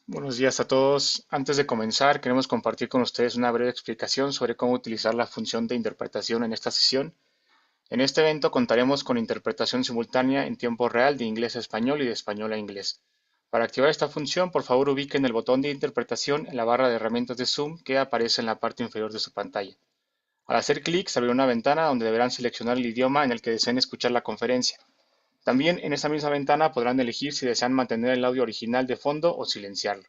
Buenos días a todos. Antes de comenzar, queremos compartir con ustedes una breve explicación sobre cómo utilizar la función de interpretación en esta sesión. En este evento contaremos con interpretación simultánea en tiempo real de inglés a español y de español a inglés. Para activar esta función, por favor ubiquen el botón de interpretación en la barra de herramientas de Zoom que aparece en la parte inferior de su pantalla. Al hacer clic, se abrirá una ventana donde deberán seleccionar el idioma en el que deseen escuchar la conferencia. También en esta misma ventana podrán elegir si desean mantener el audio original de fondo o silenciarlo.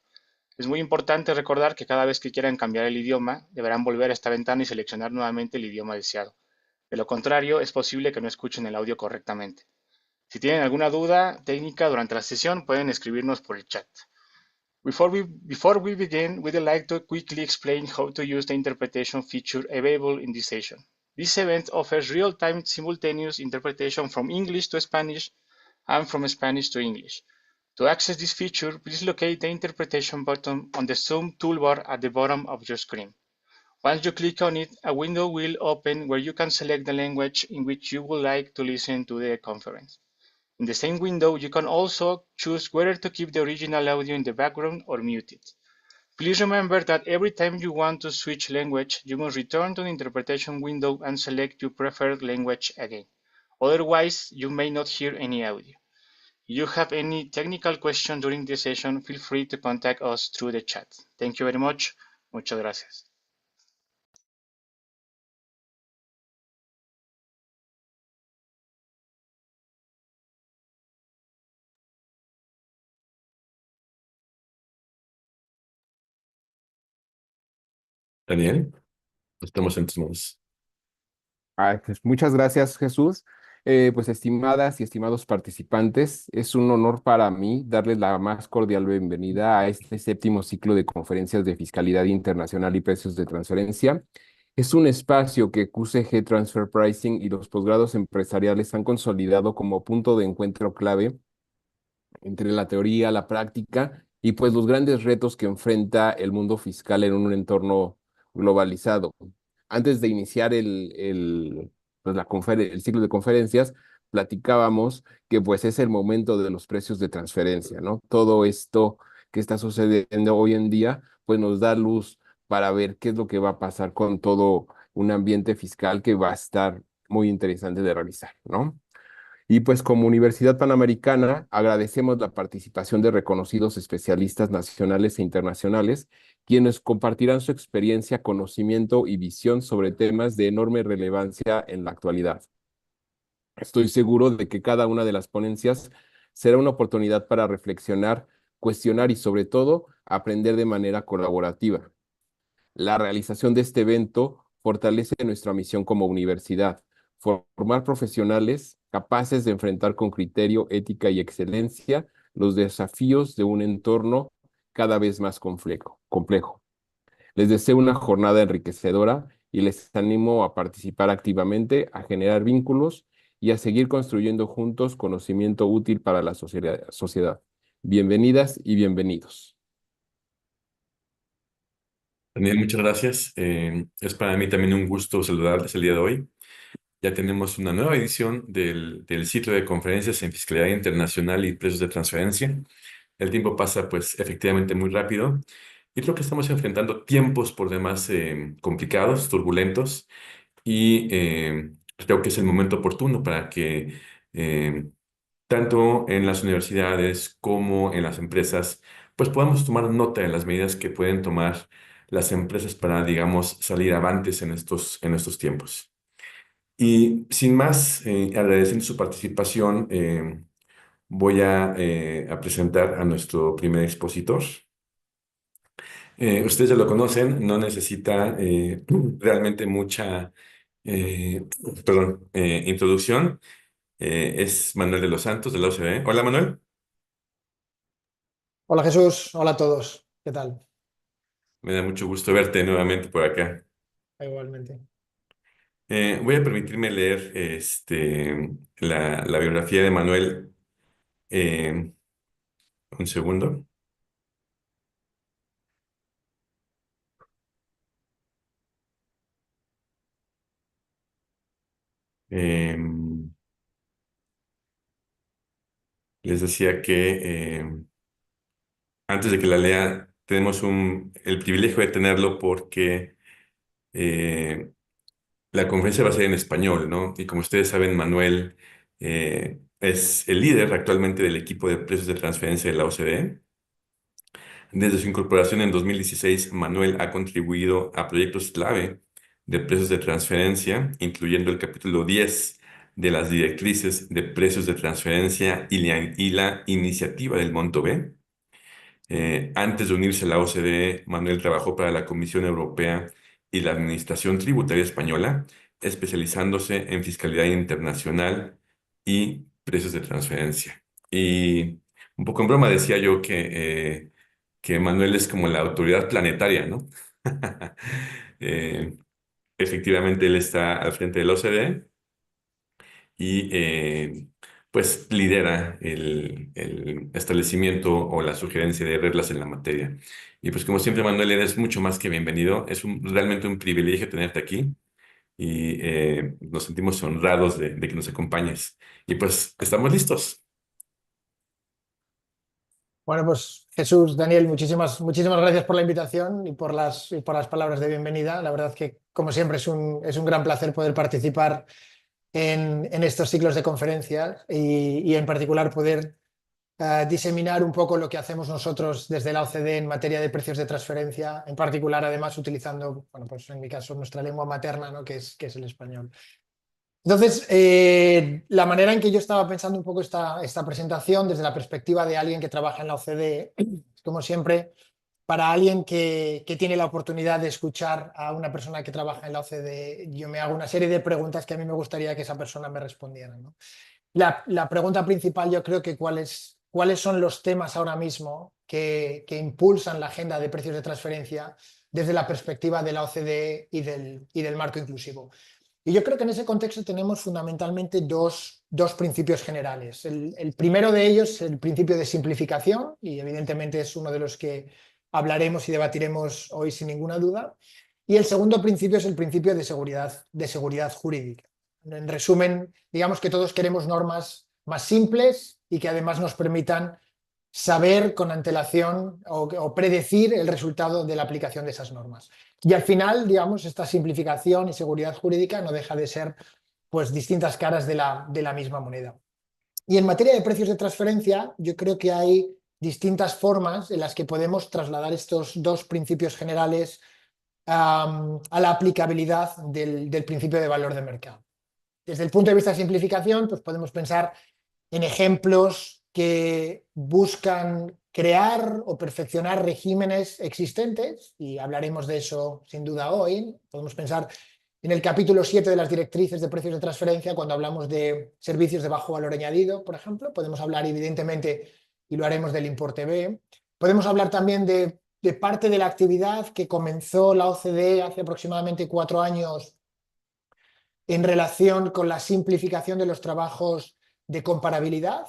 Es muy importante recordar que cada vez que quieran cambiar el idioma, deberán volver a esta ventana y seleccionar nuevamente el idioma deseado. De lo contrario, es posible que no escuchen el audio correctamente. Si tienen alguna duda técnica durante la sesión, pueden escribirnos por el chat. Before we begin, we'd like to quickly explain how to use the interpretation feature available in this session. This event offers real-time simultaneous interpretation from English to Spanish and from Spanish to English. To access this feature, please locate the interpretation button on the Zoom toolbar at the bottom of your screen. Once you click on it, a window will open where you can select the language in which you would like to listen to the conference. In the same window, you can also choose whether to keep the original audio in the background or mute it. Please remember that every time you want to switch language, you must return to the interpretation window and select your preferred language again. Otherwise, you may not hear any audio. If you have any technical questions during this session, feel free to contact us through the chat. Thank you very much. Muchas gracias. Daniel, estamos en tus manos. Pues muchas gracias, Jesús. Pues estimadas y estimados participantes, es un honor para mí darles la más cordial bienvenida a este séptimo ciclo de conferencias de Fiscalidad Internacional y Precios de Transferencia. Es un espacio que QCG Transfer Pricing y los posgrados empresariales han consolidado como punto de encuentro clave entre la teoría, la práctica y pues los grandes retos que enfrenta el mundo fiscal en un entorno globalizado. Antes de iniciar pues, el ciclo de conferencias, platicábamos que pues es el momento de los precios de transferencia, ¿no? Todo esto que está sucediendo hoy en día, pues nos da luz para ver qué es lo que va a pasar con todo un ambiente fiscal que va a estar muy interesante de revisar, ¿no? Y pues como Universidad Panamericana agradecemos la participación de reconocidos especialistas nacionales e internacionales, quienes compartirán su experiencia, conocimiento y visión sobre temas de enorme relevancia en la actualidad. Estoy seguro de que cada una de las ponencias será una oportunidad para reflexionar, cuestionar y sobre todo aprender de manera colaborativa. La realización de este evento fortalece nuestra misión como universidad, formar profesionales capaces de enfrentar con criterio, ética y excelencia los desafíos de un entorno cada vez más complejo. Les deseo una jornada enriquecedora y les animo a participar activamente, a generar vínculos y a seguir construyendo juntos conocimiento útil para la sociedad. Bienvenidas y bienvenidos. Daniel, muchas gracias. Es para mí también un gusto saludarles el día de hoy. Ya tenemos una nueva edición del ciclo de conferencias en Fiscalidad Internacional y Precios de Transferencia. El tiempo pasa pues efectivamente muy rápido y creo que estamos enfrentando tiempos por demás complicados, turbulentos y creo que es el momento oportuno para que eh, tanto en las universidades como en las empresas, pues podamos tomar nota de las medidas que pueden tomar las empresas para, digamos, salir avantes en estos tiempos. Y sin más, agradeciendo su participación, voy a presentar a nuestro primer expositor. Ustedes ya lo conocen, no necesita realmente mucha, eh, perdón, introducción. Es Manuel de los Santos, de la OCDE. Hola, Manuel. Hola Jesús, hola a todos. ¿Qué tal? Me da mucho gusto verte nuevamente por acá. Igualmente. Voy a permitirme leer la biografía de Manuel. eh, un segundo. Eh, Les decía que Antes de que la lea, tenemos el privilegio de tenerlo porque eh, la conferencia va a ser en español, ¿no? Y como ustedes saben, Manuel es el líder actualmente del equipo de precios de transferencia de la OCDE. Desde su incorporación en 2016, Manuel ha contribuido a proyectos clave de precios de transferencia, incluyendo el capítulo 10 de las directrices de precios de transferencia y la iniciativa del monto B. Antes de unirse a la OCDE, Manuel trabajó para la Comisión Europea y la Administración Tributaria Española, especializándose en Fiscalidad Internacional y Precios de Transferencia. Y un poco en broma decía yo que Manuel es como la autoridad planetaria, ¿no? Eh, Efectivamente, él está al frente de la OCDE y pues lidera el establecimiento o la sugerencia de reglas en la materia. Y pues como siempre, Manuel, eres mucho más que bienvenido. Es realmente un privilegio tenerte aquí y nos sentimos honrados de que nos acompañes. Y pues estamos listos. Bueno, pues Jesús, Daniel, muchísimas gracias por la invitación y por las palabras de bienvenida. La verdad que, como siempre, es un gran placer poder participar en estos ciclos de conferencias y en particular poder diseminar un poco lo que hacemos nosotros desde la OCDE en materia de precios de transferencia, en particular, además, utilizando, bueno, pues en mi caso, nuestra lengua materna, ¿no? que es el español. Entonces, la manera en que yo estaba pensando un poco esta presentación desde la perspectiva de alguien que trabaja en la OCDE, como siempre, para alguien que tiene la oportunidad de escuchar a una persona que trabaja en la OCDE, yo me hago una serie de preguntas que a mí me gustaría que esa persona me respondiera, ¿no? La pregunta principal, yo creo que cuáles son los temas ahora mismo que impulsan la agenda de precios de transferencia desde la perspectiva de la OCDE y del marco inclusivo. Y yo creo que en ese contexto tenemos fundamentalmente dos principios generales. El primero de ellos es el principio de simplificación, y evidentemente es uno de los que hablaremos y debatiremos hoy sin ninguna duda. Y el segundo principio es el principio de seguridad jurídica. En resumen, digamos que todos queremos normas más simples y que además nos permitan saber con antelación o predecir el resultado de la aplicación de esas normas. Y al final, digamos, esta simplificación y seguridad jurídica no deja de ser, pues, distintas caras de la misma moneda. Y en materia de precios de transferencia, yo creo que hay distintas formas en las que podemos trasladar estos dos principios generales a la aplicabilidad del principio de valor de mercado. Desde el punto de vista de simplificación, pues podemos pensar en ejemplos que buscan crear o perfeccionar regímenes existentes, y hablaremos de eso sin duda hoy. Podemos pensar en el capítulo 7 de las directrices de precios de transferencia, cuando hablamos de servicios de bajo valor añadido, por ejemplo. Podemos hablar, evidentemente, y lo haremos, del importe B. Podemos hablar también de parte de la actividad que comenzó la OCDE hace aproximadamente 4 años en relación con la simplificación de los trabajos de comparabilidad.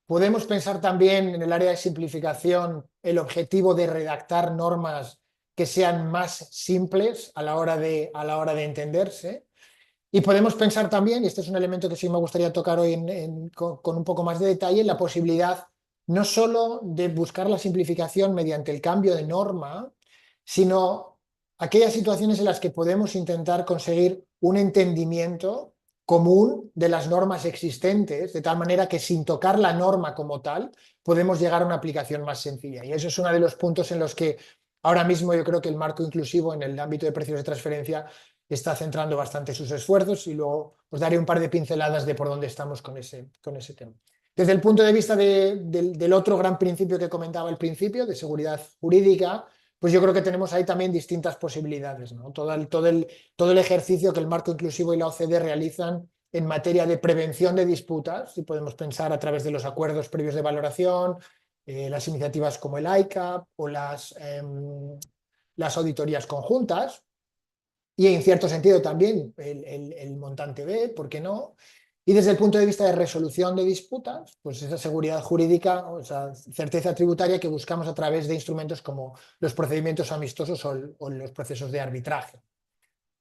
Podemos pensar también en el área de simplificación el objetivo de redactar normas que sean más simples a la hora de entenderse. Y podemos pensar también, y este es un elemento que sí me gustaría tocar hoy con un poco más de detalle, la posibilidad no solo de buscar la simplificación mediante el cambio de norma, sino aquellas situaciones en las que podemos intentar conseguir un entendimiento común de las normas existentes, de tal manera que sin tocar la norma como tal, podemos llegar a una aplicación más sencilla. Y eso es uno de los puntos en los que ahora mismo yo creo que el marco inclusivo en el ámbito de precios de transferencia está centrando bastante sus esfuerzos, y luego os daré un par de pinceladas de por dónde estamos con ese tema. Desde el punto de vista del otro gran principio que comentaba al principio, de seguridad jurídica, pues yo creo que tenemos ahí también distintas posibilidades, ¿no? Todo el ejercicio que el marco inclusivo y la OCDE realizan en materia de prevención de disputas, y podemos pensar a través de los acuerdos previos de valoración, las iniciativas como el ICAP o las auditorías conjuntas, y en cierto sentido también el montante B, ¿por qué no? Y desde el punto de vista de resolución de disputas, pues esa seguridad jurídica, o esa certeza tributaria que buscamos a través de instrumentos como los procedimientos amistosos o los procesos de arbitraje.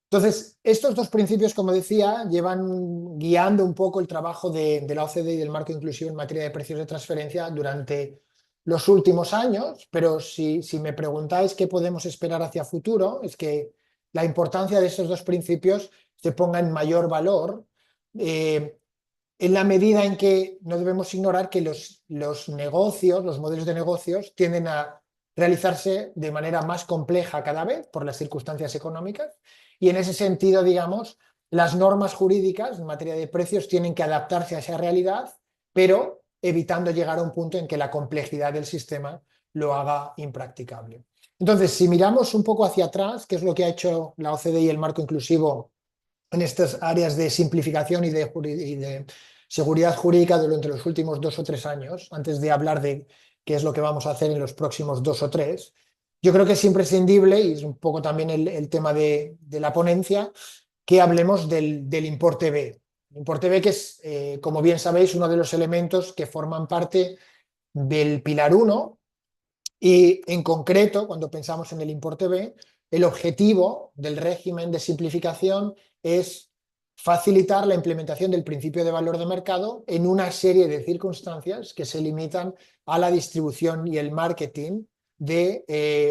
Entonces, estos dos principios, como decía, llevan guiando un poco el trabajo de la OCDE y del marco inclusivo en materia de precios de transferencia durante los últimos años, pero si me preguntáis qué podemos esperar hacia futuro, es que la importancia de esos dos principios se ponga en mayor valor, en la medida en que no debemos ignorar que los negocios, los modelos de negocios, tienden a realizarse de manera más compleja cada vez por las circunstancias económicas, y en ese sentido, digamos, las normas jurídicas en materia de precios tienen que adaptarse a esa realidad, pero evitando llegar a un punto en que la complejidad del sistema lo haga impracticable. Entonces, si miramos un poco hacia atrás, qué es lo que ha hecho la OCDE y el marco inclusivo en estas áreas de simplificación y de seguridad jurídica durante los últimos 2 o 3 años, antes de hablar de qué es lo que vamos a hacer en los próximos 2 o 3, yo creo que es imprescindible, y es un poco también el tema de la ponencia, que hablemos del importe B. El importe B, que es, como bien sabéis, uno de los elementos que forman parte del pilar 1, y en concreto, cuando pensamos en el importe B, el objetivo del régimen de simplificación es facilitar la implementación del principio de valor de mercado en una serie de circunstancias que se limitan a la distribución y el marketing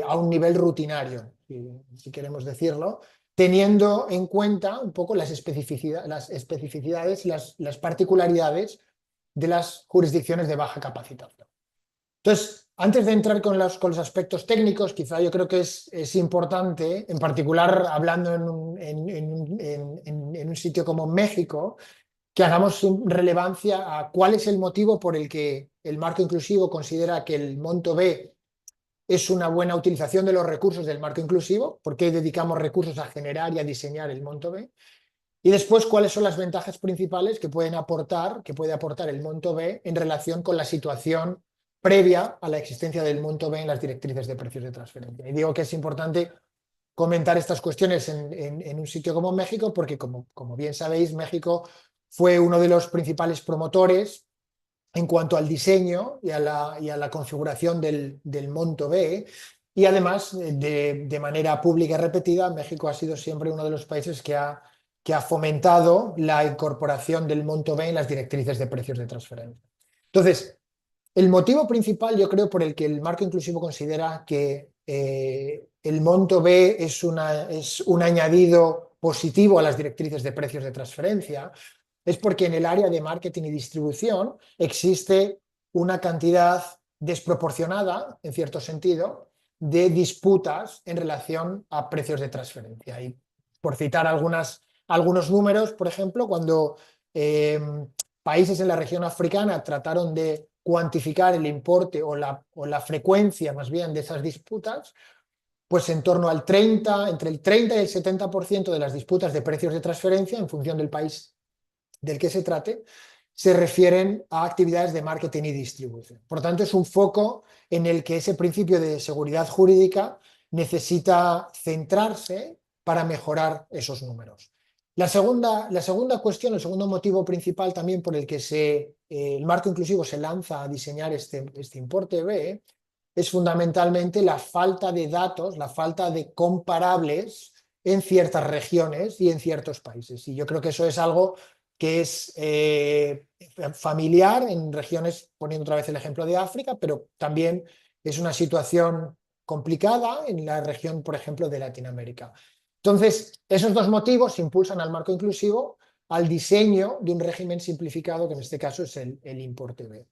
a un nivel rutinario, si queremos decirlo, teniendo en cuenta un poco las especificidades, las particularidades de las jurisdicciones de baja capacitación. Entonces, antes de entrar con los aspectos técnicos, quizá yo creo que es importante, en particular hablando en un sitio como México, que hagamos relevancia a cuál es el motivo por el que el marco inclusivo considera que el monto B es una buena utilización de los recursos del marco inclusivo, por qué dedicamos recursos a generar y a diseñar el monto B, y después cuáles son las ventajas principales que puede aportar el monto B en relación con la situación previa a la existencia del monto B en las directrices de precios de transferencia. Y digo que es importante comentar estas cuestiones en un sitio como México, porque como bien sabéis, México fue uno de los principales promotores en cuanto al diseño y a la configuración del monto B, y además, de manera pública y repetida, México ha sido siempre uno de los países que ha fomentado la incorporación del monto B en las directrices de precios de transferencia. Entonces, el motivo principal, yo creo, por el que el marco inclusivo considera que el monto B es un añadido positivo a las directrices de precios de transferencia, es porque en el área de marketing y distribución existe una cantidad desproporcionada, en cierto sentido, de disputas en relación a precios de transferencia. Y por citar algunos números, por ejemplo, cuando países en la región africana trataron de cuantificar el importe o la frecuencia más bien de esas disputas, pues en torno al entre el 30 y el 70% de las disputas de precios de transferencia, en función del país del que se trate, se refieren a actividades de marketing y distribución. Por tanto, es un foco en el que ese principio de seguridad jurídica necesita centrarse para mejorar esos números. La segunda cuestión, el segundo motivo principal también por el que el marco inclusivo se lanza a diseñar este importe B, es fundamentalmente la falta de datos, la falta de comparables en ciertas regiones y en ciertos países. Y yo creo que eso es algo que es familiar en regiones, poniendo otra vez el ejemplo de África, pero también es una situación complicada en la región, por ejemplo, de Latinoamérica. Entonces, esos dos motivos impulsan al marco inclusivo al diseño de un régimen simplificado, que en este caso es el importe B.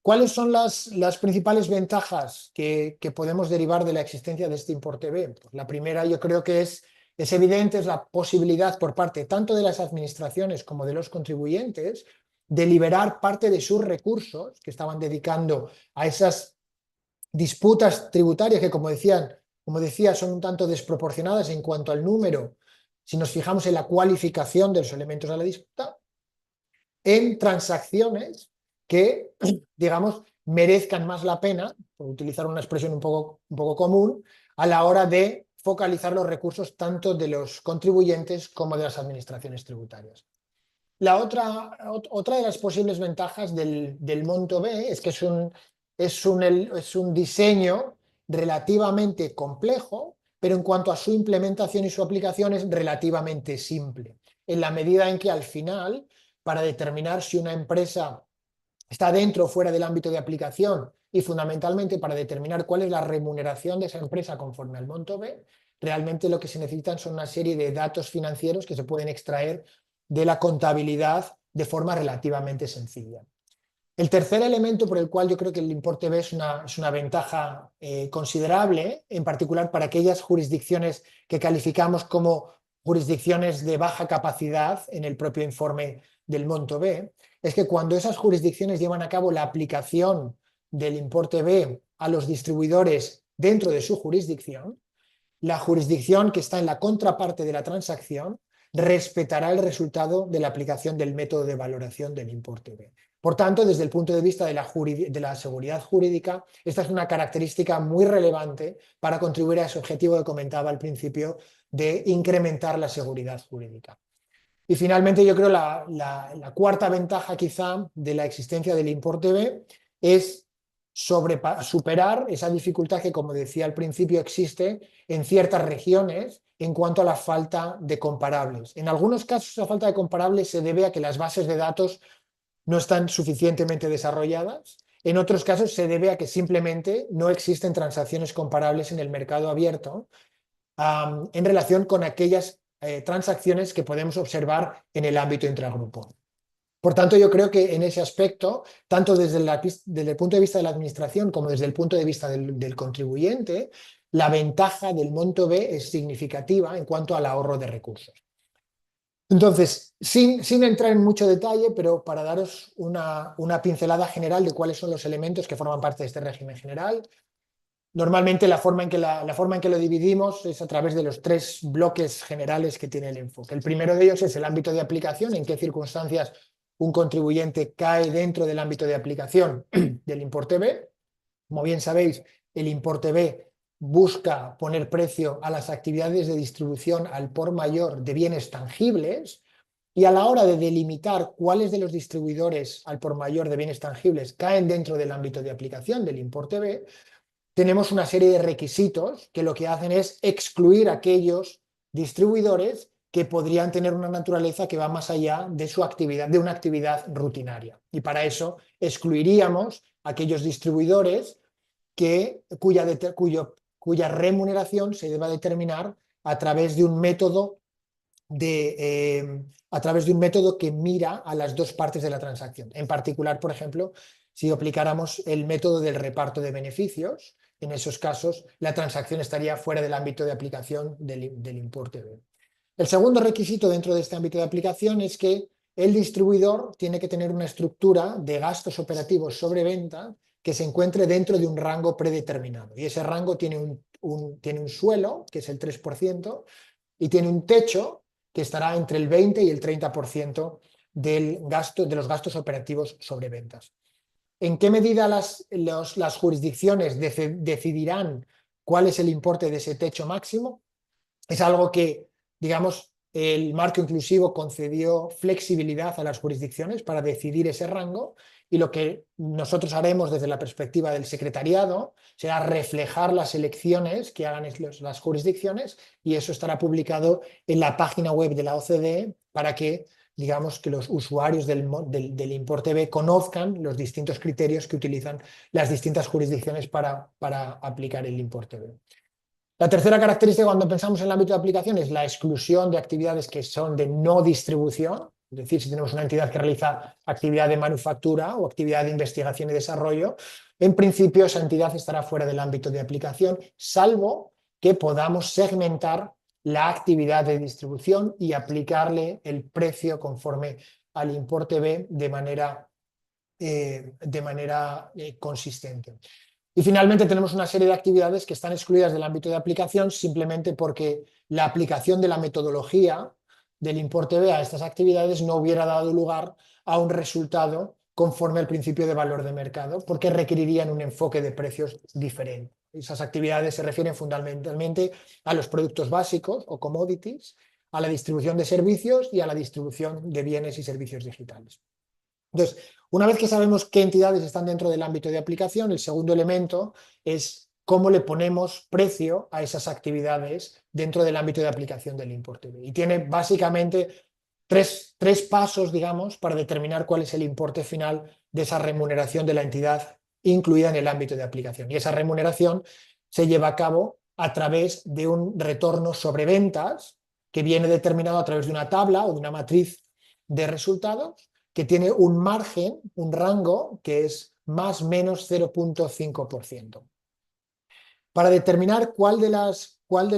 ¿Cuáles son las principales ventajas que podemos derivar de la existencia de este importe B? Pues la primera, yo creo que es evidente, es la posibilidad por parte tanto de las administraciones como de los contribuyentes de liberar parte de sus recursos que estaban dedicando a esas disputas tributarias que, como decía, son un tanto desproporcionadas en cuanto al número, si nos fijamos en la cualificación de los elementos de la disputa, en transacciones que, digamos, merezcan más la pena, por utilizar una expresión un poco común, a la hora de focalizar los recursos tanto de los contribuyentes como de las administraciones tributarias. La otra de las posibles ventajas del monto B es que es un diseño relativamente complejo, pero en cuanto a su implementación y su aplicación es relativamente simple, en la medida en que al final, para determinar si una empresa está dentro o fuera del ámbito de aplicación y fundamentalmente para determinar cuál es la remuneración de esa empresa conforme al monto B, realmente lo que se necesitan son una serie de datos financieros que se pueden extraer de la contabilidad de forma relativamente sencilla. El tercer elemento por el cual yo creo que el importe B es una ventaja considerable, en particular para aquellas jurisdicciones que calificamos como jurisdicciones de baja capacidad en el propio informe del monto B, es que cuando esas jurisdicciones llevan a cabo la aplicación del importe B a los distribuidores dentro de su jurisdicción, la jurisdicción que está en la contraparte de la transacción respetará el resultado de la aplicación del método de valoración del importe B. Por tanto, desde el punto de vista de la seguridad jurídica, esta es una característica muy relevante para contribuir a ese objetivo que comentaba al principio de incrementar la seguridad jurídica. Y finalmente yo creo la cuarta ventaja quizá de la existencia del importe B es superar esa dificultad que, como decía al principio, existe en ciertas regiones en cuanto a la falta de comparables. En algunos casos la falta de comparables se debe a que las bases de datos no están suficientemente desarrolladas. En otros casos se debe a que simplemente no existen transacciones comparables en el mercado abierto en relación con aquellas transacciones que podemos observar en el ámbito intragrupo. Por tanto, yo creo que en ese aspecto, tanto desde el punto de vista de la administración como desde el punto de vista del contribuyente, la ventaja del monto B es significativa en cuanto al ahorro de recursos. Entonces, sin entrar en mucho detalle, pero para daros una pincelada general de cuáles son los elementos que forman parte de este régimen general, normalmente la forma en que lo dividimos es a través de los tres bloques generales que tiene el enfoque. El primero de ellos es el ámbito de aplicación, en qué circunstancias un contribuyente cae dentro del ámbito de aplicación del importe B. Como bien sabéis, el importe B busca poner precio a las actividades de distribución al por mayor de bienes tangibles, y a la hora de delimitar cuáles de los distribuidores al por mayor de bienes tangibles caen dentro del ámbito de aplicación del importe B, tenemos una serie de requisitos que lo que hacen es excluir aquellos distribuidores que podrían tener una naturaleza que va más allá de su actividad, de una actividad rutinaria. Y para eso excluiríamos aquellos distribuidores cuya remuneración se deba determinar a través de un método que mira a las dos partes de la transacción. En particular, por ejemplo, si aplicáramos el método del reparto de beneficios, en esos casos la transacción estaría fuera del ámbito de aplicación del importe B. El segundo requisito dentro de este ámbito de aplicación es que el distribuidor tiene que tener una estructura de gastos operativos sobre venta que se encuentre dentro de un rango predeterminado. Y ese rango tiene un suelo, que es el 3%, y tiene un techo que estará entre el 20 y el 30% de los gastos operativos sobre ventas. ¿En qué medida las jurisdicciones decidirán cuál es el importe de ese techo máximo? Es algo que, digamos, el marco inclusivo concedió flexibilidad a las jurisdicciones para decidir ese rango, y lo que nosotros haremos desde la perspectiva del secretariado será reflejar las elecciones que hagan las jurisdicciones, y eso estará publicado en la página web de la OCDE para que, digamos, que los usuarios del importe B conozcan los distintos criterios que utilizan las distintas jurisdicciones para aplicar el importe B. La tercera característica cuando pensamos en el ámbito de aplicación es la exclusión de actividades que son de no distribución. Es decir, si tenemos una entidad que realiza actividad de manufactura o actividad de investigación y desarrollo, en principio esa entidad estará fuera del ámbito de aplicación, salvo que podamos segmentar la actividad de distribución y aplicarle el precio conforme al importe B de manera consistente. Y finalmente tenemos una serie de actividades que están excluidas del ámbito de aplicación simplemente porque la aplicación de la metodología del importe B a estas actividades no hubiera dado lugar a un resultado conforme al principio de valor de mercado, porque requerirían un enfoque de precios diferente. Esas actividades se refieren fundamentalmente a los productos básicos o commodities, a la distribución de servicios y a la distribución de bienes y servicios digitales. Entonces, una vez que sabemos qué entidades están dentro del ámbito de aplicación, el segundo elemento es cómo le ponemos precio a esas actividades dentro del ámbito de aplicación del importe B. Y tiene básicamente tres pasos, digamos, para determinar cuál es el importe final de esa remuneración de la entidad incluida en el ámbito de aplicación. Y esa remuneración se lleva a cabo a través de un retorno sobre ventas que viene determinado a través de una tabla o de una matriz de resultados que tiene un margen, un rango que es más menos 0,5%. Para determinar cuál de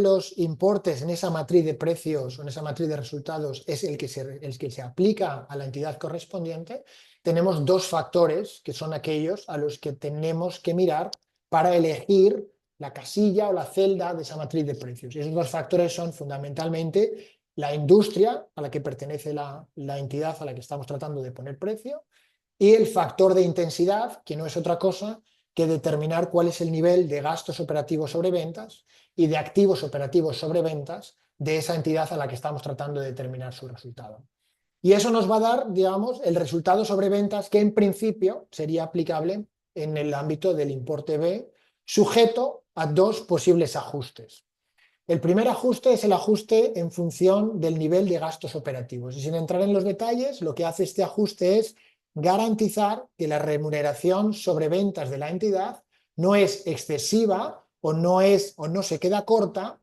los importes en esa matriz de precios o en esa matriz de resultados es el que se aplica a la entidad correspondiente, tenemos dos factores que son aquellos a los que tenemos que mirar para elegir la casilla o la celda de esa matriz de precios. Y esos dos factores son fundamentalmente la industria a la que pertenece la entidad a la que estamos tratando de poner precio y el factor de intensidad, que no es otra cosa que determinar cuál es el nivel de gastos operativos sobre ventas y de activos operativos sobre ventas de esa entidad a la que estamos tratando de determinar su resultado. Y eso nos va a dar, digamos, el resultado sobre ventas que en principio sería aplicable en el ámbito del importe B, sujeto a dos posibles ajustes. El primer ajuste es el ajuste en función del nivel de gastos operativos. Y sin entrar en los detalles, lo que hace este ajuste es garantizar que la remuneración sobre ventas de la entidad no es excesiva o no se queda corta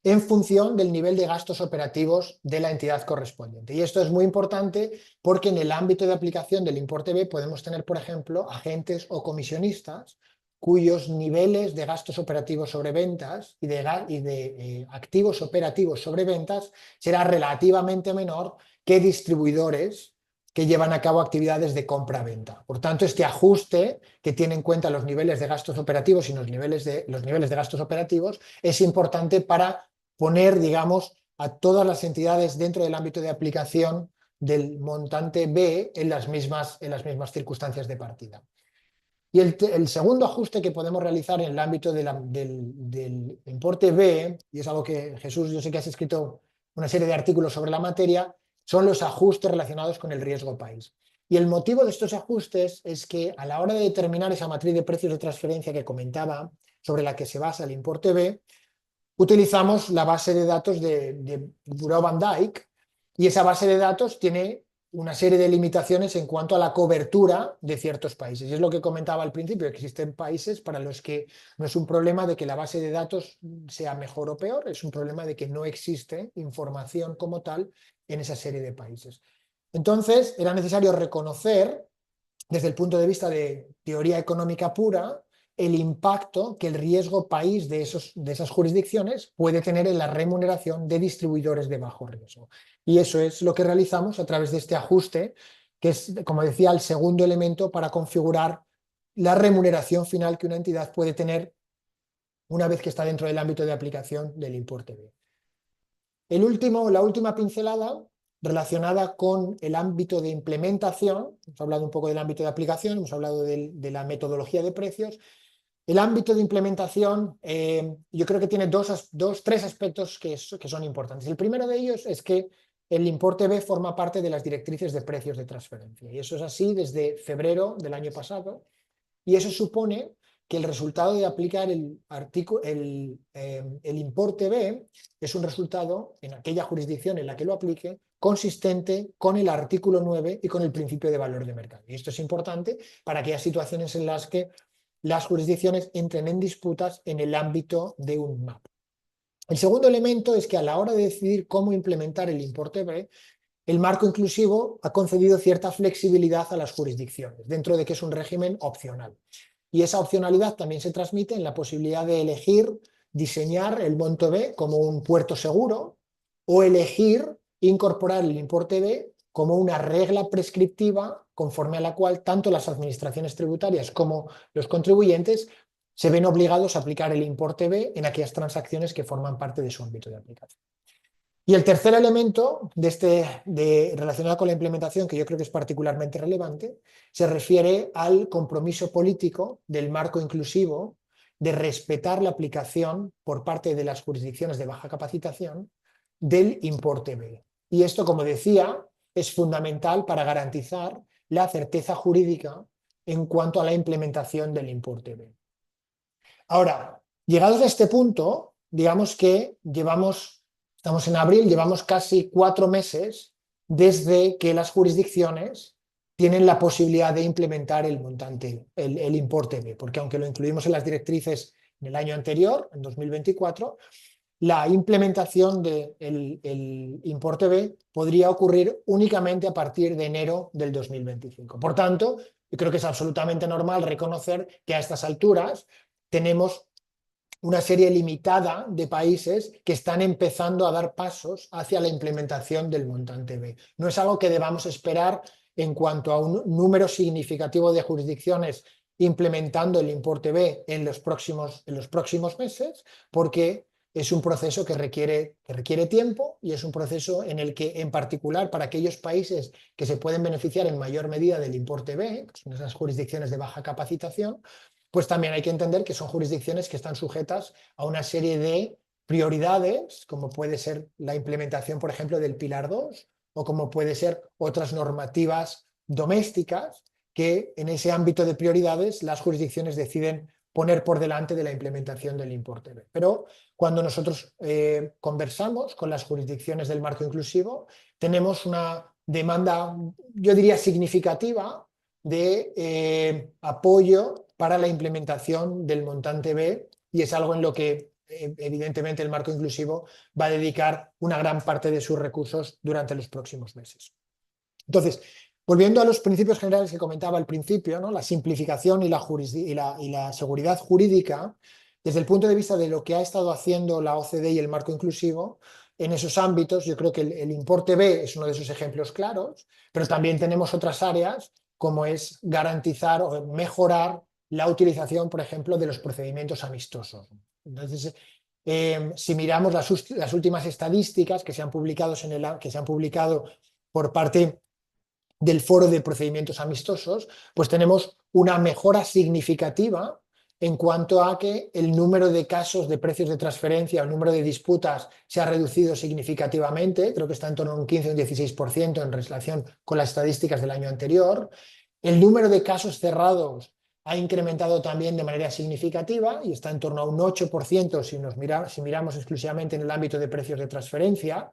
en función del nivel de gastos operativos de la entidad correspondiente. Y esto es muy importante porque en el ámbito de aplicación del importe B podemos tener, por ejemplo, agentes o comisionistas cuyos niveles de gastos operativos sobre ventas y de activos operativos sobre ventas será relativamente menor que distribuidores que llevan a cabo actividades de compra-venta. Por tanto, este ajuste que tiene en cuenta los niveles de gastos operativos y los niveles de gastos operativos es importante para poner, digamos, a todas las entidades dentro del ámbito de aplicación del montante B en las mismas circunstancias de partida. Y el segundo ajuste que podemos realizar en el ámbito del importe B, y es algo que Jesús, yo sé que has escrito una serie de artículos sobre la materia, son los ajustes relacionados con el riesgo país. Y el motivo de estos ajustes es que a la hora de determinar esa matriz de precios de transferencia que comentaba, sobre la que se basa el importe B, utilizamos la base de datos de Bureau Van Dijk, y esa base de datos tiene una serie de limitaciones en cuanto a la cobertura de ciertos países. Y es lo que comentaba al principio, que existen países para los que no es un problema de que la base de datos sea mejor o peor, es un problema de que no existe información como tal en esa serie de países. Entonces, era necesario reconocer, desde el punto de vista de teoría económica pura, el impacto que el riesgo país de esas jurisdicciones puede tener en la remuneración de distribuidores de bajo riesgo. Y eso es lo que realizamos a través de este ajuste, que es, como decía, el segundo elemento para configurar la remuneración final que una entidad puede tener una vez que está dentro del ámbito de aplicación del importe B. La última pincelada relacionada con el ámbito de implementación. Hemos hablado un poco del ámbito de aplicación, hemos hablado de la metodología de precios. El ámbito de implementación, yo creo que tiene tres aspectos que son importantes. El primero de ellos es que el importe B forma parte de las directrices de precios de transferencia. Y eso es así desde febrero del año pasado. Y eso supone que el resultado de aplicar el importe B es un resultado, en aquella jurisdicción en la que lo aplique, consistente con el artículo 9 y con el principio de valor de mercado. Y esto es importante para aquellas situaciones en las que las jurisdicciones entren en disputas en el ámbito de un MAP. El segundo elemento es que a la hora de decidir cómo implementar el importe B, el marco inclusivo ha concedido cierta flexibilidad a las jurisdicciones, dentro de que es un régimen opcional. Y esa opcionalidad también se transmite en la posibilidad de elegir diseñar el monto B como un puerto seguro o elegir incorporar el importe B como una regla prescriptiva conforme a la cual tanto las administraciones tributarias como los contribuyentes se ven obligados a aplicar el importe B en aquellas transacciones que forman parte de su ámbito de aplicación. Y el tercer elemento relacionado con la implementación, que yo creo que es particularmente relevante, se refiere al compromiso político del marco inclusivo de respetar la aplicación por parte de las jurisdicciones de baja capacitación del importe B. Y esto, como decía, es fundamental para garantizar la certeza jurídica en cuanto a la implementación del importe B. Ahora, llegados a este punto, digamos que estamos en abril, llevamos casi 4 meses desde que las jurisdicciones tienen la posibilidad de implementar el montante, el importe B, porque aunque lo incluimos en las directrices en el año anterior, en 2024, la implementación del importe B podría ocurrir únicamente a partir de enero del 2025. Por tanto, yo creo que es absolutamente normal reconocer que a estas alturas tenemos una serie limitada de países que están empezando a dar pasos hacia la implementación del montante B. No es algo que debamos esperar en cuanto a un número significativo de jurisdicciones implementando el importe B en los próximos meses, porque es un proceso que requiere tiempo y es un proceso en el que, en particular, para aquellos países que se pueden beneficiar en mayor medida del importe B, que son esas jurisdicciones de baja capacitación, pues también hay que entender que son jurisdicciones que están sujetas a una serie de prioridades, como puede ser la implementación, por ejemplo, del Pilar 2, o como puede ser otras normativas domésticas que en ese ámbito de prioridades las jurisdicciones deciden poner por delante de la implementación del importe B. Pero cuando nosotros conversamos con las jurisdicciones del marco inclusivo, tenemos una demanda, yo diría, significativa de apoyo para la implementación del montante B, y es algo en lo que evidentemente el marco inclusivo va a dedicar una gran parte de sus recursos durante los próximos meses. Entonces, volviendo a los principios generales que comentaba al principio, ¿no? La simplificación y la seguridad jurídica, desde el punto de vista de lo que ha estado haciendo la OCDE y el marco inclusivo, en esos ámbitos, yo creo que el importe B es uno de esos ejemplos claros, pero también tenemos otras áreas como es garantizar o mejorar la utilización, por ejemplo, de los procedimientos amistosos. Entonces, si miramos las últimas estadísticas que se han publicado por parte del Foro de Procedimientos Amistosos, pues tenemos una mejora significativa en cuanto a que el número de casos de precios de transferencia, el número de disputas se ha reducido significativamente, creo que está en torno a un 15 o un 16% en relación con las estadísticas del año anterior. El número de casos cerrados ha incrementado también de manera significativa y está en torno a un 8% si miramos exclusivamente en el ámbito de precios de transferencia.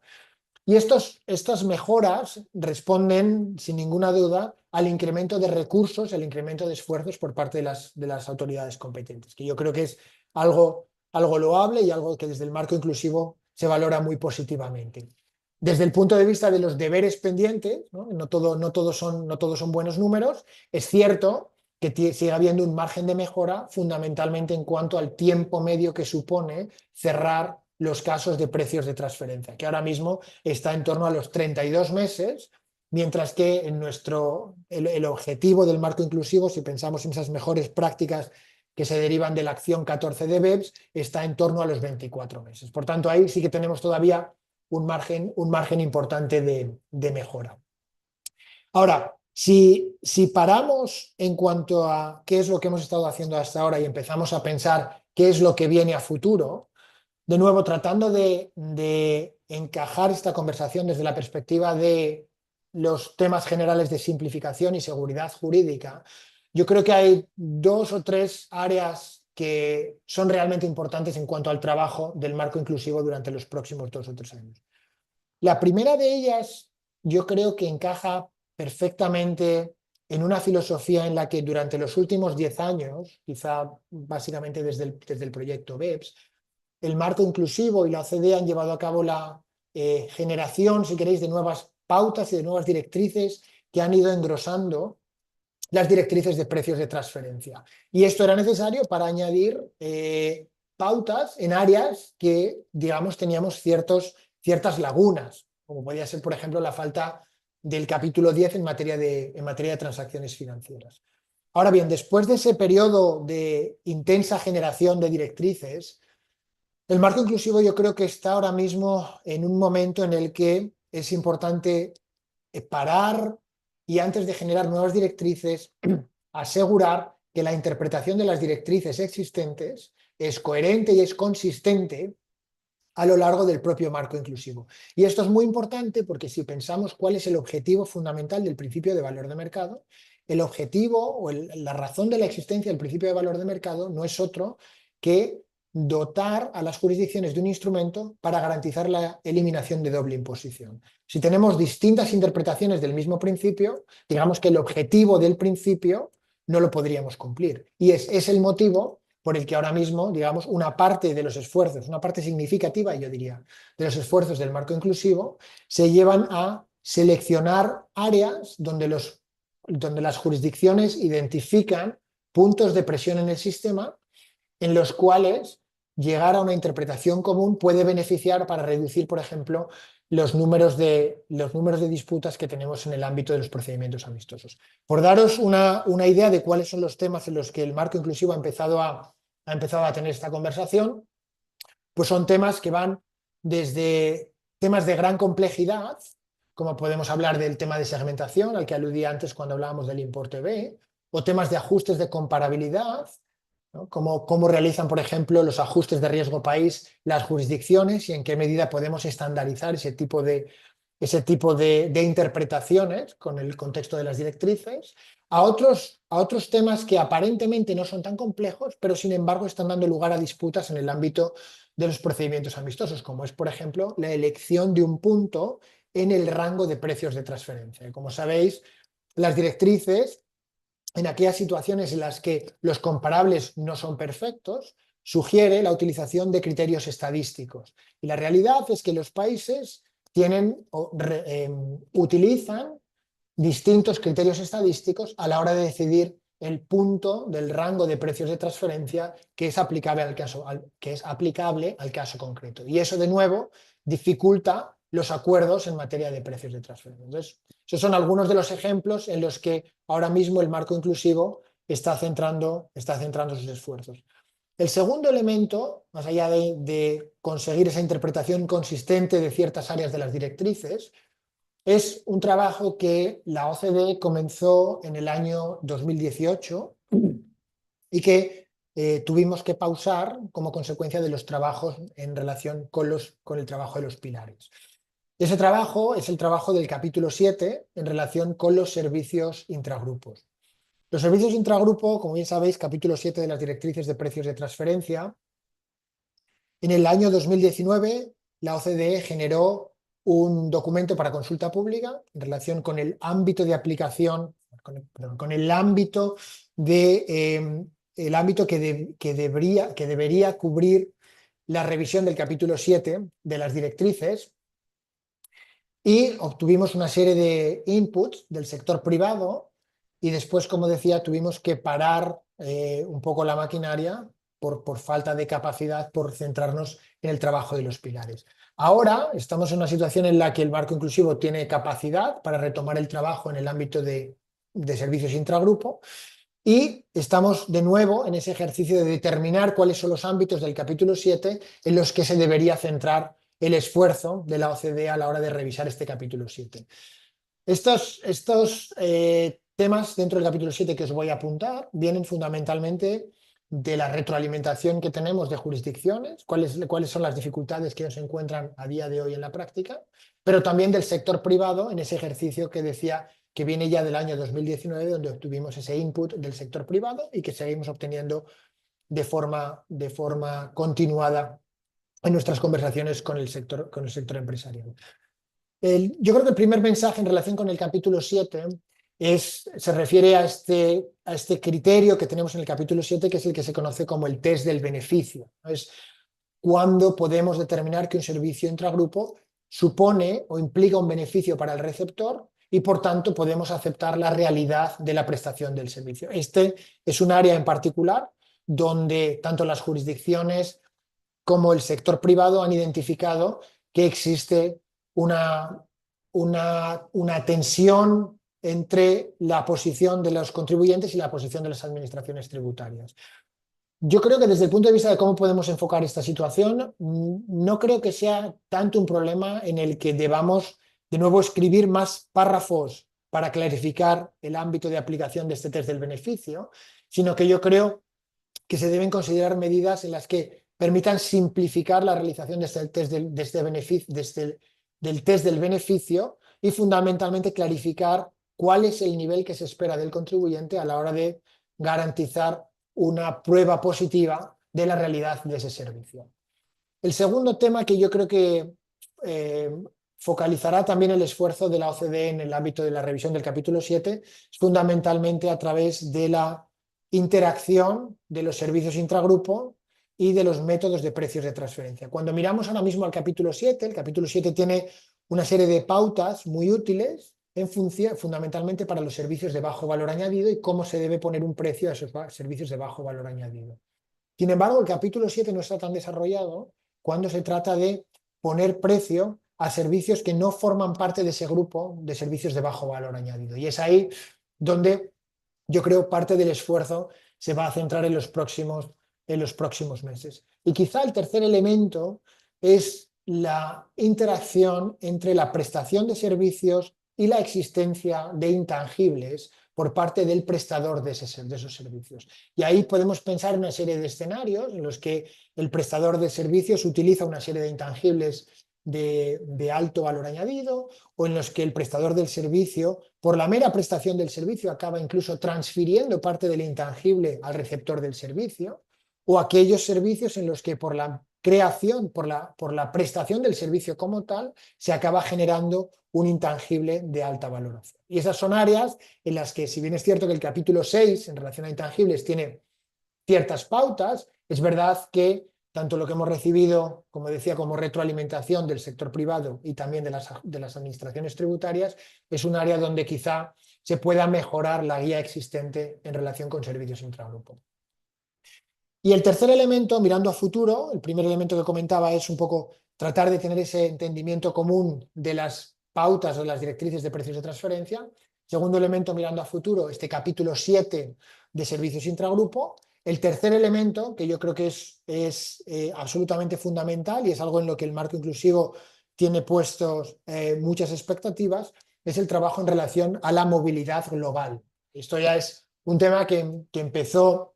Y estas mejoras responden, sin ninguna duda, al incremento de recursos, al incremento de esfuerzos por parte de las autoridades competentes, que yo creo que es algo loable y algo que desde el marco inclusivo se valora muy positivamente. Desde el punto de vista de los deberes pendientes, no todos son buenos números, es cierto que sigue habiendo un margen de mejora fundamentalmente en cuanto al tiempo medio que supone cerrar los casos de precios de transferencia, que ahora mismo está en torno a los 32 meses, mientras que el objetivo del marco inclusivo, si pensamos en esas mejores prácticas que se derivan de la acción 14 de BEPS, está en torno a los 24 meses. Por tanto, ahí sí que tenemos todavía un margen importante de mejora. Ahora, si paramos en cuanto a qué es lo que hemos estado haciendo hasta ahora y empezamos a pensar qué es lo que viene a futuro, de nuevo, tratando de encajar esta conversación desde la perspectiva de los temas generales de simplificación y seguridad jurídica, yo creo que hay 2 o 3 áreas que son realmente importantes en cuanto al trabajo del marco inclusivo durante los próximos 2 o 3 años. La primera de ellas, yo creo que encaja perfectamente en una filosofía en la que durante los últimos 10 años, quizá básicamente desde el proyecto BEPS, el marco inclusivo y la OCDE han llevado a cabo la generación, si queréis, de nuevas pautas y de nuevas directrices que han ido engrosando las directrices de precios de transferencia. Y esto era necesario para añadir pautas en áreas que, digamos, teníamos ciertas lagunas, como podía ser, por ejemplo, la falta del capítulo 10 en materia de transacciones financieras. Ahora bien, después de ese periodo de intensa generación de directrices, el marco inclusivo yo creo que está ahora mismo en un momento en el que es importante parar y, antes de generar nuevas directrices, asegurar que la interpretación de las directrices existentes es coherente y es consistente a lo largo del propio marco inclusivo. Y esto es muy importante porque si pensamos cuál es el objetivo fundamental del principio de valor de mercado, el objetivo o la razón de la existencia del principio de valor de mercado no es otro que dotar a las jurisdicciones de un instrumento para garantizar la eliminación de doble imposición. Si tenemos distintas interpretaciones del mismo principio, digamos que el objetivo del principio no lo podríamos cumplir. Y es el motivo por el que ahora mismo, digamos, una parte de los esfuerzos, una parte significativa, yo diría, de los esfuerzos del marco inclusivo, se llevan a seleccionar áreas donde las jurisdicciones identifican puntos de presión en el sistema en los cuales llegar a una interpretación común puede beneficiar para reducir, por ejemplo, los números de disputas que tenemos en el ámbito de los procedimientos amistosos. Por daros una idea de cuáles son los temas en los que el marco inclusivo ha empezado a tener esta conversación, pues son temas que van desde temas de gran complejidad, como podemos hablar del tema de segmentación, al que aludí antes cuando hablábamos del importe B, o temas de ajustes de comparabilidad, ¿no? Cómo realizan, por ejemplo, los ajustes de riesgo país las jurisdicciones y en qué medida podemos estandarizar ese tipo de interpretaciones con el contexto de las directrices, a otros temas que aparentemente no son tan complejos, pero sin embargo están dando lugar a disputas en el ámbito de los procedimientos amistosos, como es, por ejemplo, la elección de un punto en el rango de precios de transferencia. Como sabéis, las directrices, en aquellas situaciones en las que los comparables no son perfectos, sugiere la utilización de criterios estadísticos. Y la realidad es que los países utilizan distintos criterios estadísticos a la hora de decidir el punto del rango de precios de transferencia que es aplicable al caso concreto. Y eso, de nuevo, dificulta los acuerdos en materia de precios de transferencia. Entonces, esos son algunos de los ejemplos en los que ahora mismo el marco inclusivo está centrando sus esfuerzos. El segundo elemento, más allá de conseguir esa interpretación consistente de ciertas áreas de las directrices, es un trabajo que la OCDE comenzó en el año 2018 y que tuvimos que pausar como consecuencia de los trabajos en relación con el trabajo de los pilares. Ese trabajo es el trabajo del capítulo 7 en relación con los servicios intragrupos. Los servicios intragrupo, como bien sabéis, capítulo 7 de las directrices de precios de transferencia. En el año 2019, la OCDE generó un documento para consulta pública en relación con el ámbito de aplicación, con el ámbito que debería cubrir la revisión del capítulo 7 de las directrices, y obtuvimos una serie de inputs del sector privado y después, como decía, tuvimos que parar un poco la maquinaria por falta de capacidad, por centrarnos en el trabajo de los pilares. Ahora estamos en una situación en la que el marco inclusivo tiene capacidad para retomar el trabajo en el ámbito de servicios intragrupo y estamos de nuevo en ese ejercicio de determinar cuáles son los ámbitos del capítulo 7 en los que se debería centrar el esfuerzo de la OCDE a la hora de revisar este capítulo 7. Estos temas dentro del capítulo 7 que os voy a apuntar vienen fundamentalmente de la retroalimentación que tenemos de jurisdicciones, cuáles son las dificultades que se encuentran a día de hoy en la práctica, pero también del sector privado en ese ejercicio que decía que viene ya del año 2019, donde obtuvimos ese input del sector privado y que seguimos obteniendo de forma continuada en nuestras conversaciones con el sector empresarial. Yo creo que el primer mensaje en relación con el capítulo 7 se refiere a este criterio que tenemos en el capítulo 7, que es el que se conoce como el test del beneficio. Es cuando podemos determinar que un servicio intragrupo supone o implica un beneficio para el receptor y, por tanto, podemos aceptar la realidad de la prestación del servicio. Este es un área en particular donde tanto las jurisdicciones como el sector privado han identificado que existe una tensión entre la posición de los contribuyentes y la posición de las administraciones tributarias. Yo creo que desde el punto de vista de cómo podemos enfocar esta situación, no creo que sea tanto un problema en el que debamos de nuevo escribir más párrafos para clarificar el ámbito de aplicación de este test del beneficio, sino que yo creo que se deben considerar medidas en las que permitan simplificar la realización de este test del test del beneficio y fundamentalmente clarificar cuál es el nivel que se espera del contribuyente a la hora de garantizar una prueba positiva de la realidad de ese servicio. El segundo tema que yo creo que focalizará también el esfuerzo de la OCDE en el ámbito de la revisión del capítulo 7 es fundamentalmente a través de la interacción de los servicios intragrupo y de los métodos de precios de transferencia. Cuando miramos ahora mismo al capítulo 7, el capítulo 7 tiene una serie de pautas muy útiles en función, fundamentalmente para los servicios de bajo valor añadido y cómo se debe poner un precio a esos servicios de bajo valor añadido. Sin embargo, el capítulo 7 no está tan desarrollado cuando se trata de poner precio a servicios que no forman parte de ese grupo de servicios de bajo valor añadido. Y es ahí donde yo creo parte del esfuerzo se va a centrar en los próximos meses. Y quizá el tercer elemento es la interacción entre la prestación de servicios y la existencia de intangibles por parte del prestador de esos servicios. Y ahí podemos pensar en una serie de escenarios en los que el prestador de servicios utiliza una serie de intangibles de alto valor añadido, o en los que el prestador del servicio, por la mera prestación del servicio, acaba incluso transfiriendo parte del intangible al receptor del servicio, o aquellos servicios en los que por la creación, por la prestación del servicio como tal, se acaba generando un intangible de alta valoración. Y esas son áreas en las que, si bien es cierto que el capítulo 6 en relación a intangibles tiene ciertas pautas, es verdad que tanto lo que hemos recibido, como decía, como retroalimentación del sector privado y también de las administraciones tributarias, es un área donde quizá se pueda mejorar la guía existente en relación con servicios intragrupo. Y el tercer elemento, mirando a futuro, el primer elemento que comentaba es un poco tratar de tener ese entendimiento común de las pautas o las directrices de precios de transferencia. Segundo elemento, mirando a futuro, este capítulo 7 de servicios intragrupo. El tercer elemento, que yo creo que es absolutamente fundamental y es algo en lo que el marco inclusivo tiene puestos muchas expectativas, es el trabajo en relación a la movilidad global. Esto ya es un tema que empezó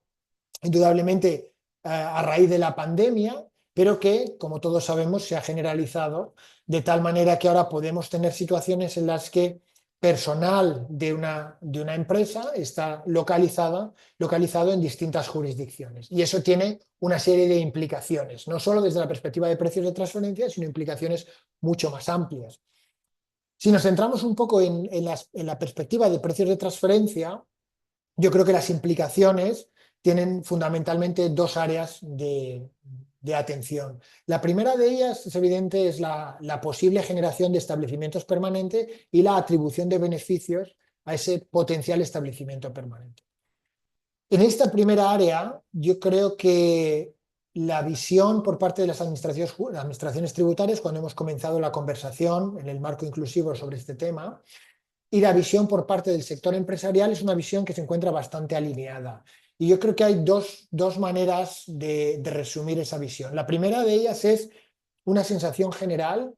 indudablemente a raíz de la pandemia, pero que, como todos sabemos, se ha generalizado de tal manera que ahora podemos tener situaciones en las que personal de una empresa está localizado en distintas jurisdicciones. Y eso tiene una serie de implicaciones, no solo desde la perspectiva de precios de transferencia, sino implicaciones mucho más amplias. Si nos centramos un poco en la perspectiva de precios de transferencia, yo creo que las implicaciones tienen fundamentalmente dos áreas de atención. La primera de ellas, es evidente, es la posible generación de establecimientos permanentes y la atribución de beneficios a ese potencial establecimiento permanente. En esta primera área, yo creo que la visión por parte de las administraciones tributarias, cuando hemos comenzado la conversación en el marco inclusivo sobre este tema, y la visión por parte del sector empresarial es una visión que se encuentra bastante alineada. Y yo creo que hay dos maneras de resumir esa visión. La primera de ellas es una sensación general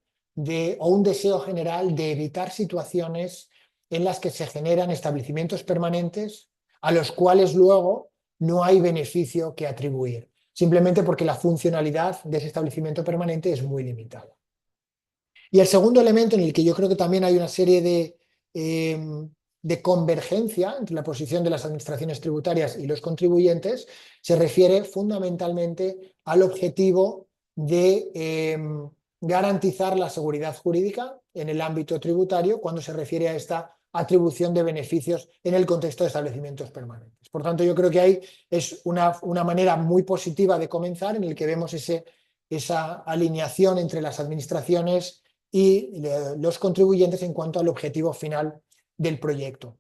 o un deseo general de evitar situaciones en las que se generan establecimientos permanentes a los cuales luego no hay beneficio que atribuir, simplemente porque la funcionalidad de ese establecimiento permanente es muy limitada. Y el segundo elemento en el que yo creo que también hay una serie de convergencia entre la posición de las administraciones tributarias y los contribuyentes se refiere fundamentalmente al objetivo de garantizar la seguridad jurídica en el ámbito tributario cuando se refiere a esta atribución de beneficios en el contexto de establecimientos permanentes. Por tanto, yo creo que ahí es una manera muy positiva de comenzar en el que vemos esa alineación entre las administraciones y los contribuyentes en cuanto al objetivo final del proyecto.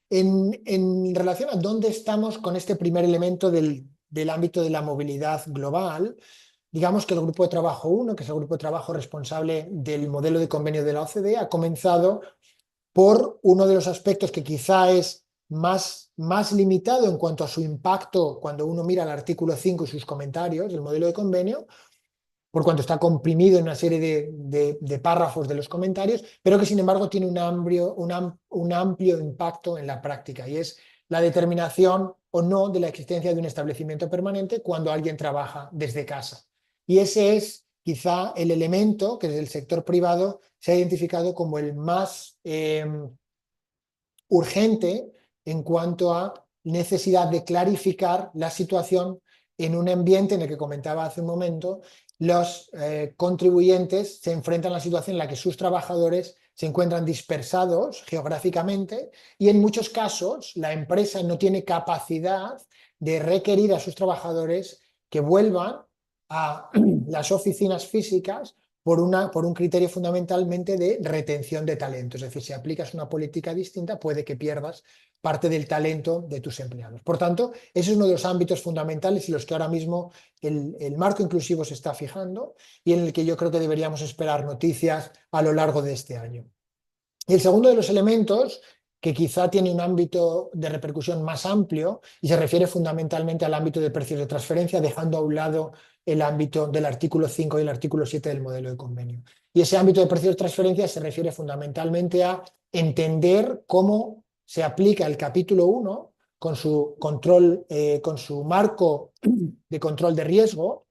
En relación a dónde estamos con este primer elemento del ámbito de la movilidad global, digamos que el grupo de trabajo 1, que es el grupo de trabajo responsable del modelo de convenio de la OCDE, ha comenzado por uno de los aspectos que quizá es más limitado en cuanto a su impacto cuando uno mira el artículo 5 y sus comentarios del modelo de convenio, por cuanto está comprimido en una serie de párrafos de los comentarios, pero que sin embargo tiene un amplio impacto en la práctica, y es la determinación o no de la existencia de un establecimiento permanente cuando alguien trabaja desde casa. Y ese es quizá el elemento que desde el sector privado se ha identificado como el más urgente en cuanto a necesidad de clarificar la situación en un ambiente en el que comentaba hace un momento, los contribuyentes se enfrentan a la situación en la que sus trabajadores se encuentran dispersados geográficamente y en muchos casos la empresa no tiene capacidad de requerir a sus trabajadores que vuelvan a las oficinas físicas por un criterio fundamentalmente de retención de talento. Es decir, si aplicas una política distinta, puede que pierdas parte del talento de tus empleados. Por tanto, ese es uno de los ámbitos fundamentales en los que ahora mismo el marco inclusivo se está fijando y en el que yo creo que deberíamos esperar noticias a lo largo de este año. Y el segundo de los elementos, que quizá tiene un ámbito de repercusión más amplio y se refiere fundamentalmente al ámbito de precios de transferencia, dejando a un lado el ámbito del artículo 5 y el artículo 7 del modelo de convenio. Y ese ámbito de precios de transferencia se refiere fundamentalmente a entender cómo se aplica el capítulo 1 con su control, con su marco de control de riesgo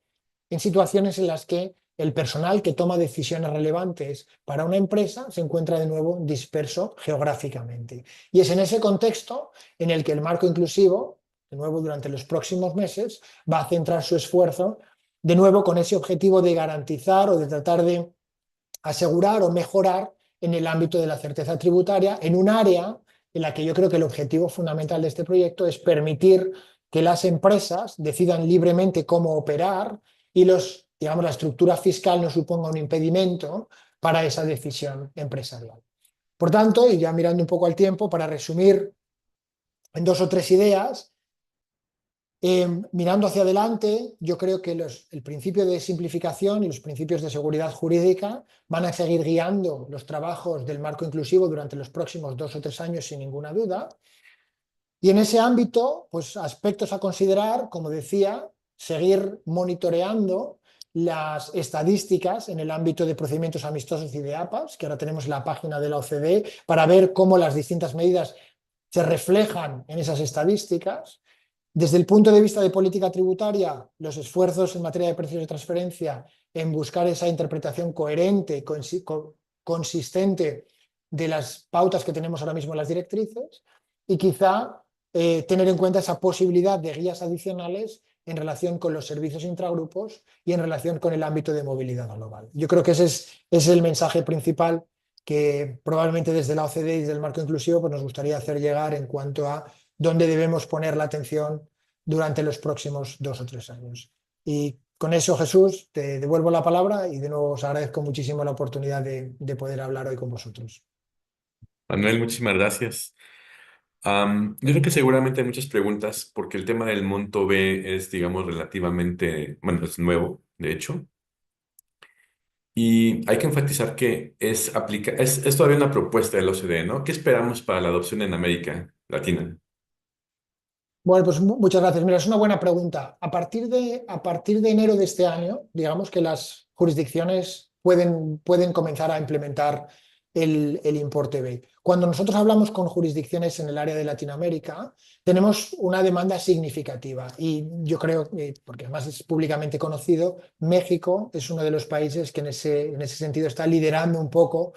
en situaciones en las que el personal que toma decisiones relevantes para una empresa se encuentra de nuevo disperso geográficamente. Y es en ese contexto en el que el marco inclusivo, de nuevo durante los próximos meses, va a centrar su esfuerzo, de nuevo con ese objetivo de garantizar o de tratar de asegurar o mejorar en el ámbito de la certeza tributaria, en un área en la que yo creo que el objetivo fundamental de este proyecto es permitir que las empresas decidan libremente cómo operar y digamos, la estructura fiscal no suponga un impedimento para esa decisión empresarial. Por tanto, y ya mirando un poco al tiempo, para resumir en 2 o 3 ideas, mirando hacia adelante, yo creo que el principio de simplificación y los principios de seguridad jurídica van a seguir guiando los trabajos del marco inclusivo durante los próximos 2 o 3 años sin ninguna duda. Y en ese ámbito, pues aspectos a considerar, como decía, seguir monitoreando las estadísticas en el ámbito de procedimientos amistosos y de APAs, que ahora tenemos la página de la OCDE, para ver cómo las distintas medidas se reflejan en esas estadísticas. Desde el punto de vista de política tributaria, los esfuerzos en materia de precios de transferencia en buscar esa interpretación coherente, consistente de las pautas que tenemos ahora mismo en las directrices y quizá tener en cuenta esa posibilidad de guías adicionales en relación con los servicios intragrupos y en relación con el ámbito de movilidad global. Yo creo que ese es el mensaje principal que probablemente desde la OCDE y desde el marco inclusivo pues nos gustaría hacer llegar en cuanto a dónde debemos poner la atención durante los próximos 2 o 3 años. Y con eso, Jesús, te devuelvo la palabra y de nuevo os agradezco muchísimo la oportunidad de poder hablar hoy con vosotros. Manuel, muchísimas gracias. Yo creo que seguramente hay muchas preguntas porque el tema del monto B es, digamos, relativamente, bueno, es nuevo, de hecho. Y hay que enfatizar que es todavía una propuesta de la OCDE, ¿no? ¿Qué esperamos para la adopción en América Latina? Bueno, pues muchas gracias. Mira, es una buena pregunta. A partir de enero de este año, digamos que las jurisdicciones pueden comenzar a implementar el importe B. Cuando nosotros hablamos con jurisdicciones en el área de Latinoamérica, tenemos una demanda significativa y yo creo, porque además es públicamente conocido, México es uno de los países que en ese sentido está liderando un poco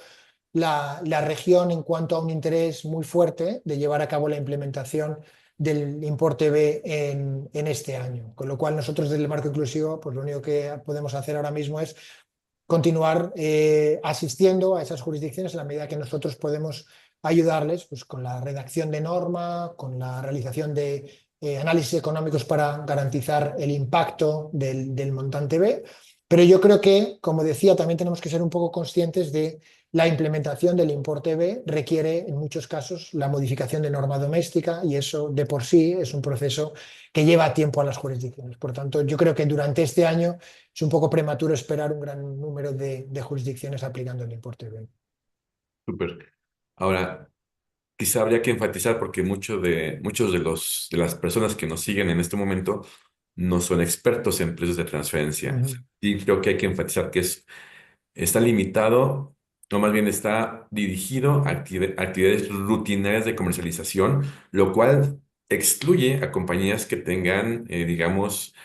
la región en cuanto a un interés muy fuerte de llevar a cabo la implementación del importe B en este año. Con lo cual nosotros desde el marco inclusivo, pues lo único que podemos hacer ahora mismo es continuar asistiendo a esas jurisdicciones en la medida que nosotros podemos ayudarles pues, con la redacción de norma, con la realización de análisis económicos para garantizar el impacto del montante B. Pero yo creo que, como decía, también tenemos que ser un poco conscientes de la implementación del importe B requiere en muchos casos la modificación de norma doméstica y eso de por sí es un proceso que lleva tiempo a las jurisdicciones. Por tanto, yo creo que durante este año es un poco prematuro esperar un gran número de jurisdicciones aplicando el importe B. Súper. Ahora, quizá habría que enfatizar porque muchos de las personas que nos siguen en este momento no son expertos en precios de transferencia. Ujú. Y creo que hay que enfatizar que está limitado, o más bien está dirigido a actividades rutinarias de comercialización, lo cual excluye a compañías que tengan, digamos,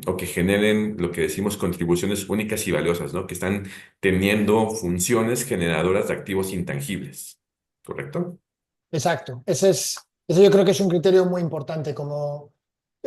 o que generen lo que decimos contribuciones únicas y valiosas, ¿no? Que están teniendo funciones generadoras de activos intangibles. ¿Correcto? Exacto. Ese yo creo que es un criterio muy importante. Como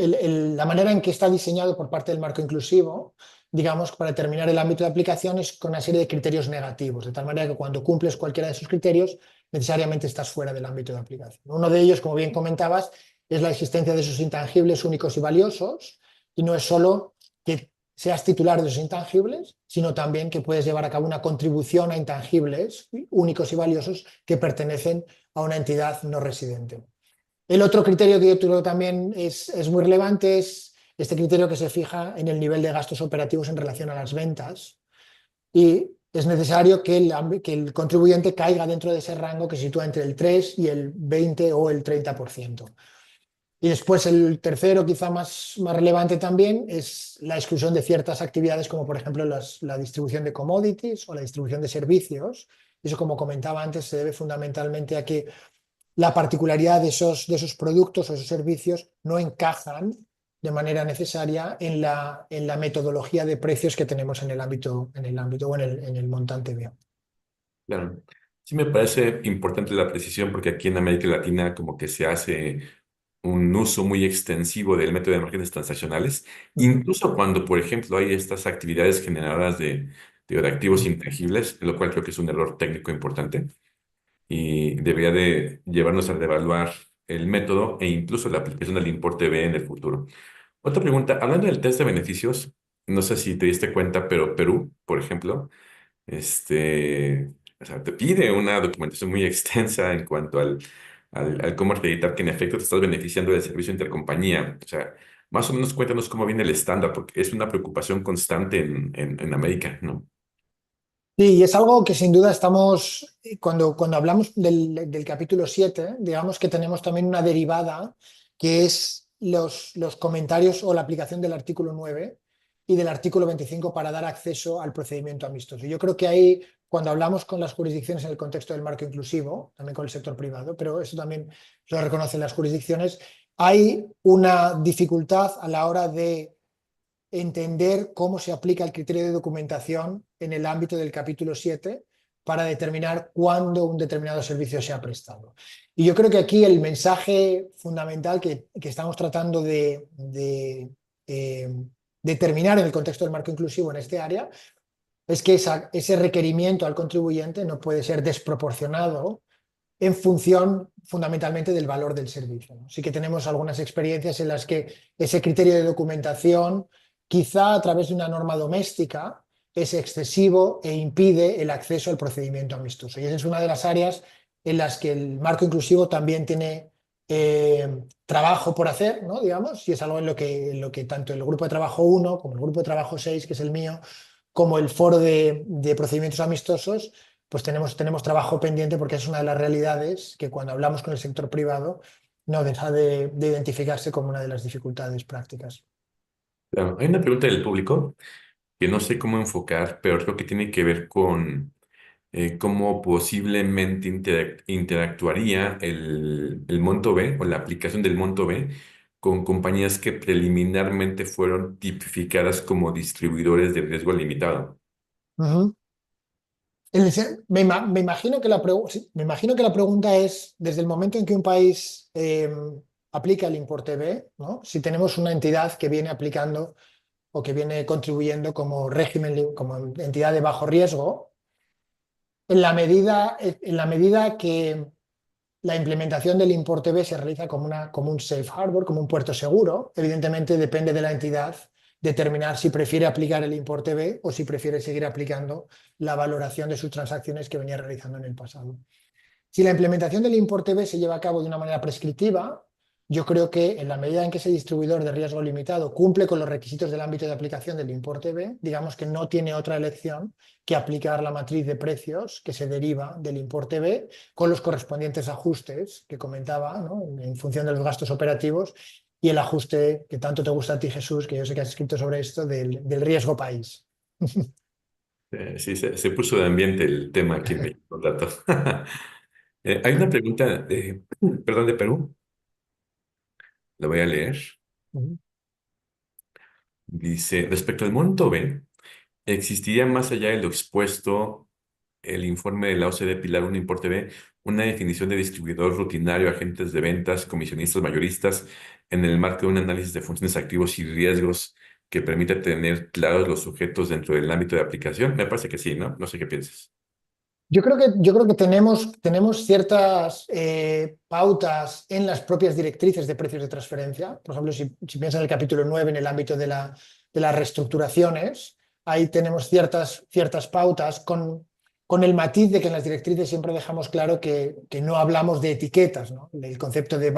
la manera en que está diseñado por parte del marco inclusivo, digamos, para determinar el ámbito de aplicación es con una serie de criterios negativos, de tal manera que cuando cumples cualquiera de esos criterios, necesariamente estás fuera del ámbito de aplicación. Uno de ellos, como bien comentabas, es la existencia de esos intangibles únicos y valiosos, y no es solo que seas titular de esos intangibles, sino también que puedes llevar a cabo una contribución a intangibles únicos y valiosos que pertenecen a una entidad no residente. El otro criterio que yo creo también es muy relevante es este criterio que se fija en el nivel de gastos operativos en relación a las ventas, y es necesario que el contribuyente caiga dentro de ese rango que se sitúa entre el 3 y el 20 o el 30%. Y después el tercero, quizá más relevante también, es la exclusión de ciertas actividades como por ejemplo la distribución de commodities o la distribución de servicios. Eso, como comentaba antes, se debe fundamentalmente a que la particularidad de esos productos o esos servicios no encajan de manera necesaria en la metodología de precios que tenemos en el ámbito o en el montante B. Claro. Sí me parece importante la precisión porque aquí en América Latina como que se hace un uso muy extensivo del método de márgenes transaccionales, incluso cuando, por ejemplo, hay estas actividades generadoras de activos intangibles, lo cual creo que es un error técnico importante y debería de llevarnos a reevaluar el método e incluso la aplicación del importe B en el futuro. Otra pregunta, hablando del test de beneficios, no sé si te diste cuenta, pero Perú, por ejemplo, o sea, te pide una documentación muy extensa en cuanto al cómo acreditar que en efecto te estás beneficiando del servicio intercompañía. O sea, más o menos cuéntanos cómo viene el estándar, porque es una preocupación constante en América, ¿no? Sí, y es algo que sin duda estamos, cuando hablamos del capítulo 7, digamos que tenemos también una derivada que es los comentarios o la aplicación del artículo 9 y del artículo 25 para dar acceso al procedimiento amistoso. Yo creo que ahí, cuando hablamos con las jurisdicciones en el contexto del marco inclusivo, también con el sector privado, pero eso también lo reconocen las jurisdicciones, hay una dificultad a la hora de entender cómo se aplica el criterio de documentación en el ámbito del capítulo 7 para determinar cuándo un determinado servicio se ha prestado. Y yo creo que aquí el mensaje fundamental que estamos tratando de determinar en el contexto del marco inclusivo en este área es que ese requerimiento al contribuyente no puede ser desproporcionado en función fundamentalmente del valor del servicio, ¿no? Sí que tenemos algunas experiencias en las que ese criterio de documentación, quizá a través de una norma doméstica, es excesivo e impide el acceso al procedimiento amistoso. Y esa es una de las áreas en las que el marco inclusivo también tiene trabajo por hacer, ¿no? Digamos, y es algo en lo que tanto el grupo de trabajo 1 como el grupo de trabajo 6, que es el mío, como el foro de procedimientos amistosos, pues tenemos trabajo pendiente, porque es una de las realidades que cuando hablamos con el sector privado no deja de identificarse como una de las dificultades prácticas. Claro, hay una pregunta del público que no sé cómo enfocar, pero creo que tiene que ver con cómo posiblemente interactuaría el monto B o la aplicación del monto B con compañías que preliminarmente fueron tipificadas como distribuidores de riesgo limitado. Ujú. Me imagino que sí, me imagino que la pregunta es, desde el momento en que un país aplica el importe B, ¿no? Si tenemos una entidad que viene aplicando o que viene contribuyendo como régimen, como entidad de bajo riesgo, en la medida que la implementación del importe B se realiza como un safe harbor, como un puerto seguro, evidentemente depende de la entidad determinar si prefiere aplicar el importe B o si prefiere seguir aplicando la valoración de sus transacciones que venía realizando en el pasado. Si la implementación del importe B se lleva a cabo de una manera prescriptiva, yo creo que en la medida en que ese distribuidor de riesgo limitado cumple con los requisitos del ámbito de aplicación del importe B, digamos que no tiene otra elección que aplicar la matriz de precios que se deriva del importe B con los correspondientes ajustes que comentaba, ¿no? En función de los gastos operativos y el ajuste que tanto te gusta a ti, Jesús, que yo sé que has escrito sobre esto, del riesgo país. Sí, se puso de ambiente el tema aquí en México, un rato. Hay una pregunta perdón, de Perú. La voy a leer. Dice, respecto al monto B, ¿existiría más allá de lo expuesto el informe de la OCDE Pilar un importe B una definición de distribuidor rutinario, agentes de ventas, comisionistas, mayoristas, en el marco de un análisis de funciones, activos y riesgos que permita tener claros los sujetos dentro del ámbito de aplicación? Me parece que sí, ¿no? No sé qué piensas. Yo creo que tenemos ciertas pautas en las propias directrices de precios de transferencia. Por ejemplo, si piensas en el capítulo 9 en el ámbito de las reestructuraciones, ahí tenemos ciertas pautas con el matiz de que en las directrices siempre dejamos claro que no hablamos de etiquetas, ¿no? El concepto de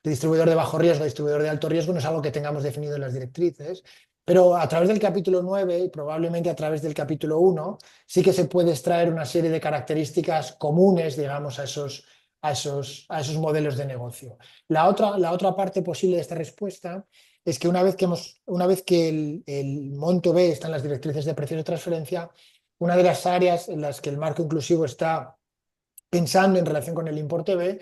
distribuidor de bajo riesgo, distribuidor de alto riesgo no es algo que tengamos definido en las directrices, pero a través del capítulo 9 y probablemente a través del capítulo 1 sí que se puede extraer una serie de características comunes, digamos, a esos modelos de negocio. La otra parte posible de esta respuesta es que una vez que el monto B está en las directrices de precios de transferencia, una de las áreas en las que el marco inclusivo está pensando en relación con el importe B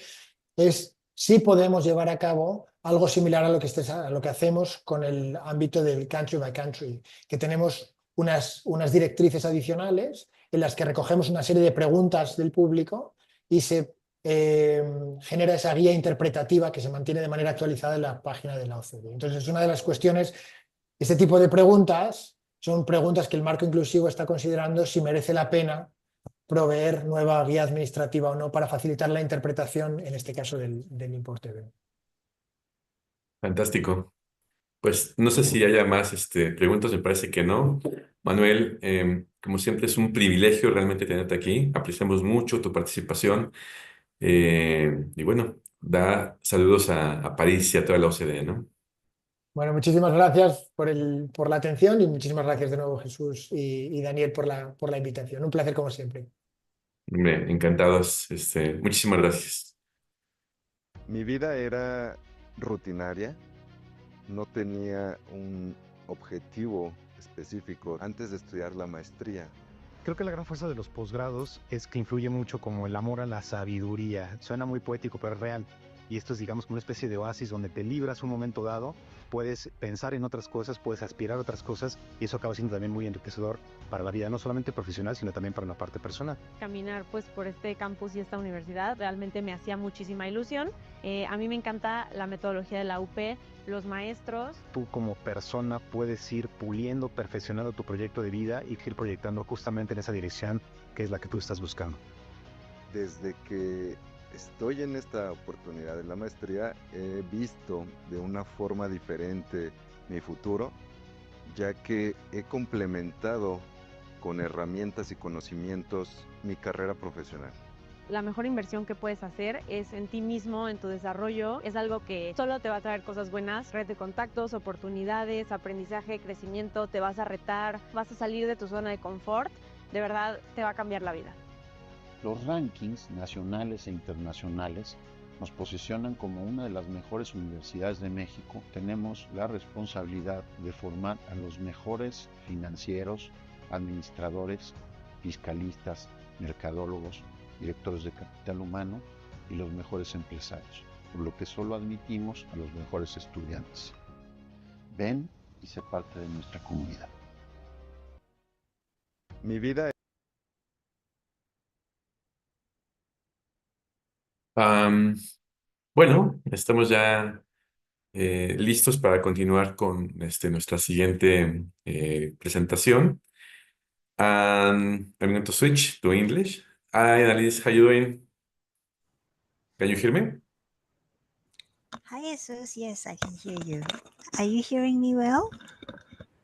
es si podemos llevar a cabo algo similar a lo que hacemos con el ámbito del country by country, que tenemos unas directrices adicionales en las que recogemos una serie de preguntas del público y se genera esa guía interpretativa que se mantiene de manera actualizada en la página de la OCDE. Entonces, es una de las cuestiones, este tipo de preguntas son preguntas que el marco inclusivo está considerando si merece la pena proveer nueva guía administrativa o no para facilitar la interpretación, en este caso, del importe B. Fantástico. Pues no sé si haya más preguntas, me parece que no. Manuel, como siempre es un privilegio realmente tenerte aquí. Apreciamos mucho tu participación. Y bueno, da saludos a París y a toda la OCDE, ¿no? Bueno, muchísimas gracias por la atención y muchísimas gracias de nuevo, Jesús y Daniel, por la invitación. Un placer como siempre. Hombre, encantados. Muchísimas gracias. Mi vida era rutinaria, no tenía un objetivo específico antes de estudiar la maestría. Creo que la gran fuerza de los posgrados es que influye mucho como el amor a la sabiduría. Suena muy poético, pero es real. Y esto es, digamos, como una especie de oasis donde te libras un momento dado, puedes pensar en otras cosas, puedes aspirar a otras cosas, y eso acaba siendo también muy enriquecedor para la vida, no solamente profesional, sino también para la parte personal. Caminar pues por este campus y esta universidad realmente me hacía muchísima ilusión. A mí me encanta la metodología de la UP, los maestros. Tú como persona puedes ir puliendo, perfeccionando tu proyecto de vida y ir proyectando justamente en esa dirección que es la que tú estás buscando. Desde que estoy en esta oportunidad de la maestría, he visto de una forma diferente mi futuro, ya que he complementado con herramientas y conocimientos mi carrera profesional. La mejor inversión que puedes hacer es en ti mismo, en tu desarrollo. Es algo que solo te va a traer cosas buenas, red de contactos, oportunidades, aprendizaje, crecimiento, te vas a retar, vas a salir de tu zona de confort. De verdad, te va a cambiar la vida. Los rankings nacionales e internacionales nos posicionan como una de las mejores universidades de México. Tenemos la responsabilidad de formar a los mejores financieros, administradores, fiscalistas, mercadólogos, directores de capital humano y los mejores empresarios, por lo que solo admitimos a los mejores estudiantes. Ven y sé parte de nuestra comunidad. Mi vida Bueno, estamos ya listos para continuar con nuestra siguiente presentación. I'm going to switch to English. Hi, Annalise, how you doing? Can you hear me? Hi, Jesus. Yes, I can hear you. Are you hearing me well?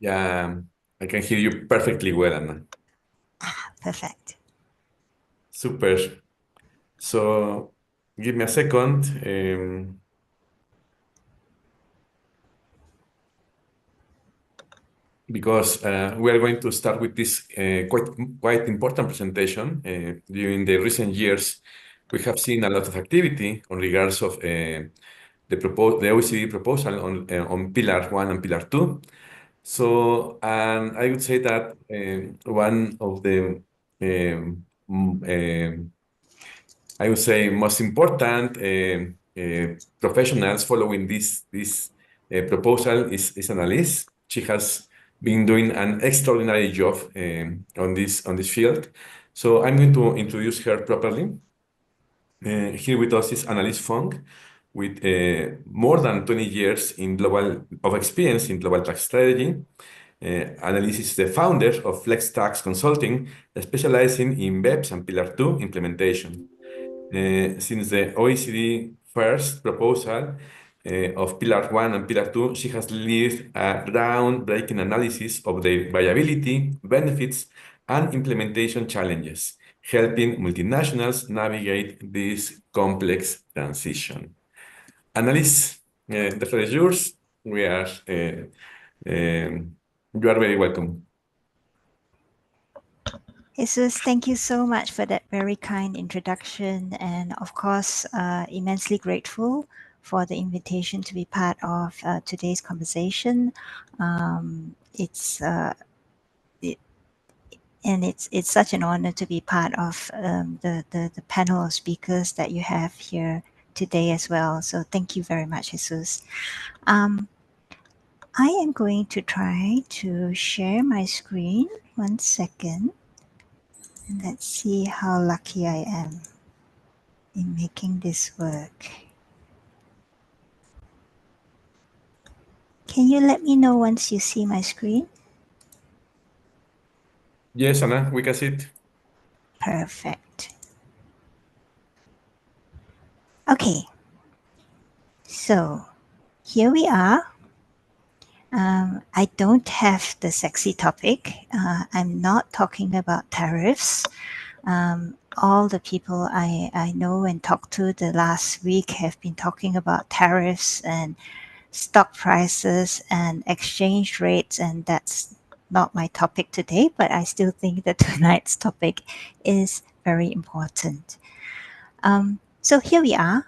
Yeah, I can hear you perfectly well, Anna. Perfect. Super. So, give me a second. Because we are going to start with this quite important presentation. During the recent years, we have seen a lot of activity on regards of the OECD proposal on Pillar 1 and Pillar 2. So, I would say that one of the I would say most important professionals following this proposal is Annalise. She has been doing an extraordinary job on this field. So I'm going to introduce her properly. Here with us is Annalise Foong, with more than 20 years of experience in global tax strategy. Annalise is the founder of Fletax Consulting, specializing in BEPS and Pillar 2 implementation. Since the OECD first proposal of Pillar 1 and Pillar 2, she has led a groundbreaking analysis of the viability, benefits, and implementation challenges, helping multinationals navigate this complex transition. Annalise, the floor is yours. You are very welcome. Jesus, thank you so much for that very kind introduction, and of course, immensely grateful for the invitation to be part of today's conversation. It's such an honor to be part of the panel of speakers that you have here today as well. So thank you very much, Jesus. I am going to try to share my screen. 1 second. Let's see how lucky I am in making this work. Can you let me know once you see my screen? Yes, Anna, we can see it. Perfect. Okay. So here we are. I don't have the sexy topic. I'm not talking about tariffs. All the people I know and talked to the last week have been talking about tariffs and stock prices and exchange rates, and that's not my topic today, but I still think that tonight's topic is very important. So here we are.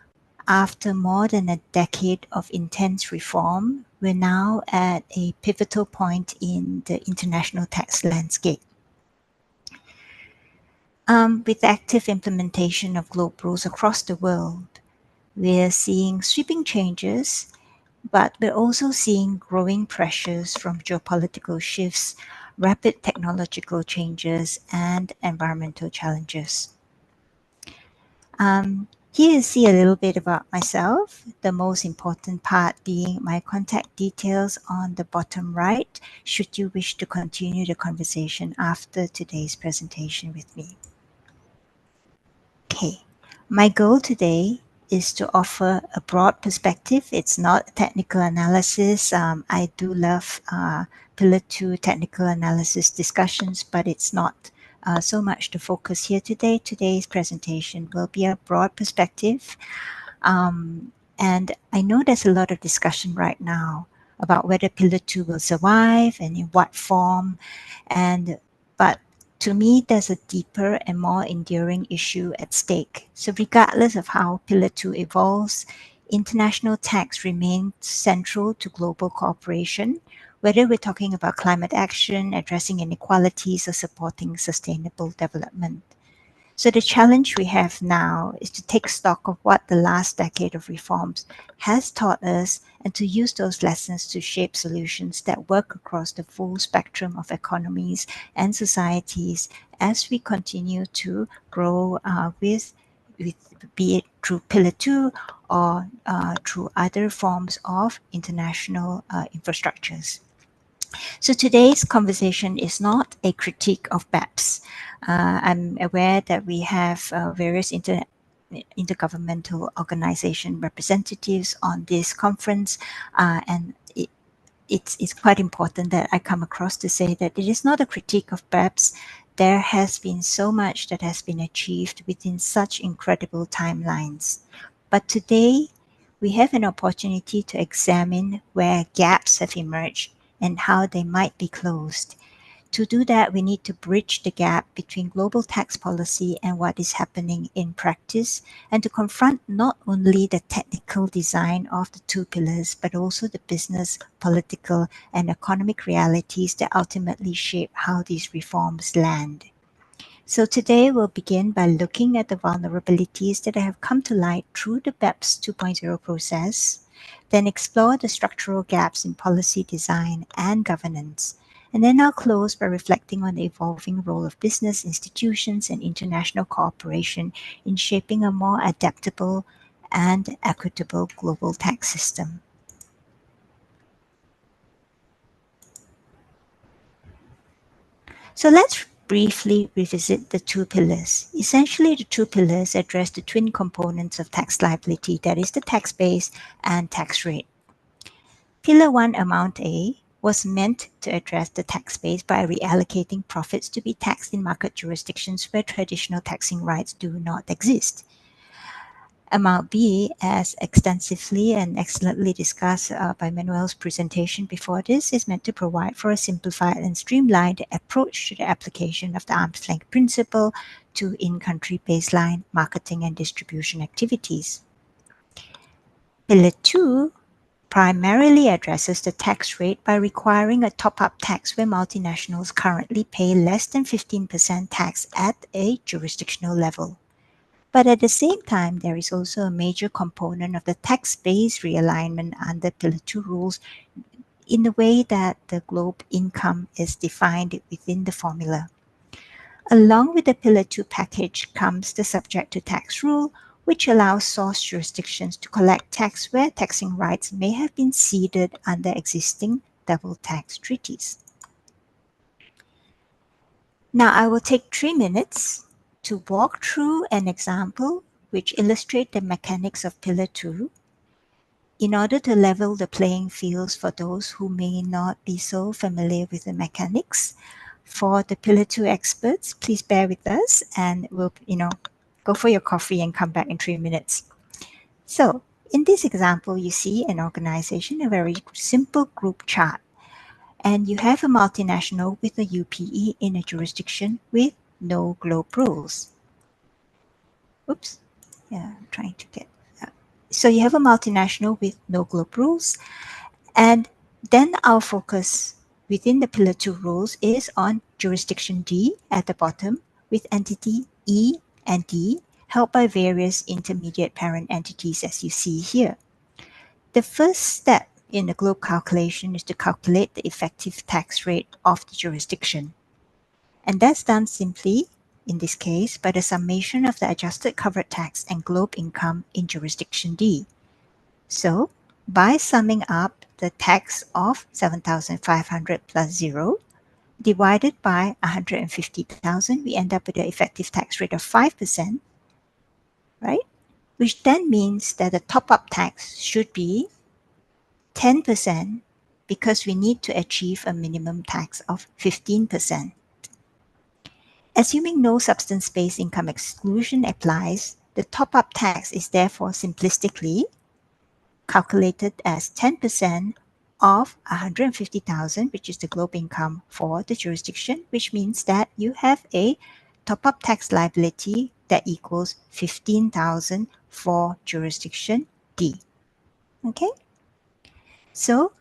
After more than a decade of intense reform, we're now at a pivotal point in the international tax landscape. With active implementation of global rules across the world, we're seeing sweeping changes, but we're also seeing growing pressures from geopolitical shifts, rapid technological changes, and environmental challenges. Here you see a little bit about myself, the most important part being my contact details on the bottom right, should you wish to continue the conversation after today's presentation with me. Okay, my goal today is to offer a broad perspective. It's not a technical analysis. I do love Pillar 2 technical analysis discussions, but it's not so much the focus here today. Today's presentation will be a broad perspective. And I know there's a lot of discussion right now about whether Pillar 2 will survive and in what form. But to me, there's a deeper and more enduring issue at stake. So regardless of how Pillar 2 evolves, international tax remains central to global cooperation, whether we're talking about climate action, addressing inequalities, or supporting sustainable development. So the challenge we have now is to take stock of what the last decade of reforms has taught us and to use those lessons to shape solutions that work across the full spectrum of economies and societies as we continue to grow be it through Pillar 2 or through other forms of international infrastructures. So today's conversation is not a critique of BEPS. I'm aware that we have various intergovernmental organization representatives on this conference, and it's quite important that I come across to say that it is not a critique of BEPS. There has been so much that has been achieved within such incredible timelines. But today, we have an opportunity to examine where gaps have emerged and how they might be closed. To do that, we need to bridge the gap between global tax policy and what is happening in practice, and to confront not only the technical design of the two pillars, but also the business, political, and economic realities that ultimately shape how these reforms land. So today we'll begin by looking at the vulnerabilities that have come to light through the BEPS 2.0 process, then explore the structural gaps in policy design and governance, And then I'll close by reflecting on the evolving role of business, institutions, and international cooperation in shaping a more adaptable and equitable global tax system. So let's briefly revisit the two pillars. Essentially, the two pillars address the twin components of tax liability, that is the tax base and tax rate. Pillar 1, Amount A, was meant to address the tax base by reallocating profits to be taxed in market jurisdictions where traditional taxing rights do not exist. Amount B, as extensively and excellently discussed by Manuel's presentation before this, is meant to provide for a simplified and streamlined approach to the application of the arm's length principle to in-country baseline marketing and distribution activities. Pillar 2 primarily addresses the tax rate by requiring a top-up tax where multinationals currently pay less than 15% tax at a jurisdictional level. But at the same time, there is also a major component of the tax base realignment under Pillar 2 rules in the way that the globe income is defined within the formula. Along with the Pillar 2 package comes the subject to tax rule, which allows source jurisdictions to collect tax where taxing rights may have been ceded under existing double tax treaties. Now I will take 3 minutes to walk through an example which illustrates the mechanics of Pillar 2 in order to level the playing fields for those who may not be so familiar with the mechanics. For the Pillar 2 experts, please bear with us and we'll, go for your coffee and come back in 3 minutes. So in this example, you see an organization, a very simple group chart, and you have a multinational with a UPE in a jurisdiction with no globe rules. Oops, yeah, I'm trying to get that. So you have a multinational with no globe rules, and then our focus within the Pillar 2 rules is on jurisdiction D at the bottom with entity E and D held by various intermediate parent entities as you see here. The first step in the globe calculation is to calculate the effective tax rate of the jurisdiction. And that's done simply, in this case, by the summation of the adjusted covered tax and globe income in jurisdiction D. So, by summing up the tax of 7,500 plus 0, divided by 150,000, we end up with an effective tax rate of 5%, right? Which then means that the top-up tax should be 10% because we need to achieve a minimum tax of 15%. Assuming no substance-based income exclusion applies, the top-up tax is therefore simplistically calculated as 10% of 150,000, which is the globe income for the jurisdiction, which means that you have a top-up tax liability that equals 15,000 for jurisdiction D. Okay? So,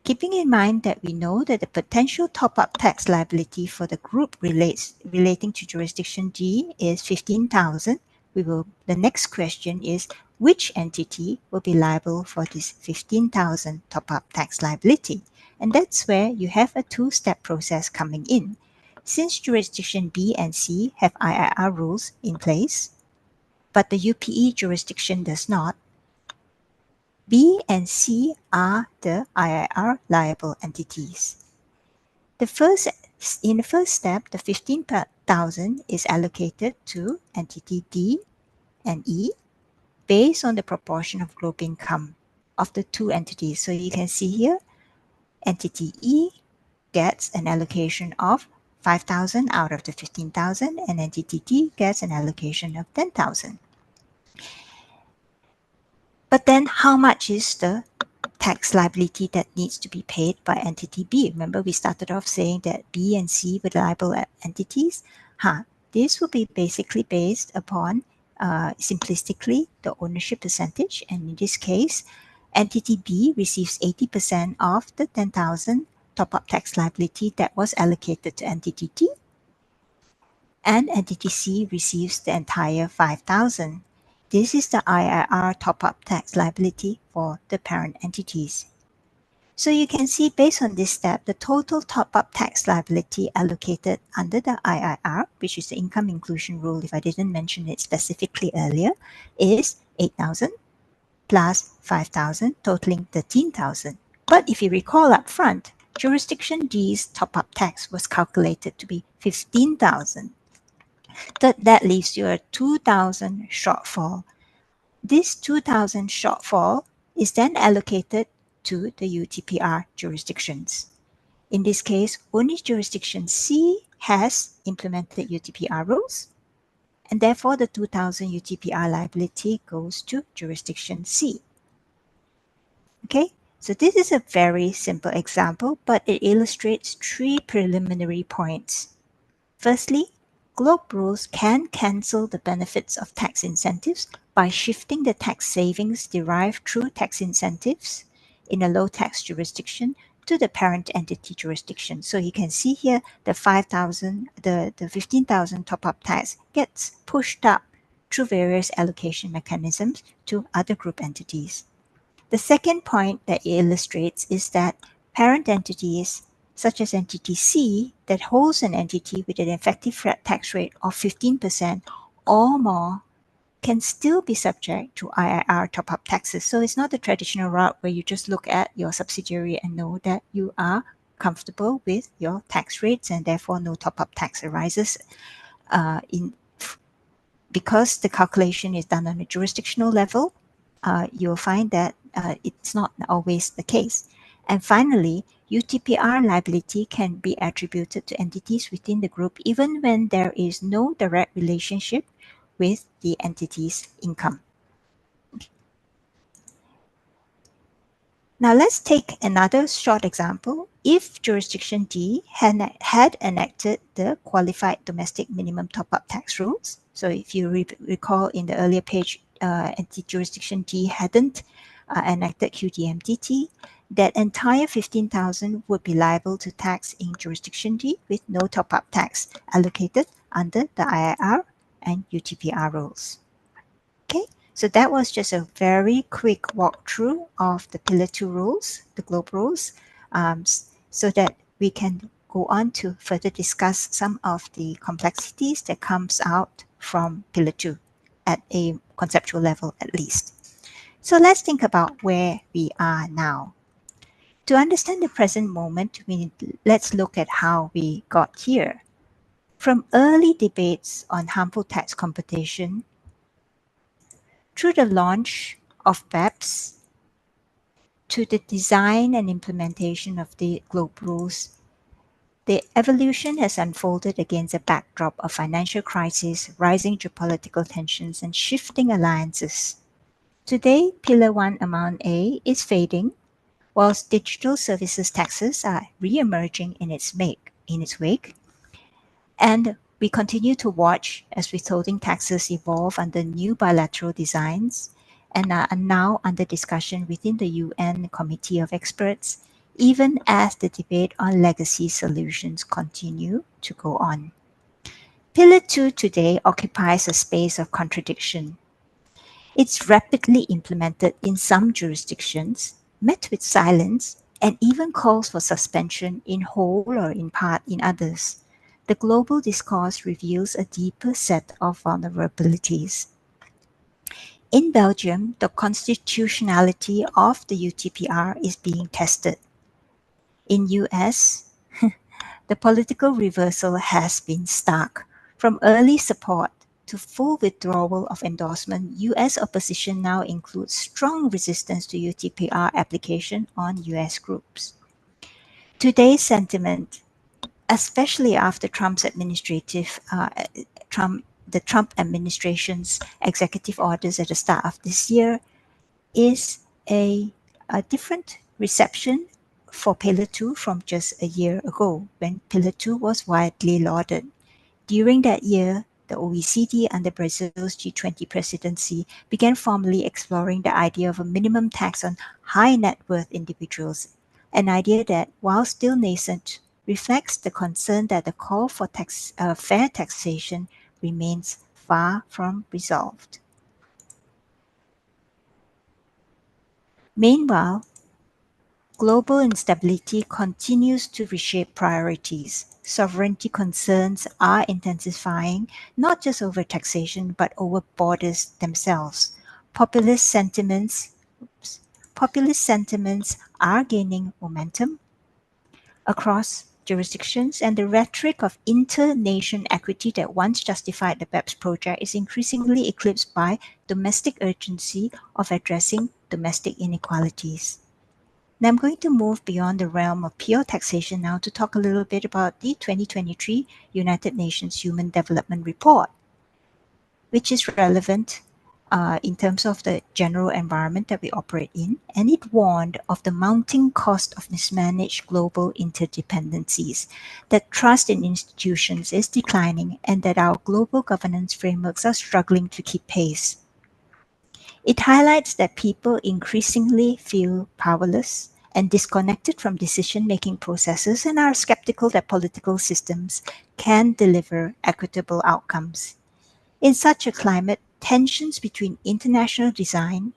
keeping in mind that we know that the potential top-up tax liability for the group relating to jurisdiction D is 15,000, the next question is which entity will be liable for this 15,000 top-up tax liability? And that's where you have a two-step process coming in. Since jurisdiction B and C have IIR rules in place, but the UPE jurisdiction does not, B and C are the IIR liable entities. In the first step, the 15,000 is allocated to entity D and E based on the proportion of globe income of the two entities. So you can see here, entity E gets an allocation of 5,000 out of the 15,000, and entity D gets an allocation of 10,000. But then how much is the tax liability that needs to be paid by entity B? Remember, we started off saying that B and C were liable entities. This will be basically based upon, simplistically, the ownership percentage. And in this case, entity B receives 80% of the 10,000 top-up tax liability that was allocated to entity D. And entity C receives the entire 5,000. This is the IIR top-up tax liability for the parent entities. So you can see based on this step, the total top-up tax liability allocated under the IIR, which is the income inclusion rule if I didn't mention it specifically earlier, is 8,000 plus 5,000, totaling 13,000. But if you recall up front, jurisdiction D's top-up tax was calculated to be 15,000. That leaves you a 2,000 shortfall. This 2,000 shortfall is then allocated to the UTPR jurisdictions. In this case, only jurisdiction C has implemented UTPR rules, and therefore the 2,000 UTPR liability goes to jurisdiction C. Okay, so this is a very simple example, but it illustrates 3 preliminary points. Firstly, globe rules can cancel the benefits of tax incentives by shifting the tax savings derived through tax incentives in a low tax jurisdiction to the parent entity jurisdiction. So you can see here the 5,000, the 15,000 top-up tax gets pushed up through various allocation mechanisms to other group entities. The second point that it illustrates is that parent entities such as entity C that holds an entity with an effective tax rate of 15% or more can still be subject to IIR top-up taxes. So it's not the traditional route where you just look at your subsidiary and know that you are comfortable with your tax rates and therefore no top-up tax arises. Because the calculation is done on a jurisdictional level, you'll find that it's not always the case. And finally, UTPR liability can be attributed to entities within the group even when there is no direct relationship with the entity's income. Now let's take another short example. If jurisdiction D had enacted the qualified domestic minimum top-up tax rules, so if you recall in the earlier page, jurisdiction D hadn't enacted QDMDT, that entire 15,000 would be liable to tax in jurisdiction D with no top-up tax allocated under the IIR and UTPR rules. Okay, so that was just a very quick walkthrough of the Pillar 2 rules, the globe rules, so that we can go on to further discuss some of the complexities that comes out from Pillar 2 at a conceptual level at least. So let's think about where we are now. To understand the present moment, let's look at how we got here. From early debates on harmful tax competition, through the launch of BEPS, to the design and implementation of the globe rules, the evolution has unfolded against a backdrop of financial crisis, rising geopolitical tensions, and shifting alliances. Today, Pillar 1 Amount A is fading, whilst digital services taxes are re-emerging in its wake. And we continue to watch as withholding taxes evolve under new bilateral designs and are now under discussion within the UN Committee of Experts, even as the debate on legacy solutions continue to go on. Pillar 2 today occupies a space of contradiction. It's rapidly implemented in some jurisdictions, met with silence, and even calls for suspension in whole or in part in others. The global discourse reveals a deeper set of vulnerabilities. In Belgium, the constitutionality of the UTPR is being tested. In US, the political reversal has been stark. From early support to full withdrawal of endorsement, US opposition now includes strong resistance to UTPR application on US groups. Today's sentiment, especially after the Trump administration's executive orders at the start of this year, is a different reception for Pillar 2 from just a year ago when Pillar 2 was widely lauded. During that year, the OECD under Brazil's G20 presidency began formally exploring the idea of a minimum tax on high net worth individuals, an idea that, while still nascent, reflects the concern that the call for fair taxation remains far from resolved. Meanwhile, global instability continues to reshape priorities, sovereignty concerns are intensifying, not just over taxation, but over borders themselves. Populist sentiments are gaining momentum across jurisdictions, and the rhetoric of inter-nation equity that once justified the BEPS project is increasingly eclipsed by domestic urgency of addressing domestic inequalities. Now I'm going to move beyond the realm of pure taxation now to talk a little bit about the 2023 United Nations Human Development Report, which is relevant in terms of the general environment that we operate in, and it warned of the mounting cost of mismanaged global interdependencies, that trust in institutions is declining, and that our global governance frameworks are struggling to keep pace. It highlights that people increasingly feel powerless and disconnected from decision-making processes and are skeptical that political systems can deliver equitable outcomes. In such a climate, tensions between international design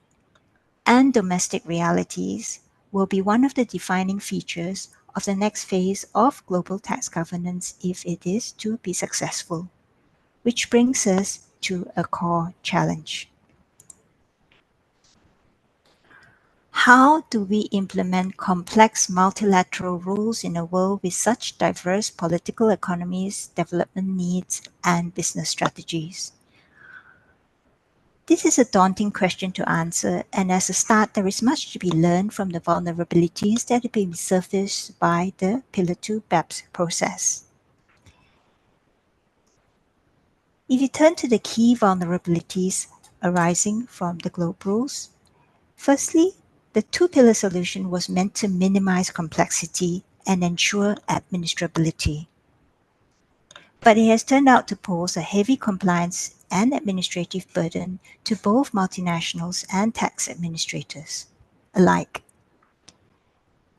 and domestic realities will be one of the defining features of the next phase of global tax governance if it is to be successful. Which brings us to a core challenge. How do we implement complex multilateral rules in a world with such diverse political economies, development needs, and business strategies? This is a daunting question to answer, and as a start, there is much to be learned from the vulnerabilities that have been surfaced by the Pillar 2 BEPS process. If you turn to the key vulnerabilities arising from the GLOBE rules, firstly, the two-pillar solution was meant to minimize complexity and ensure administrability. But it has turned out to pose a heavy compliance and administrative burden to both multinationals and tax administrators alike.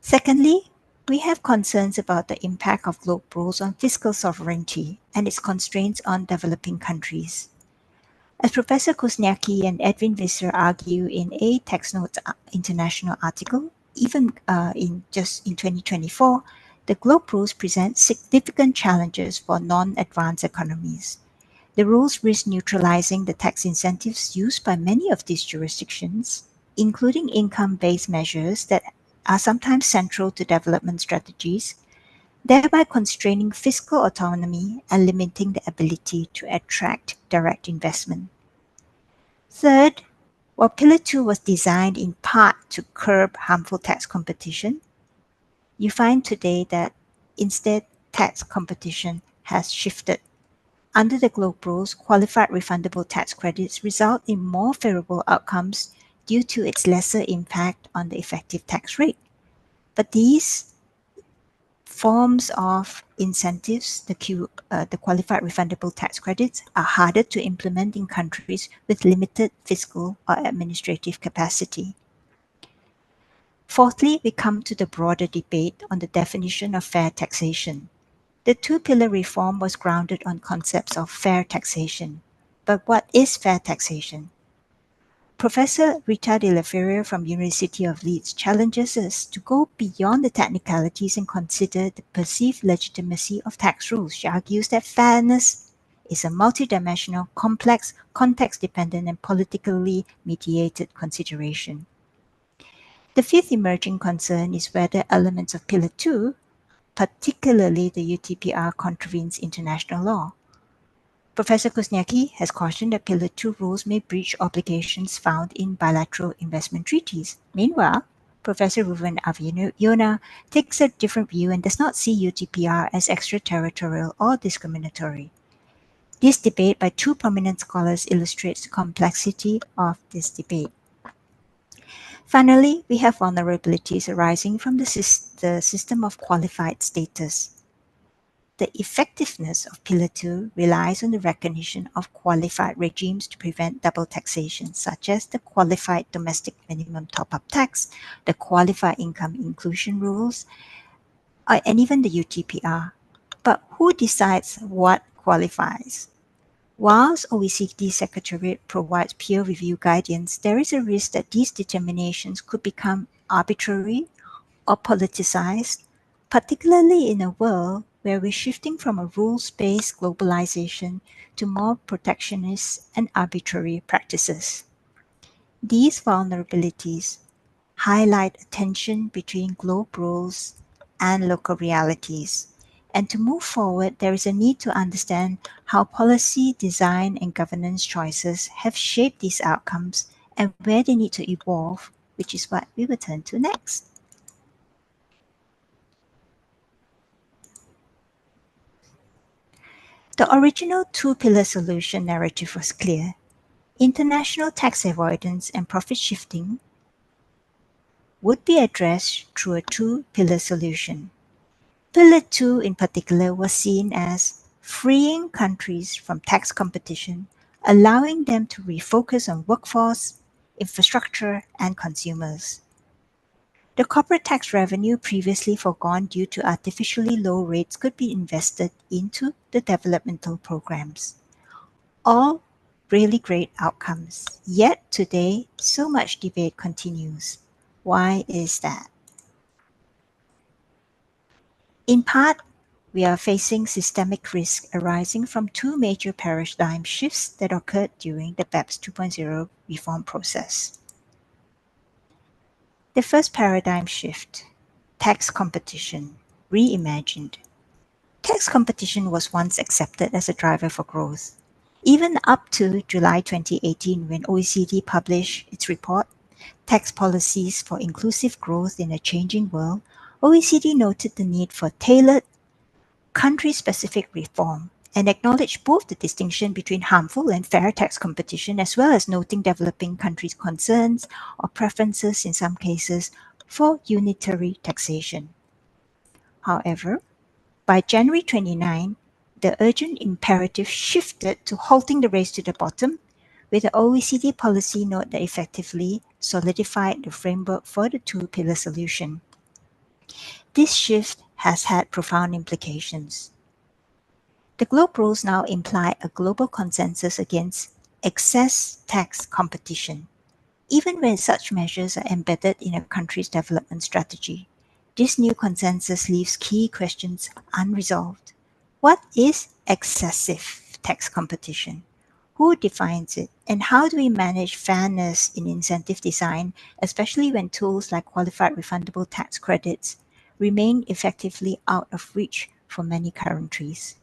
Secondly, we have concerns about the impact of GLOBE rules on fiscal sovereignty and its constraints on developing countries. As Professor Kuzniacki and Edwin Visser argue in a TaxNotes International article, even in 2024, the GLOBE rules present significant challenges for non-advanced economies. The rules risk neutralizing the tax incentives used by many of these jurisdictions, including income-based measures that are sometimes central to development strategies, thereby constraining fiscal autonomy and limiting the ability to attract direct investment. Third, while Pillar 2 was designed in part to curb harmful tax competition, you find today that instead tax competition has shifted. Under the GLOBE rules, qualified refundable tax credits result in more favorable outcomes due to its lesser impact on the effective tax rate. But these forms of incentives, the qualified refundable tax credits, are harder to implement in countries with limited fiscal or administrative capacity. Fourthly, we come to the broader debate on the definition of fair taxation. The two-pillar reform was grounded on concepts of fair taxation. But what is fair taxation? Professor Rita de la Ferrier from University of Leeds challenges us to go beyond the technicalities and consider the perceived legitimacy of tax rules. She argues that fairness is a multidimensional, complex, context-dependent, and politically mediated consideration. The fifth emerging concern is whether elements of Pillar 2, particularly the UTPR, contravenes international law. Professor Kuzniacki has cautioned that Pillar 2 rules may breach obligations found in bilateral investment treaties. Meanwhile, Professor Ruven Aviona takes a different view and does not see UTPR as extraterritorial or discriminatory. This debate by two prominent scholars illustrates the complexity of this debate. Finally, we have vulnerabilities arising from the system of qualified status. The effectiveness of Pillar 2 relies on the recognition of qualified regimes to prevent double taxation, such as the Qualified Domestic Minimum Top-Up Tax, the Qualified Income Inclusion Rules, and even the UTPR. But who decides what qualifies? Whilst OECD Secretariat provides peer review guidance, there is a risk that these determinations could become arbitrary or politicized, particularly in a world where we're shifting from a rules-based globalization to more protectionist and arbitrary practices. These vulnerabilities highlight a tension between globe rules and local realities. And to move forward, there is a need to understand how policy, design, and governance choices have shaped these outcomes and where they need to evolve, which is what we will turn to next. The original two-pillar solution narrative was clear. International tax avoidance and profit shifting would be addressed through a two-pillar solution. Pillar 2 in particular was seen as freeing countries from tax competition, allowing them to refocus on workforce, infrastructure, and consumers. The corporate tax revenue previously foregone due to artificially low rates could be invested into the developmental programs. All really great outcomes. Yet today, so much debate continues. Why is that? In part, we are facing systemic risk arising from two major paradigm shifts that occurred during the BEPS 2.0 reform process. The first paradigm shift, tax competition, reimagined. Tax competition was once accepted as a driver for growth. Even up to July 2018, when OECD published its report, Tax Policies for Inclusive Growth in a Changing World, OECD noted the need for tailored, country-specific reform and acknowledged both the distinction between harmful and fair tax competition, as well as noting developing countries' concerns or preferences in some cases for unitary taxation. However, by January 29, the urgent imperative shifted to halting the race to the bottom, with the OECD policy note that effectively solidified the framework for the two-pillar solution. This shift has had profound implications. The globe rules now imply a global consensus against excess tax competition, even when such measures are embedded in a country's development strategy. This new consensus leaves key questions unresolved. What is excessive tax competition? Who defines it? And how do we manage fairness in incentive design, especially when tools like qualified refundable tax credits remain effectively out of reach for many countries?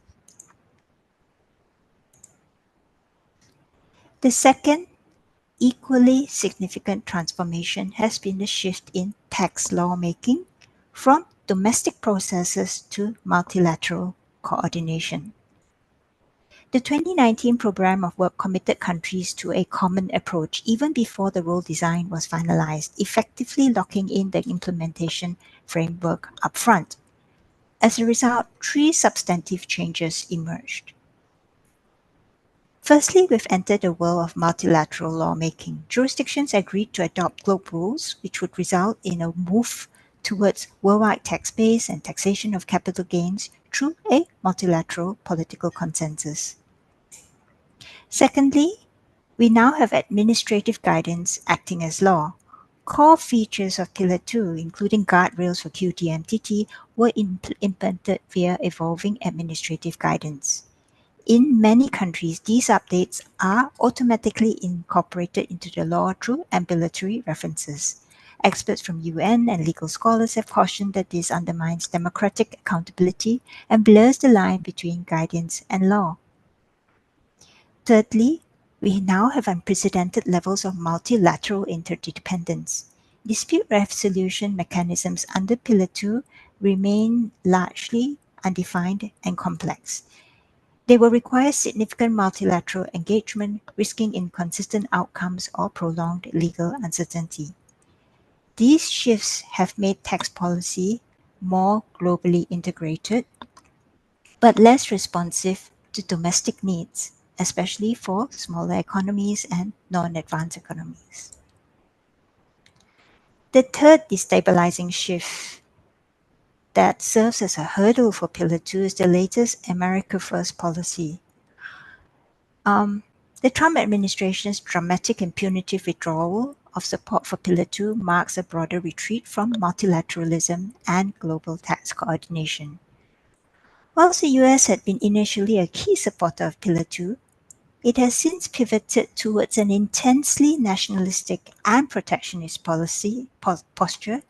The second, equally significant transformation has been the shift in tax lawmaking from domestic processes to multilateral coordination. The 2019 Programme of Work committed countries to a common approach even before the rule design was finalized, effectively locking in the implementation framework upfront. As a result, three substantive changes emerged. Firstly, we've entered the world of multilateral lawmaking. Jurisdictions agreed to adopt globe rules, which would result in a move towards worldwide tax base and taxation of capital gains through a multilateral political consensus. Secondly, we now have administrative guidance acting as law. Core features of Pillar 2, including guardrails for QTMTT, were implemented via evolving administrative guidance. In many countries, these updates are automatically incorporated into the law through ambulatory references. Experts from UN and legal scholars have cautioned that this undermines democratic accountability and blurs the line between guidance and law. Thirdly, we now have unprecedented levels of multilateral interdependence. Dispute resolution mechanisms under Pillar 2 remain largely undefined and complex. They will require significant multilateral engagement, risking inconsistent outcomes or prolonged legal uncertainty. These shifts have made tax policy more globally integrated, but less responsive to domestic needs, especially for smaller economies and non-advanced economies. The third destabilizing shift that serves as a hurdle for Pillar 2 is the latest America First policy. The Trump administration's dramatic and punitive withdrawal of support for Pillar 2 marks a broader retreat from multilateralism and global tax coordination. Whilst the US had been initially a key supporter of Pillar 2, it has since pivoted towards an intensely nationalistic and protectionist posture,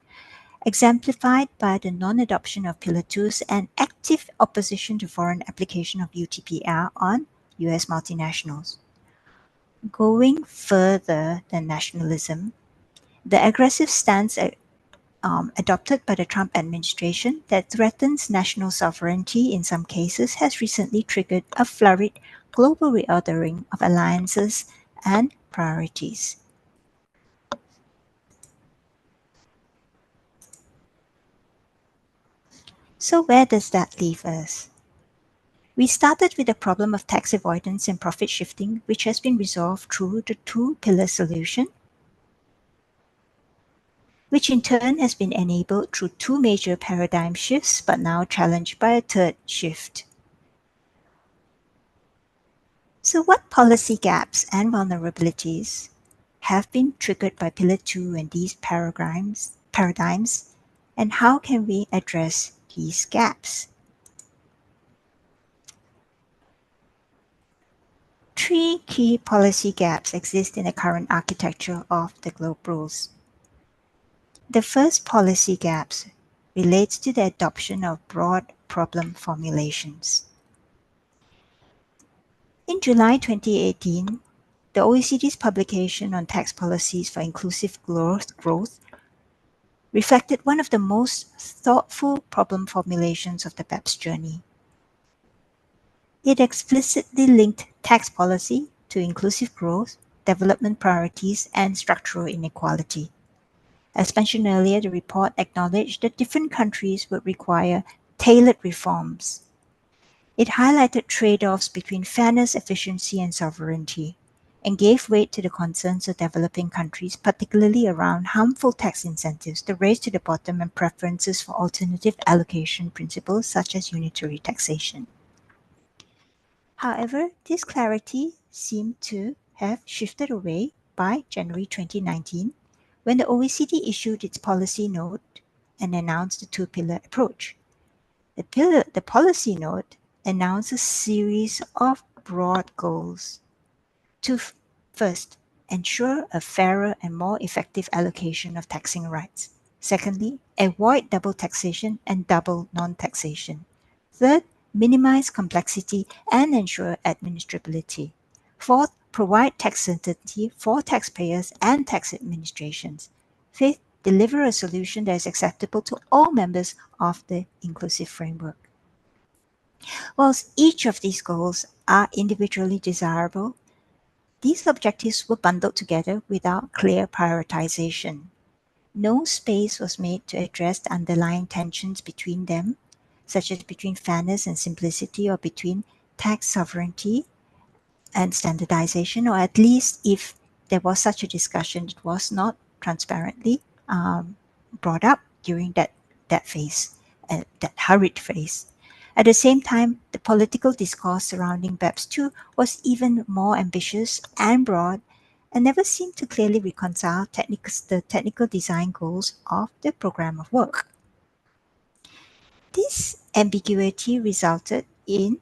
exemplified by the non-adoption of Pillar 2s and active opposition to foreign application of UTPR on US multinationals. Going further than nationalism, the aggressive stance adopted by the Trump administration that threatens national sovereignty in some cases has recently triggered a flurried global reordering of alliances and priorities. So where does that leave us? We started with the problem of tax avoidance and profit shifting, which has been resolved through the two-pillar solution, which in turn has been enabled through two major paradigm shifts, but now challenged by a third shift. So what policy gaps and vulnerabilities have been triggered by Pillar 2 and these paradigms, and how can we address these gaps? Three key policy gaps exist in the current architecture of the Globe Rules. The first policy gap relates to the adoption of broad problem formulations. In July 2018, the OECD's publication on tax policies for inclusive growth reflected one of the most thoughtful problem formulations of the BEPS journey. It explicitly linked tax policy to inclusive growth, development priorities, and structural inequality. As mentioned earlier, the report acknowledged that different countries would require tailored reforms. It highlighted trade-offs between fairness, efficiency, and sovereignty, and gave weight to the concerns of developing countries, particularly around harmful tax incentives, the race to the bottom, and preferences for alternative allocation principles such as unitary taxation. However, this clarity seemed to have shifted away by January 2019, when the OECD issued its policy note and announced the two-pillar approach. The policy note announced a series of broad goals to first, ensure a fairer and more effective allocation of taxing rights. Secondly, avoid double taxation and double non-taxation. Third, minimize complexity and ensure administrability. Fourth, provide tax certainty for taxpayers and tax administrations. Fifth, deliver a solution that is acceptable to all members of the inclusive framework. Whilst each of these goals are individually desirable, these objectives were bundled together without clear prioritization. No space was made to address the underlying tensions between them, such as between fairness and simplicity, or between tax sovereignty and standardization, or at least if there was such a discussion, it was not transparently brought up during that phase, that hurried phase. At the same time, the political discourse surrounding BEPS 2 was even more ambitious and broad, and never seemed to clearly reconcile the technical design goals of the program of work. This ambiguity resulted in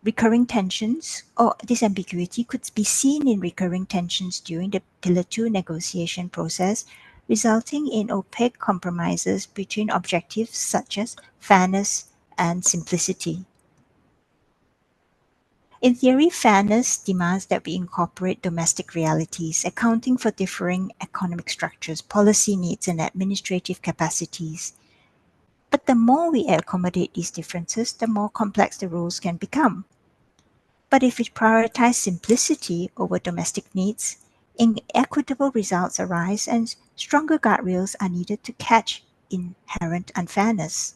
recurring tensions, or this ambiguity could be seen in recurring tensions during the Pillar 2 negotiation process, resulting in opaque compromises between objectives such as fairness and simplicity. In theory, fairness demands that we incorporate domestic realities, accounting for differing economic structures, policy needs, and administrative capacities. But the more we accommodate these differences, the more complex the rules can become. But if we prioritize simplicity over domestic needs, inequitable results arise and stronger guardrails are needed to catch inherent unfairness.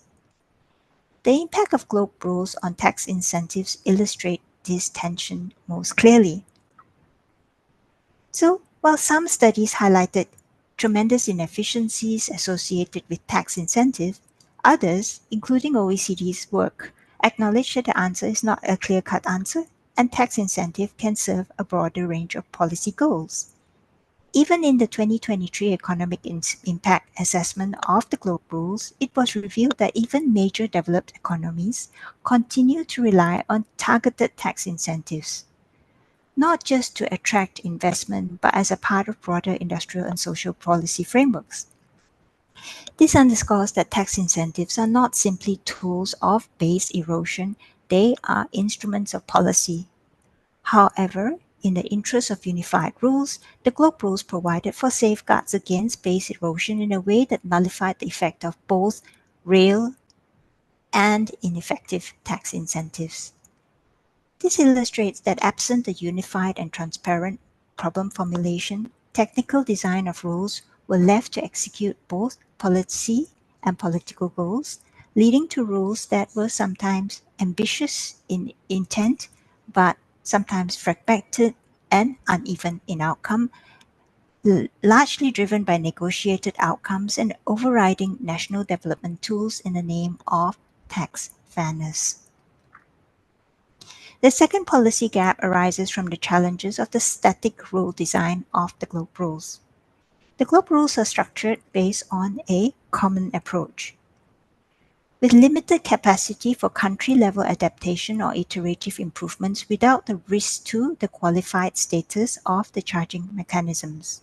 The impact of Globe rules on tax incentives illustrate this tension most clearly. So, while some studies highlighted tremendous inefficiencies associated with tax incentives, others, including OECD's work, acknowledge that the answer is not a clear-cut answer and tax incentive can serve a broader range of policy goals. Even in the 2023 Economic Impact Assessment of the Globe Rules, it was revealed that even major developed economies continue to rely on targeted tax incentives, not just to attract investment, but as a part of broader industrial and social policy frameworks. This underscores that tax incentives are not simply tools of base erosion, they are instruments of policy. However, in the interest of unified rules, the Globe Rules provided for safeguards against base erosion in a way that nullified the effect of both real and ineffective tax incentives. This illustrates that absent a unified and transparent problem formulation, technical design of rules were left to execute both policy and political goals, leading to rules that were sometimes ambitious in intent, but sometimes fragmented and uneven in outcome, largely driven by negotiated outcomes and overriding national development tools in the name of tax fairness. The second policy gap arises from the challenges of the static rule design of the Globe Rules. The Globe Rules are structured based on a common approach. With limited capacity for country-level adaptation or iterative improvements without the risk to the qualified status of the charging mechanisms.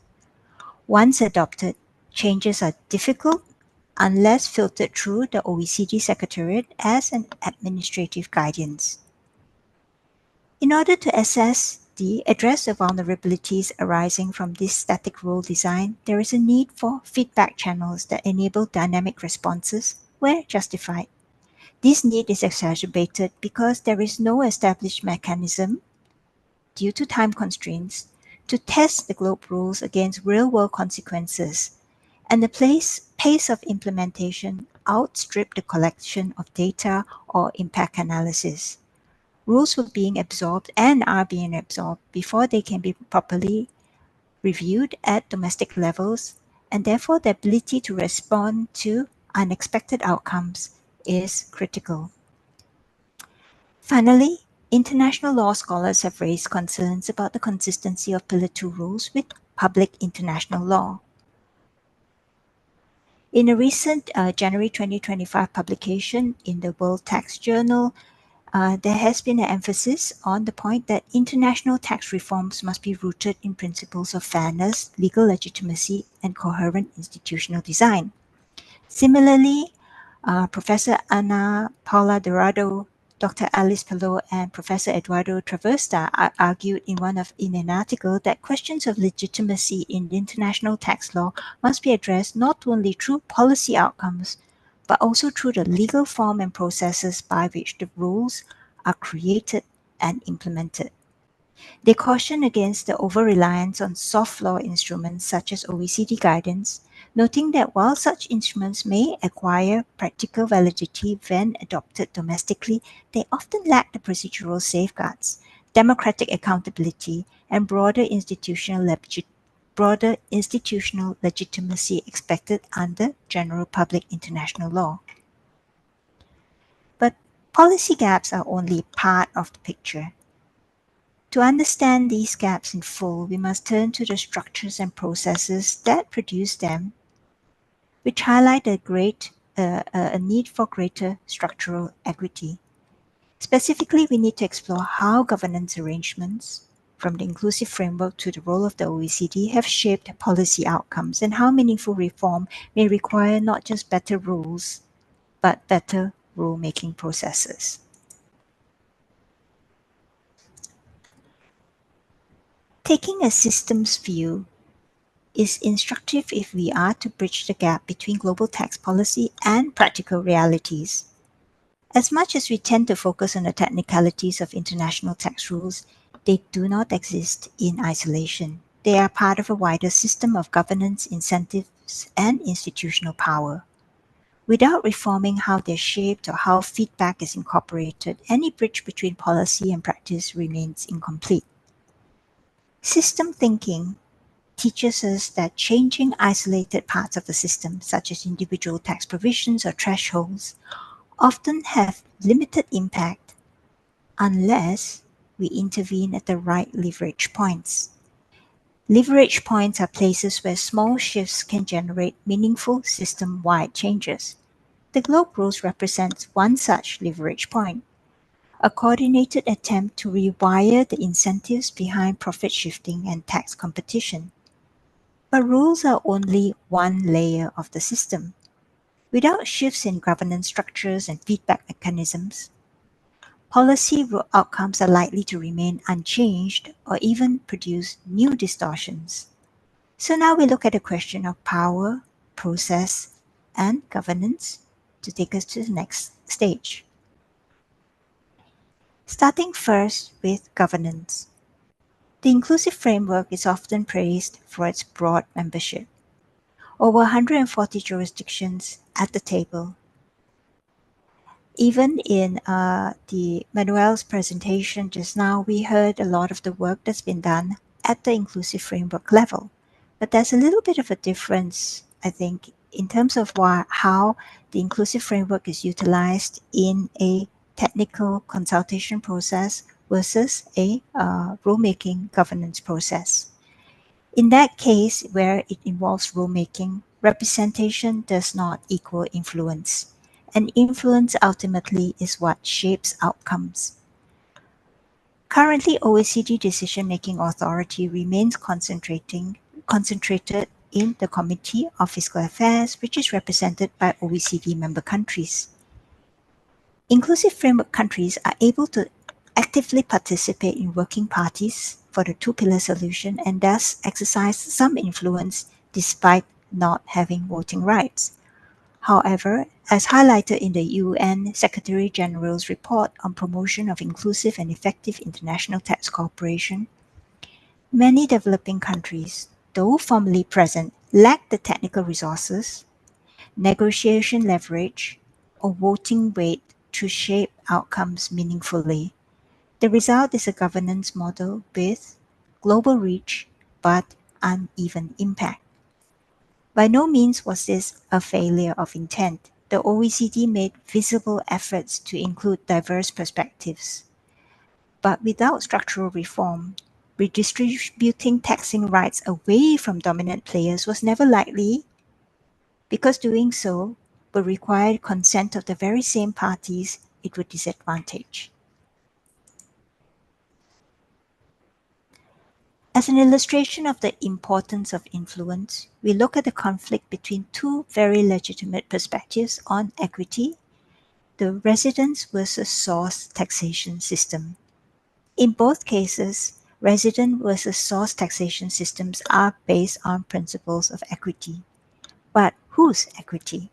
Once adopted, changes are difficult unless filtered through the OECD Secretariat as an administrative guidance. In order to address the vulnerabilities arising from this static rule design, there is a need for feedback channels that enable dynamic responses where justified. This need is exacerbated because there is no established mechanism, due to time constraints, to test the Globe Rules against real-world consequences, and the pace of implementation outstripped the collection of data or impact analysis. Rules were being absorbed and are being absorbed before they can be properly reviewed at domestic levels, and therefore the ability to respond to unexpected outcomes is critical. Finally, international law scholars have raised concerns about the consistency of Pillar 2 rules with public international law. In a recent January 2025 publication in the World Tax Journal, there has been an emphasis on the point that international tax reforms must be rooted in principles of fairness, legal legitimacy, and coherent institutional design. Similarly, Professor Ana Paula Dorado, Dr. Alice Pelot, and Professor Eduardo Traversta argued in an article that questions of legitimacy in international tax law must be addressed not only through policy outcomes, but also through the legal form and processes by which the rules are created and implemented. They caution against the over-reliance on soft law instruments such as OECD guidance, noting that while such instruments may acquire practical validity when adopted domestically, they often lack the procedural safeguards, democratic accountability, and broader institutional legitimacy expected under general public international law. But policy gaps are only part of the picture. To understand these gaps in full, we must turn to the structures and processes that produce them, which highlight a need for greater structural equity. Specifically, we need to explore how governance arrangements, from the inclusive framework to the role of the OECD, have shaped policy outcomes, and how meaningful reform may require not just better rules, but better rule-making processes. Taking a systems view is instructive if we are to bridge the gap between global tax policy and practical realities. As much as we tend to focus on the technicalities of international tax rules, they do not exist in isolation. They are part of a wider system of governance, incentives, and institutional power. Without reforming how they're shaped or how feedback is incorporated, any bridge between policy and practice remains incomplete. System thinking teaches us that changing isolated parts of the system, such as individual tax provisions or thresholds, often have limited impact unless we intervene at the right leverage points. Leverage points are places where small shifts can generate meaningful system-wide changes. The globe rules represents one such leverage point, a coordinated attempt to rewire the incentives behind profit shifting and tax competition. But rules are only one layer of the system. Without shifts in governance structures and feedback mechanisms, policy outcomes are likely to remain unchanged or even produce new distortions. So now we look at the question of power, process, and governance to take us to the next stage. Starting first with governance. The inclusive framework is often praised for its broad membership. Over 140 jurisdictions at the table. Even in the Manuel's presentation just now, we heard a lot of the work that's been done at the inclusive framework level. But there's a little bit of a difference, I think, in terms of how the inclusive framework is utilized in a technical consultation process versus a rulemaking governance process. In that case, where it involves rulemaking, representation does not equal influence, and influence ultimately is what shapes outcomes. Currently, OECD decision-making authority remains concentrated in the Committee of Fiscal Affairs, which is represented by OECD member countries. Inclusive framework countries are able to actively participate in working parties for the two-pillar solution and thus exercise some influence despite not having voting rights. However, as highlighted in the UN Secretary General's report on promotion of inclusive and effective international tax cooperation, many developing countries, though formally present, lack the technical resources, negotiation leverage, or voting weight to shape outcomes meaningfully. The result is a governance model with global reach but uneven impact. By no means was this a failure of intent. The OECD made visible efforts to include diverse perspectives. But without structural reform, redistributing taxing rights away from dominant players was never likely, because doing so would require consent of the very same parties it would disadvantage. As an illustration of the importance of influence, we look at the conflict between two very legitimate perspectives on equity, the residence versus source taxation system. In both cases, resident versus source taxation systems are based on principles of equity. But whose equity?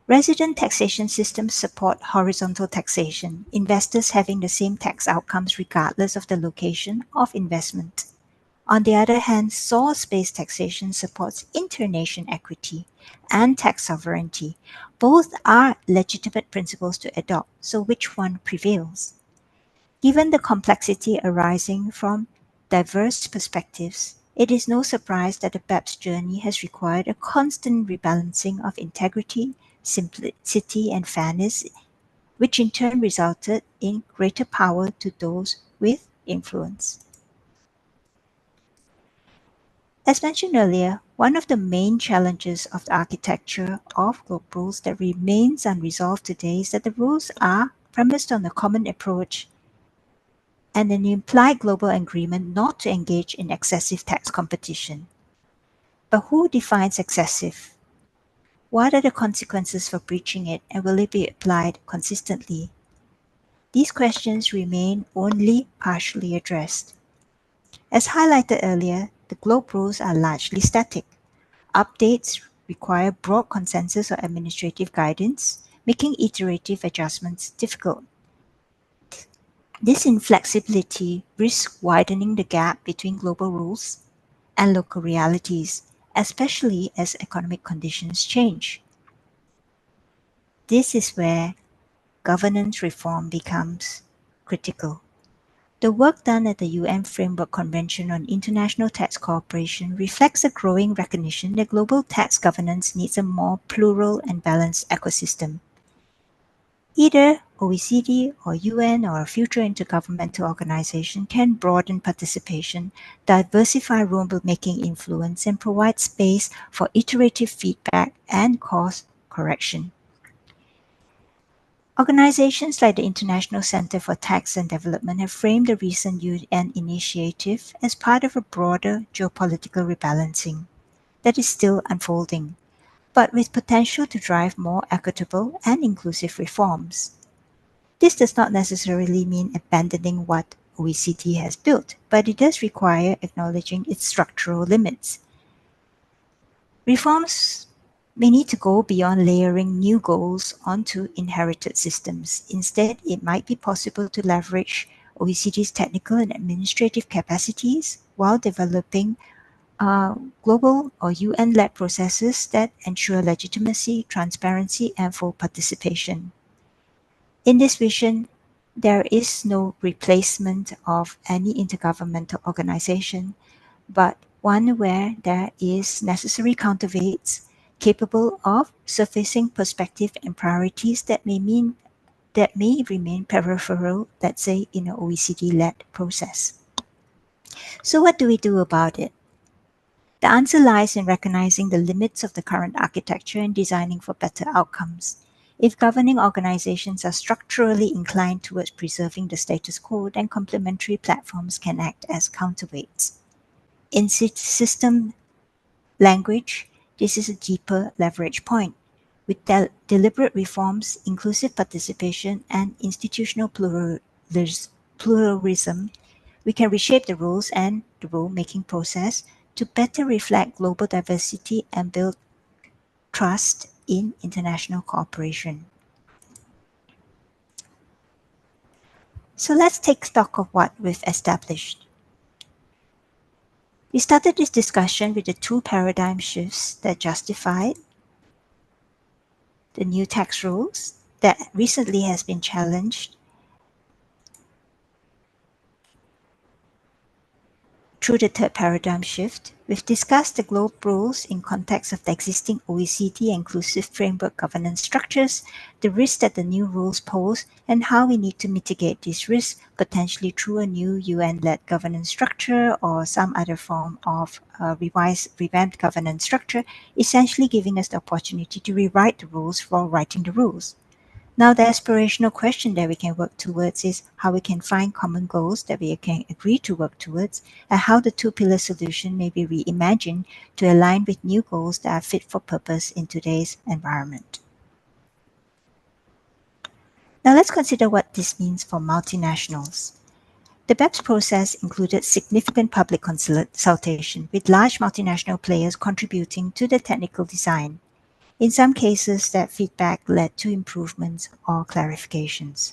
Resident taxation systems support horizontal taxation, investors having the same tax outcomes regardless of the location of investment. On the other hand, source-based taxation supports internation equity and tax sovereignty. Both are legitimate principles to adopt, so which one prevails? Given the complexity arising from diverse perspectives, it is no surprise that the BEPS journey has required a constant rebalancing of integrity, simplicity, and fairness, which in turn resulted in greater power to those with influence. As mentioned earlier, one of the main challenges of the architecture of globe rules that remains unresolved today is that the rules are premised on a common approach and an implied global agreement not to engage in excessive tax competition. But who defines excessive? What are the consequences for breaching it, and will it be applied consistently? These questions remain only partially addressed. As highlighted earlier, the globe rules are largely static. Updates require broad consensus or administrative guidance, making iterative adjustments difficult. This inflexibility risks widening the gap between global rules and local realities, especially as economic conditions change. This is where governance reform becomes critical. The work done at the UN Framework Convention on International Tax Cooperation reflects a growing recognition that global tax governance needs a more plural and balanced ecosystem. Either OECD or UN or a future intergovernmental organization can broaden participation, diversify rule-making influence, and provide space for iterative feedback and course correction. Organizations like the International Center for Tax and Development have framed the recent UN initiative as part of a broader geopolitical rebalancing that is still unfolding, but with potential to drive more equitable and inclusive reforms. This does not necessarily mean abandoning what OECD has built, but it does require acknowledging its structural limits. Reforms may need to go beyond layering new goals onto inherited systems. Instead, it might be possible to leverage OECD's technical and administrative capacities while developing global or UN-led processes that ensure legitimacy, transparency, and full participation. In this vision, there is no replacement of any intergovernmental organization, but one where there is necessary counterweights capable of surfacing perspective and priorities that may remain peripheral, let's say, in an OECD-led process. So what do we do about it? The answer lies in recognizing the limits of the current architecture and designing for better outcomes. If governing organizations are structurally inclined towards preserving the status quo, then complementary platforms can act as counterweights. In system language, this is a deeper leverage point. With deliberate reforms, inclusive participation, and institutional pluralism, we can reshape the rules and the rule-making process to better reflect global diversity and build trust in international cooperation. So let's take stock of what we've established. We started this discussion with the two paradigm shifts that justified the new tax rules that recently has been challenged through the third paradigm shift. We've discussed the globe rules in context of the existing OECD inclusive framework governance structures, the risks that the new rules pose, and how we need to mitigate these risks, potentially through a new UN-led governance structure or some other form of revamped governance structure, essentially giving us the opportunity to rewrite the rules for writing the rules. Now, the aspirational question that we can work towards is how we can find common goals that we can agree to work towards, and how the two-pillar solution may be reimagined to align with new goals that are fit for purpose in today's environment. Now, let's consider what this means for multinationals. The BEPS process included significant public consultation, with large multinational players contributing to the technical design. In some cases, that feedback led to improvements or clarifications.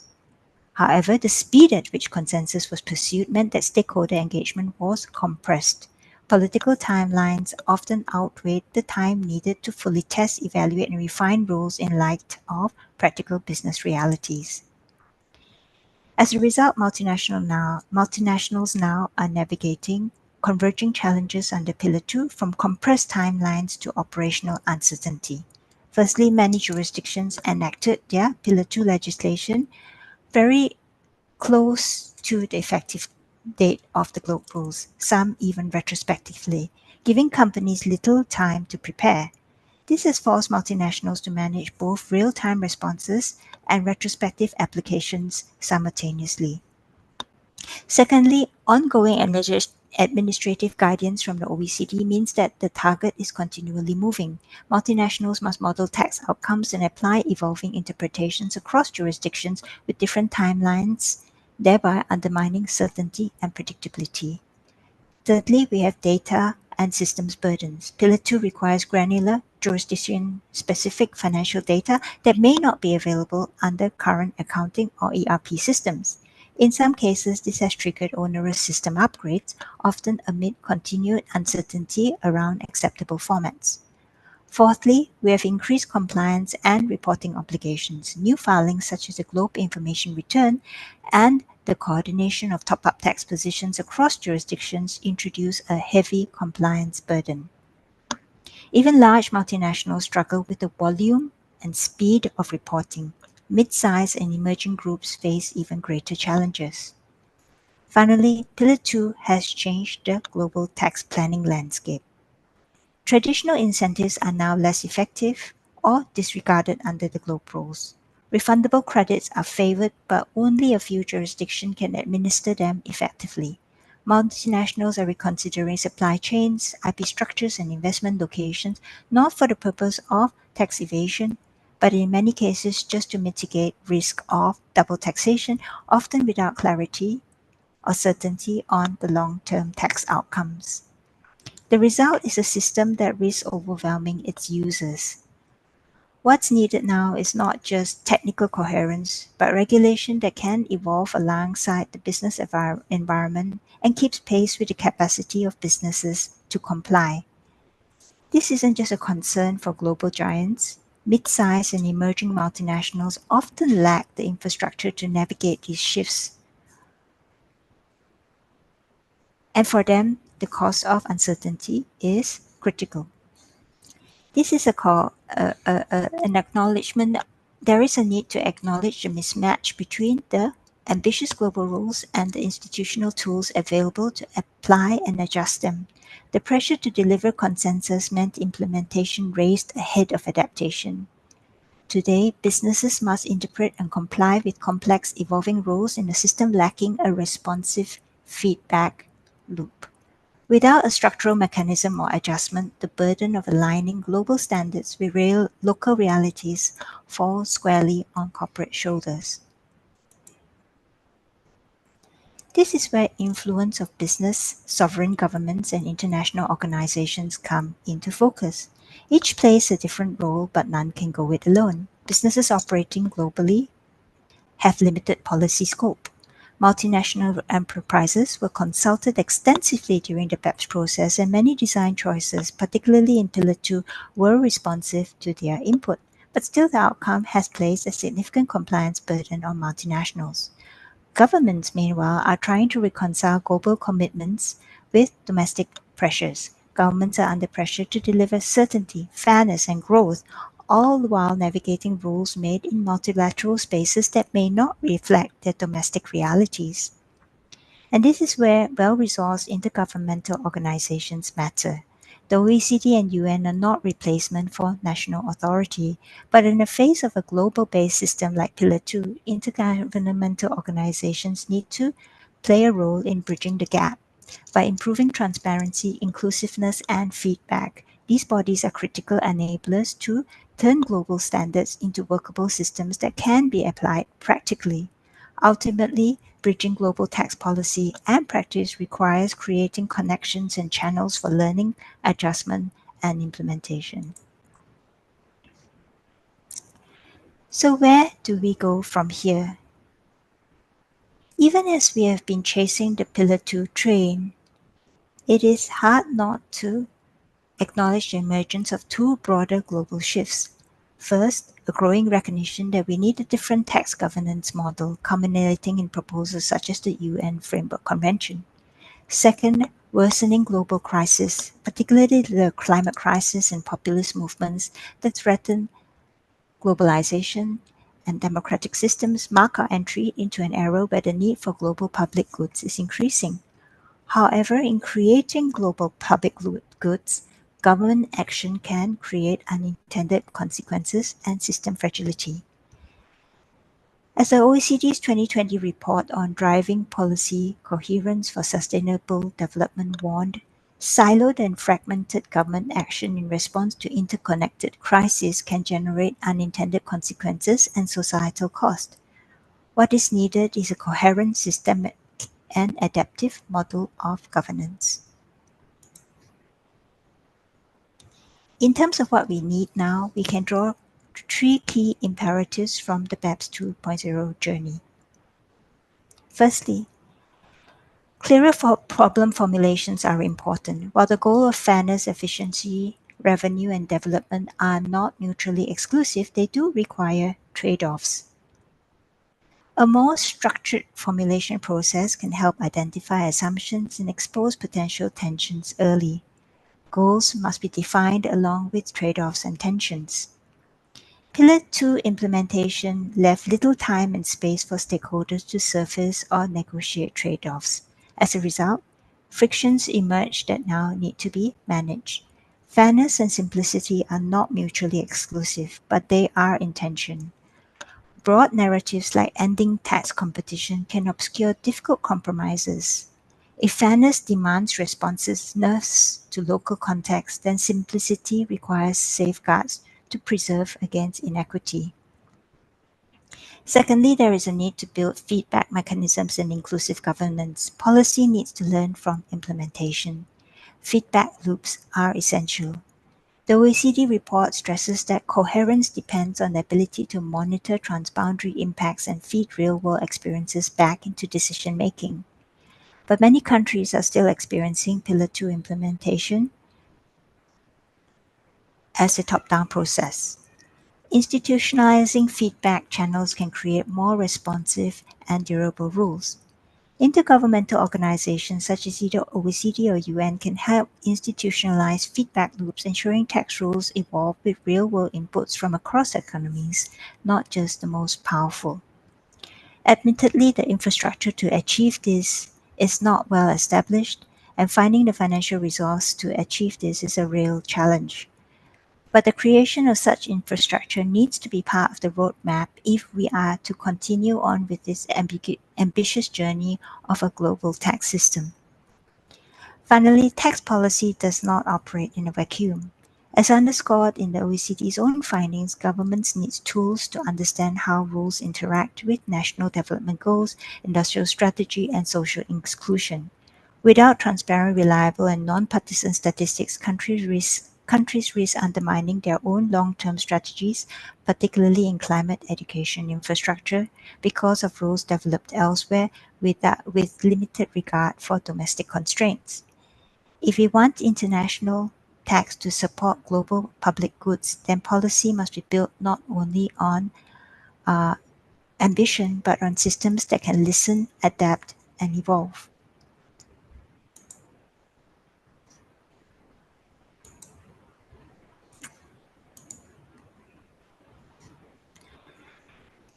However, the speed at which consensus was pursued meant that stakeholder engagement was compressed. Political timelines often outweighed the time needed to fully test, evaluate, and refine rules in light of practical business realities. As a result, multinationals now are navigating converging challenges under Pillar 2, from compressed timelines to operational uncertainty. Firstly, many jurisdictions enacted their Pillar 2 legislation very close to the effective date of the globe rules, some even retrospectively, giving companies little time to prepare. This has forced multinationals to manage both real-time responses and retrospective applications simultaneously. Secondly, ongoing administrative guidance from the OECD means that the target is continually moving. Multinationals must model tax outcomes and apply evolving interpretations across jurisdictions with different timelines, thereby undermining certainty and predictability. Thirdly, we have data and systems burdens. Pillar 2 requires granular, jurisdiction-specific financial data that may not be available under current accounting or ERP systems. In some cases, this has triggered onerous system upgrades, often amid continued uncertainty around acceptable formats. Fourthly, we have increased compliance and reporting obligations. New filings such as the Globe Information Return and the coordination of top-up tax positions across jurisdictions introduce a heavy compliance burden. Even large multinationals struggle with the volume and speed of reporting. mid-sized and emerging groups face even greater challenges. Finally, Pillar 2 has changed the global tax planning landscape. Traditional incentives are now less effective or disregarded under the globe rules. Refundable credits are favored, but only a few jurisdictions can administer them effectively. Multinationals are reconsidering supply chains, IP structures, and investment locations, not for the purpose of tax evasion, but in many cases just to mitigate risk of double taxation, often without clarity or certainty on the long-term tax outcomes. The result is a system that risks overwhelming its users. What's needed now is not just technical coherence, but regulation that can evolve alongside the business environment and keeps pace with the capacity of businesses to comply. This isn't just a concern for global giants. Mid-sized and emerging multinationals often lack the infrastructure to navigate these shifts. And for them, the cost of uncertainty is critical. This is an acknowledgement. There is a need to acknowledge the mismatch between the ambitious global rules and the institutional tools available to apply and adjust them. The pressure to deliver consensus meant implementation raced ahead of adaptation. Today, businesses must interpret and comply with complex evolving rules in a system lacking a responsive feedback loop. Without a structural mechanism or adjustment, the burden of aligning global standards with local realities falls squarely on corporate shoulders. This is where influence of business, sovereign governments, and international organizations come into focus. Each plays a different role, but none can go it alone. Businesses operating globally have limited policy scope. Multinational enterprises were consulted extensively during the BEPS process, and many design choices, particularly in Pillar 2, were responsive to their input. But still, the outcome has placed a significant compliance burden on multinationals. Governments, meanwhile, are trying to reconcile global commitments with domestic pressures. Governments are under pressure to deliver certainty, fairness, and growth, all while navigating rules made in multilateral spaces that may not reflect their domestic realities. And this is where well-resourced intergovernmental organizations matter. The OECD and UN are not replacement for national authority, but in the face of a global-based system like Pillar 2, intergovernmental organizations need to play a role in bridging the gap. By improving transparency, inclusiveness, and feedback, these bodies are critical enablers to turn global standards into workable systems that can be applied practically. Ultimately, bridging global tax policy and practice requires creating connections and channels for learning, adjustment, and implementation. So where do we go from here? Even as we have been chasing the Pillar 2 train, it is hard not to acknowledge the emergence of two broader global shifts. First, a growing recognition that we need a different tax governance model, culminating in proposals such as the UN Framework Convention. Second, worsening global crisis, particularly the climate crisis and populist movements that threaten globalization and democratic systems, mark our entry into an era where the need for global public goods is increasing. However, in creating global public goods, government action can create unintended consequences and system fragility. As the OECD's 2020 report on driving policy coherence for sustainable development warned, siloed and fragmented government action in response to interconnected crises can generate unintended consequences and societal cost. What is needed is a coherent, systemic, and adaptive model of governance. In terms of what we need now, we can draw three key imperatives from the BEPS 2.0 journey. Firstly, clearer problem formulations are important. While the goal of fairness, efficiency, revenue, and development are not mutually exclusive, they do require trade-offs. A more structured formulation process can help identify assumptions and expose potential tensions early. Goals must be defined along with trade-offs and tensions. Pillar 2 implementation left little time and space for stakeholders to surface or negotiate trade-offs. As a result, frictions emerged that now need to be managed. Fairness and simplicity are not mutually exclusive, but they are in tension. Broad narratives like ending tax competition can obscure difficult compromises. If fairness demands responsiveness to local context, then simplicity requires safeguards to preserve against inequity. Secondly, there is a need to build feedback mechanisms and inclusive governance. Policy needs to learn from implementation. Feedback loops are essential. The OECD report stresses that coherence depends on the ability to monitor transboundary impacts and feed real-world experiences back into decision-making. But many countries are still experiencing Pillar 2 implementation as a top-down process. Institutionalizing feedback channels can create more responsive and durable rules. Intergovernmental organizations such as either OECD or UN can help institutionalize feedback loops, ensuring tax rules evolve with real-world inputs from across economies, not just the most powerful. Admittedly, the infrastructure to achieve this is not well established, and finding the financial resource to achieve this is a real challenge. But the creation of such infrastructure needs to be part of the roadmap if we are to continue on with this ambitious journey of a global tax system. Finally, tax policy does not operate in a vacuum. As underscored in the OECD's own findings, governments need tools to understand how rules interact with national development goals, industrial strategy, and social inclusion. Without transparent, reliable, and non-partisan statistics, countries risk undermining their own long-term strategies, particularly in climate education infrastructure, because of rules developed elsewhere with limited regard for domestic constraints. If we want international tax to support global public goods, then policy must be built not only on ambition, but on systems that can listen, adapt, and evolve.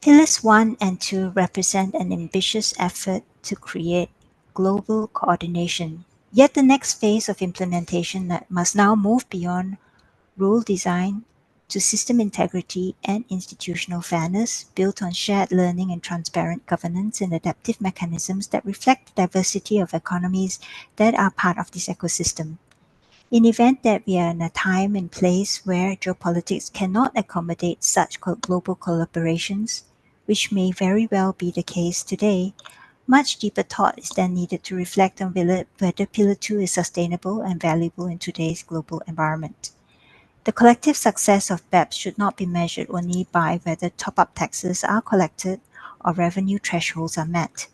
Pillars 1 and 2 represent an ambitious effort to create global coordination. Yet the next phase of implementation must now move beyond rule design to system integrity and institutional fairness, built on shared learning and transparent governance and adaptive mechanisms that reflect the diversity of economies that are part of this ecosystem. In the event that we are in a time and place where geopolitics cannot accommodate such global collaborations, which may very well be the case today, much deeper thought is then needed to reflect on whether Pillar 2 is sustainable and valuable in today's global environment. The collective success of BEPS should not be measured only by whether top-up taxes are collected or revenue thresholds are met.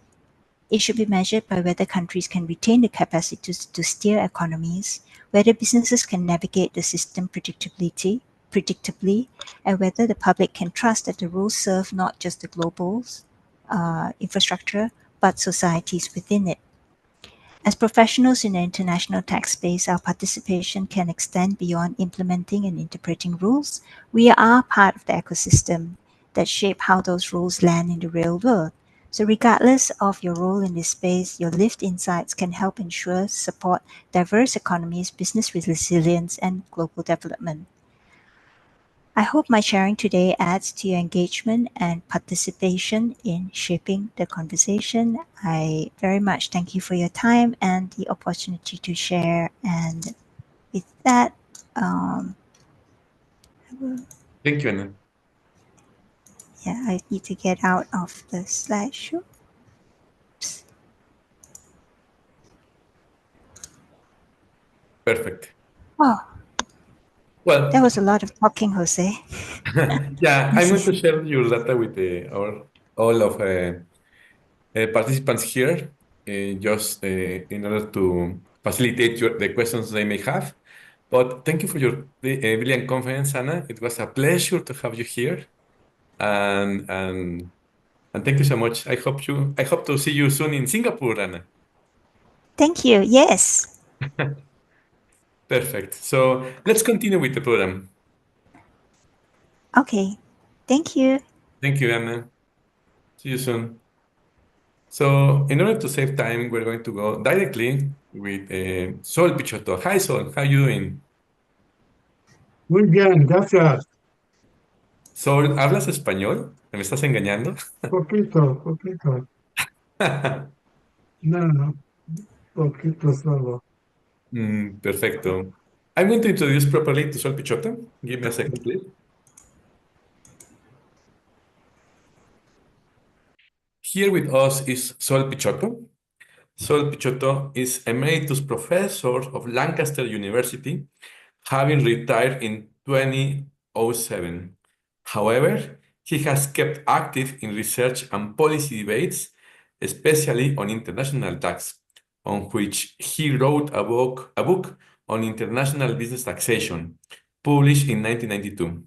It should be measured by whether countries can retain the capacity to steer economies, whether businesses can navigate the system predictably, and whether the public can trust that the rules serve not just the global infrastructure, but societies within it. As professionals in the international tax space, our participation can extend beyond implementing and interpreting rules. We are part of the ecosystem that shape how those rules land in the real world. So regardless of your role in this space, your lived insights can help support diverse economies, business resilience, and global development. I hope my sharing today adds to your engagement and participation in shaping the conversation. I very much thank you for your time and the opportunity to share. And with that, Thank you, Anna. I need to get out of the slideshow. Oops. Perfect. Oh, Well, there was a lot of talking, Jose. yeah, I'm going to share your data with all of participants here, just in order to facilitate the questions they may have. But thank you for your brilliant conference, Anna. It was a pleasure to have you here, and thank you so much. I hope to see you soon in Singapore, Anna. Thank you. Yes. Perfect. So let's continue with the program. Okay. Thank you. Thank you, Anna. See you soon. So in order to save time, we're going to go directly with Sol Picciotto. Hi, Sol. How are you doing? Muy bien, gracias. Sol, ¿hablas español? ¿Me estás engañando? Poquito. No, poquito solo. Perfecto. I'm going to introduce properly to Sol Picciotto. Give me a second, please. Here with us is Sol Picciotto. Sol Picciotto is Emeritus Professor of Lancaster University, having retired in 2007. However, he has kept active in research and policy debates, especially on international tax, on which he wrote a book on international business taxation, published in 1992.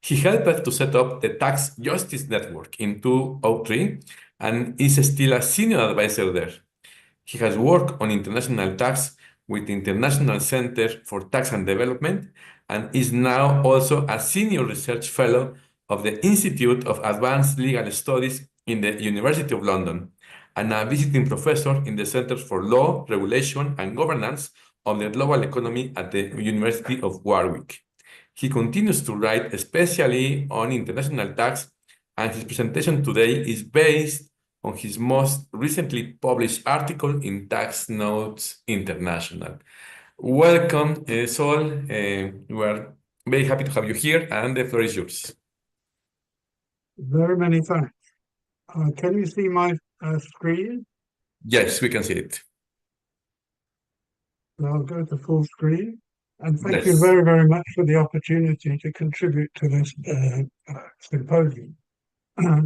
He helped to set up the Tax Justice Network in 2003 and is still a senior advisor there. He has worked on international tax with the International Center for Tax and Development and is now also a senior research fellow of the Institute of Advanced Legal Studies in the University of London and a visiting professor in the Center for Law, Regulation and Governance of the Global Economy at the University of Warwick. He continues to write especially on international tax, and his presentation today is based on his most recently published article in Tax Notes International. Welcome, Sol. We are very happy to have you here, and the floor is yours. Very many thanks. Can you see my screen? Yes, we can see it. So I'll go to full screen. And thank Yes. you very, very much for the opportunity to contribute to this symposium.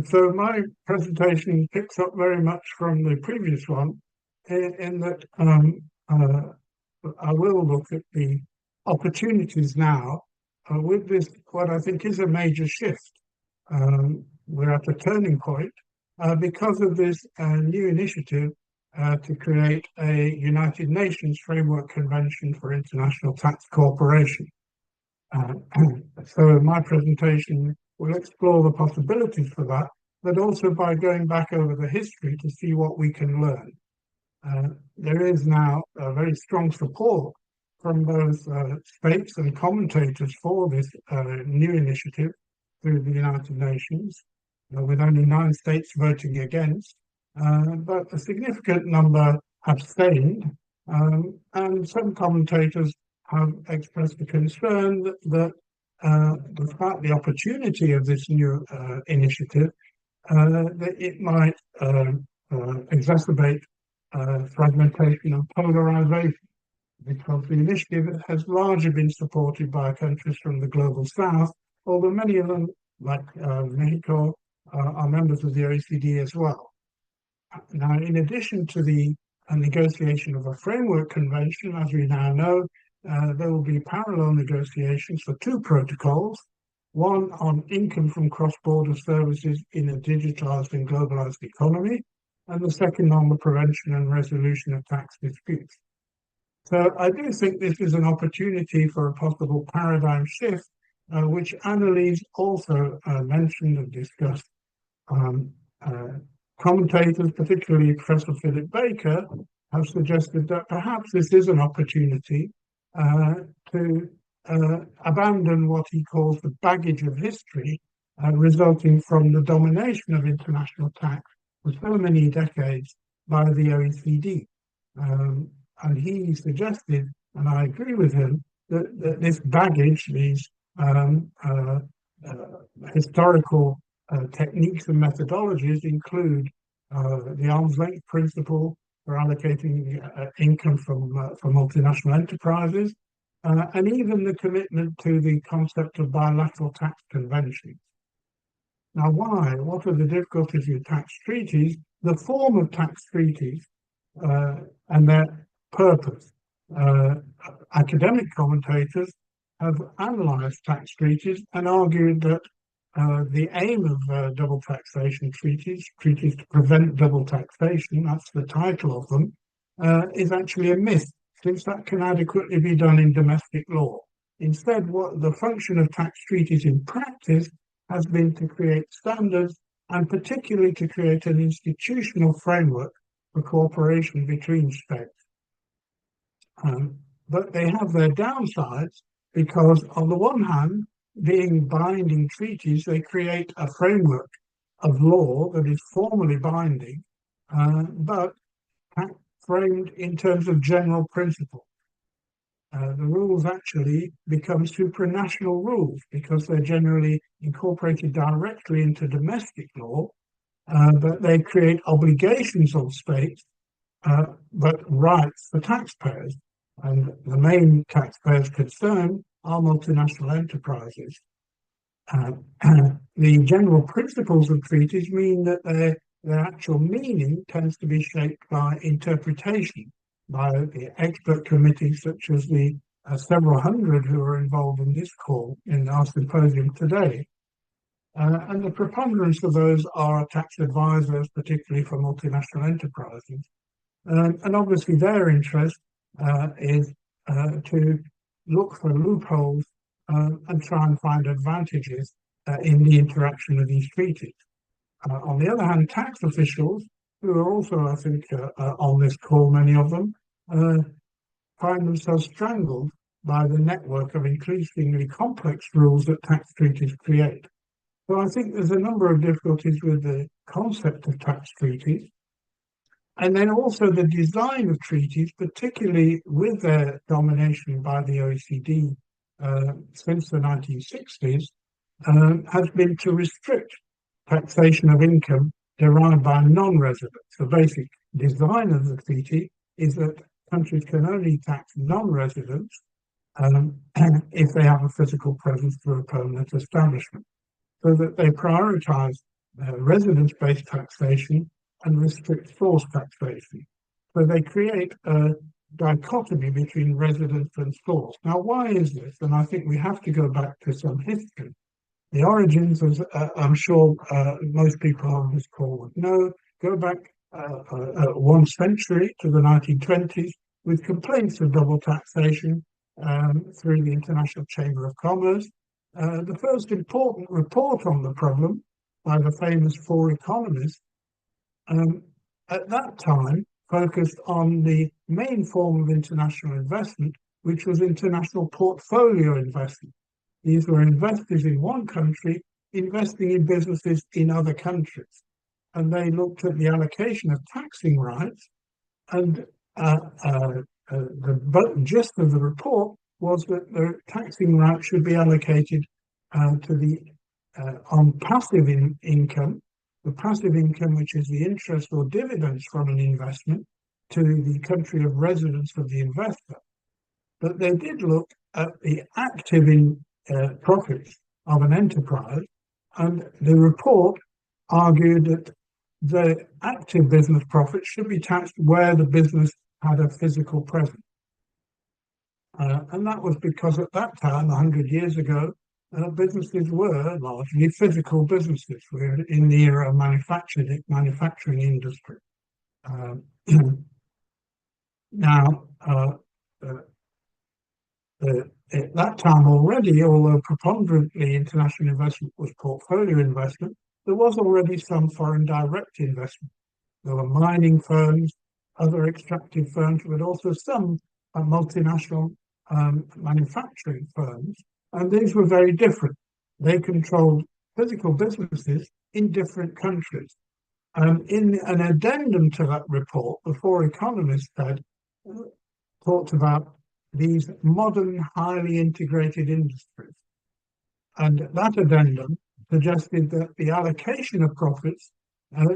So my presentation picks up very much from the previous one in that I will look at the opportunities now with this, what I think is a major shift. We're at a turning point because of this new initiative to create a United Nations Framework Convention for International Tax Cooperation. So my presentation will explore the possibilities for that, but also by going back over the history to see what we can learn. There is now a very strong support from both states and commentators for this new initiative through the United Nations, with only 9 states voting against. But a significant number abstained, and some commentators have expressed a concern that despite the opportunity of this new initiative, that it might exacerbate fragmentation and polarization, because the initiative has largely been supported by countries from the global south, although many of them, like Mexico, are members of the OECD as well. Now, in addition to the negotiation of a framework convention, as we now know, there will be parallel negotiations for 2 protocols, one on income from cross-border services in a digitalized and globalized economy, and the second on the prevention and resolution of tax disputes. So I do think this is an opportunity for a possible paradigm shift, which Annalise also mentioned and discussed. Commentators, particularly Professor Philip Baker, have suggested that perhaps this is an opportunity to abandon what he calls the baggage of history resulting from the domination of international tax for so many decades by the OECD. And he suggested, and I agree with him, that this baggage, these historical techniques and methodologies include the arm's length principle for allocating income from multinational enterprises, and even the commitment to the concept of bilateral tax conventions. Now, why? What are the difficulties with tax treaties? The form of tax treaties and their purpose. Academic commentators have analyzed tax treaties and argued that the aim of double taxation treaties to prevent double taxation, that's the title of them, is actually a myth, since that can adequately be done in domestic law. Instead, what the function of tax treaties in practice has been to create standards and particularly to create an institutional framework for cooperation between states. But they have their downsides because, on the one hand, being binding treaties, they create a framework of law that is formally binding, but framed in terms of general principles. The rules actually become supranational rules because they're generally incorporated directly into domestic law, but they create obligations on states, but rights for taxpayers. And the main taxpayers concerned are multinational enterprises. The general principles of treaties mean that their actual meaning tends to be shaped by interpretation by the expert committees such as the several hundred who are involved in this call in our symposium today. And the preponderance of those are tax advisors, particularly for multinational enterprises. And obviously their interest is to look for loopholes and try and find advantages in the interaction of these treaties. On the other hand, tax officials, who are also, I think, on this call, many of them, find themselves strangled by the network of increasingly complex rules that tax treaties create. So I think there's a number of difficulties with the concept of tax treaties. And then also the design of treaties, particularly with their domination by the OECD since the 1960s, has been to restrict taxation of income derived by non-residents. The basic design of the treaty is that countries can only tax non-residents if they have a physical presence through a permanent establishment, so that they prioritize residence-based taxation and restrict source taxation. So they create a dichotomy between residence and source. Now, why is this? And I think we have to go back to some history. The origins, as I'm sure most people on this call would know, go back 1 century to the 1920s with complaints of double taxation through the International Chamber of Commerce. The first important report on the problem by the famous four economists at that time focused on the main form of international investment, which was international portfolio investment. These were investors in one country investing in businesses in other countries. And they looked at the allocation of taxing rights, and the gist of the report was that the taxing rights should be allocated to the on passive income, the passive income, which is the interest or dividends from an investment, to the country of residence of the investor. But they did look at the active profits of an enterprise, and the report argued that the active business profits should be taxed where the business had a physical presence. And that was because at that time, 100 years ago, businesses were largely physical businesses. We're in the era of manufacturing industry. Now, at that time already, although preponderantly international investment was portfolio investment, there was already some foreign direct investment. There were mining firms, other extractive firms, but also some multinational manufacturing firms, and these were very different. They controlled physical businesses in different countries. In an addendum to that report, the four economists had talked about these modern, highly integrated industries. And that addendum suggested that the allocation of profits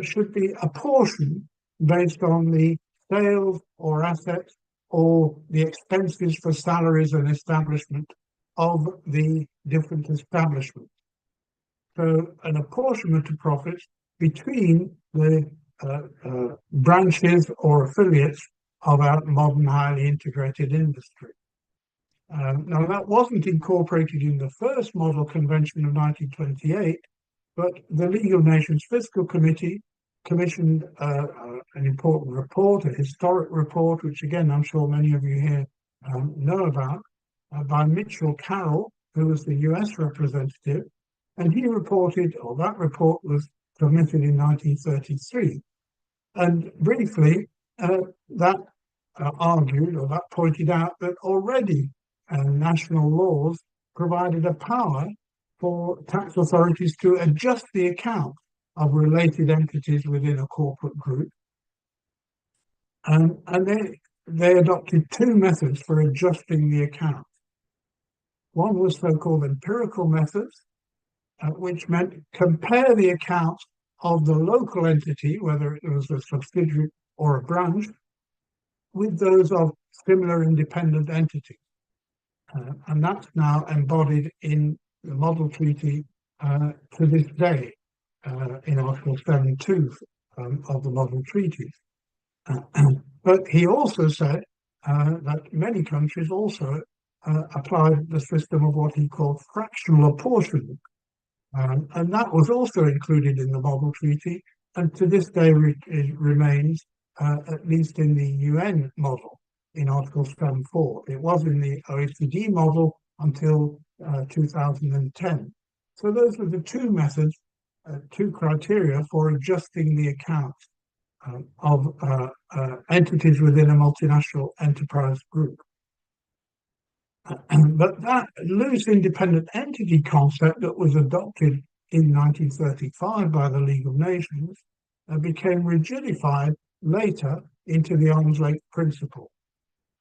should be apportioned based on the sales or assets or the expenses for salaries and establishment of the different establishments. So an apportionment of profits between the branches or affiliates of our modern, highly integrated industry. Now, that wasn't incorporated in the first Model Convention of 1928, but the League of Nations Fiscal Committee commissioned an important report, a historic report, which again, I'm sure many of you here know about, by Mitchell Carroll, who was the US representative, And he reported, or that report was submitted in 1933. And briefly, that argued, or that pointed out, that already national laws provided a power for tax authorities to adjust the account of related entities within a corporate group. And they adopted two methods for adjusting the account. One was so-called empirical methods, which meant compare the accounts of the local entity, whether it was a subsidiary or a branch, with those of similar independent entities. And that's now embodied in the model treaty to this day, in Article 7.2 of the model treaties. But he also said that many countries also applied the system of what he called fractional apportionment. And that was also included in the model treaty, and to this day it remains, at least in the UN model, in Article 7.4. It was in the OECD model until 2010. So those were the two methods, two criteria for adjusting the accounts of entities within a multinational enterprise group. But that loose independent entity concept that was adopted in 1935 by the League of Nations became rigidified later into the arm's length principle.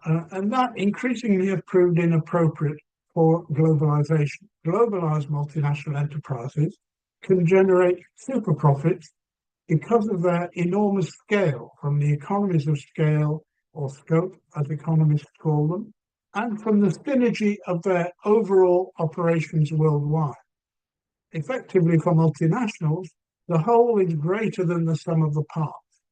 And that increasingly has proved inappropriate for globalization. Globalized multinational enterprises can generate super profits because of their enormous scale, from the economies of scale, or scope, as economists call them, and from the synergy of their overall operations worldwide. Effectively, for multinationals, the whole is greater than the sum of the parts.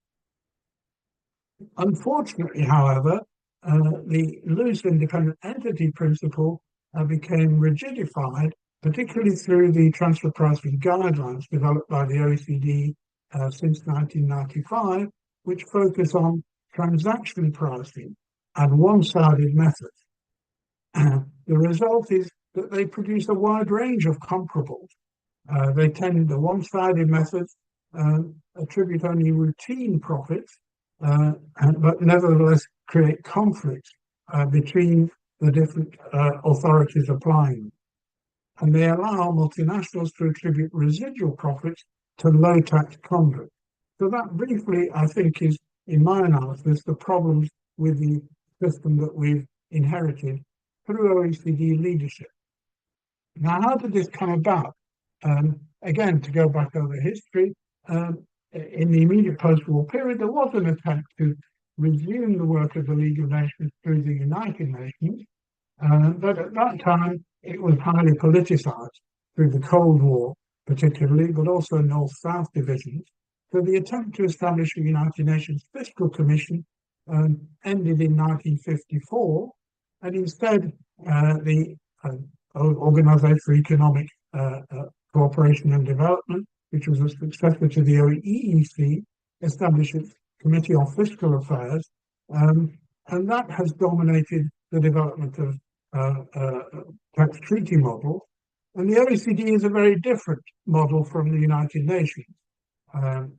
Unfortunately, however, the loose independent entity principle became rigidified, particularly through the transfer pricing guidelines developed by the OECD since 1995, which focus on transaction pricing and one-sided methods. The result is that they produce a wide range of comparables. They tend, the one-sided methods attribute only routine profits, but nevertheless create conflicts between the different authorities applying them. And they allow multinationals to attribute residual profits to low-tax conduct. So that briefly, I think, is, in my analysis, the problems with the system that we've inherited through OECD leadership. Now, how did this come about? Again, to go back over history, in the immediate post-war period, there was an attempt to resume the work of the League of Nations through the United Nations, but at that time it was highly politicized through the Cold War, particularly, but also North-South divisions. So the attempt to establish a United Nations Fiscal Commission ended in 1954, and instead the Organization for Economic Cooperation and Development, which was a successor to the OEEC, established its Committee on Fiscal Affairs, and that has dominated the development of tax treaty models. And the OECD is a very different model from the United Nations. The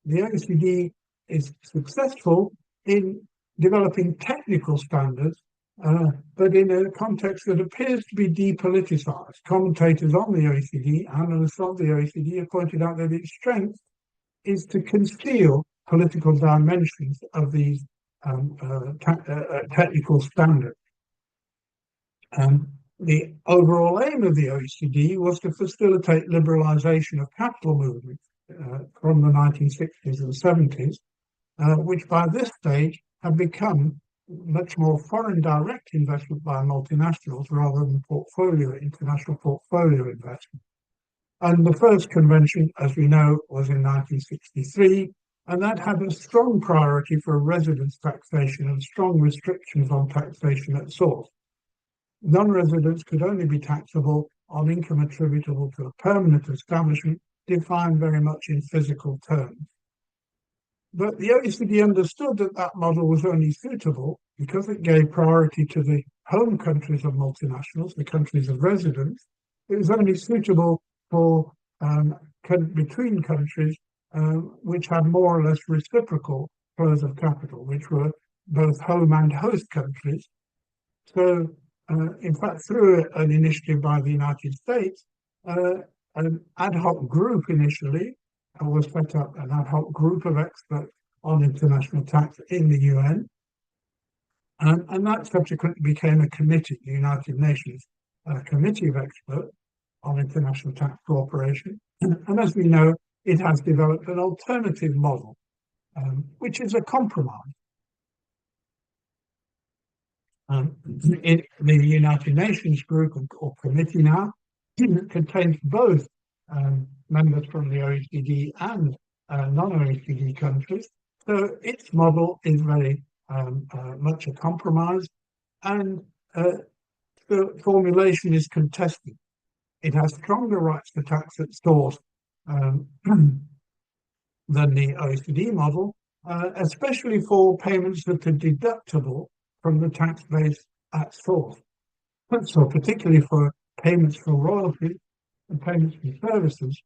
OECD is successful in developing technical standards, but in a context that appears to be depoliticized. Commentators on the OECD, analysts of the OECD, have pointed out that its strength is to conceal political dimensions of these technical standards. The overall aim of the OECD was to facilitate liberalization of capital movements from the 1960s and 70s, which by this stage have become much more foreign direct investment by multinationals rather than international portfolio investment. And the first convention, as we know, was in 1963, and that had a strong priority for residence taxation and strong restrictions on taxation at source. Non-residents could only be taxable on income attributable to a permanent establishment, defined very much in physical terms. But the OECD understood that that model was only suitable because it gave priority to the home countries of multinationals, the countries of residence. it was only suitable for between countries which had more or less reciprocal flows of capital, which were both home and host countries. So, in fact, through an initiative by the United States, an ad hoc group initially was set up, an ad hoc group of experts on international tax in the UN, and that subsequently became a committee, the United Nations Committee of Experts on International Tax Cooperation. And as we know, it has developed an alternative model, which is a compromise. The United Nations group or committee now contains both members from the OECD and non-OECD countries. So its model is very much a compromise, and the formulation is contested. It has stronger rights for tax at source than the OECD model, especially for payments that are deductible from the tax base at source. So particularly for payments for royalties and payments for services,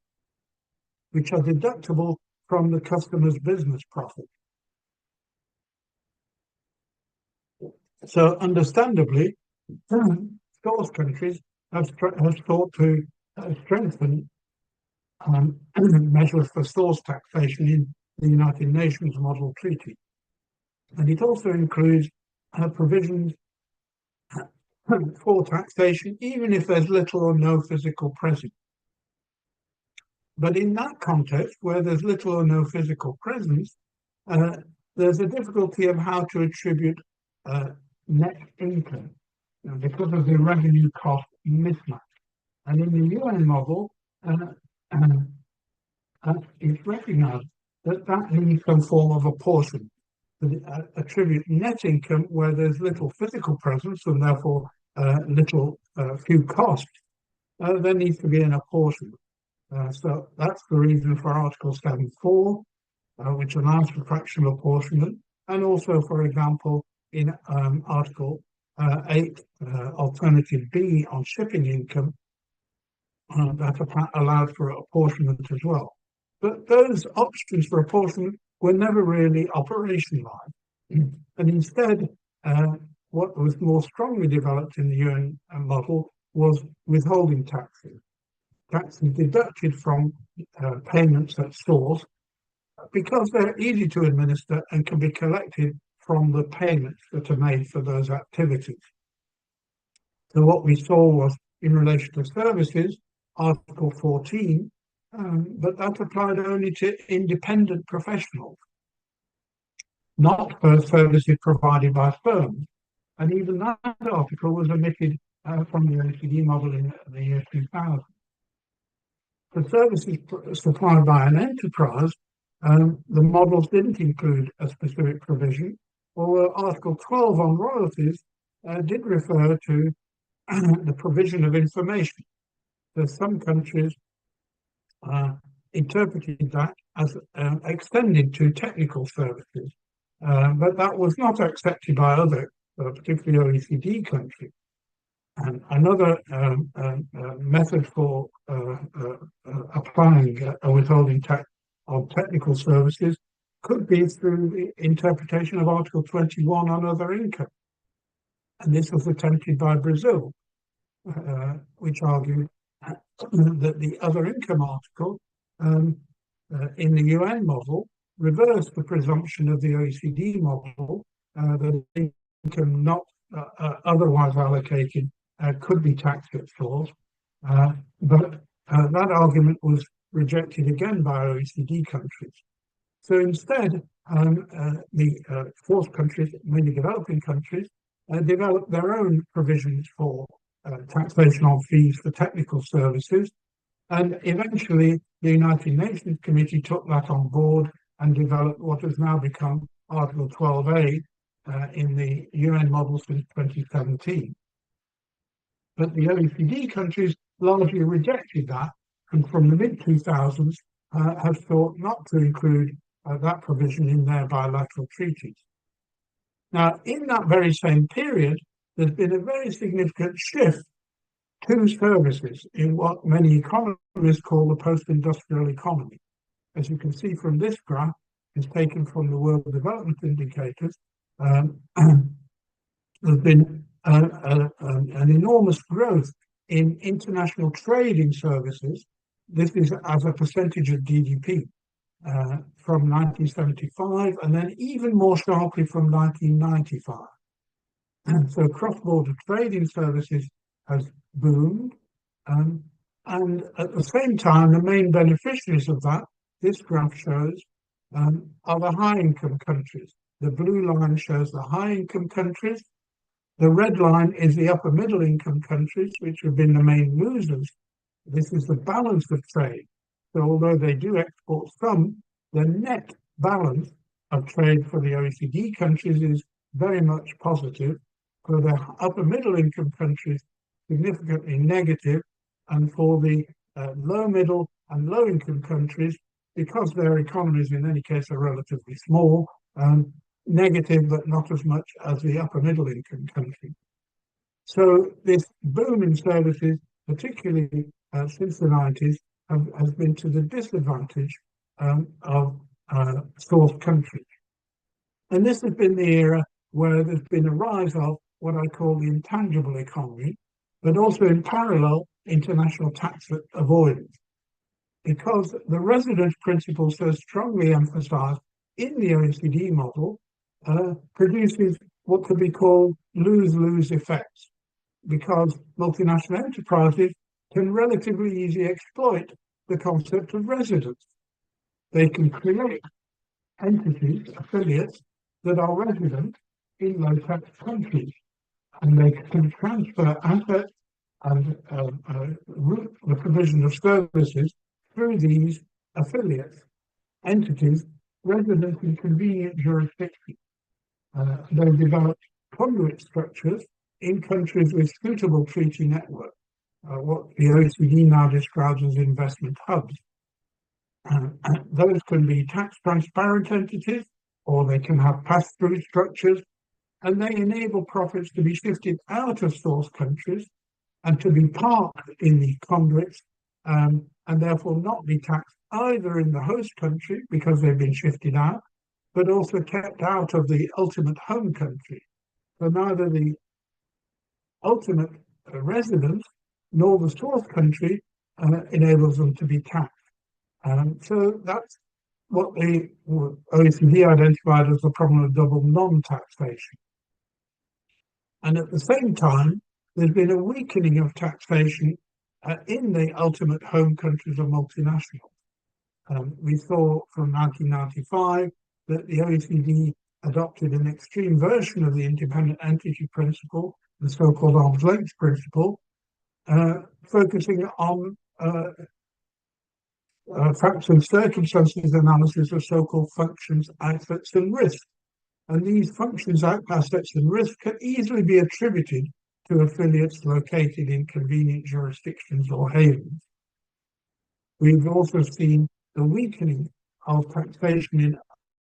which are deductible from the customer's business profit. So understandably, source countries have sought to strengthen measures for source taxation in the United Nations Model Treaty. And it also includes provisions for taxation, even if there's little or no physical presence. But in that context, where there's little or no physical presence, there's a difficulty of how to attribute net income because of the revenue cost mismatch. And in the UN model, it's recognized that that needs some form of apportionment. Attribute net income where there's little physical presence and therefore few costs, there needs to be an apportionment. So that's the reason for Article 7.4, which allows for fractional apportionment, and also, for example, in Article 8, Alternative B on shipping income, that allows for apportionment as well. But those options for apportionment were never really operationalized. And instead, what was more strongly developed in the UN model was withholding taxes. Taxes deducted from payments at source because they're easy to administer and can be collected from the payments that are made for those activities. So what we saw was in relation to services, Article 14, but that applied only to independent professionals, not for services provided by firms. And even that article was omitted from the OECD model in the year 2000. For services supplied by an enterprise, the models didn't include a specific provision, although Article 12 on royalties did refer to the provision of information. So some countries interpreted that as extended to technical services, but that was not accepted by other, particularly OECD countries. And another method for applying a withholding tax on technical services could be through the interpretation of Article 21 on other income. And this was attempted by Brazil, which argued that the other income article in the UN model reversed the presumption of the OECD model that income not otherwise allocated could be taxed at source, but that argument was rejected again by OECD countries. So instead, the source countries, mainly developing countries, developed their own provisions for taxation on fees for technical services, and eventually the United Nations Committee took that on board and developed what has now become Article 12A in the UN model since 2017. But the OECD countries largely rejected that, and from the mid-2000s have sought not to include that provision in their bilateral treaties. Now, in that very same period, there's been a very significant shift two services in what many economists call the post-industrial economy. As you can see from this graph, it's taken from the World Development Indicators. There's been an enormous growth in international trading services. This is as a percentage of GDP from 1975, and then even more sharply from 1995. And so cross-border trading services has boomed, and at the same time, the main beneficiaries of that, this graph shows, are the high-income countries. The blue line shows the high-income countries. The red line is the upper middle-income countries, which have been the main losers. This is the balance of trade. So although they do export some, the net balance of trade for the OECD countries is very much positive. For the upper middle-income countries, significantly negative, and for the low middle and low income countries, because their economies in any case are relatively small, negative but not as much as the upper middle income countries. So this boom in services, particularly since the 90s, has been to the disadvantage of source countries. And this has been the era where there's been a rise of what I call the intangible economy, but also in parallel, international tax avoidance. Because the residence principle so strongly emphasized in the OECD model produces what could be called lose-lose effects, because multinational enterprises can relatively easily exploit the concept of residence. They can create entities, affiliates, that are resident in low-tax countries, and they can transfer assets and route the provision of services through these affiliates, entities resident in convenient jurisdictions. They've developed conduit structures in countries with suitable treaty networks, what the OECD now describes as investment hubs. Those can be tax transparent entities, or they can have pass-through structures, and they enable profits to be shifted out of source countries and to be parked in the conduits, and therefore not be taxed either in the host country because they've been shifted out, but also kept out of the ultimate home country. So neither the ultimate residence nor the source country enables them to be taxed. So that's what the OECD identified as the problem of double non-taxation. And at the same time, there's been a weakening of taxation in the ultimate home countries of multinationals. We saw from 1995 that the OECD adopted an extreme version of the independent entity principle, the so-called arm's length principle, focusing on facts and circumstances analysis of so-called functions, assets, and risks. And these functions, assets, and risks can easily be attributed to affiliates located in convenient jurisdictions or havens. We've also seen the weakening of taxation in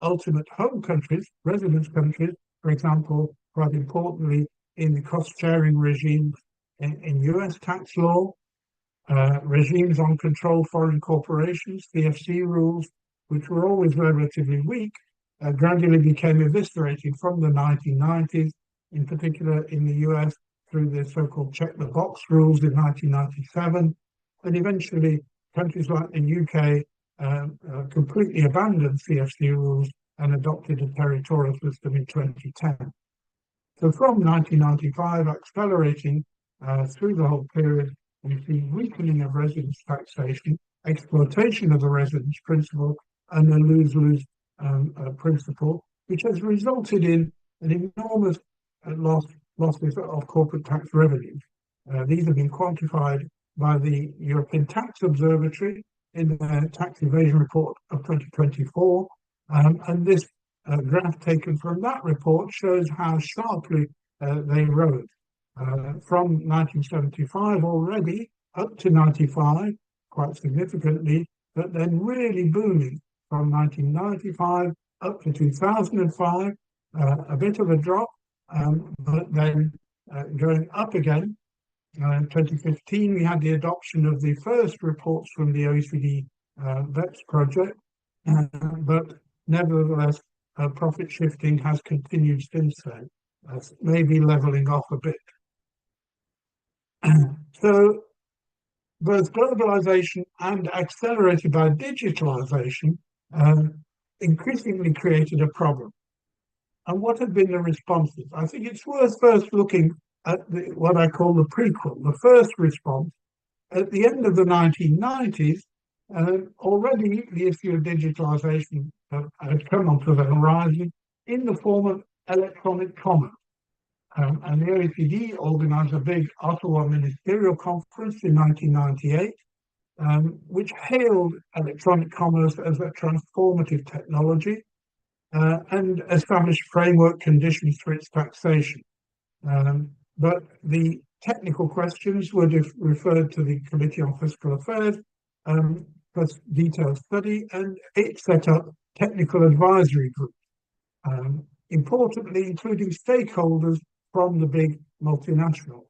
ultimate home countries, residence countries, for example, quite importantly, in the cost-sharing regimes in US tax law, regimes on controlled foreign corporations, CFC rules, which were always relatively weak, gradually became eviscerated from the 1990s, in particular in the US through the so-called check-the-box rules in 1997, and eventually countries like the UK completely abandoned CFC rules and adopted a territorial system in 2010. So from 1995, accelerating through the whole period, we see weakening of residence taxation, exploitation of the residence principle, and the lose-lose principle, which has resulted in an enormous losses of corporate tax revenues. These have been quantified by the European Tax Observatory in the Tax Evasion Report of 2024, and this graph taken from that report shows how sharply they rose. From 1975 already up to 95, quite significantly, but then really booming from 1995 up to 2005, a bit of a drop, but then going up again In 2015, we had the adoption of the first reports from the OECD VEPS project, but nevertheless, profit shifting has continued since then, maybe leveling off a bit. So both globalization and accelerated by digitalization increasingly created a problem. And what have been the responses? I think it's worth first looking at what I call the prequel, the first response. At the end of the 1990s, already the issue of digitalization had come onto the horizon in the form of electronic commerce. And the OECD organized a big Ottawa ministerial conference in 1998, which hailed electronic commerce as a transformative technology and established framework conditions for its taxation. But the technical questions were referred to the Committee on Fiscal Affairs for detailed study, and it set up technical advisory groups, importantly including stakeholders from the big multinationals.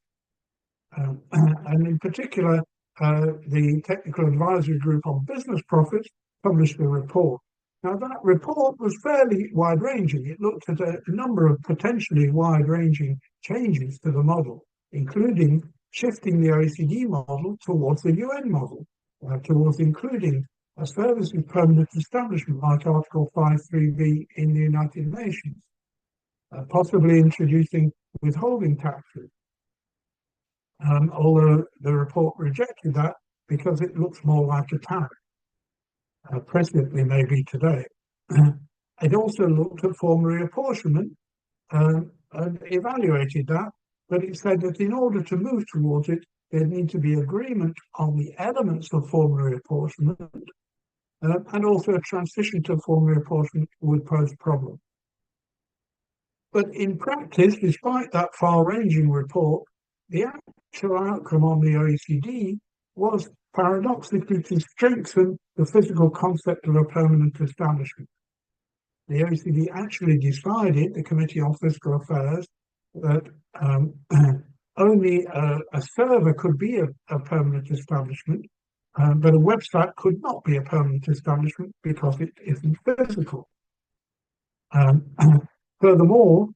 And in particular, the Technical Advisory Group on Business Profits published a report. Now, that report was fairly wide-ranging. It looked at a number of potentially wide-ranging changes to the model, including shifting the OECD model towards the UN model, towards including a services permanent establishment like Article 5.3b in the United Nations, possibly introducing withholding taxes. Although the report rejected that because it looks more like a tariff, presently maybe today. It also looked at form reapportionment and evaluated that, but it said that in order to move towards it, there need to be agreement on the elements of form reapportionment, and also a transition to form reapportionment would pose problems. But in practice, despite that far-ranging report, the actual outcome on the OECD was paradoxically to strengthen the physical concept of a permanent establishment. The OECD actually decided, the Committee on Fiscal Affairs, that only a server could be a permanent establishment, but a website could not be a permanent establishment because it isn't physical. Furthermore,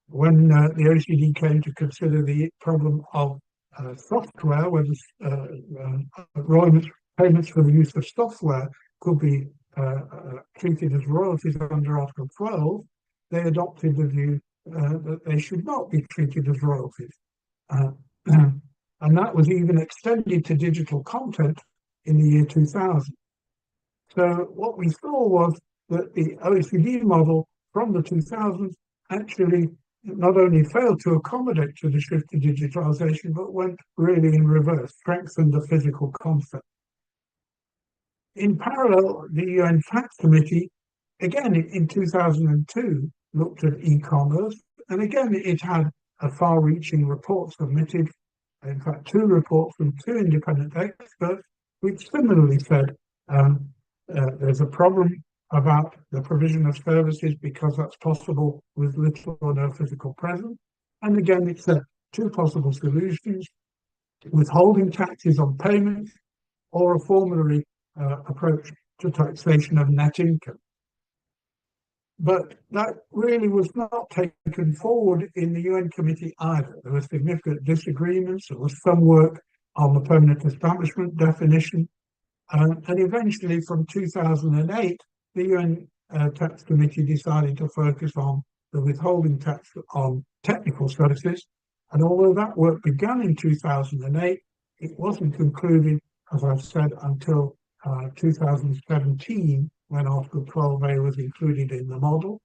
when the OECD came to consider the problem of software, whether payments for the use of software could be treated as royalties under Article 12, they adopted the view that they should not be treated as royalties. And that was even extended to digital content in the year 2000. So what we saw was that the OECD model from the 2000s actually not only failed to accommodate to the shift to digitalization, but went really in reverse, strengthened the physical concept. In parallel, the UN Tax Committee, again in 2002, looked at e-commerce, and again it had a far-reaching report submitted, in fact 2 reports from 2 independent experts, which similarly said there's a problem about the provision of services because that's possible with little or no physical presence. And again, it said 2 possible solutions: withholding taxes on payments or a formulary approach to taxation of net income. But that really was not taken forward in the UN committee either. There were significant disagreements. There was some work on the permanent establishment definition. And eventually from 2008, the UN Tax Committee decided to focus on the withholding tax on technical services. And although that work began in 2008, it wasn't concluded, as I've said, until 2017, when Article 12A was included in the model.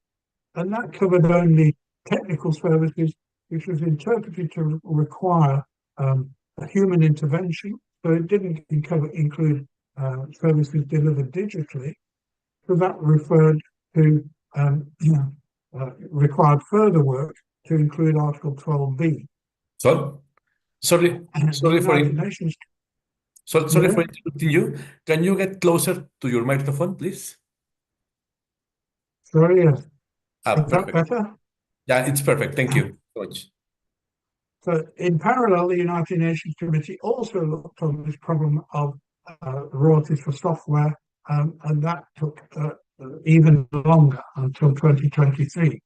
And that covered only technical services, which was interpreted to require a human intervention. So it didn't include services delivered digitally. So that referred to required further work to include Article 12B. Sorry for interrupting you. Can you get closer to your microphone, please? Sorry, yes. Is that Perfect. better? Yeah, it's perfect. Thank you so much. So in parallel, the United Nations Committee also looked on this problem of royalties for software, and that took even longer until 2023.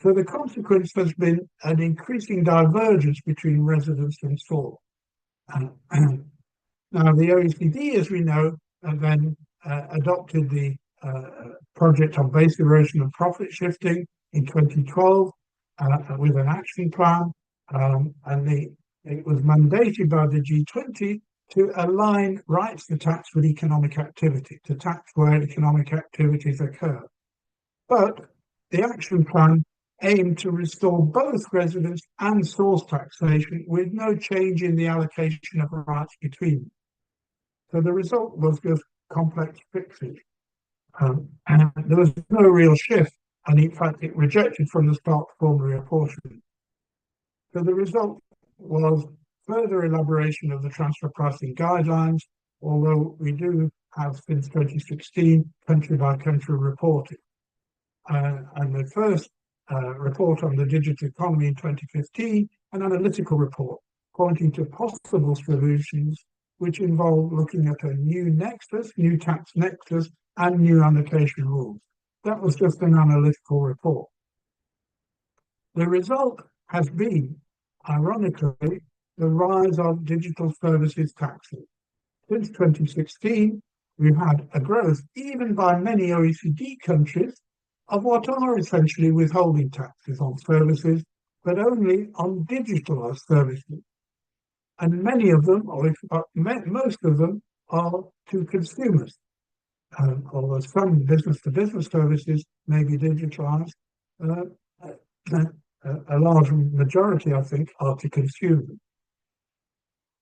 So the consequence has been an increasing divergence between residents and SOAR. Now, the OECD, as we know, then adopted the project on base erosion and profit shifting in 2012 with an action plan, and it was mandated by the G20 to align rights to tax with economic activity, to tax where economic activities occur. But the action plan aimed to restore both residence and source taxation with no change in the allocation of rights between them. So the result was just complex fixes. And there was no real shift, and in fact it rejected from the start formally apportionment. So the result was further elaboration of the transfer pricing guidelines, although we do have since 2016 country by country reporting. And the first report on the digital economy in 2015, an analytical report pointing to possible solutions which involve looking at a new tax nexus, and new allocation rules. That was just an analytical report. The result has been, ironically, the rise of digital services taxes. Since 2016, we've had a growth, even by many OECD countries, of what are essentially withholding taxes on services, but only on digitalized services. And many of them, or if not most of them, are to consumers. Although some business-to-business services may be digitalized, a large majority, I think, are to consumers.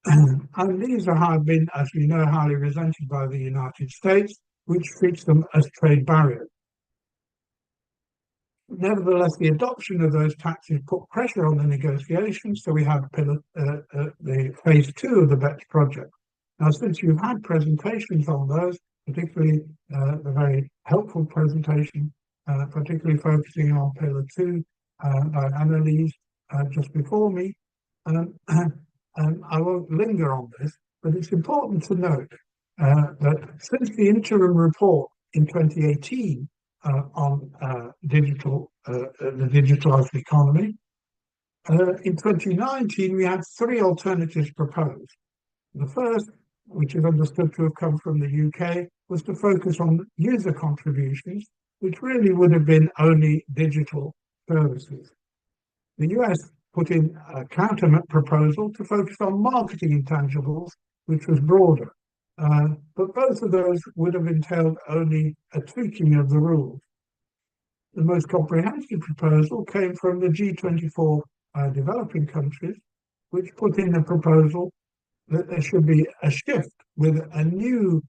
And these have been, as we know, highly resented by the United States, which treats them as trade barriers. Nevertheless, the adoption of those taxes put pressure on the negotiations, so we had the phase 2 of the BEPS project. Now, since you've had presentations on those, particularly the very helpful presentation, particularly focusing on Pillar 2 by Annalise just before me, I won't linger on this, but it's important to note that since the interim report in 2018 on the digitalized economy, in 2019 we had 3 alternatives proposed. The first, which is understood to have come from the UK, was to focus on user contributions, which really would have been only digital services. The US put in a counter proposal to focus on marketing intangibles, which was broader. But both of those would have entailed only a tweaking of the rules. The most comprehensive proposal came from the G24 developing countries, which put in a proposal that there should be a shift with a new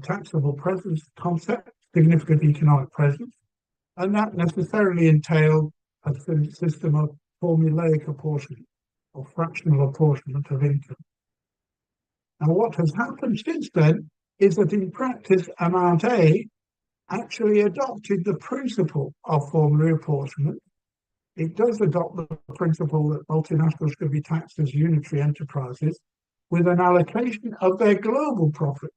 taxable presence concept, significant economic presence, and that necessarily entailed a system of formulaic apportionment or fractional apportionment of income. Now, what has happened since then is that in practice, Amount A actually adopted the principle of formulaic apportionment. It does adopt the principle that multinationals should be taxed as unitary enterprises with an allocation of their global profit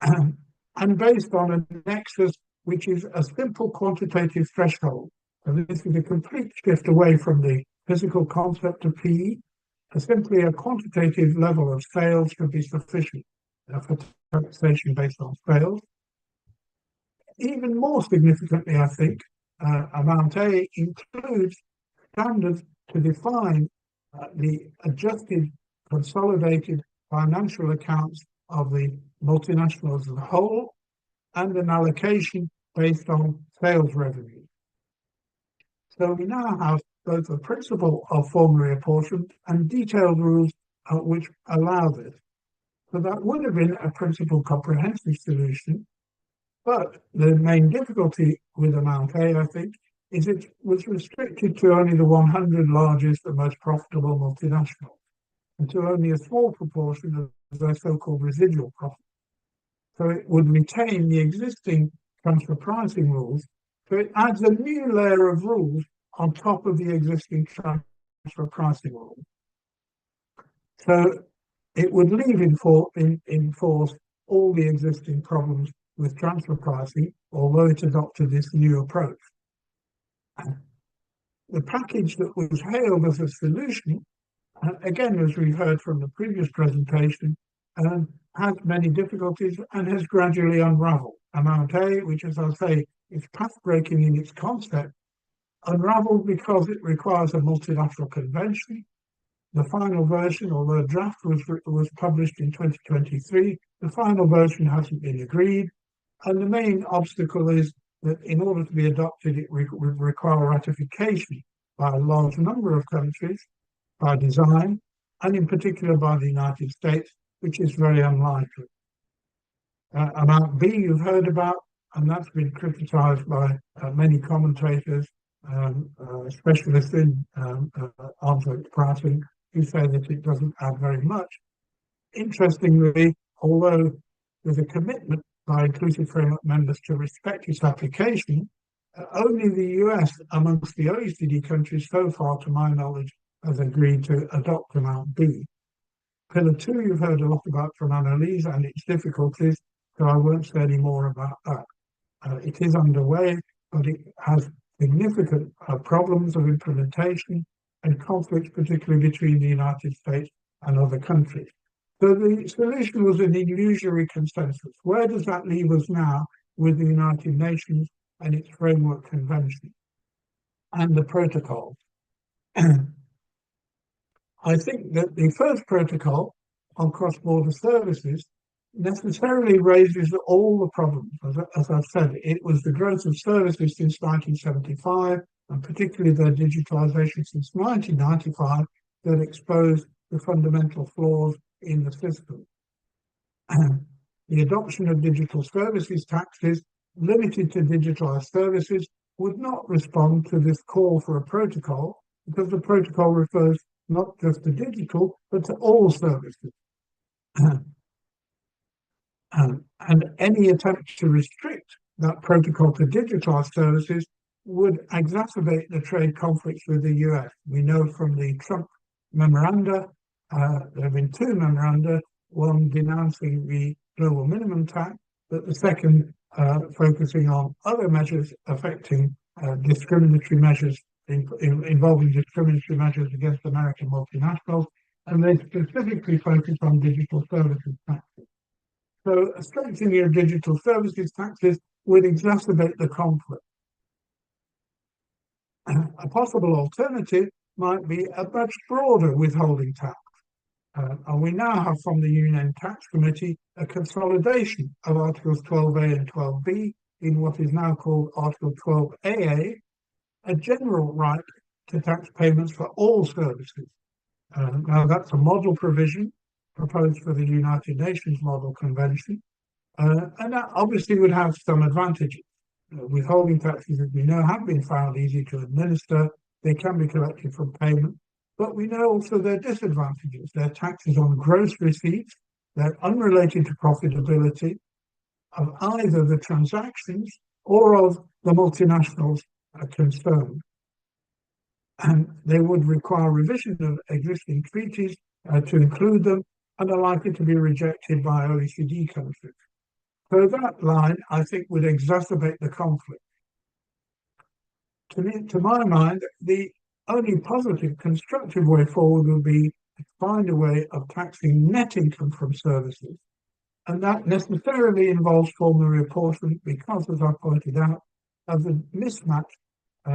and based on a nexus which is a simple quantitative threshold. And this is a complete shift away from the physical concept of PE. Simply a quantitative level of sales should be sufficient for taxation based on sales. Even more significantly, I think, Amount A includes standards to define the adjusted consolidated financial accounts of the multinationals as a whole and an allocation based on sales revenue. So we now have both a principle of formulaic apportionment and detailed rules which allow this. So that would have been a principle comprehensive solution, but the main difficulty with Amount A, I think, is it was restricted to only the 100 largest and most profitable multinationals, and to only a small proportion of their so-called residual profit. So it would retain the existing transfer pricing rules, so it adds a new layer of rules on top of the existing transfer pricing rules. So it would leave in force all the existing problems with transfer pricing, although it adopted this new approach. The package that was hailed as a solution, again, as we've heard from the previous presentation, has many difficulties and has gradually unraveled. Amount A, which, as I say, is path-breaking in its concept, unraveled because it requires a multilateral convention. The final version, although a draft was published in 2023, the final version hasn't been agreed. And the main obstacle is that in order to be adopted, it would require ratification by a large number of countries by design, and in particular by the United States, which is very unlikely. Amount B you've heard about, and that's been criticized by many commentators, specialists in arm's length pricing, who say that it doesn't add very much. Interestingly, although there's a commitment by inclusive framework members to respect its application, only the US amongst the OECD countries so far, to my knowledge, has agreed to adopt Amount B. Pillar 2 you've heard a lot about from Annalise and its difficulties, so I won't say any more about that. It is underway, but it has significant problems of implementation and conflicts, particularly between the United States and other countries. So the solution was an illusory consensus. Where does that leave us now with the United Nations and its framework convention and the protocols? I think that the first protocol on cross-border services necessarily raises all the problems. As I've said, it was the growth of services since 1975, and particularly their digitalization since 1995, that exposed the fundamental flaws in the system. The adoption of digital services taxes limited to digitalized services would not respond to this call for a protocol, because the protocol refers not just to digital, but to all services. And any attempt to restrict that protocol to digitalized services would exacerbate the trade conflicts with the US. We know from the Trump memoranda, there have been two memoranda, one denouncing the global minimum tax, but the second focusing on other measures affecting discriminatory measures, involving discriminatory measures against American multinationals, and they specifically focus on digital services taxes. So a strengthening of digital services taxes would exacerbate the conflict. A possible alternative might be a much broader withholding tax. And we now have from the Union Tax Committee a consolidation of Articles 12A and 12B in what is now called Article 12AA, a general right to tax payments for all services. Now that's a model provision proposed for the United Nations Model Convention, and that obviously would have some advantages. Withholding taxes, as we know, have been found easy to administer. They can be collected from payment, but we know also their disadvantages. They're taxes on gross receipts, they're unrelated to profitability of either the transactions or of the multinationals concerned. And they would require revision of existing treaties to include them, and are likely to be rejected by OECD countries. So that line, I think, would exacerbate the conflict. To my mind, the only positive, constructive way forward would be to find a way of taxing net income from services. And that necessarily involves formal reapportionment because, as I pointed out, of the mismatch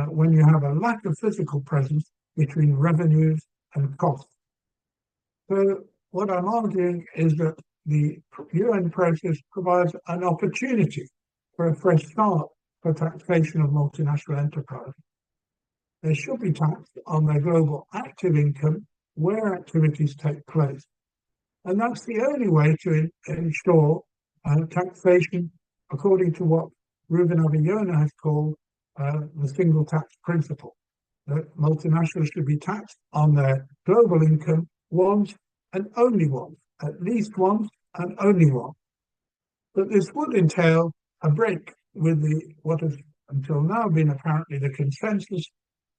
when you have a lack of physical presence between revenues and costs. So what I'm arguing is that the UN process provides an opportunity for a fresh start for taxation of multinational enterprises. They should be taxed on their global active income where activities take place. And that's the only way to ensure taxation according to what Ruben Avillona has called the single tax principle. That multinationals should be taxed on their global income once and only once, at least once and only once. But this would entail a break with what has until now been apparently the consensus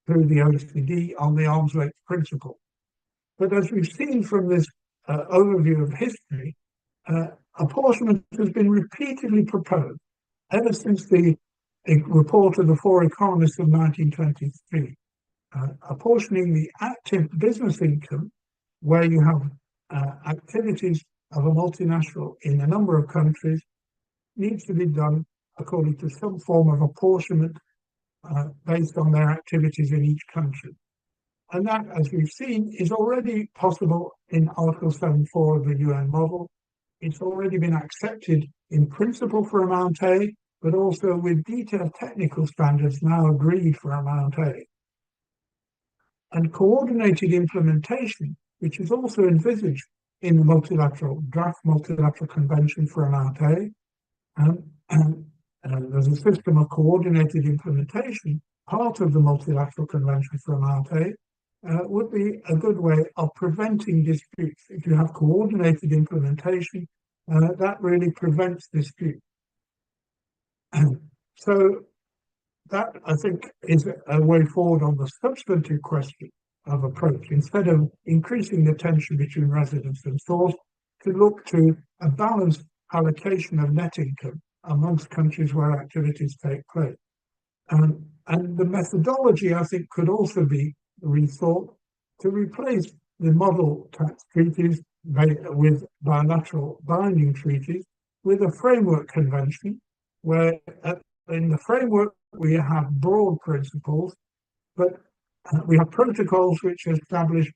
through the OECD on the arm's length principle. But as we've seen from this overview of history, apportionment has been repeatedly proposed ever since the report of the four economists of 1923. Apportioning the active business income, where you have activities of a multinational in a number of countries, needs to be done according to some form of apportionment based on their activities in each country. And that, as we've seen, is already possible in Article 7.4 of the UN model. It's already been accepted in principle for Amount A, but also with detailed technical standards now agreed for Amount A. And coordinated implementation, which is also envisaged in the draft multilateral convention for Amount A, and there's a system of coordinated implementation, part of the multilateral convention for Amount A, would be a good way of preventing disputes. If you have coordinated implementation, that really prevents dispute. So that, I think, is a way forward on the substantive question of approach. Instead of increasing the tension between residence and source, to look to a balanced allocation of net income amongst countries where activities take place. And the methodology, I think, could also be rethought to replace the model tax treaties with bilateral binding treaties with a framework convention, where in the framework we have broad principles, but we have protocols which establish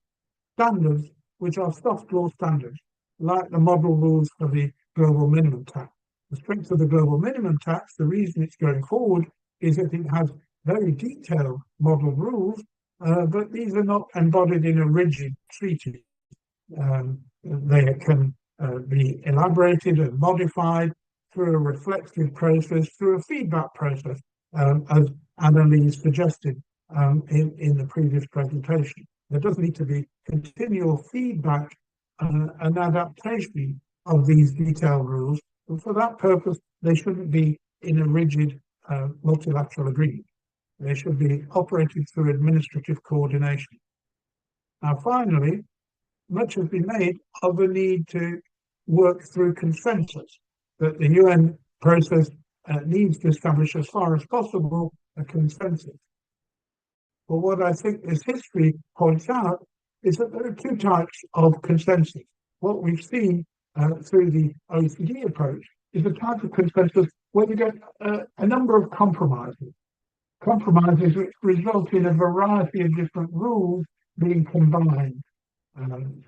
standards which are soft law standards, like the model rules for the global minimum tax. The strength of the global minimum tax, the reason it's going forward, is that it has very detailed model rules, but these are not embodied in a rigid treaty. They can be elaborated and modified through a reflective process, through a feedback process, as Annalise suggested in the previous presentation. There does need to be continual feedback and adaptation of these detailed rules. And for that purpose, they shouldn't be in a rigid multilateral agreement. They should be operated through administrative coordination. Now, finally, much has been made of the need to work through consensus, that the UN process needs to establish, as far as possible, a consensus. But what I think this history points out is that there are two types of consensus. What we've seen through the OECD approach is a type of consensus where you get a number of compromises which result in a variety of different rules being combined.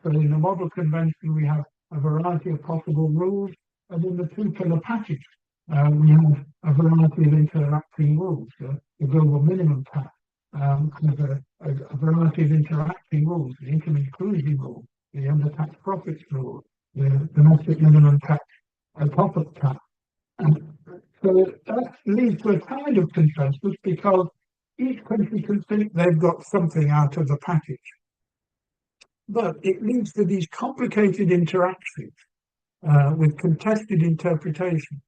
So in the model convention, we have a variety of possible rules, and in the two-pillar package, we have a variety of interacting rules. The global minimum tax has a variety of interacting rules, the income inclusion rule, the under-tax profits rule, the domestic minimum tax, top-up tax. So that leads to a kind of consensus because each country can think they've got something out of the package. But it leads to these complicated interactions with contested interpretation.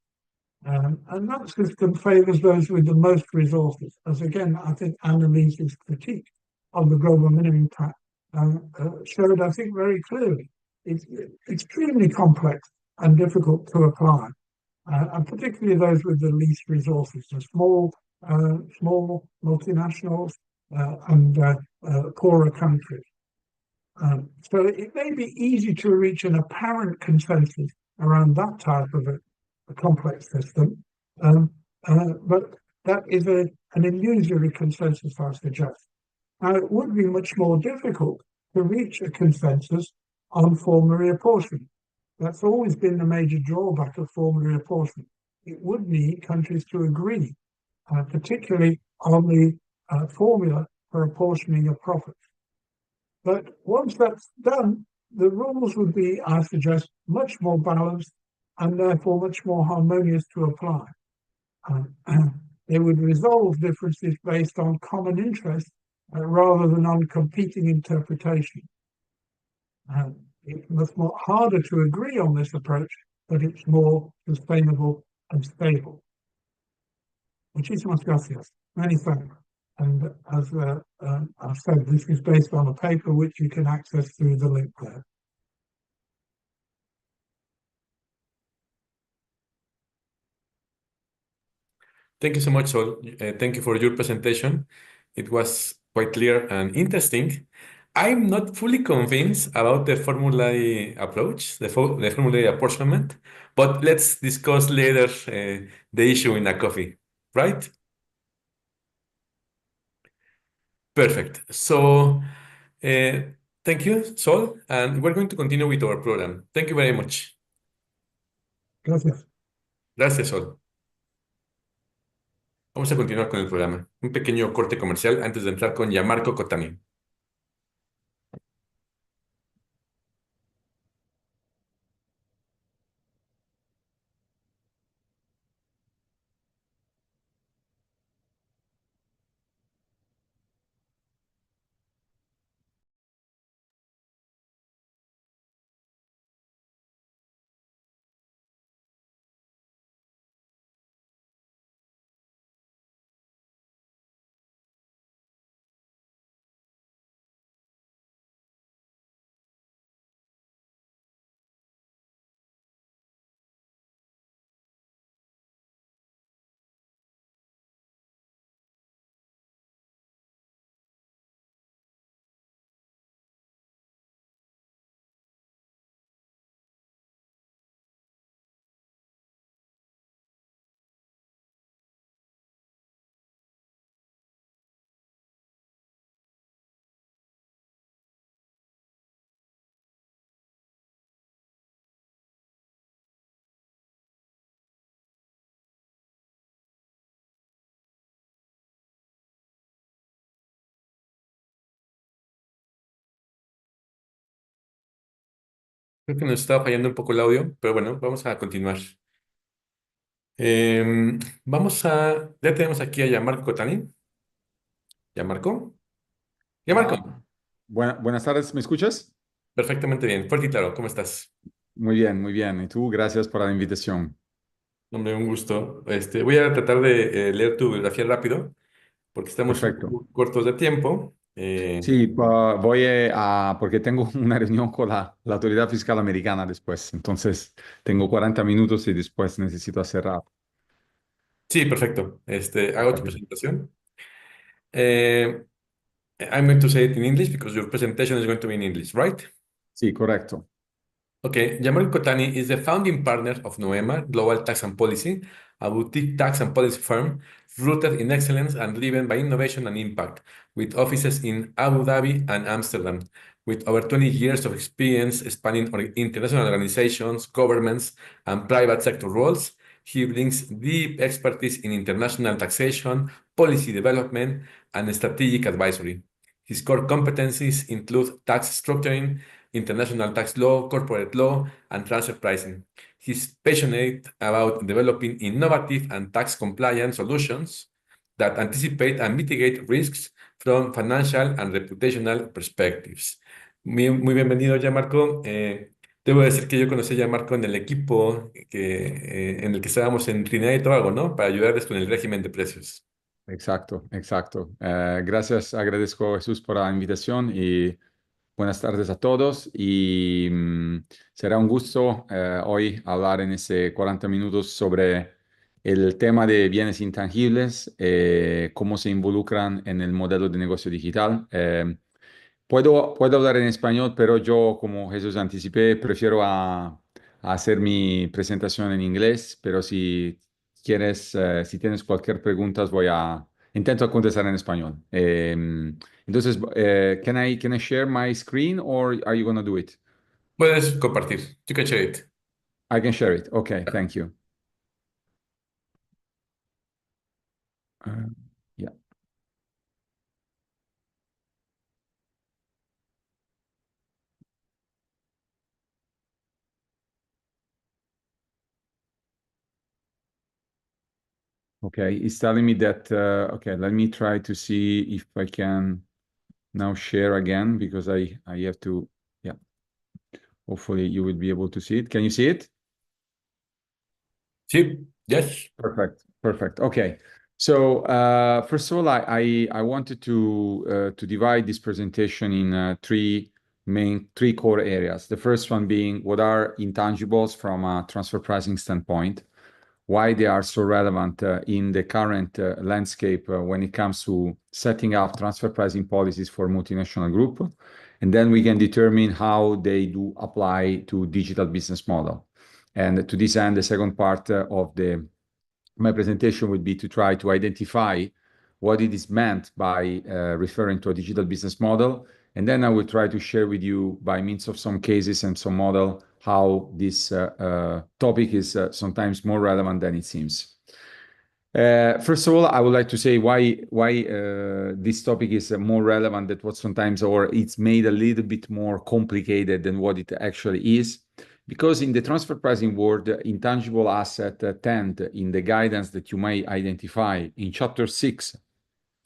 And that system favors those with the most resources, as again, I think Annalise's critique of the global minimum tax showed, I think, very clearly. It's extremely complex and difficult to apply, and particularly those with the least resources, the small multinationals and poorer countries. So it may be easy to reach an apparent consensus around that type of a complex system, but that is an illusory consensus, I suggest. Now, it would be much more difficult to reach a consensus on formulary apportionment. That's always been the major drawback of formulary apportionment. It would need countries to agree, particularly on the formula for apportioning of profits. But once that's done, the rules would be, I suggest, much more balanced and therefore much more harmonious to apply. They would resolve differences based on common interests rather than on competing interpretation. It's much more harder to agree on this approach, but it's more sustainable and stable. Muchísimas gracias. Many thanks. And as I've said, this is based on a paper which you can access through the link there. Thank you so much, Sol. Thank you for your presentation. It was quite clear and interesting. I'm not fully convinced about the formulary approach, the formulary apportionment, but let's discuss later the issue in a coffee, right? Perfect. So, thank you, Sol, and we're going to continue with our program. Thank you very much. Gracias. Gracias, Sol. Vamos a continuar con el programa. Un pequeño corte comercial antes de entrar con Giammarco Cottani. Creo que nos estaba fallando un poco el audio, pero bueno, vamos a continuar. Ya tenemos aquí a Gianmarco Cottani. ¿Gianmarco? Gianmarco, Buenas tardes, ¿me escuchas? perfectamente bien, fuerte y claro, ¿cómo estás? Muy bien, muy bien. Y tú, gracias por la invitación. Hombre, un gusto. Voy a tratar de leer tu biografía rápido, porque estamos un Perfecto. poco cortos de tiempo. Sí, voy porque tengo una reunión con la autoridad fiscal americana después. Entonces, tengo 40 minutos y después necesito hacer rápido. Sí, perfecto. Hago tu presentación. Eh, I'm going to say it in English because your presentation is going to be in English, right? Sí, correcto. Okay, Giammarco Cottani is the founding partner of Noema Global Tax and Policy, a boutique tax and policy firm rooted in excellence and driven by innovation and impact, with offices in Abu Dhabi and Amsterdam. With over 20 years of experience spanning international organizations, governments, and private sector roles, he brings deep expertise in international taxation, policy development, and strategic advisory. His core competencies include tax structuring, international tax law, corporate law, and transfer pricing. He's passionate about developing innovative and tax compliant solutions that anticipate and mitigate risks from financial and reputational perspectives. Muy bienvenido, Gianmarco. Debo decir que yo conocí a Gianmarco en el equipo en el que estábamos en Trinidad y Tobago, ¿no? Para ayudarles con el régimen de precios. Exacto, exacto. Gracias, agradezco a Jesús por la invitación y buenas tardes a todos. Y será un gusto hoy hablar en ese 40 minutos sobre el tema de bienes intangibles, cómo se involucran en el modelo de negocio digital. Puedo hablar en español, pero yo, como Jesús anticipé, prefiero a hacer mi presentación en inglés, pero si quieres, si tienes cualquier pregunta, intento contestar en español. Entonces, can I share my screen or are you going to do it? Puedes compartir. You can share it. I can share it. Okay, thank you. Yeah. Okay, it's telling me that, okay, let me try to see if I can now share again because I have to, yeah. Hopefully you will be able to see it. Can you see it? Sí, yes. Perfect. Okay. So first of all, I wanted to divide this presentation in three core areas. The first one being what are intangibles from a transfer pricing standpoint. why they are so relevant in the current landscape when it comes to setting up transfer pricing policies for multinational group. And then we can determine how they do apply to digital business model. And to this end, the second part of my presentation would be to try to identify what it is meant by referring to a digital business model. And then I will try to share with you, by means of some cases and some model, how this topic is sometimes more relevant than it seems. First of all, I would like to say why this topic is more relevant than what sometimes, or it's made a little bit more complicated than what it actually is. Because in the transfer pricing world, intangible asset tend, in the guidance that you may identify in Chapter 6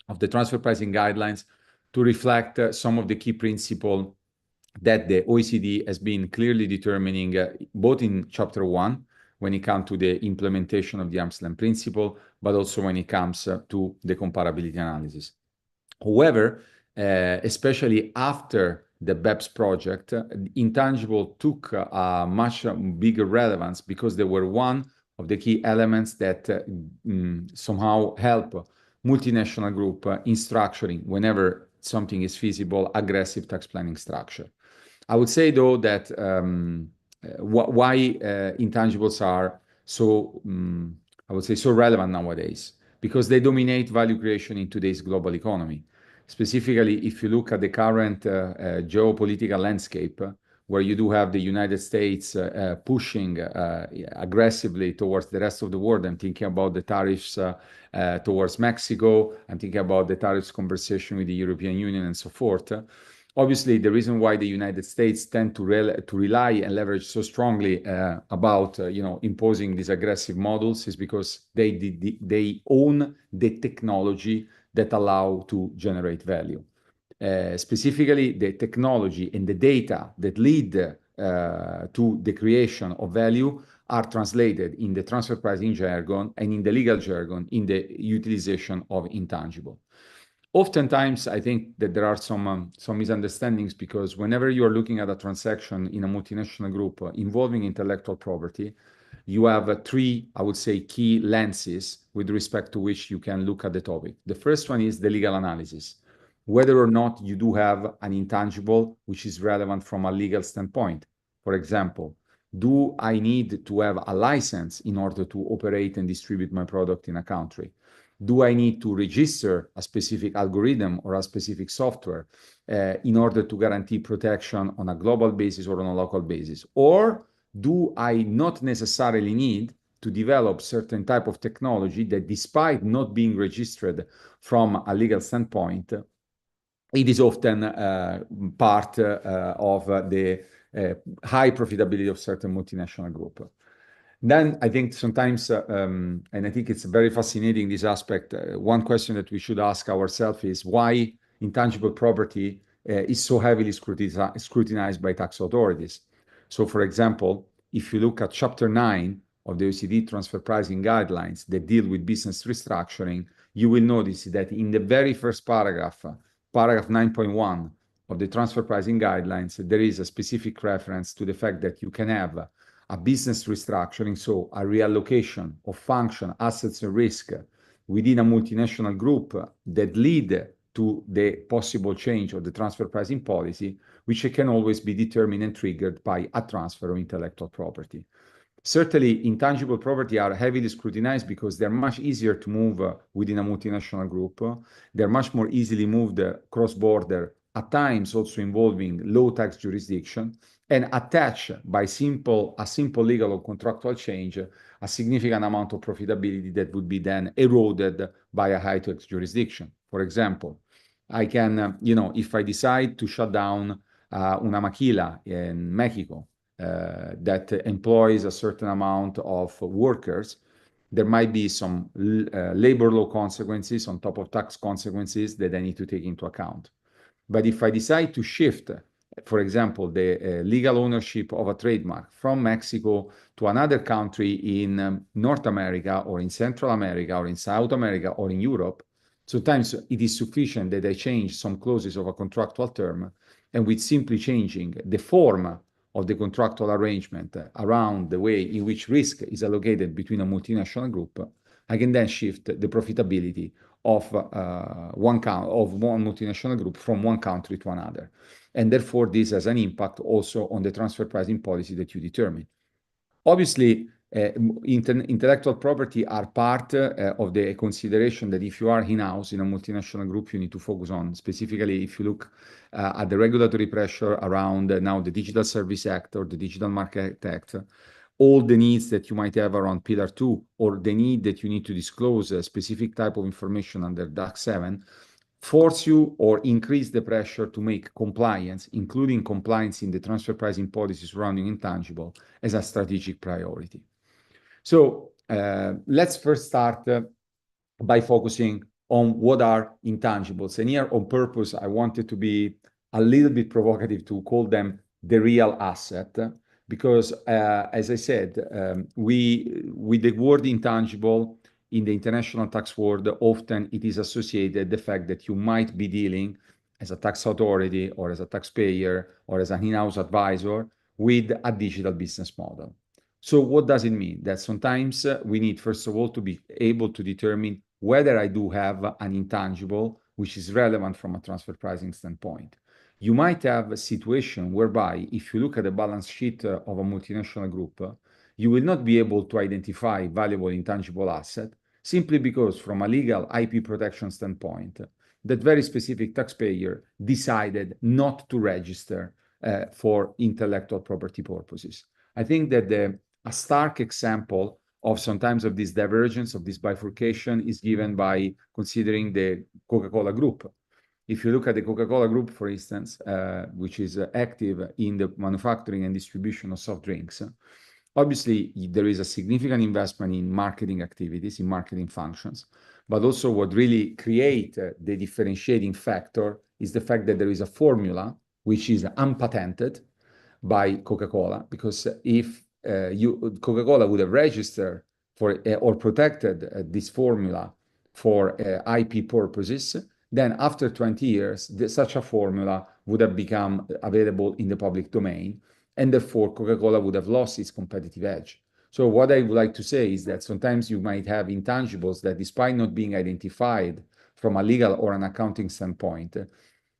of the transfer pricing guidelines, to reflect some of the key principles that the OECD has been clearly determining, both in Chapter 1, when it comes to the implementation of the arm's length principle, but also when it comes to the comparability analysis. However, especially after the BEPS project, intangible took a much bigger relevance because they were one of the key elements that somehow help multinational group in structuring, whenever something is feasible, aggressive tax planning structure. I would say, though, that why intangibles are so, I would say, so relevant nowadays, because they dominate value creation in today's global economy. Specifically, if you look at the current geopolitical landscape, where you do have the United States pushing aggressively towards the rest of the world. I'm thinking about the tariffs towards Mexico. I'm thinking about the tariffs conversation with the European Union and so forth. Obviously, the reason why the United States tend to rely and leverage so strongly about imposing these aggressive models is because they own the technology that allow to generate value. Specifically, the technology and the data that lead to the creation of value are translated in the transfer pricing jargon and in the legal jargon in the utilization of intangible. Oftentimes, I think that there are some misunderstandings, because whenever you are looking at a transaction in a multinational group involving intellectual property, you have three, I would say, key lenses with respect to which you can look at the topic. The first one is the legal analysis, whether or not you do have an intangible which is relevant from a legal standpoint. For example, do I need to have a license in order to operate and distribute my product in a country? Do I need to register a specific algorithm or a specific software in order to guarantee protection on a global basis or on a local basis? Or do I not necessarily need to develop certain type of technology that, despite not being registered from a legal standpoint, it is often part of the high profitability of certain multinational group? Then I think sometimes, and I think it's very fascinating, this aspect, one question that we should ask ourselves is why intangible property is so heavily scrutinized by tax authorities. So, for example, if you look at Chapter 9 of the OECD transfer pricing guidelines that deal with business restructuring, you will notice that in the very first paragraph, paragraph 9.1 of the transfer pricing guidelines, there is a specific reference to the fact that you can have a business restructuring, so a reallocation of function, assets, and risk within a multinational group that lead to the possible change of the transfer pricing policy, which can always be determined and triggered by a transfer of intellectual property. Certainly, intangible property are heavily scrutinized because they're much easier to move within a multinational group. They're much more easily moved cross-border, at times also involving low tax jurisdiction, and attach by a simple legal or contractual change a significant amount of profitability that would be then eroded by a high tax jurisdiction. For example, I can, if I decide to shut down una maquila in Mexico that employs a certain amount of workers, there might be some labor law consequences on top of tax consequences that I need to take into account. But if I decide to shift, for example, the legal ownership of a trademark from Mexico to another country in North America or in Central America or in South America or in Europe, sometimes it is sufficient that I change some clauses of a contractual term, and with simply changing the form of the contractual arrangement around the way in which risk is allocated between a multinational group, I can then shift the profitability of one multinational group from one country to another. And therefore, this has an impact also on the transfer pricing policy that you determine. Obviously, intellectual property are part of the consideration that if you are in-house in a multinational group, you need to focus on. Specifically, if you look at the regulatory pressure around now the Digital Service Act or the Digital Market Act, all the needs that you might have around Pillar 2 or the need that you need to disclose a specific type of information under DAC 7 force you or increase the pressure to make compliance, including compliance in the transfer pricing policy surrounding intangible, as a strategic priority. So let's first start by focusing on what are intangibles. And here on purpose, I wanted to be a little bit provocative to call them the real asset, because as I said, with the word intangible, in the international tax world, often it is associated the fact that you might be dealing as a tax authority or as a taxpayer or as an in-house advisor with a digital business model. So what does it mean? That sometimes we need, first of all, to be able to determine whether I do have an intangible which is relevant from a transfer pricing standpoint. You might have a situation whereby if you look at the balance sheet of a multinational group, you will not be able to identify valuable intangible asset simply because from a legal IP protection standpoint, that very specific taxpayer decided not to register for intellectual property purposes. I think that a stark example of sometimes of this divergence, of this bifurcation, is given by considering the Coca-Cola Group. If you look at the Coca-Cola Group, for instance, which is active in the manufacturing and distribution of soft drinks, obviously there is a significant investment in marketing activities, in marketing functions, but also what really creates the differentiating factor is the fact that there is a formula which is unpatented by Coca-Cola, because if Coca-Cola would have registered for or protected this formula for IP purposes, then after 20 years, such a formula would have become available in the public domain, and therefore Coca-Cola would have lost its competitive edge. So what I would like to say is that sometimes you might have intangibles that, despite not being identified from a legal or an accounting standpoint,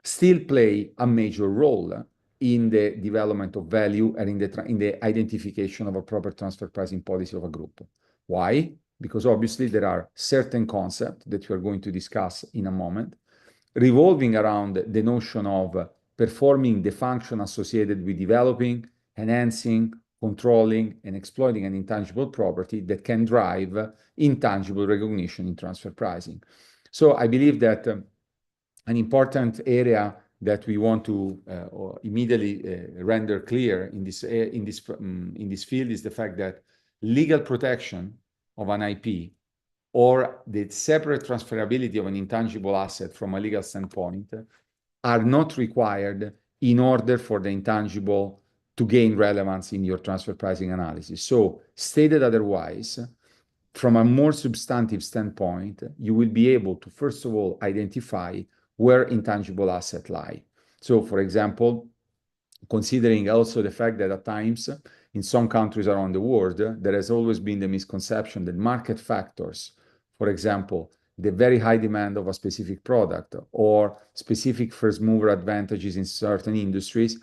still play a major role in the development of value and in the identification of a proper transfer pricing policy of a group. Why? Because obviously there are certain concepts that we are going to discuss in a moment, revolving around the notion of performing the function associated with developing, enhancing, controlling, and exploiting an intangible property that can drive intangible recognition in transfer pricing. So I believe that an important area that we want to immediately render clear in this field is the fact that legal protection of an IP or the separate transferability of an intangible asset from a legal standpoint are not required in order for the intangible to gain relevance in your transfer pricing analysis. So, stated otherwise, from a more substantive standpoint, you will be able to, first of all, identify where intangible assets lie. So, for example, considering also the fact that at times, in some countries around the world, there has always been the misconception that market factors, for example, the very high demand of a specific product or specific first mover advantages in certain industries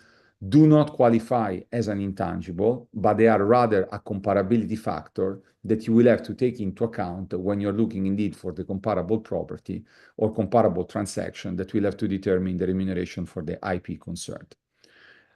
do not qualify as an intangible, but they are rather a comparability factor that you will have to take into account when you're looking indeed for the comparable property or comparable transaction that will have to determine the remuneration for the IP concerned.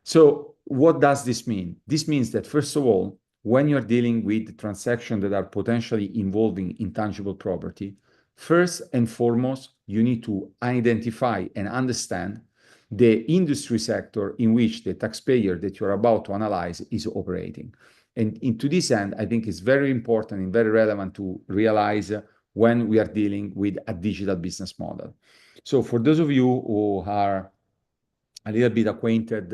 So what does this mean? This means that, first of all, when you're dealing with transactions that are potentially involving intangible property, first and foremost, you need to identify and understand the industry sector in which the taxpayer that you're about to analyze is operating. And to this end, I think it's very important and very relevant to realize when we are dealing with a digital business model. So for those of you who are a little bit acquainted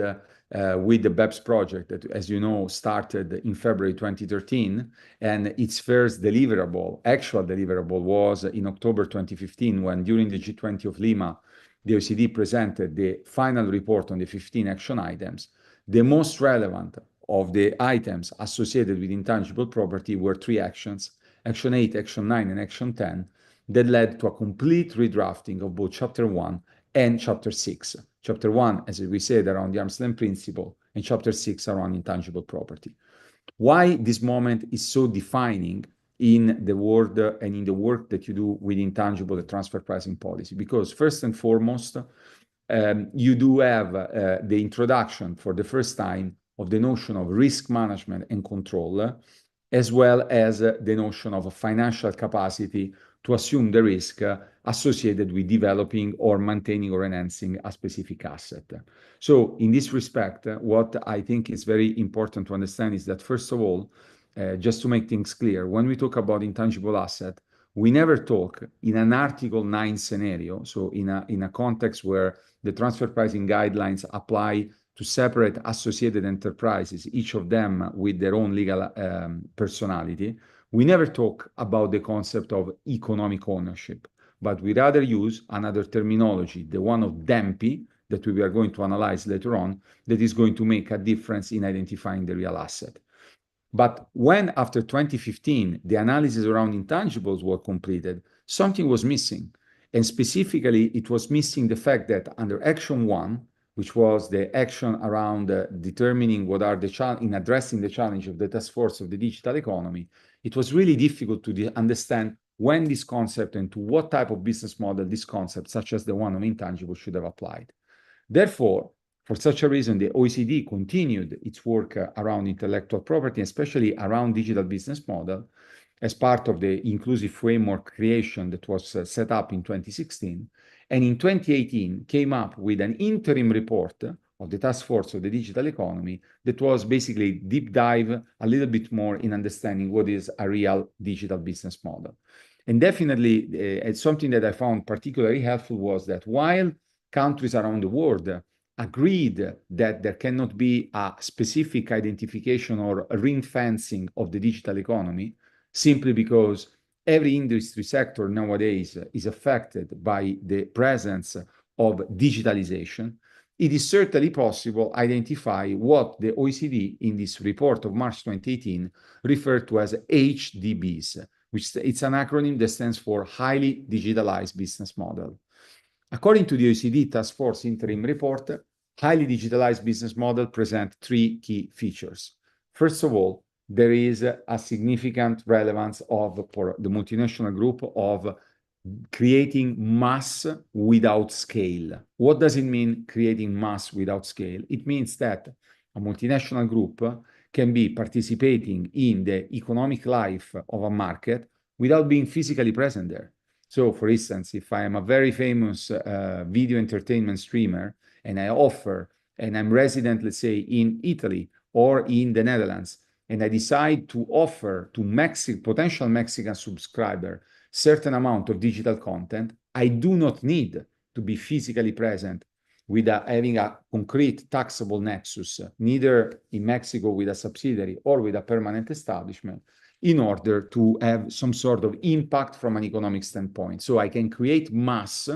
with the BEPS project that, as you know, started in February 2013, and its first actual deliverable was in October 2015, when during the G20 of Lima, the OECD presented the final report on the 15 action items. The most relevant of the items associated with intangible property were 3 actions, Action 8, Action 9, and Action 10, that led to a complete redrafting of both Chapter 1 and Chapter 6. Chapter 1, as we said, around the arm's length principle, and Chapter 6 around intangible property. Why this moment is so defining in the world and in the work that you do with intangible transfer pricing policy? Because first and foremost, you do have the introduction for the first time of the notion of risk management and control, as well as the notion of a financial capacity to assume the risk associated with developing or maintaining or enhancing a specific asset. So in this respect, what I think is very important to understand is that, first of all, just to make things clear, when we talk about intangible asset, we never talk in an Article 9 scenario, so in a context where the transfer pricing guidelines apply to separate associated enterprises, each of them with their own legal personality. We never talk about the concept of economic ownership, but we rather use another terminology, the one of DEMPI, that we are going to analyze later on, that is going to make a difference in identifying the real asset. But when, after 2015, the analysis around intangibles were completed, something was missing. And specifically, it was missing the fact that under Action 1, which was the action around determining what are the in addressing the challenge of the task force of the digital economy, it was really difficult to understand when this concept and to what type of business model this concept, such as the one of intangible, should have applied. Therefore, for such a reason, the OECD continued its work around intellectual property, especially around digital business model, as part of the inclusive framework creation that was set up in 2016. And in 2018, came up with an interim report of the task force of the digital economy that was basically deep dive a little bit more in understanding what is a real digital business model. And definitely, it's something that I found particularly helpful was that while countries around the world agreed that there cannot be a specific identification or a ring fencing of the digital economy, simply because every industry sector nowadays is affected by the presence of digitalization, it is certainly possible to identify what the OECD in this report of March 2018 referred to as HDBs, which it's an acronym that stands for Highly Digitalized Business Model. According to the OECD Task Force interim report, highly digitalized business model present 3 key features. First of all, there is a significant relevance for the multinational group of creating mass without scale. What does it mean, creating mass without scale? It means that a multinational group can be participating in the economic life of a market without being physically present there. So, for instance, if I am a very famous video entertainment streamer and I offer, and I'm resident, let's say, in Italy or in the Netherlands, and I decide to offer to potential Mexican subscriber certain amount of digital content, I do not need to be physically present with having a concrete taxable nexus, neither in Mexico with a subsidiary or with a permanent establishment, in order to have some sort of impact from an economic standpoint. So I can create mass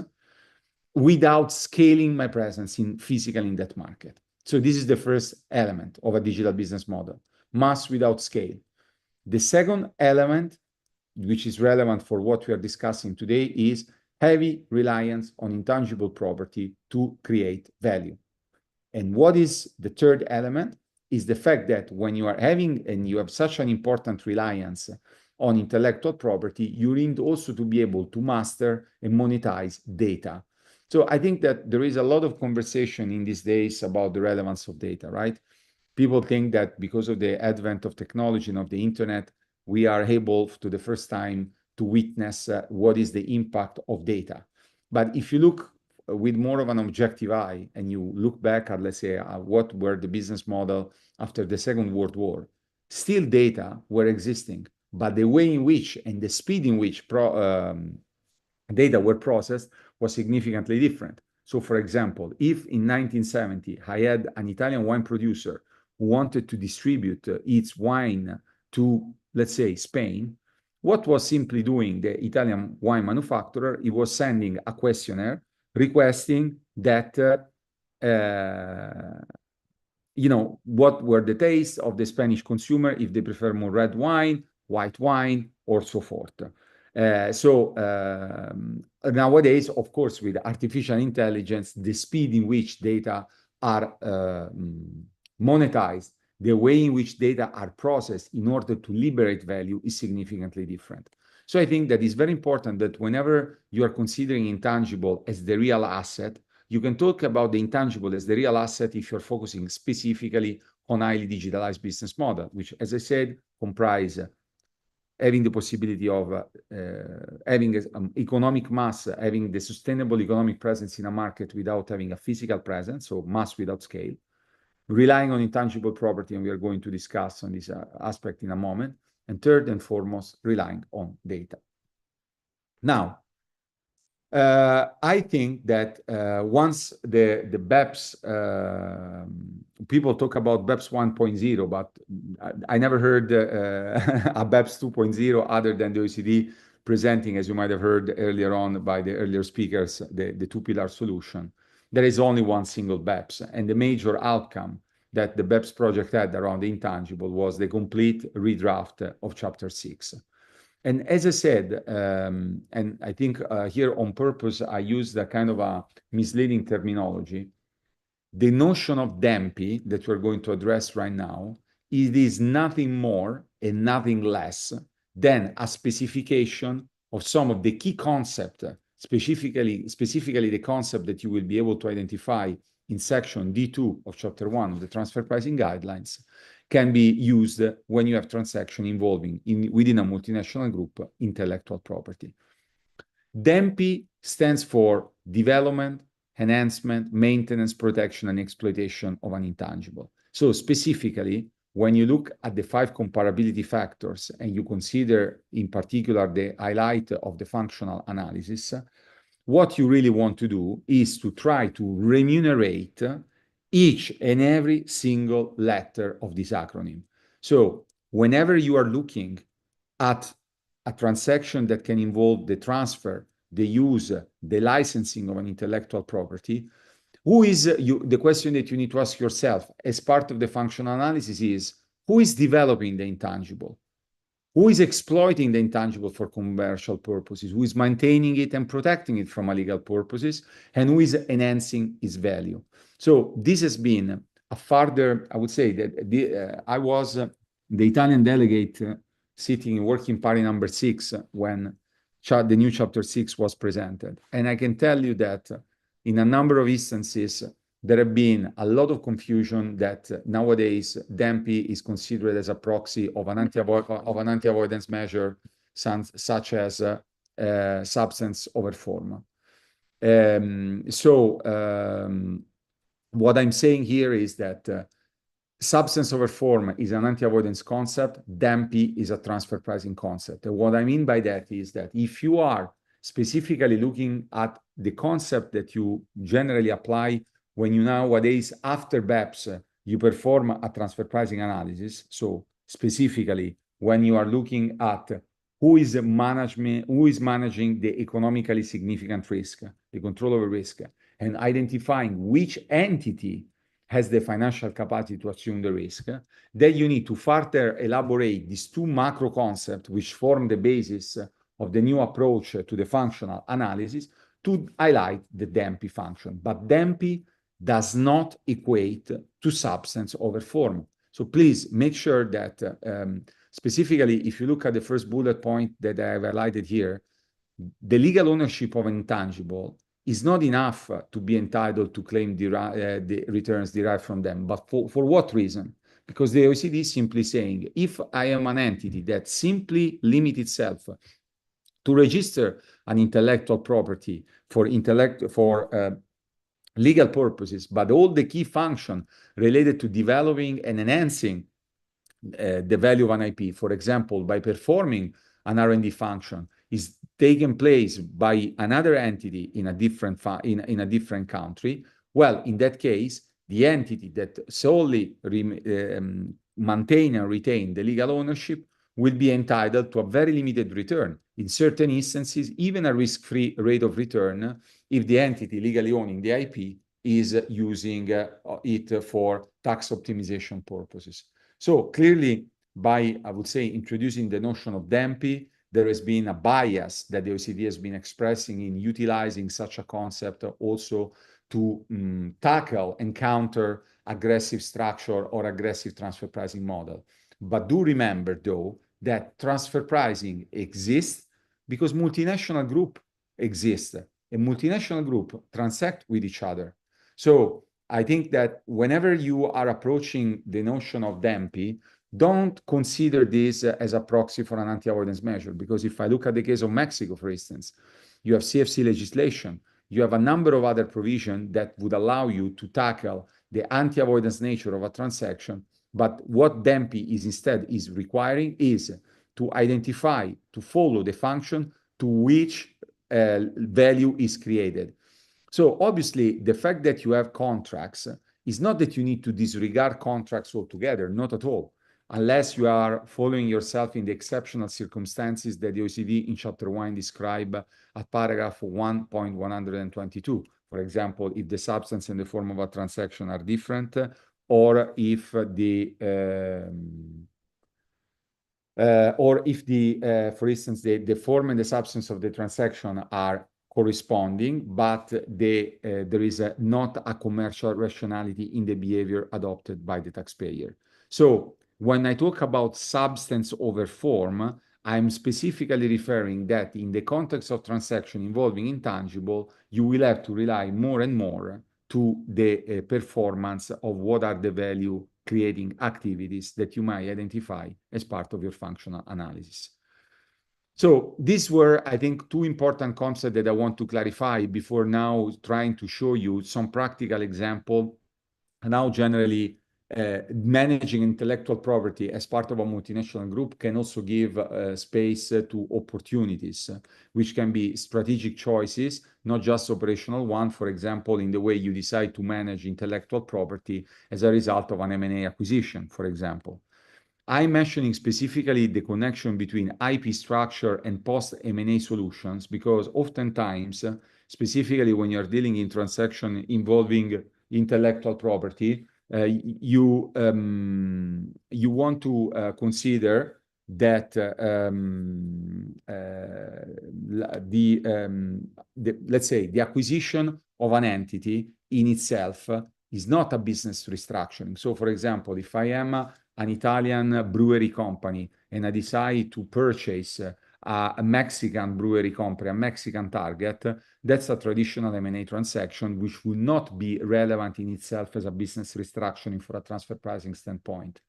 without scaling my presence physically in that market. So this is the first element of a digital business model, mass without scale. The second element, which is relevant for what we are discussing today, is heavy reliance on intangible property to create value. And what is the third element? Is the fact that when you are having and you have such an important reliance on intellectual property, you need also to be able to master and monetize data. So I think that there is a lot of conversation in these days about the relevance of data, right? People think that because of the advent of technology and of the internet, we are able to the first time to witness what is the impact of data. But if you look with more of an objective eye and you look back at, let's say, what were the business model after the Second World War, still data were existing, but the way in which and the speed in which data were processed was significantly different. So, for example, if in 1970 I had an Italian wine producer who wanted to distribute its wine to, let's say, Spain, what was simply doing the Italian wine manufacturer? He was sending a questionnaire requesting that you know, what were the tastes of the Spanish consumer, if they prefer more red wine, white wine, or so forth. Nowadays, of course, with artificial intelligence, the speed in which data are monetized, the way in which data are processed in order to liberate value is significantly different. So I think that it's very important that whenever you are considering intangible as the real asset, you can talk about the intangible as the real asset if you're focusing specifically on highly digitalized business model, which, as I said, comprise having the possibility of having economic mass, having the sustainable economic presence in a market without having a physical presence, so mass without scale, relying on intangible property, and we are going to discuss on this aspect in a moment, and third and foremost, relying on data. Now, I think that once the BEPS, people talk about BEPS 1.0, but I never heard a BEPS 2.0 other than the OECD presenting, as you might have heard earlier on by the earlier speakers, the two-pillar solution. There is only one single BEPS, and the major outcome that the BEPS project had around the intangible was the complete redraft of Chapter 6. And as I said, and I think here on purpose, I used a kind of a misleading terminology. The notion of DEMPI that we're going to address right now, it is nothing more and nothing less than a specification of some of the key concepts, specifically the concept that you will be able to identify in section D2 of Chapter 1 of the Transfer Pricing Guidelines, can be used when you have transaction involving within a multinational group intellectual property. DEMPI stands for development, enhancement, maintenance, protection, and exploitation of an intangible. So specifically, when you look at the 5 comparability factors and you consider in particular the highlight of the functional analysis, what you really want to do is to try to remunerate each and every single letter of this acronym. So whenever you are looking at a transaction that can involve the transfer, the use, the licensing of an intellectual property, who is the question that you need to ask yourself as part of the functional analysis is, who is developing the intangible? Who is exploiting the intangible for commercial purposes? Who is maintaining it and protecting it from illegal purposes? And who is enhancing its value? So this has been a further, I would say that I was the Italian delegate sitting in working party number 6 when the new Chapter 6 was presented. And I can tell you that in a number of instances, there have been a lot of confusion that nowadays DEMPI is considered as a proxy of an anti-avoidance measure, such as substance over form. What I'm saying here is that substance over form is an anti-avoidance concept. DEMPI is a transfer pricing concept. And what I mean by that is that if you are specifically looking at the concept that you generally apply when you nowadays, after BEPS, you perform a transfer pricing analysis. So specifically, when you are looking at who is managing the economically significant risk, the control over risk, and identifying which entity has the financial capacity to assume the risk, then you need to further elaborate these 2 macro concepts which form the basis of the new approach to the functional analysis to highlight the DEMPI function. But DEMPI does not equate to substance over form. So please make sure that specifically, if you look at the first bullet point that I have highlighted here, the legal ownership of an intangible is not enough to be entitled to claim the returns derived from them. But for what reason? Because the OECD is simply saying, if I am an entity that simply limits itself to register an intellectual property for legal purposes, but all the key function related to developing and enhancing the value of an IP, for example, by performing an R&D function, is taken place by another entity in a different country, well, in that case, the entity that solely maintain and retain the legal ownership will be entitled to a very limited return. In certain instances, even a risk-free rate of return if the entity legally owning the IP is using it for tax optimization purposes. So clearly, by, I would say, introducing the notion of DEMPI, there has been a bias that the OECD has been expressing in utilizing such a concept also to tackle and counter aggressive structure or aggressive transfer pricing model. But do remember, though, that transfer pricing exists because multinational group exists. A multinational group transact with each other. So I think that whenever you are approaching the notion of DEMPI, don't consider this as a proxy for an anti-avoidance measure, because if I look at the case of Mexico, for instance, you have CFC legislation, you have a number of other provisions that would allow you to tackle the anti-avoidance nature of a transaction, but what DEMPI is instead is requiring is to identify, to follow the function to which value is created. So obviously, the fact that you have contracts is not that you need to disregard contracts altogether, not at all, unless you are following yourself in the exceptional circumstances that the OECD in Chapter 1 describe at paragraph 1.122. For example, if the substance and the form of a transaction are different, or if the for instance, the form and the substance of the transaction are corresponding, but there is not a commercial rationality in the behavior adopted by the taxpayer. So when I talk about substance over form, I'm specifically referring that in the context of transaction involving intangible, you will have to rely more and more to the performance of what are the value creating activities that you might identify as part of your functional analysis. So these were, I think, two important concepts that I want to clarify before now trying to show you some practical example and how generally managing intellectual property as part of a multinational group can also give space to opportunities, which can be strategic choices, not just operational one, for example, in the way you decide to manage intellectual property as a result of an M&A acquisition, for example. I'm mentioning specifically the connection between IP structure and post-M&A solutions, because oftentimes, specifically when you're dealing in transaction involving intellectual property, you want to consider that let's say the acquisition of an entity in itself is not a business restructuring. So, for example, if I am an Italian brewery company and I decide to purchase a Mexican brewery company, a Mexican target, that's a traditional M&A transaction, which will not be relevant in itself as a business restructuring for a transfer pricing standpoint.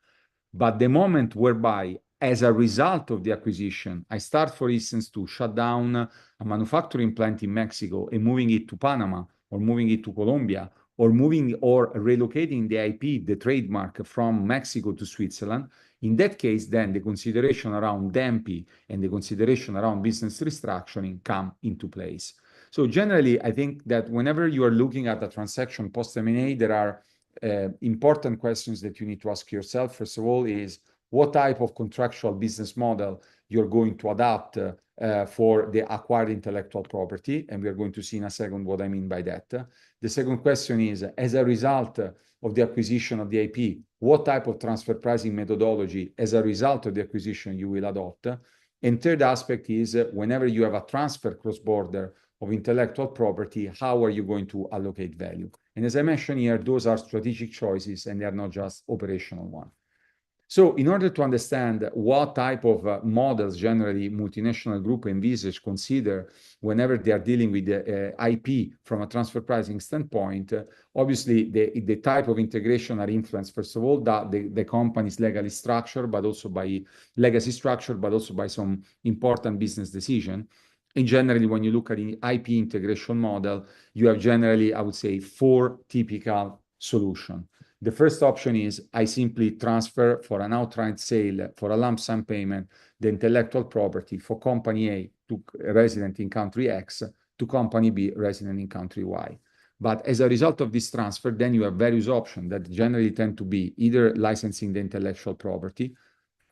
But the moment whereby, as a result of the acquisition, I start, for instance, to shut down a manufacturing plant in Mexico and moving it to Panama or moving it to Colombia, or moving or relocating the IP, the trademark, from Mexico to Switzerland, in that case, then the consideration around DEMPI and the consideration around business restructuring come into place. So generally, I think that whenever you are looking at a transaction post-M&A, there are important questions that you need to ask yourself. First of all is, what type of contractual business model you're going to adopt for the acquired intellectual property, and we are going to see in a second what I mean by that. The second question is, as a result of the acquisition of the IP, what type of transfer pricing methodology as a result of the acquisition you will adopt? And third aspect is, whenever you have a transfer cross-border of intellectual property, how are you going to allocate value? And as I mentioned here, those are strategic choices and they are not just operational ones. So in order to understand what type of models generally multinational group envisage, consider whenever they are dealing with the IP from a transfer pricing standpoint, obviously the type of integration are influenced, first of all, the company's legally structured, but also by legacy structure, but also by some important business decision. And generally, when you look at the IP integration model, you have generally, I would say, 4 typical solutions. The first option is I simply transfer for an outright sale, for a lump sum payment, the intellectual property for company A to resident in country X to company B resident in country Y. But as a result of this transfer, then you have various options that generally tend to be either licensing the intellectual property,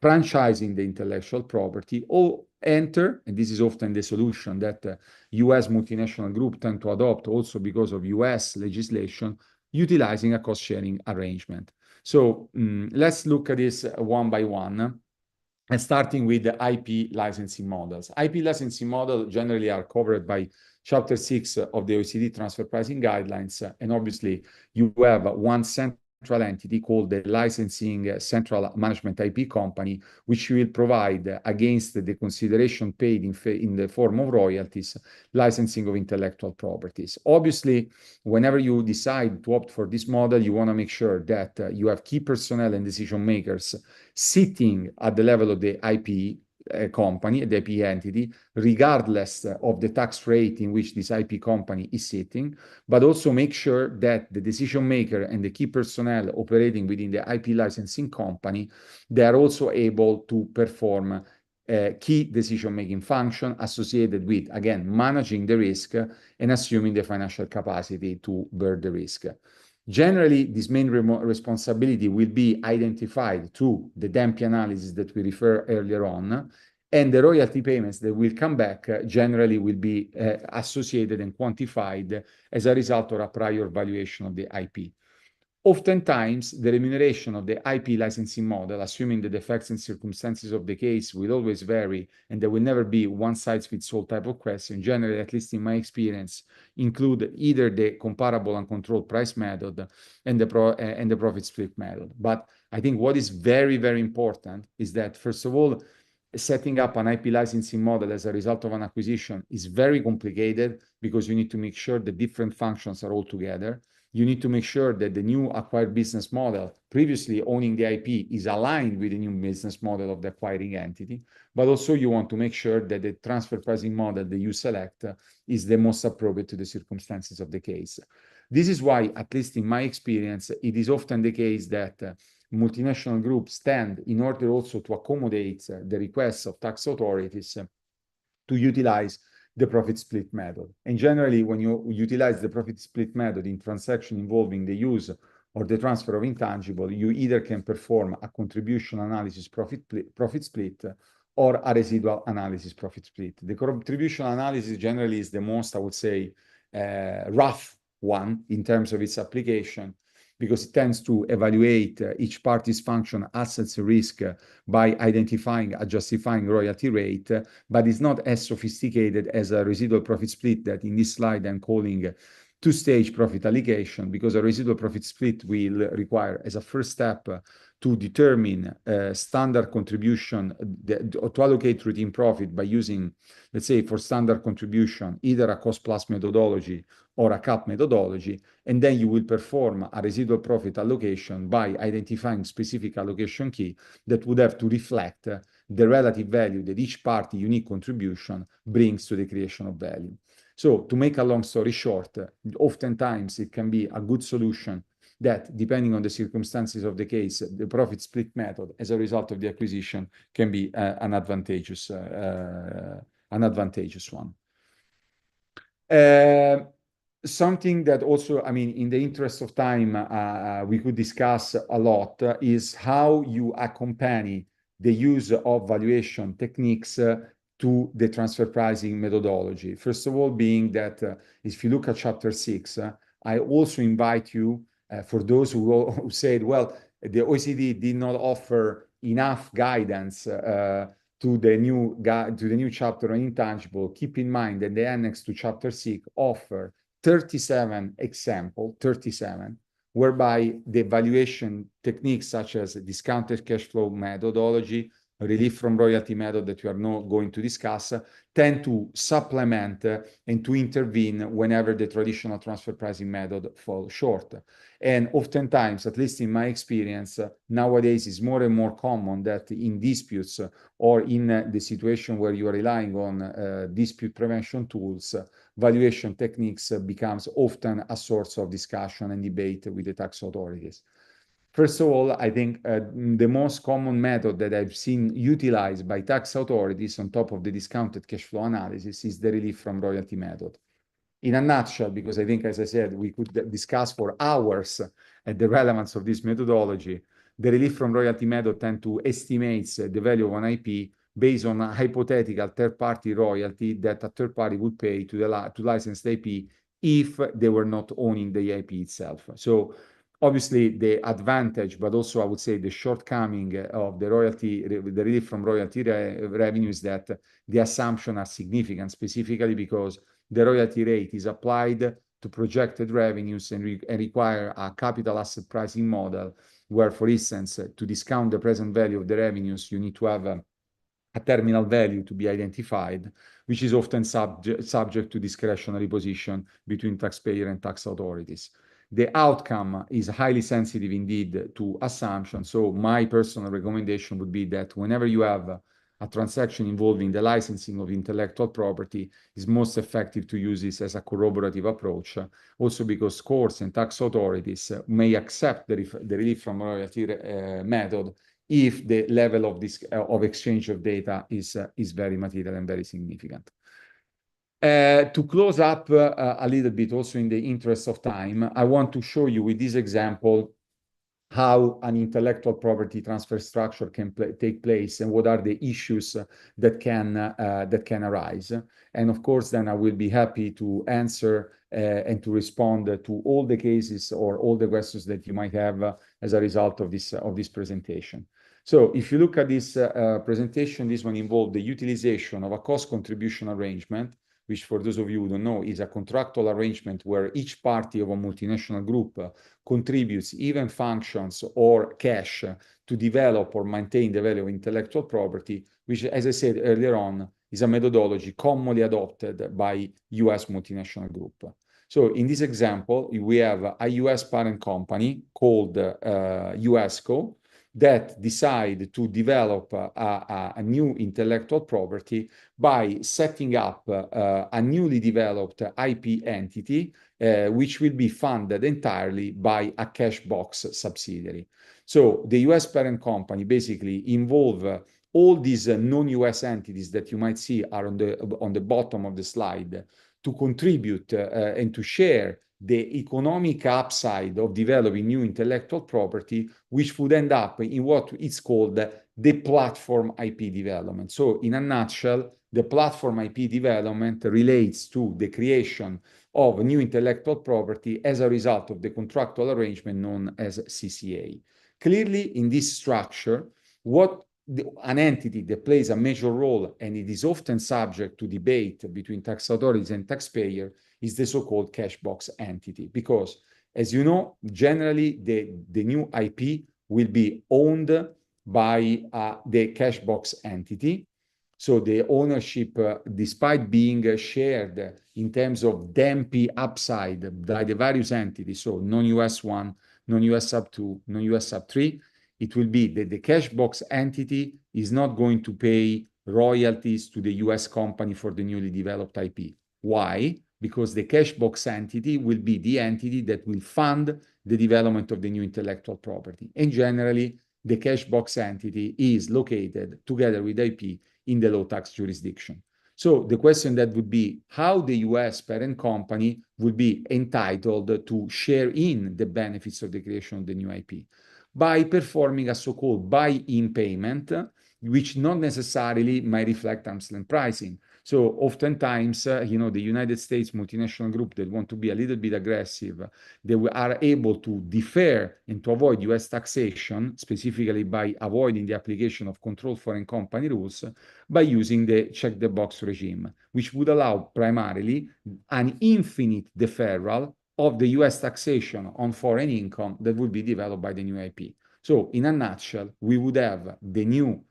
franchising the intellectual property, or enter, and this is often the solution that US multinational group tend to adopt also because of US legislation, utilizing a cost-sharing arrangement. So let's look at this one by one. And starting with the IP licensing models. IP licensing models generally are covered by Chapter 6 of the OECD Transfer Pricing Guidelines. And obviously, you have one central entity called the Licensing Central Management IP Company, which will provide, against the consideration paid in the form of royalties, licensing of intellectual properties. Obviously, whenever you decide to opt for this model, you want to make sure that you have key personnel and decision makers sitting at the level of the IP company, the IP entity, regardless of the tax rate in which this IP company is sitting, but also make sure that the decision maker and the key personnel operating within the IP licensing company, they are also able to perform key decision-making function associated with, again, managing the risk and assuming the financial capacity to bear the risk. Generally, this main responsibility will be identified through the DEMPI analysis that we referred earlier on, and the royalty payments that will come back generally will be associated and quantified as a result of a prior valuation of the IP. Oftentimes, the remuneration of the IP licensing model, assuming that the facts and circumstances of the case will always vary and there will never be one-size-fits-all type of question, generally, at least in my experience, include either the comparable and controlled price method and the profit split method. But I think what is very, very important is that, first of all, setting up an IP licensing model as a result of an acquisition is very complicated because you need to make sure the different functions are all together. You need to make sure that the new acquired business model, previously owning the IP, is aligned with the new business model of the acquiring entity. But also you want to make sure that the transfer pricing model that you select is the most appropriate to the circumstances of the case. This is why, at least in my experience, it is often the case that multinational groups tend, in order also to accommodate the requests of tax authorities, to utilize the profit split method. And generally, when you utilize the profit split method in transaction involving the use or the transfer of intangible, you either can perform a contribution analysis profit split or a residual analysis profit split. The contribution analysis generally is the most, I would say, rough one in terms of its application, because it tends to evaluate each party's function, assets, risk by identifying a justifying royalty rate, but it's not as sophisticated as a residual profit split that in this slide I'm calling two-stage profit allocation, because a residual profit split will require, as a first step, to determine standard contribution, to allocate routine profit by using, let's say, for standard contribution, either a cost-plus methodology or a cap methodology, and then you will perform a residual profit allocation by identifying specific allocation key that would have to reflect the relative value that each party unique contribution brings to the creation of value. So to make a long story short, oftentimes it can be a good solution that, depending on the circumstances of the case, the profit split method as a result of the acquisition can be an advantageous one. Something that also, I mean, in the interest of time, we could discuss a lot is how you accompany the use of valuation techniques to the transfer pricing methodology. First of all, being that if you look at Chapter 6, I also invite you, for those who said, well, the OECD did not offer enough guidance to the new chapter on intangible, keep in mind that the annex to Chapter 6 offer 37 examples, 37, whereby the valuation techniques such as discounted cash flow methodology, relief from royalty method that we are not going to discuss, tend to supplement and to intervene whenever the traditional transfer pricing method falls short. And oftentimes, at least in my experience, nowadays it's more and more common that in disputes or in the situation where you are relying on dispute prevention tools, valuation techniques becomes often a source of discussion and debate with the tax authorities. First of all, I think the most common method that I've seen utilized by tax authorities on top of the discounted cash flow analysis is the relief from royalty method. In a nutshell, because I think, as I said, we could discuss for hours the relevance of this methodology, the relief from royalty method tend to estimate the value of an IP based on a hypothetical third-party royalty that a third party would pay to to licensed IP if they were not owning the IP itself. So obviously the advantage, but also I would say the shortcoming of the relief from royalty revenue is that the assumptions are significant, specifically because the royalty rate is applied to projected revenues and require a capital asset pricing model where, for instance, to discount the present value of the revenues, you need to have a terminal value to be identified, which is often subject to discretionary position between taxpayer and tax authorities. The outcome is highly sensitive indeed to assumptions. So my personal recommendation would be that whenever you have a transaction involving the licensing of intellectual property, it's most effective to use this as a corroborative approach, also because courts and tax authorities may accept the relief from royalty method if the level of exchange of data is very material and very significant. To close up a little bit, also in the interest of time, I want to show you with this example how an intellectual property transfer structure can take place and what are the issues that can arise. And of course, then I will be happy to answer and to respond to all the cases or all the questions that you might have as a result of this presentation. So if you look at this presentation, this one involved the utilization of a cost contribution arrangement, which for those of you who don't know is a contractual arrangement where each party of a multinational group contributes even functions or cash to develop or maintain the value of intellectual property, which, as I said earlier on, is a methodology commonly adopted by US multinational group. So in this example, we have a US parent company called USCO that decide to develop a new intellectual property by setting up a newly developed IP entity, which will be funded entirely by a cash box subsidiary. So the US parent company basically involve all these non-US entities that you might see are on the bottom of the slide to contribute and to share the economic upside of developing new intellectual property, which would end up in what is called the platform IP development. So in a nutshell, the platform IP development relates to the creation of new intellectual property as a result of the contractual arrangement known as CCA. Clearly, in this structure, an entity that plays a major role, and it is often subject to debate between tax authorities and taxpayer, is the so-called cash box entity. Because, as you know, generally the new IP will be owned by the cash box entity. So the ownership, despite being shared in terms of DEMPI upside by the various entities, so non-US 1, non-US sub 2, non-US sub 3, it will be that the cash box entity is not going to pay royalties to the US company for the newly developed IP. Why? Because the cash box entity will be the entity that will fund the development of the new intellectual property. And generally, the cash box entity is located together with IP in the low tax jurisdiction. So the question that would be how the US parent company would be entitled to share in the benefits of the creation of the new IP by performing a so-called buy-in payment, which not necessarily might reflect arm's length pricing. So oftentimes, the United States multinational group that want to be a little bit aggressive, they are able to defer and to avoid US taxation, specifically by avoiding the application of controlled foreign company rules, by using the check-the-box regime, which would allow primarily an infinite deferral of the US taxation on foreign income that would be developed by the new IP. So in a nutshell, we would have the new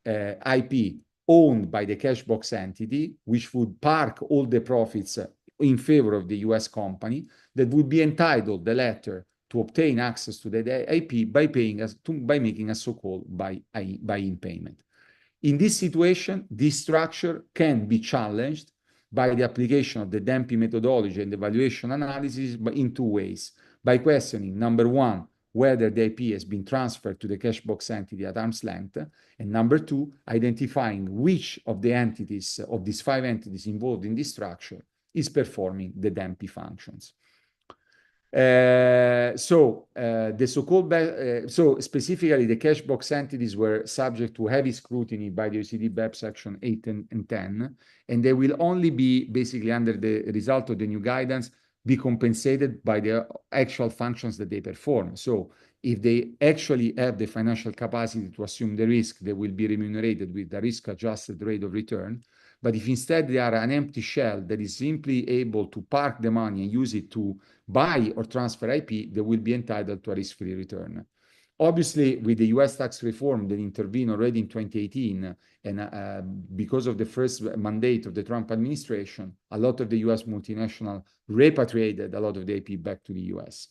IP owned by the cash box entity, which would park all the profits in favor of the US company that would be entitled the latter to obtain access to the IP by making a so-called buy-in payment. In this situation, this structure can be challenged by the application of the DEMPI methodology and the valuation analysis in two ways. By questioning, number one, whether the IP has been transferred to the cash box entity at arm's length, and number two, identifying which of the entities, of these 5 entities involved in this structure, is performing the DEMPI functions. The so-called so specifically the cash box entities were subject to heavy scrutiny by the OECD BEPS section 8 and 10, and they will only be basically under the result of the new guidance be compensated by the actual functions that they perform. So if they actually have the financial capacity to assume the risk, they will be remunerated with the risk-adjusted rate of return. But if instead they are an empty shell that is simply able to park the money and use it to buy or transfer IP, they will be entitled to a risk-free return. Obviously, with the US tax reform that intervened already in 2018, and because of the first mandate of the Trump administration, a lot of the US multinational repatriated a lot of the IP back to the US.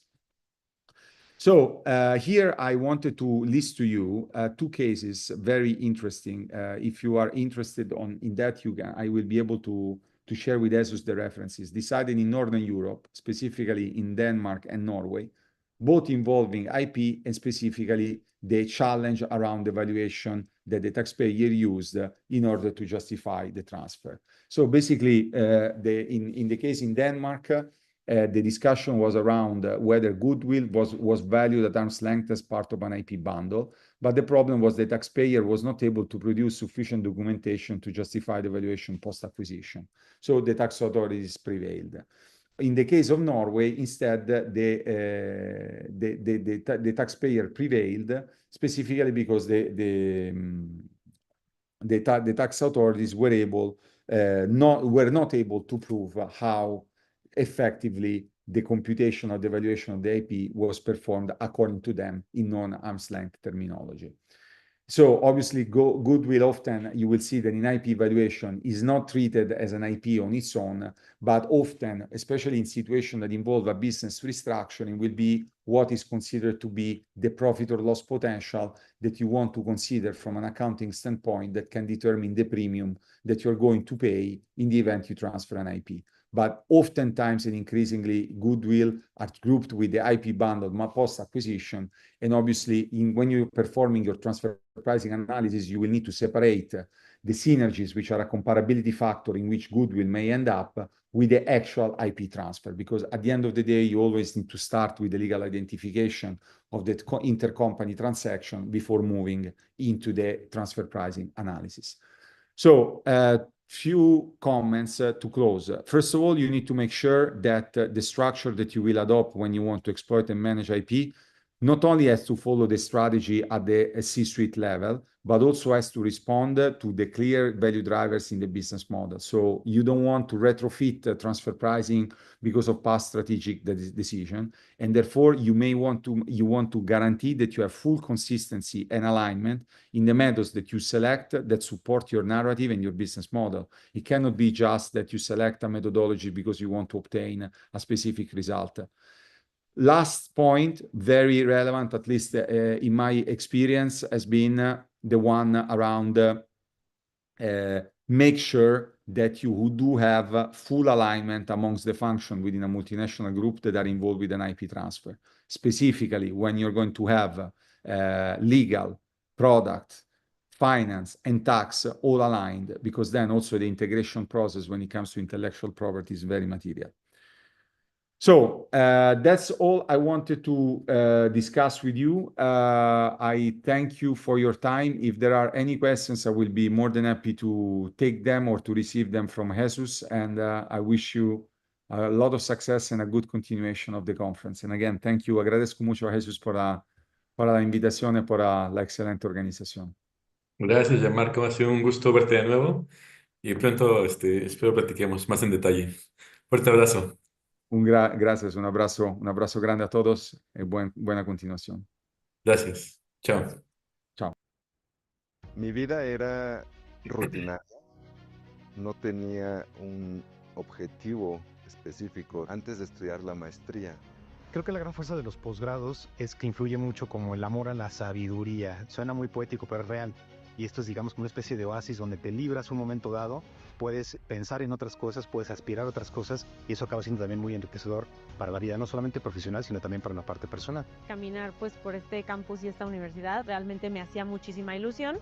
So here I wanted to list to you two cases, very interesting. If you are interested in that, I will be able to share with Jesus the references, decided in Northern Europe, specifically in Denmark and Norway, both involving IP and specifically the challenge around the valuation that the taxpayer used in order to justify the transfer. So basically, in the case in Denmark, the discussion was around whether goodwill was valued at arm's length as part of an IP bundle, but the problem was the taxpayer was not able to produce sufficient documentation to justify the valuation post-acquisition. So the tax authorities prevailed. In the case of Norway, instead, the taxpayer prevailed, specifically because the tax authorities were not able to prove how effectively the computation of the valuation of the IP was performed according to them in non-arm's length terminology. So obviously, goodwill often, you will see that in IP valuation is not treated as an IP on its own, but often, especially in situations that involve a business restructuring, will be what is considered to be the profit or loss potential that you want to consider from an accounting standpoint that can determine the premium that you're going to pay in the event you transfer an IP. But oftentimes and increasingly, goodwill are grouped with the IP bundle post-acquisition. And obviously, when you're performing your transfer pricing analysis, you will need to separate the synergies, which are a comparability factor in which goodwill may end up, with the actual IP transfer. Because at the end of the day, you always need to start with the legal identification of the intercompany transaction before moving into the transfer pricing analysis. So, few comments to close. First of all, you need to make sure that the structure that you will adopt when you want to exploit and manage IP not only has to follow the strategy at the C-suite level, but also has to respond to the clear value drivers in the business model. So you don't want to retrofit transfer pricing because of past strategic decision, and therefore you want to guarantee that you have full consistency and alignment in the methods that you select that support your narrative and your business model. It cannot be just that you select a methodology because you want to obtain a specific result. Last point, very relevant, at least in my experience, has been the one around make sure that you do have full alignment amongst the function within a multinational group that are involved with an IP transfer. Specifically, when you're going to have legal, product, finance, and tax all aligned, because then also the integration process when it comes to intellectual property is very material. So that's all I wanted to discuss with you. I thank you for your time. If there are any questions, I will be more than happy to take them or to receive them from Jesus. And I wish you a lot of success and a good continuation of the conference. And again, thank you. Agradezco mucho a Jesus por la invitación y por la excelente organización. Gracias, Giammarco. Ha sido un gusto verte de nuevo y pronto espero platiquemos más en detalle. Fuerte abrazo. Gracias, un abrazo grande a todos y buena continuación. Gracias. Chao. Chao. Mi vida era rutinaria, no tenía un objetivo específico antes de estudiar la maestría. Creo que la gran fuerza de los posgrados es que influye mucho como el amor a la sabiduría. Suena muy poético, pero es real. y esto es, digamos, como una especie de oasis donde te libras un momento dado, puedes pensar en otras cosas, puedes aspirar a otras cosas, y eso acaba siendo también muy enriquecedor para la vida, no solamente profesional, sino también para la parte personal. Caminar pues por este campus y esta universidad realmente me hacía muchísima ilusión.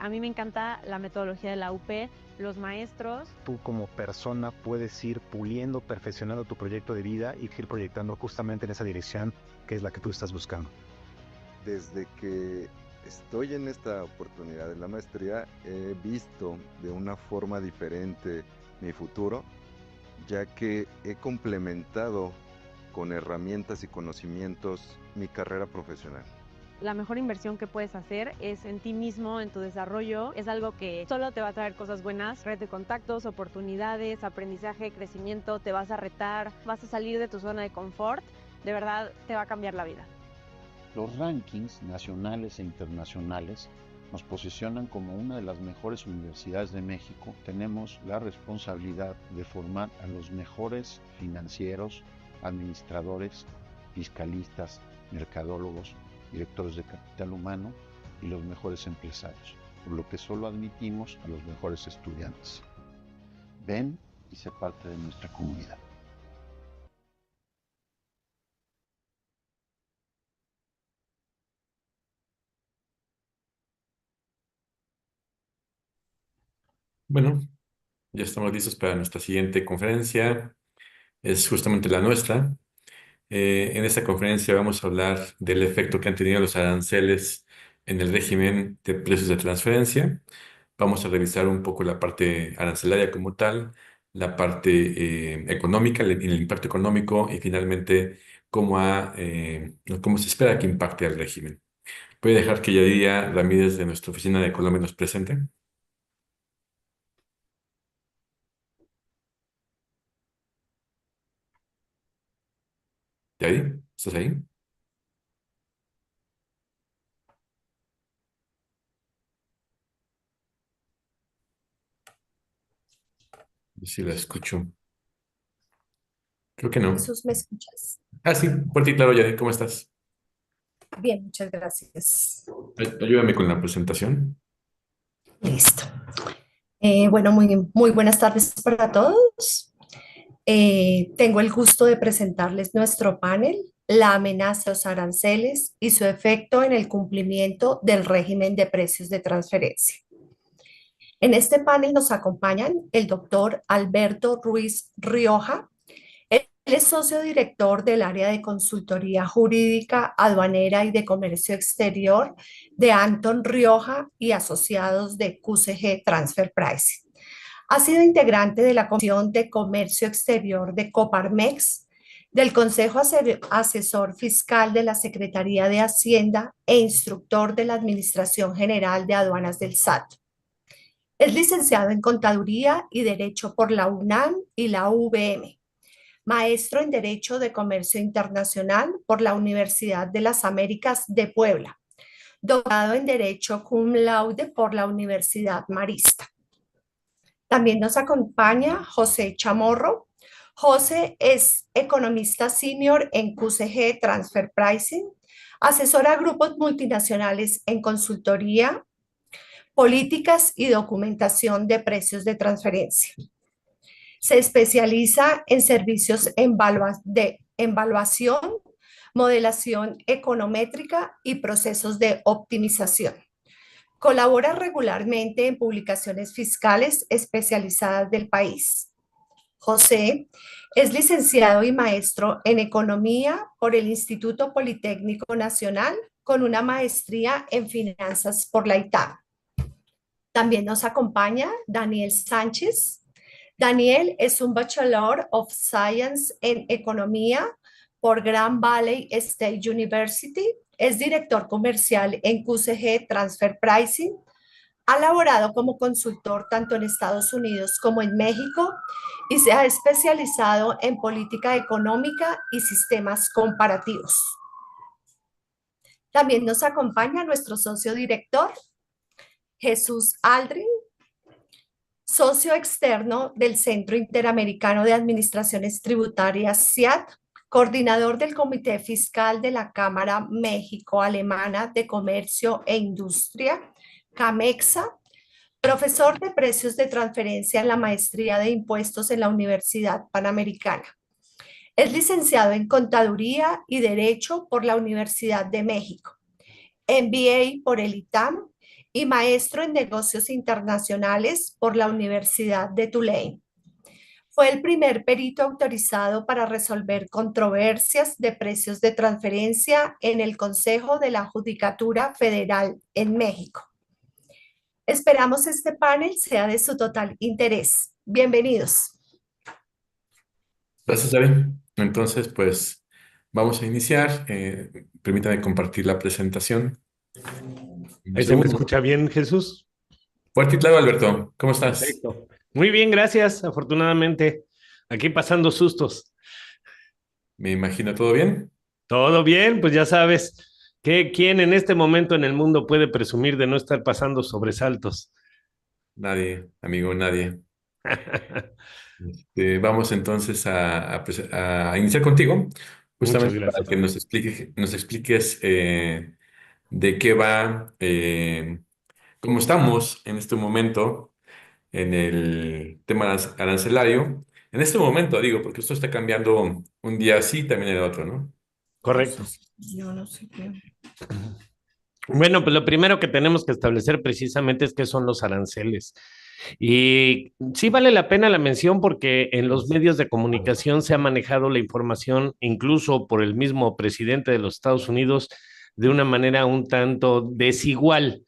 A mí me encanta la metodología de la UP, los maestros. Tú como persona puedes ir puliendo, perfeccionando tu proyecto de vida y ir proyectando justamente en esa dirección que es la que tú estás buscando. Desde que estoy en esta oportunidad de la maestría, he visto de una forma diferente mi futuro, ya que he complementado con herramientas y conocimientos mi carrera profesional. La mejor inversión que puedes hacer es en ti mismo, en tu desarrollo. Es algo que solo te va a traer cosas buenas, red de contactos, oportunidades, aprendizaje, crecimiento, te vas a retar, vas a salir de tu zona de confort. De verdad, te va a cambiar la vida. Los rankings nacionales e internacionales nos posicionan como una de las mejores universidades de México. Tenemos la responsabilidad de formar a los mejores financieros, administradores, fiscalistas, mercadólogos, directores de capital humano y los mejores empresarios, por lo que solo admitimos a los mejores estudiantes. Ven y sé parte de nuestra comunidad. Bueno, ya estamos listos para nuestra siguiente conferencia. Es justamente la nuestra. En esta conferencia vamos a hablar del efecto que han tenido los aranceles en el régimen de precios de transferencia. Vamos a revisar un poco la parte arancelaria como tal, la parte económica, el impacto económico y finalmente cómo se espera que impacte al régimen. Voy a dejar que Yadira Ramírez de nuestra oficina de Colombia nos presente. Yadira, ¿estás ahí? Si la escucho. Creo que no. Jesús, ¿me escuchas? Ah, sí, fuerte y claro, Yadira, ¿cómo estás? Bien, muchas gracias. Ayúdame con la presentación. Listo. Bueno, muy buenas tardes para todos. Tengo el gusto de presentarles nuestro panel, la amenaza a los aranceles y su efecto en el cumplimiento del régimen de precios de transferencia. En este panel nos acompañan el doctor Alberto Ruiz Rioja. Él es socio director del área de consultoría jurídica, aduanera y de comercio exterior de Anton Rioja y asociados de QCG Transfer Pricing. Ha sido integrante de la Comisión de Comercio Exterior de Coparmex, del Consejo Asesor Fiscal de la Secretaría de Hacienda e instructor de la Administración General de Aduanas del SAT. Es licenciado en Contaduría y Derecho por la UNAM y la UVM. Maestro en Derecho de Comercio Internacional por la Universidad de las Américas de Puebla. Doctorado en Derecho cum laude por la Universidad Marista. También nos acompaña José Chamorro. José es economista senior en QCG Transfer Pricing, asesora a grupos multinacionales en consultoría, políticas y documentación de precios de transferencia. Se especializa en servicios de evaluación, modelación econométrica y procesos de optimización. Colabora regularmente en publicaciones fiscales especializadas del país. José es licenciado y maestro en Economía por el Instituto Politécnico Nacional con una maestría en Finanzas por la ITAM. También nos acompaña Daniel Sánchez. Daniel es un Bachelor of Science en Economía por Grand Valley State University. Es director comercial en QCG Transfer Pricing. Ha laborado como consultor tanto en Estados Unidos como en México y se ha especializado en política económica y sistemas comparativos. También nos acompaña nuestro socio director, Jesús Aldrin, socio externo del Centro Interamericano de Administraciones Tributarias CIAT, coordinador del Comité Fiscal de la Cámara México-Alemana de Comercio e Industria, Camexa, profesor de Precios de Transferencia en la Maestría de Impuestos en la Universidad Panamericana. Es licenciado en Contaduría y Derecho por la Universidad de México, MBA por el ITAM y maestro en Negocios Internacionales por la Universidad de Tulane. Fue el primer perito autorizado para resolver controversias de precios de transferencia en el Consejo de la Judicatura Federal en México. Esperamos este panel sea de su total interés. Bienvenidos. Gracias, David. Entonces, pues vamos a iniciar. Permítame compartir la presentación. Un ¿Ahí se me segundo. escucha bien, Jesús? Fuerte y claro, Alberto. ¿Cómo estás? Perfecto. Muy bien, gracias. Afortunadamente, aquí pasando sustos. Me imagino, ¿todo bien? Todo bien, pues ya sabes, ¿quién en este momento en el mundo puede presumir de no estar pasando sobresaltos? Nadie, amigo, nadie. Vamos entonces a iniciar contigo, Muchas justamente para gracias. que nos expliques de qué va, cómo estamos en este momento en el tema arancelario. En este momento, digo, porque esto está cambiando un día sí, también el otro, ¿no? Correcto. Yo no sé qué. Bueno, pues lo primero que tenemos que establecer precisamente es qué son los aranceles. Y sí vale la pena la mención porque en los medios de comunicación se ha manejado la información, incluso por el mismo presidente de los Estados Unidos, de una manera un tanto desigual.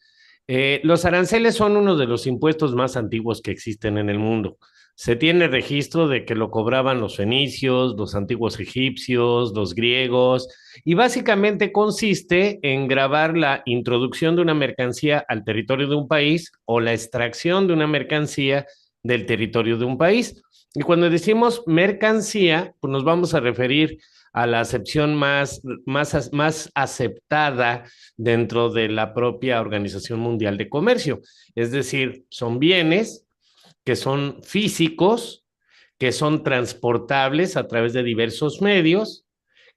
Los aranceles son uno de los impuestos más antiguos que existen en el mundo. Se tiene registro de que lo cobraban los fenicios, los antiguos egipcios, los griegos, y básicamente consiste en gravar la introducción de una mercancía al territorio de un país o la extracción de una mercancía del territorio de un país. Y cuando decimos mercancía, pues nos vamos a referir a la acepción más aceptada dentro de la propia Organización Mundial de Comercio. Es decir, son bienes que son físicos, que son transportables a través de diversos medios,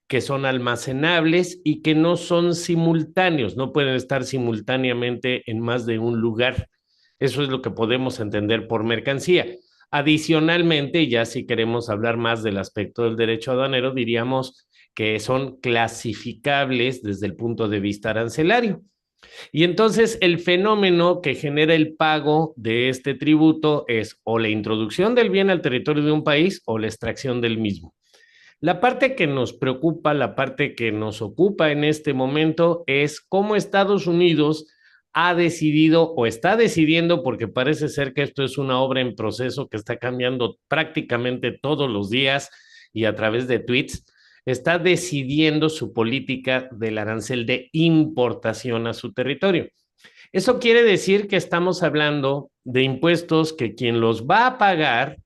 que son almacenables y que no son simultáneos, no pueden estar simultáneamente en más de un lugar. Eso es lo que podemos entender por mercancía. Adicionalmente, ya si queremos hablar más del aspecto del derecho aduanero, diríamos que son clasificables desde el punto de vista arancelario. Y entonces el fenómeno que genera el pago de este tributo es o la introducción del bien al territorio de un país o la extracción del mismo. La parte que nos preocupa, la parte que nos ocupa en este momento es cómo Estados Unidos ha decidido o está decidiendo, porque parece ser que esto es una obra en proceso que está cambiando prácticamente todos los días y a través de tweets, está decidiendo su política del arancel de importación a su territorio. Eso quiere decir que estamos hablando de impuestos que quien los va a pagar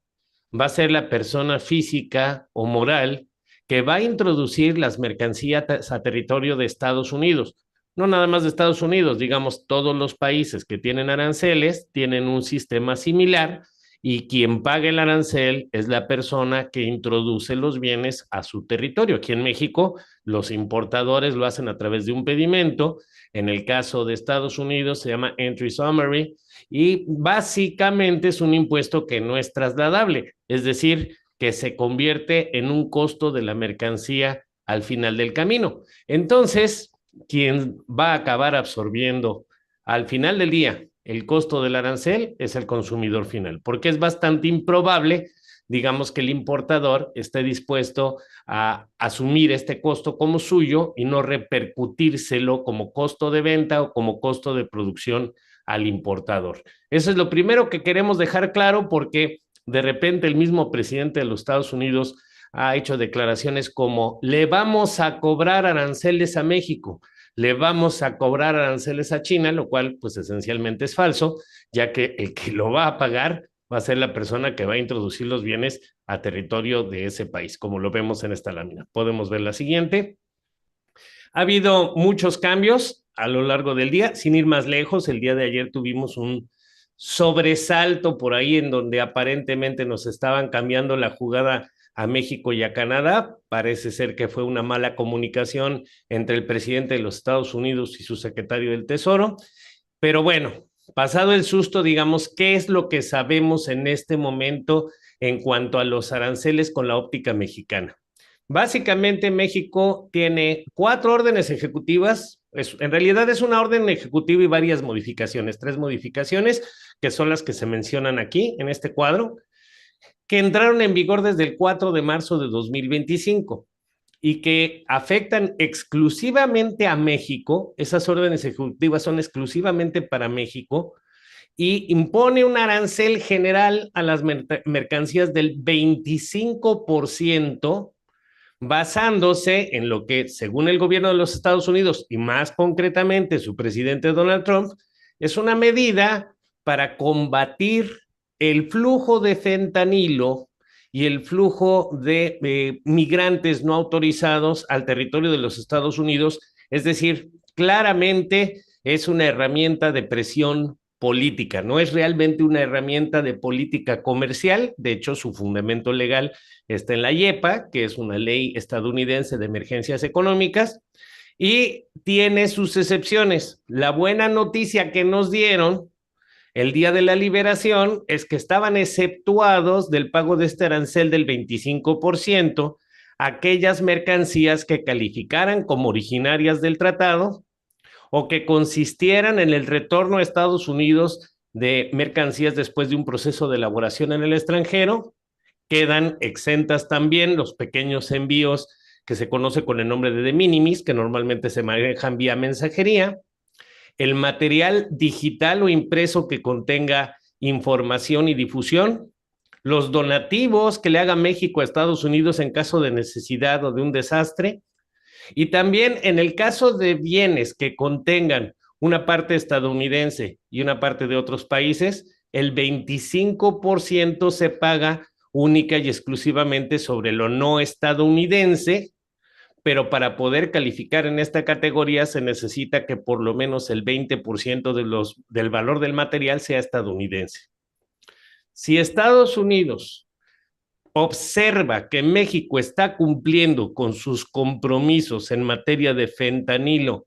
va a ser la persona física o moral que va a introducir las mercancías a territorio de Estados Unidos. No nada más de Estados Unidos, digamos, todos los países que tienen aranceles tienen un sistema similar y quien paga el arancel es la persona que introduce los bienes a su territorio. Aquí en México, los importadores lo hacen a través de un pedimento. En el caso de Estados Unidos se llama Entry Summary y básicamente es un impuesto que no es trasladable, es decir, que se convierte en un costo de la mercancía al final del camino. Entonces, quien va a acabar absorbiendo al final del día el costo del arancel es el consumidor final, porque es bastante improbable, digamos, que el importador esté dispuesto a asumir este costo como suyo y no repercutírselo como costo de venta o como costo de producción al importador. Eso es lo primero que queremos dejar claro porque de repente el mismo presidente de los Estados Unidos ha hecho declaraciones como le vamos a cobrar aranceles a México, le vamos a cobrar aranceles a China, lo cual pues esencialmente es falso, ya que el que lo va a pagar va a ser la persona que va a introducir los bienes a territorio de ese país, como lo vemos en esta lámina. Podemos ver la siguiente. Ha habido muchos cambios a lo largo del día, sin ir más lejos. El día de ayer tuvimos un sobresalto por ahí en donde aparentemente nos estaban cambiando la jugada a México y a Canadá. Parece ser que fue una mala comunicación entre el presidente de los Estados Unidos y su secretario del Tesoro. Pero bueno, pasado el susto, digamos, ¿qué es lo que sabemos en este momento en cuanto a los aranceles con la óptica mexicana? Básicamente México tiene 4 órdenes ejecutivas, en realidad es una orden ejecutiva y varias modificaciones, 3 modificaciones que son las que se mencionan aquí en este cuadro, que entraron en vigor desde el 4 de marzo de 2025 y que afectan exclusivamente a México. Esas órdenes ejecutivas son exclusivamente para México y impone un arancel general a las mercancías del 25%, basándose en lo que, según el gobierno de los Estados Unidos y más concretamente su presidente Donald Trump, es una medida para combatir el flujo de fentanilo y el flujo de migrantes no autorizados al territorio de los Estados Unidos. Es decir, claramente es una herramienta de presión política, no es realmente una herramienta de política comercial. De hecho, su fundamento legal está en la YEPA, que es una ley estadounidense de emergencias económicas, y tiene sus excepciones. La buena noticia que nos dieron el día de la liberación es que estaban exceptuados del pago de este arancel del 25% aquellas mercancías que calificaran como originarias del tratado o que consistieran en el retorno a Estados Unidos de mercancías después de un proceso de elaboración en el extranjero. Quedan exentas también los pequeños envíos que se conoce con el nombre de minimis, que normalmente se manejan vía mensajería, el material digital o impreso que contenga información y difusión, los donativos que le haga México a Estados Unidos en caso de necesidad o de un desastre, y también en el caso de bienes que contengan una parte estadounidense y una parte de otros países, el 25% se paga única y exclusivamente sobre lo no estadounidense, pero para poder calificar en esta categoría se necesita que por lo menos el 20% del valor del material sea estadounidense. Si Estados Unidos observa que México está cumpliendo con sus compromisos en materia de fentanilo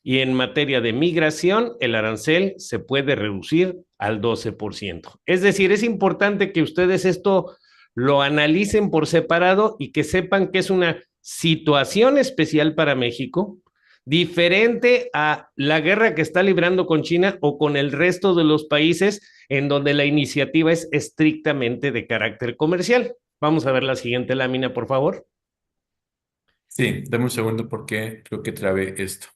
y en materia de migración, el arancel se puede reducir al 12%. Es decir, es importante que ustedes esto lo analicen por separado y que sepan que es una situación especial para México, diferente a la guerra que está librando con China o con el resto de los países en donde la iniciativa es estrictamente de carácter comercial. Vamos a ver la siguiente lámina, por favor. Sí, dame un segundo porque creo que trabé esto.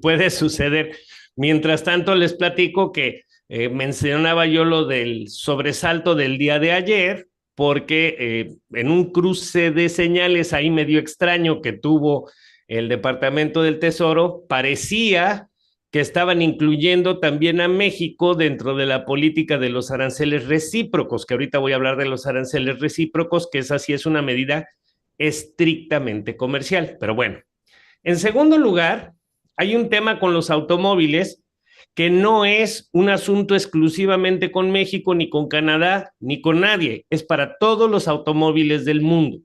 Puede suceder. Mientras tanto, les platico que mencionaba yo lo del sobresalto del día de ayer, porque en un cruce de señales ahí medio extraño que tuvo el Departamento del Tesoro, parecía que estaban incluyendo también a México dentro de la política de los aranceles recíprocos, que ahorita voy a hablar de los aranceles recíprocos, que esa sí es una medida estrictamente comercial. Pero bueno, en segundo lugar, hay un tema con los automóviles que no es un asunto exclusivamente con México, ni con Canadá, ni con nadie. Es para todos los automóviles del mundo.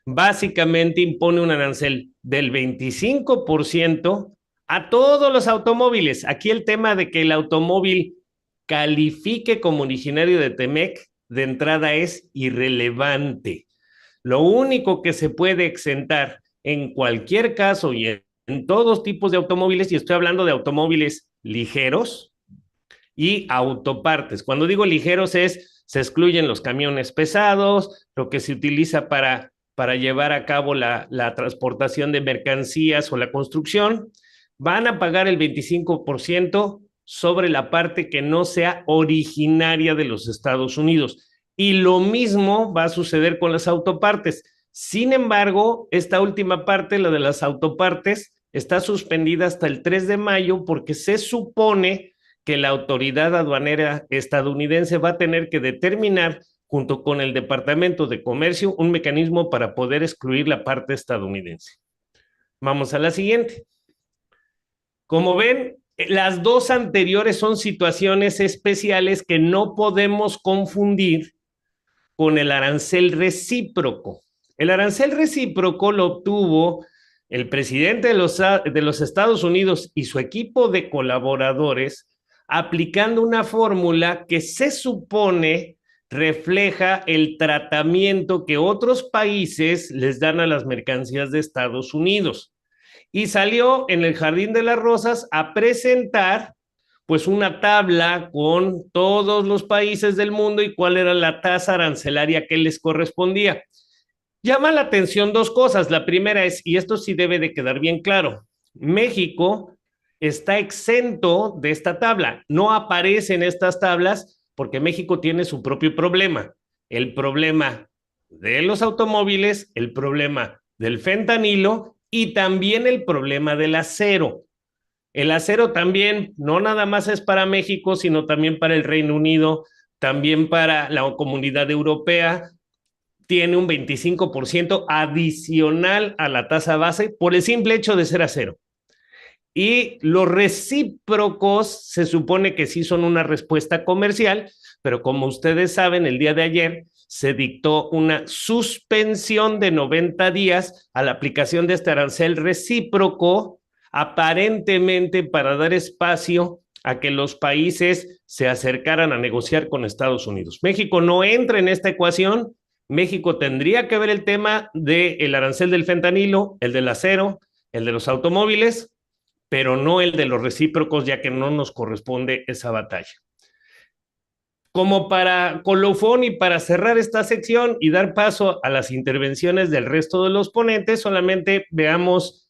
Básicamente impone un arancel del 25% a todos los automóviles. Aquí el tema de que el automóvil califique como originario de Temec de entrada es irrelevante. Lo único que se puede exentar en cualquier caso y en todos tipos de automóviles, y estoy hablando de automóviles ligeros y autopartes. Cuando digo ligeros se excluyen los camiones pesados, lo que se utiliza para llevar a cabo la transportación de mercancías o la construcción. Van a pagar el 25% sobre la parte que no sea originaria de los Estados Unidos. Y lo mismo va a suceder con las autopartes. Sin embargo, esta última parte, la de las autopartes, está suspendida hasta el 3 de mayo porque se supone que la autoridad aduanera estadounidense va a tener que determinar, junto con el Departamento de Comercio, un mecanismo para poder excluir la parte estadounidense. Vamos a la siguiente. Como ven, las dos anteriores son situaciones especiales que no podemos confundir con el arancel recíproco. El arancel recíproco lo obtuvo el presidente de los Estados Unidos y su equipo de colaboradores aplicando una fórmula que se supone refleja el tratamiento que otros países les dan a las mercancías de Estados Unidos. Y salió en el Jardín de las Rosas a presentar pues una tabla con todos los países del mundo y cuál era la tasa arancelaria que les correspondía. Llama la atención dos cosas. La primera es, y esto sí debe de quedar bien claro, México está exento de esta tabla. No aparece en estas tablas porque México tiene su propio problema. El problema de los automóviles, el problema del fentanilo y también el problema del acero. El acero también no nada más es para México, sino también para el Reino Unido, también para la Comunidad Europea. Tiene un 25% adicional a la tasa base por el simple hecho de ser acero. Y los recíprocos se supone que sí son una respuesta comercial, pero como ustedes saben, el día de ayer se dictó una suspensión de 90 días a la aplicación de este arancel recíproco, aparentemente para dar espacio a que los países se acercaran a negociar con Estados Unidos. México no entra en esta ecuación. México tendría que ver el tema del arancel del fentanilo, el del acero, el de los automóviles, pero no el de los recíprocos, ya que no nos corresponde esa batalla. Como para colofón y para cerrar esta sección y dar paso a las intervenciones del resto de los ponentes, solamente veamos,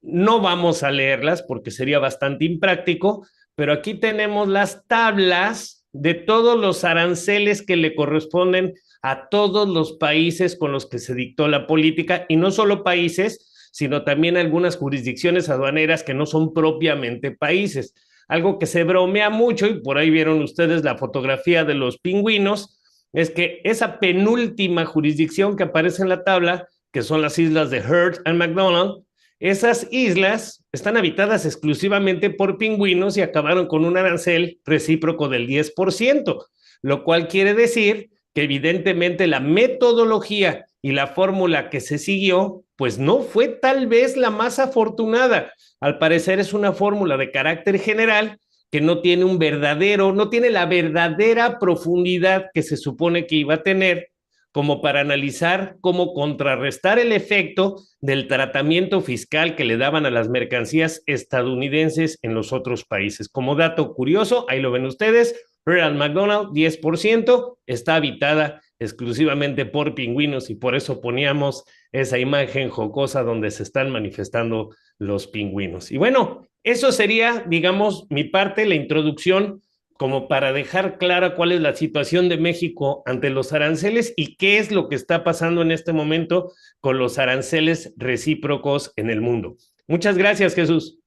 no vamos a leerlas porque sería bastante impráctico, pero aquí tenemos las tablas de todos los aranceles que le corresponden a todos los países con los que se dictó la política, y no solo países, sino también algunas jurisdicciones aduaneras que no son propiamente países. Algo que se bromea mucho, y por ahí vieron ustedes la fotografía de los pingüinos, es que esa penúltima jurisdicción que aparece en la tabla, que son las islas de Heard and McDonald, esas islas están habitadas exclusivamente por pingüinos y acabaron con un arancel recíproco del 10%, lo cual quiere decir que evidentemente la metodología y la fórmula que se siguió, pues no fue tal vez la más afortunada. Al parecer es una fórmula de carácter general que no tiene no tiene la verdadera profundidad que se supone que iba a tener, como para analizar cómo contrarrestar el efecto del tratamiento fiscal que le daban a las mercancías estadounidenses en los otros países. Como dato curioso, ahí lo ven ustedes, Ronald McDonald, 10%, está habitada exclusivamente por pingüinos y por eso poníamos esa imagen jocosa donde se están manifestando los pingüinos. Y bueno, eso sería, digamos, mi parte, la introducción, como para dejar clara cuál es la situación de México ante los aranceles y qué es lo que está pasando en este momento con los aranceles recíprocos en el mundo. Muchas gracias, Jesús.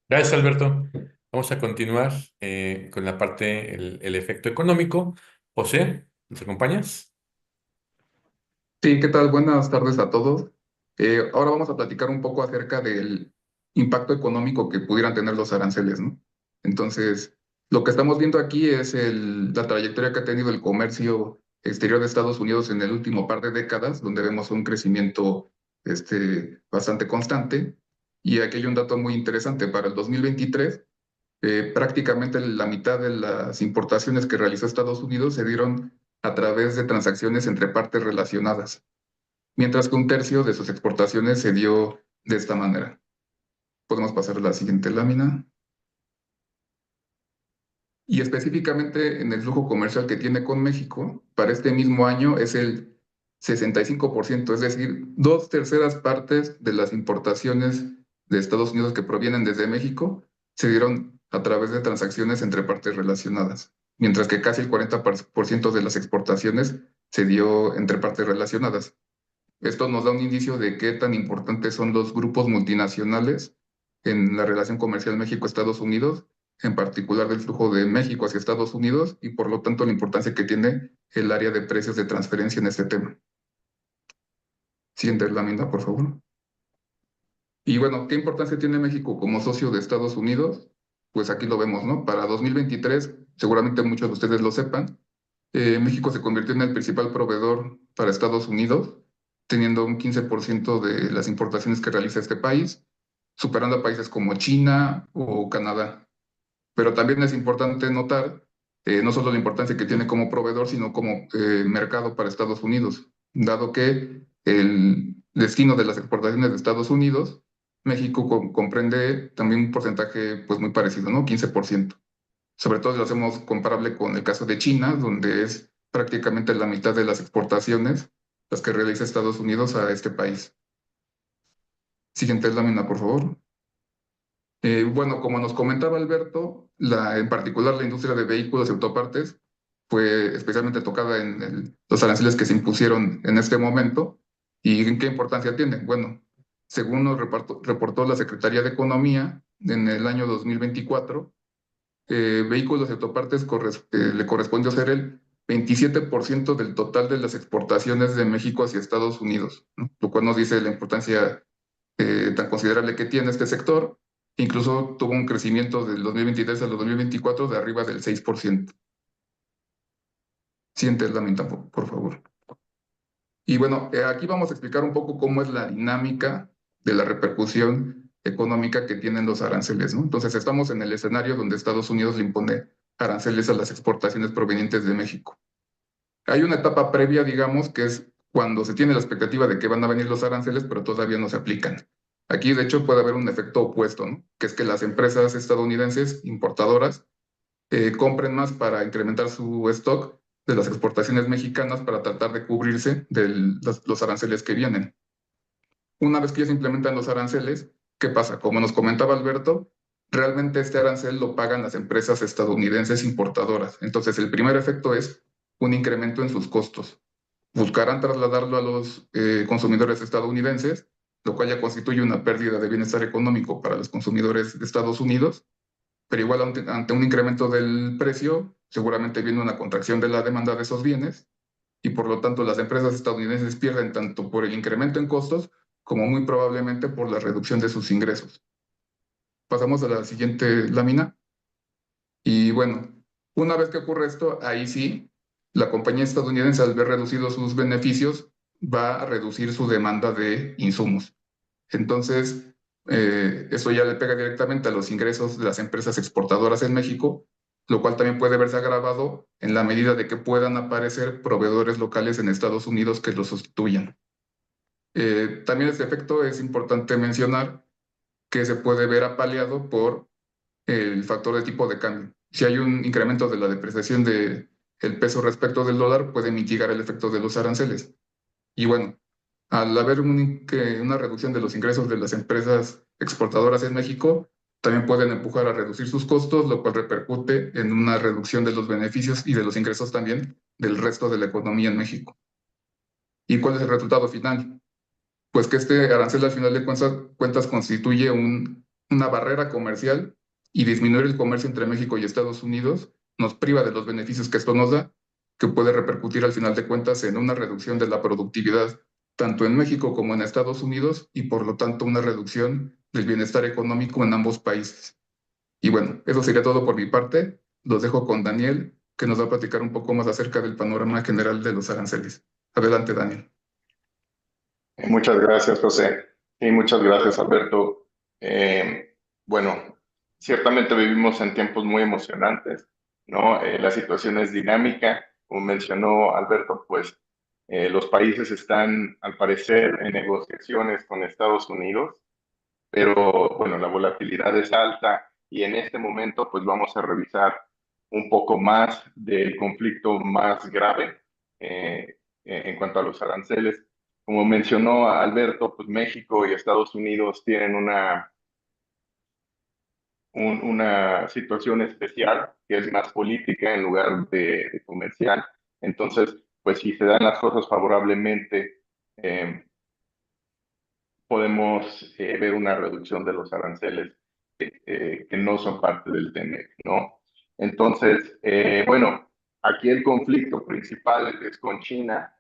Gracias, Alberto. Vamos a continuar con la parte, el efecto económico. José, ¿nos acompañas? Sí, ¿qué tal? Buenas tardes a todos. Ahora vamos a platicar un poco acerca del impacto económico que pudieran tener los aranceles, ¿no? Entonces, lo que estamos viendo aquí es la trayectoria que ha tenido el comercio exterior de Estados Unidos en el último par de décadas, donde vemos un crecimiento bastante constante. Y aquí hay un dato muy interesante. Para el 2023, prácticamente la mitad de las importaciones que realizó Estados Unidos se dieron a través de transacciones entre partes relacionadas, mientras que un tercio de sus exportaciones se dio de esta manera. Podemos pasar a la siguiente lámina. Y específicamente en el flujo comercial que tiene con México, para este mismo año es el 65%, es decir, 2/3 partes de las importaciones de Estados Unidos que provienen desde México se dieron a través de transacciones entre partes relacionadas, mientras que casi el 40% de las exportaciones se dio entre partes relacionadas. Esto nos da un indicio de qué tan importantes son los grupos multinacionales en la relación comercial México-Estados Unidos, en particular del flujo de México hacia Estados Unidos, y por lo tanto la importancia que tiene el área de precios de transferencia en este tema. Siguiente lámina, por favor. Y bueno, ¿qué importancia tiene México como socio de Estados Unidos? Pues aquí lo vemos, ¿no? Para 2023, seguramente muchos de ustedes lo sepan, México se convirtió en el principal proveedor para Estados Unidos, teniendo un 15% de las importaciones que realiza este país, superando a países como China o Canadá. Pero también es importante notar no solo la importancia que tiene como proveedor, sino como mercado para Estados Unidos, dado que el destino de las exportaciones de Estados Unidos, México comprende también un porcentaje pues muy parecido, ¿no? 15%. Sobre todo si lo hacemos comparable con el caso de China, donde es prácticamente la mitad de las exportaciones las que realiza Estados Unidos a este país. Siguiente lámina, por favor. Bueno, como nos comentaba Alberto, en particular la industria de vehículos y autopartes fue especialmente tocada en los aranceles que se impusieron en este momento. ¿Y en qué importancia tienen? Bueno, según nos reportó la Secretaría de Economía en el año 2024, vehículos y autopartes le correspondió ser el 27% del total de las exportaciones de México hacia Estados Unidos, ¿no? Lo cual nos dice la importancia tan considerable que tiene este sector. Incluso tuvo un crecimiento del 2023 al 2024 de arriba del 6%. Siguiente lámina, por favor. Y bueno, aquí vamos a explicar un poco cómo es la dinámica de la repercusión económica que tienen los aranceles, ¿no? Entonces, estamos en el escenario donde Estados Unidos le impone aranceles a las exportaciones provenientes de México. Hay una etapa previa, digamos, que es cuando se tiene la expectativa de que van a venir los aranceles, pero todavía no se aplican. Aquí, de hecho, puede haber un efecto opuesto, ¿no? Que es que las empresas estadounidenses importadoras compren más para incrementar su stock de las exportaciones mexicanas para tratar de cubrirse de los aranceles que vienen. Una vez que ya se implementan los aranceles, ¿qué pasa? Como nos comentaba Alberto, realmente este arancel lo pagan las empresas estadounidenses importadoras. Entonces, el primer efecto es un incremento en sus costos. Buscarán trasladarlo a los consumidores estadounidenses, lo cual ya constituye una pérdida de bienestar económico para los consumidores de Estados Unidos, pero igual ante un incremento del precio, seguramente viene una contracción de la demanda de esos bienes, y por lo tanto las empresas estadounidenses pierden tanto por el incremento en costos como muy probablemente por la reducción de sus ingresos. Pasamos a la siguiente lámina. Y bueno, una vez que ocurre esto, ahí sí, la compañía estadounidense, al ver reducidos sus beneficios, va a reducir su demanda de insumos. Entonces, eso ya le pega directamente a los ingresos de las empresas exportadoras en México, lo cual también puede verse agravado en la medida de que puedan aparecer proveedores locales en Estados Unidos que los sustituyan. También este efecto es importante mencionar que se puede ver apaleado por el factor de tipo de cambio. Si hay un incremento de la depreciación del peso respecto del dólar, puede mitigar el efecto de los aranceles. Y bueno, al haber una reducción de los ingresos de las empresas exportadoras en México, también pueden empujar a reducir sus costos, lo cual repercute en una reducción de los beneficios y de los ingresos también del resto de la economía en México. ¿Y cuál es el resultado final? Pues que este arancel al final de cuentas constituye una barrera comercial, y disminuir el comercio entre México y Estados Unidos nos priva de los beneficios que esto nos da, que puede repercutir al final de cuentas en una reducción de la productividad tanto en México como en Estados Unidos, y por lo tanto una reducción del bienestar económico en ambos países. Y bueno, eso sería todo por mi parte. Los dejo con Daniel, que nos va a platicar un poco más acerca del panorama general de los aranceles. Adelante, Daniel. Muchas gracias, José. Y muchas gracias, Alberto. Bueno, ciertamente vivimos en tiempos muy emocionantes, ¿no? La situación es dinámica. Como mencionó Alberto, pues los países están, al parecer, en negociaciones con Estados Unidos, pero bueno, la volatilidad es alta y en este momento pues vamos a revisar un poco más del conflicto más grave en cuanto a los aranceles. Como mencionó Alberto, pues México y Estados Unidos tienen una situación especial que es más política en lugar de comercial. Entonces, pues si se dan las cosas favorablemente, podemos ver una reducción de los aranceles que no son parte del TEMEC, ¿no? Entonces, bueno, aquí el conflicto principal es con China.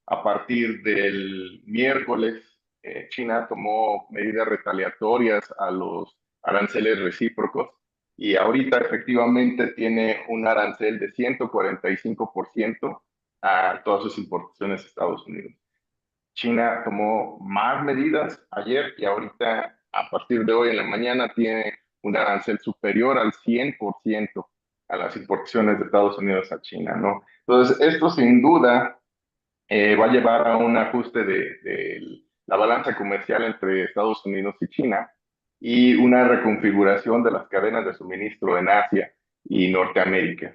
A partir del miércoles, China tomó medidas retaliatorias a los aranceles recíprocos y ahorita efectivamente tiene un arancel de 145% a todas sus importaciones a Estados Unidos. China tomó más medidas ayer y ahorita, a partir de hoy en la mañana, tiene un arancel superior al 100% a las importaciones de Estados Unidos a China, ¿no? Entonces, esto sin duda va a llevar a un ajuste de la balanza comercial entre Estados Unidos y China y una reconfiguración de las cadenas de suministro en Asia y Norteamérica.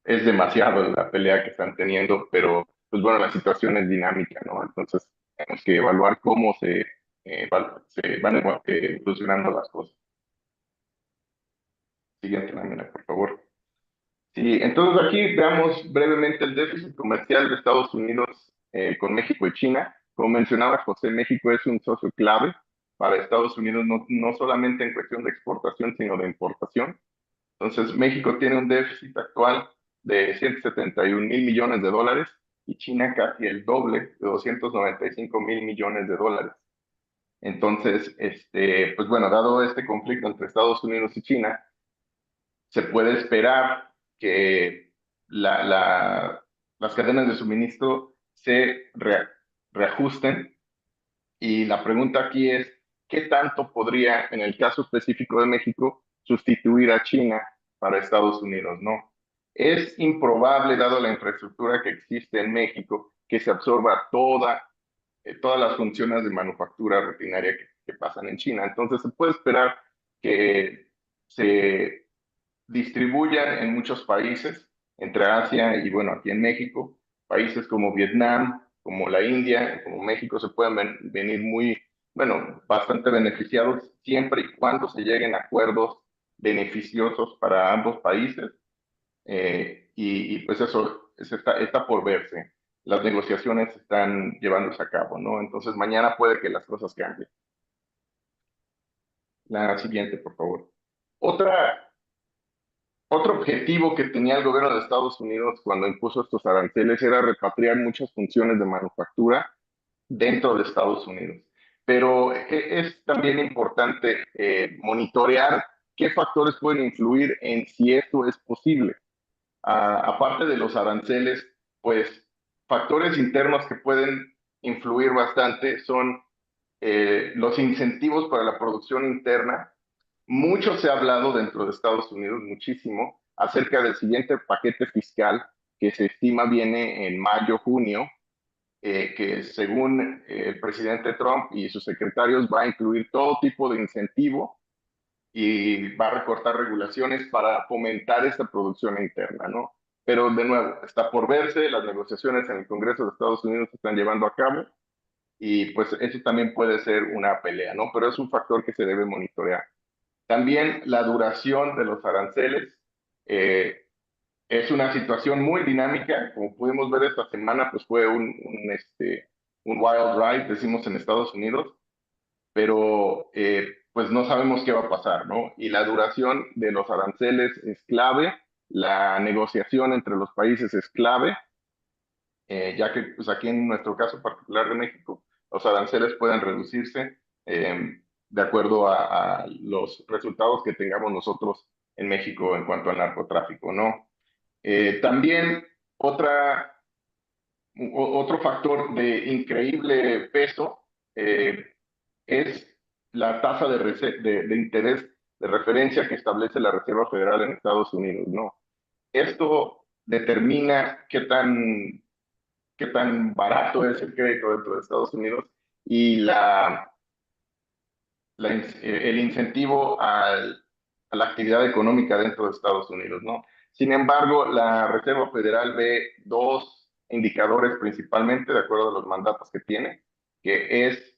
Es demasiado la pelea que están teniendo, pero pues bueno, la situación es dinámica, ¿no? Entonces tenemos que evaluar cómo se van evolucionando las cosas. Siguiente lámina, por favor. Sí, entonces aquí veamos brevemente el déficit comercial de Estados Unidos con México y China. Como mencionaba José, México es un socio clave para Estados Unidos, no solamente en cuestión de exportación, sino de importación. Entonces, México tiene un déficit actual de 171,000 millones de dólares y China casi el doble, de 295,000 millones de dólares. Entonces, pues bueno, dado este conflicto entre Estados Unidos y China, se puede esperar que las cadenas de suministro se reajusten. Y la pregunta aquí es, ¿qué tanto podría, en el caso específico de México, sustituir a China para Estados Unidos? No. Es improbable, dado la infraestructura que existe en México, que se absorba todas las funciones de manufactura rutinaria que pasan en China. Entonces, se puede esperar que se distribuyan en muchos países, entre Asia y, bueno, aquí en México, países como Vietnam, como la India, como México, se pueden venir muy, bueno, bastante beneficiados siempre y cuando se lleguen a acuerdos beneficiosos para ambos países. Y pues eso está por verse. Las negociaciones están llevándose a cabo, ¿no? Entonces mañana puede que las cosas cambien. La siguiente, por favor. Otro objetivo que tenía el gobierno de Estados Unidos cuando impuso estos aranceles era repatriar muchas funciones de manufactura dentro de Estados Unidos. Pero es también importante monitorear qué factores pueden influir en si esto es posible. Aparte de los aranceles, pues factores internos que pueden influir bastante son los incentivos para la producción interna. Mucho se ha hablado dentro de Estados Unidos, muchísimo, acerca del siguiente paquete fiscal que se estima viene en mayo, junio, que según el presidente Trump y sus secretarios va a incluir todo tipo de incentivo y va a recortar regulaciones para fomentar esta producción interna, ¿no? Pero de nuevo, está por verse, las negociaciones en el Congreso de Estados Unidos se están llevando a cabo y pues eso también puede ser una pelea, ¿no? Pero es un factor que se debe monitorear. También la duración de los aranceles es una situación muy dinámica. Como pudimos ver esta semana, pues fue un wild ride, decimos en Estados Unidos, pero pues no sabemos qué va a pasar, ¿no? Y la duración de los aranceles es clave, la negociación entre los países es clave, ya que pues aquí en nuestro caso particular de México, los aranceles pueden reducirse de acuerdo a los resultados que tengamos nosotros en México en cuanto al narcotráfico, ¿no? También otro factor de increíble peso es la tasa de interés de referencia que establece la Reserva Federal en Estados Unidos, ¿no? Esto determina qué tan barato es el crédito dentro de Estados Unidos y el incentivo a la actividad económica dentro de Estados Unidos, ¿no? Sin embargo, la Reserva Federal ve dos indicadores principalmente, de acuerdo a los mandatos que tiene, que es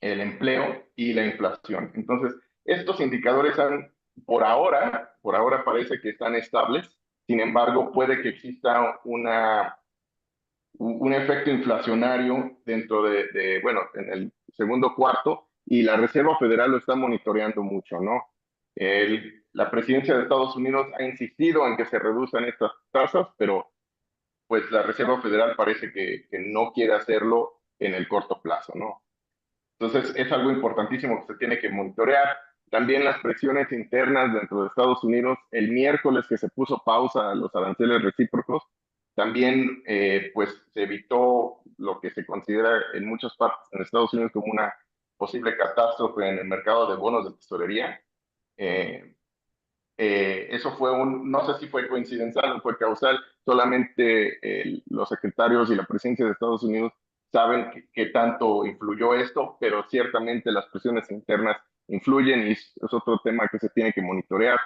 el empleo y la inflación. Entonces, estos indicadores por ahora parece que están estables. Sin embargo, puede que exista un efecto inflacionario dentro bueno, en el segundo cuarto, y la Reserva Federal lo está monitoreando mucho, ¿no? La presidencia de Estados Unidos ha insistido en que se reduzcan estas tasas, pero pues la Reserva Federal parece que no quiere hacerlo en el corto plazo, ¿no? Entonces es algo importantísimo que se tiene que monitorear. También las presiones internas dentro de Estados Unidos. El miércoles que se puso pausa a los aranceles recíprocos, también pues se evitó lo que se considera en muchas partes en Estados Unidos como una posible catástrofe en el mercado de bonos de tesorería. Eso fue no sé si fue coincidencial o fue causal, solamente los secretarios y la presidencia de Estados Unidos saben qué tanto influyó esto, pero ciertamente las presiones internas influyen y es otro tema que se tiene que monitorear.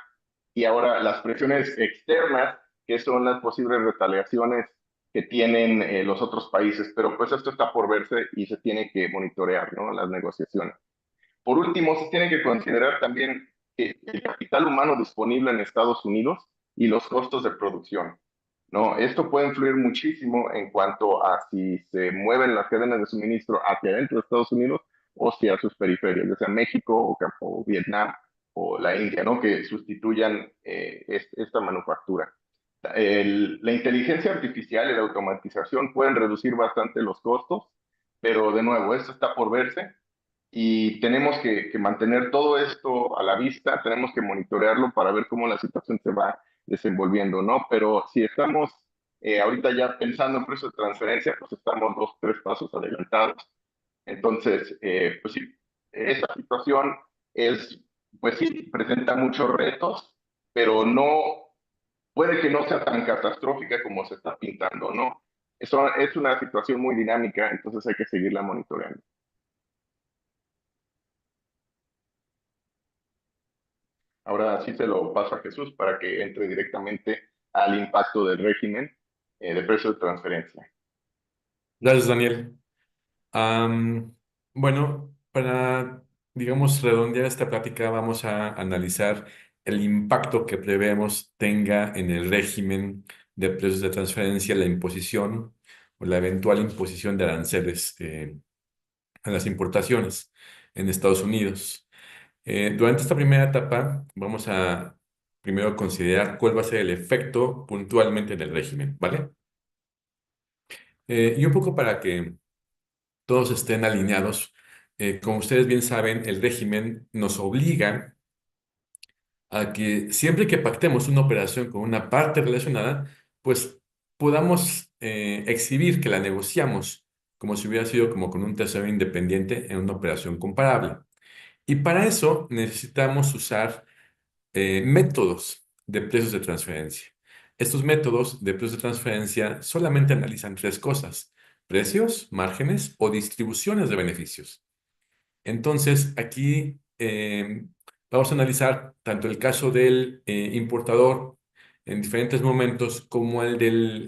Y ahora las presiones externas, que son las posibles retaliaciones que tienen los otros países, pero pues esto está por verse y se tiene que monitorear, ¿no? Las negociaciones. Por último, se tiene que considerar también el capital humano disponible en Estados Unidos y los costos de producción, ¿no? Esto puede influir muchísimo en cuanto a si se mueven las cadenas de suministro hacia adentro de Estados Unidos o hacia sus periferias, ya sea México o Vietnam o la India, ¿no? Que sustituyan esta manufactura. La inteligencia artificial y la automatización pueden reducir bastante los costos, pero de nuevo, esto está por verse y tenemos que mantener todo esto a la vista, tenemos que monitorearlo para ver cómo la situación se va desenvolviendo, ¿no? Pero si estamos ahorita ya pensando en precios de transferencia, pues estamos 2, 3 pasos adelantados. Entonces, pues sí, esta situación pues sí, presenta muchos retos, pero puede que no sea tan catastrófica como se está pintando, ¿no? Eso es una situación muy dinámica, entonces hay que seguirla monitoreando. Ahora sí se lo paso a Jesús para que entre directamente al impacto del régimen de precios de transferencia. Gracias, Daniel. Bueno, para, digamos, redondear esta plática, vamos a analizar el impacto que prevemos tenga en el régimen de precios de transferencia la imposición o la eventual imposición de aranceles a las importaciones en Estados Unidos. Durante esta primera etapa, vamos a primero considerar cuál va a ser el efecto puntualmente en el régimen, ¿vale? Y un poco para que todos estén alineados, como ustedes bien saben, el régimen nos obliga a que siempre que pactemos una operación con una parte relacionada, pues podamos exhibir que la negociamos como si hubiera sido como con un tercero independiente en una operación comparable. Y para eso necesitamos usar métodos de precios de transferencia. Estos métodos de precios de transferencia solamente analizan tres cosas: precios, márgenes o distribuciones de beneficios. Entonces, aquí vamos a analizar tanto el caso del importador en diferentes momentos como el del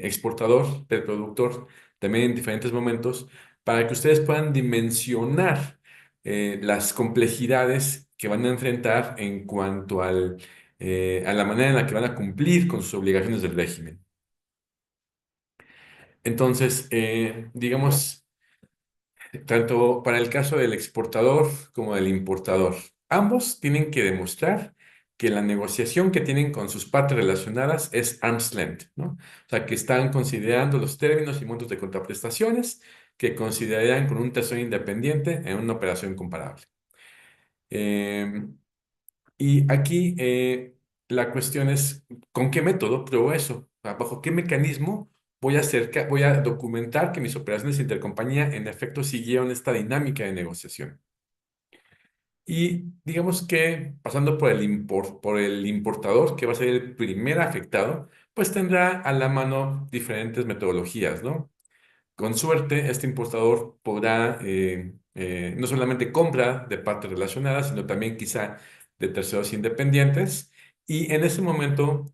exportador, del productor, también en diferentes momentos, para que ustedes puedan dimensionar las complejidades que van a enfrentar en cuanto a la manera en la que van a cumplir con sus obligaciones del régimen. Entonces, digamos, tanto para el caso del exportador como del importador, ambos tienen que demostrar que la negociación que tienen con sus partes relacionadas es arm's length, ¿no? O sea, que están considerando los términos y montos de contraprestaciones que considerarían con un tercero independiente en una operación comparable. Y aquí la cuestión es, ¿con qué método pruebo eso? ¿Bajo qué mecanismo voy a documentar que mis operaciones intercompañía en efecto siguieron esta dinámica de negociación? Y digamos que pasando por por el importador, que va a ser el primer afectado, pues tendrá a la mano diferentes metodologías, ¿no? Con suerte, este importador podrá no solamente compra de partes relacionadas, sino también quizá de terceros independientes. Y en ese momento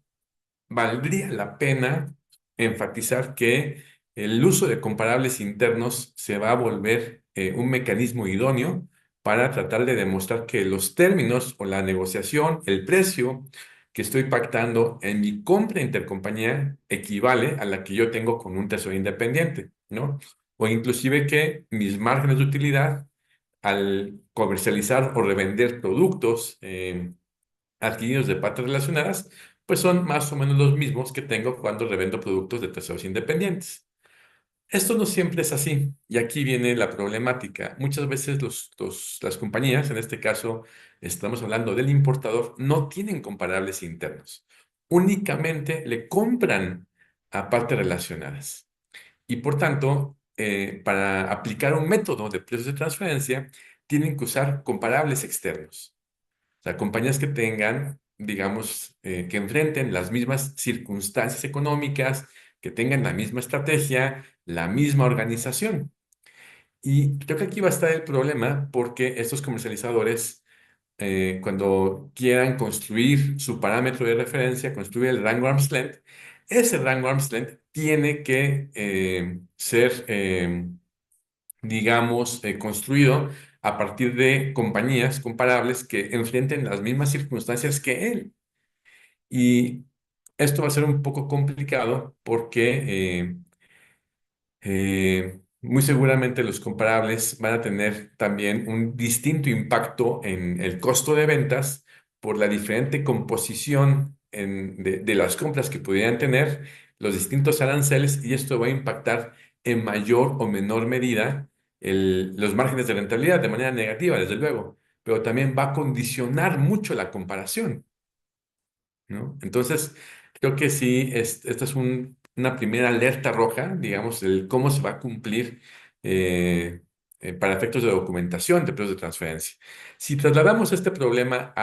valdría la pena enfatizar que el uso de comparables internos se va a volver un mecanismo idóneo para tratar de demostrar que los términos o la negociación, el precio que estoy pactando en mi compra intercompañía equivale a la que yo tengo con un tercero independiente, ¿no? O inclusive que mis márgenes de utilidad al comercializar o revender productos adquiridos de partes relacionadas, pues son más o menos los mismos que tengo cuando revendo productos de terceros independientes. Esto no siempre es así, y aquí viene la problemática. Muchas veces las compañías, en este caso estamos hablando del importador, no tienen comparables internos. Únicamente le compran a partes relacionadas. Y por tanto, para aplicar un método de precios de transferencia, tienen que usar comparables externos. O sea, compañías que tengan, digamos, que enfrenten las mismas circunstancias económicas, que tengan la misma estrategia, la misma organización. Y creo que aquí va a estar el problema porque estos comercializadores, cuando quieran construir su parámetro de referencia, construir el rango arm's length, ese rango arm's length tiene que ser, digamos, construido a partir de compañías comparables que enfrenten las mismas circunstancias que él. Y esto va a ser un poco complicado porque muy seguramente los comparables van a tener también un distinto impacto en el costo de ventas por la diferente composición de las compras que pudieran tener los distintos aranceles, y esto va a impactar en mayor o menor medida los márgenes de rentabilidad de manera negativa, desde luego, pero también va a condicionar mucho la comparación, ¿no? Entonces, creo que sí, esta es una primera alerta roja, digamos, el cómo se va a cumplir para efectos de documentación de precios de transferencia. Si trasladamos este problema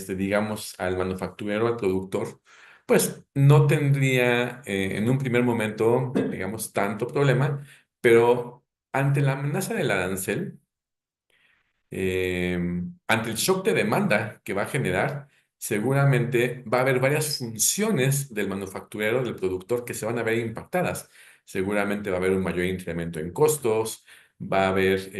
digamos, al manufacturero, al productor, pues no tendría en un primer momento, digamos, tanto problema, pero ante la amenaza del arancel, ante el shock de demanda que va a generar, seguramente va a haber varias funciones del manufacturero, del productor, que se van a ver impactadas. Seguramente va a haber un mayor incremento en costos, va a haber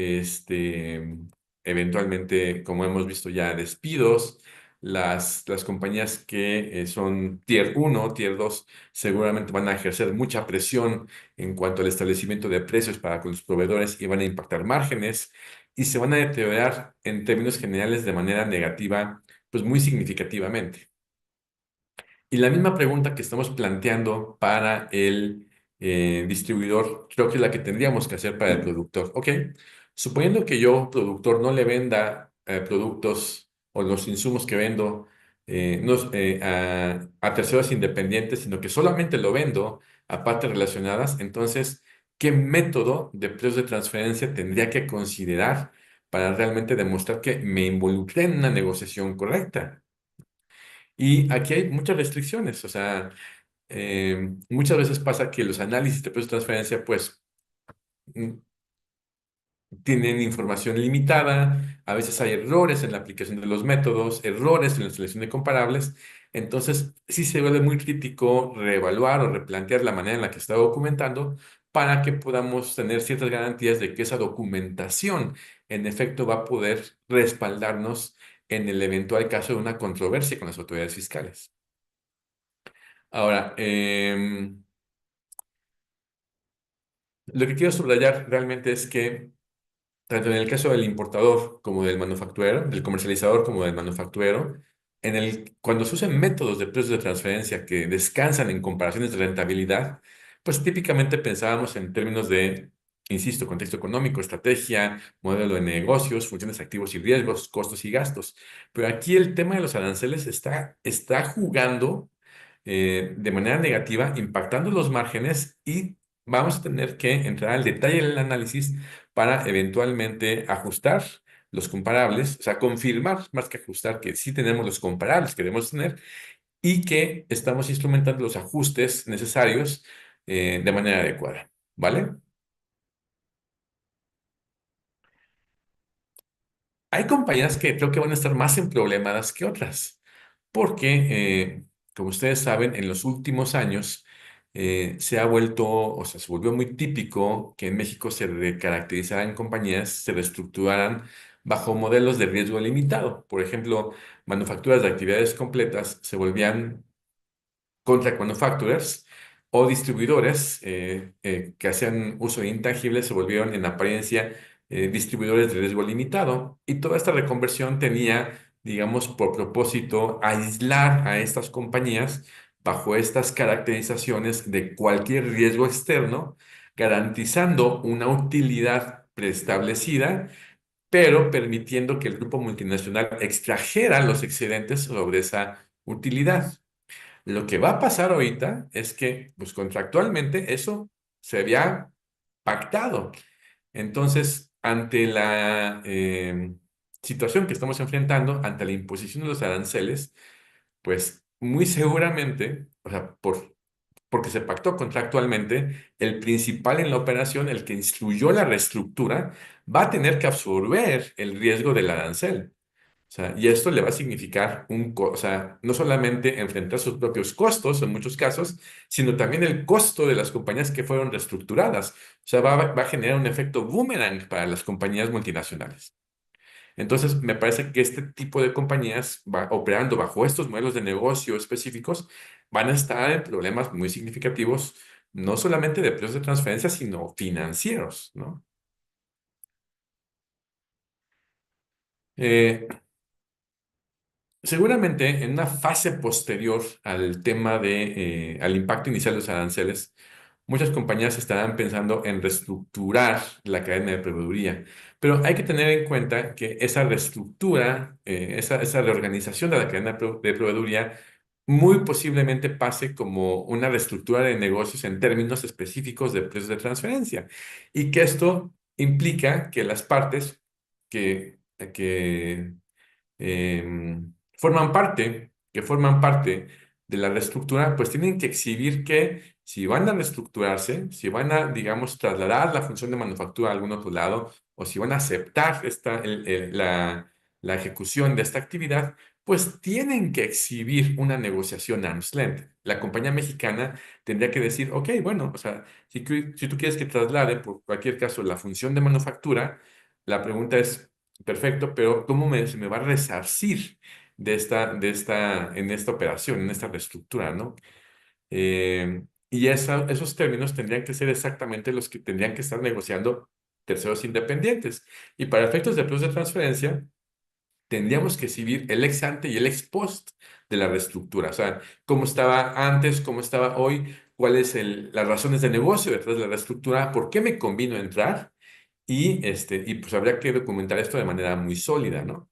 eventualmente, como hemos visto ya, despidos. Las compañías que son Tier 1, Tier 2, seguramente van a ejercer mucha presión en cuanto al establecimiento de precios para con los proveedores y van a impactar márgenes y se van a deteriorar en términos generales de manera negativa, pues muy significativamente. Y la misma pregunta que estamos planteando para el distribuidor, creo que es la que tendríamos que hacer para el productor. Ok, suponiendo que yo, productor, no le venda productos o los insumos que vendo a terceros independientes, sino que solamente lo vendo a partes relacionadas, entonces, ¿qué método de precios de transferencia tendría que considerar para realmente demostrar que me involucré en una negociación correcta? Y aquí hay muchas restricciones, o sea, muchas veces pasa que los análisis de precios de transferencia, pues, mm, tienen información limitada, a veces hay errores en la aplicación de los métodos, errores en la selección de comparables, entonces sí se vuelve muy crítico reevaluar o replantear la manera en la que está documentando para que podamos tener ciertas garantías de que esa documentación en efecto va a poder respaldarnos en el eventual caso de una controversia con las autoridades fiscales. Ahora, lo que quiero subrayar realmente es que tanto en el caso del importador como del manufacturero, del comercializador como del manufacturero, cuando se usan métodos de precios de transferencia que descansan en comparaciones de rentabilidad, pues típicamente pensábamos en términos de, insisto, contexto económico, estrategia, modelo de negocios, funciones activos y riesgos, costos y gastos. Pero aquí el tema de los aranceles está jugando de manera negativa, impactando los márgenes, y vamos a tener que entrar al detalle del análisis para eventualmente ajustar los comparables, o sea, confirmar más que ajustar que sí tenemos los comparables que debemos tener y que estamos instrumentando los ajustes necesarios de manera adecuada, ¿vale? Hay compañías que creo que van a estar más emproblemadas que otras, porque, como ustedes saben, en los últimos años se ha vuelto, o sea, se volvió muy típico que en México se recaracterizaran compañías, se reestructuraran bajo modelos de riesgo limitado. Por ejemplo, manufacturas de actividades completas se volvían contract manufacturers, o distribuidores que hacían uso de intangibles se volvieron en apariencia distribuidores de riesgo limitado. Y toda esta reconversión tenía, digamos, por propósito aislar a estas compañías bajo estas caracterizaciones de cualquier riesgo externo, garantizando una utilidad preestablecida, pero permitiendo que el grupo multinacional extrajera los excedentes sobre esa utilidad. Lo que va a pasar ahorita es que, pues contractualmente, eso se había pactado. Entonces, ante la situación que estamos enfrentando, ante la imposición de los aranceles, pues muy seguramente, o sea, porque se pactó contractualmente, el principal en la operación, el que instruyó la reestructura, va a tener que absorber el riesgo del arancel. O sea, y esto le va a significar o sea, no solamente enfrentar sus propios costos en muchos casos, sino también el costo de las compañías que fueron reestructuradas. O sea, va a generar un efecto boomerang para las compañías multinacionales. Entonces, me parece que este tipo de compañías operando bajo estos modelos de negocio específicos van a estar en problemas muy significativos, no solamente de precios de transferencia, sino financieros, ¿no? Eh, Seguramente en una fase posterior al tema al impacto inicial de los aranceles, muchas compañías estarán pensando en reestructurar la cadena de proveeduría, pero hay que tener en cuenta que esa reestructura, esa reorganización de la cadena de proveeduría, muy posiblemente pase como una reestructura de negocios en términos específicos de precios de transferencia, y que esto implica que las partes que forman parte de la reestructura, pues tienen que exhibir que si van a reestructurarse, si van a, digamos, trasladar la función de manufactura a algún otro lado, o si van a aceptar la ejecución de esta actividad, pues tienen que exhibir una negociación arm's length. La compañía mexicana tendría que decir, ok, bueno, o sea, si tú quieres que traslade, por cualquier caso, la función de manufactura, la pregunta es, perfecto, pero ¿cómo se me va a resarcir en esta operación, en esta reestructura, ¿no? Y esos términos tendrían que ser exactamente los que tendrían que estar negociando terceros independientes. Y para efectos de precios de transferencia, tendríamos que exhibir el ex ante y el ex post de la reestructura. O sea, cómo estaba antes, cómo estaba hoy, cuáles las razones de negocio detrás de la reestructura, por qué me convino entrar y pues habría que documentar esto de manera muy sólida, ¿no?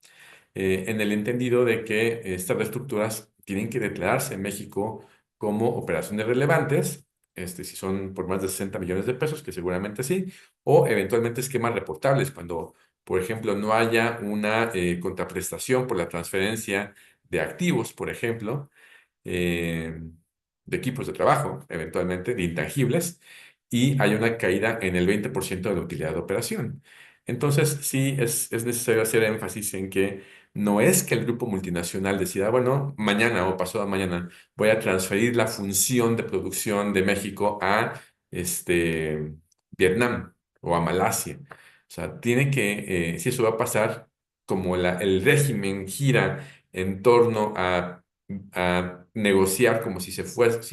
En el entendido de que estas reestructuras tienen que declararse en México como operaciones relevantes, si son por más de 60 millones de pesos, que seguramente sí, o eventualmente esquemas reportables, cuando, por ejemplo, no haya una contraprestación por la transferencia de activos, por ejemplo, eh, de equipos de trabajo, eventualmente, de intangibles, y hay una caída en el 20% de la utilidad de operación. Entonces, sí es necesario hacer énfasis en que no es que el grupo multinacional decida, bueno, mañana o pasado mañana voy a transferir la función de producción de México a Vietnam o a Malasia. O sea, si eso va a pasar, como el régimen gira en torno a negociar como si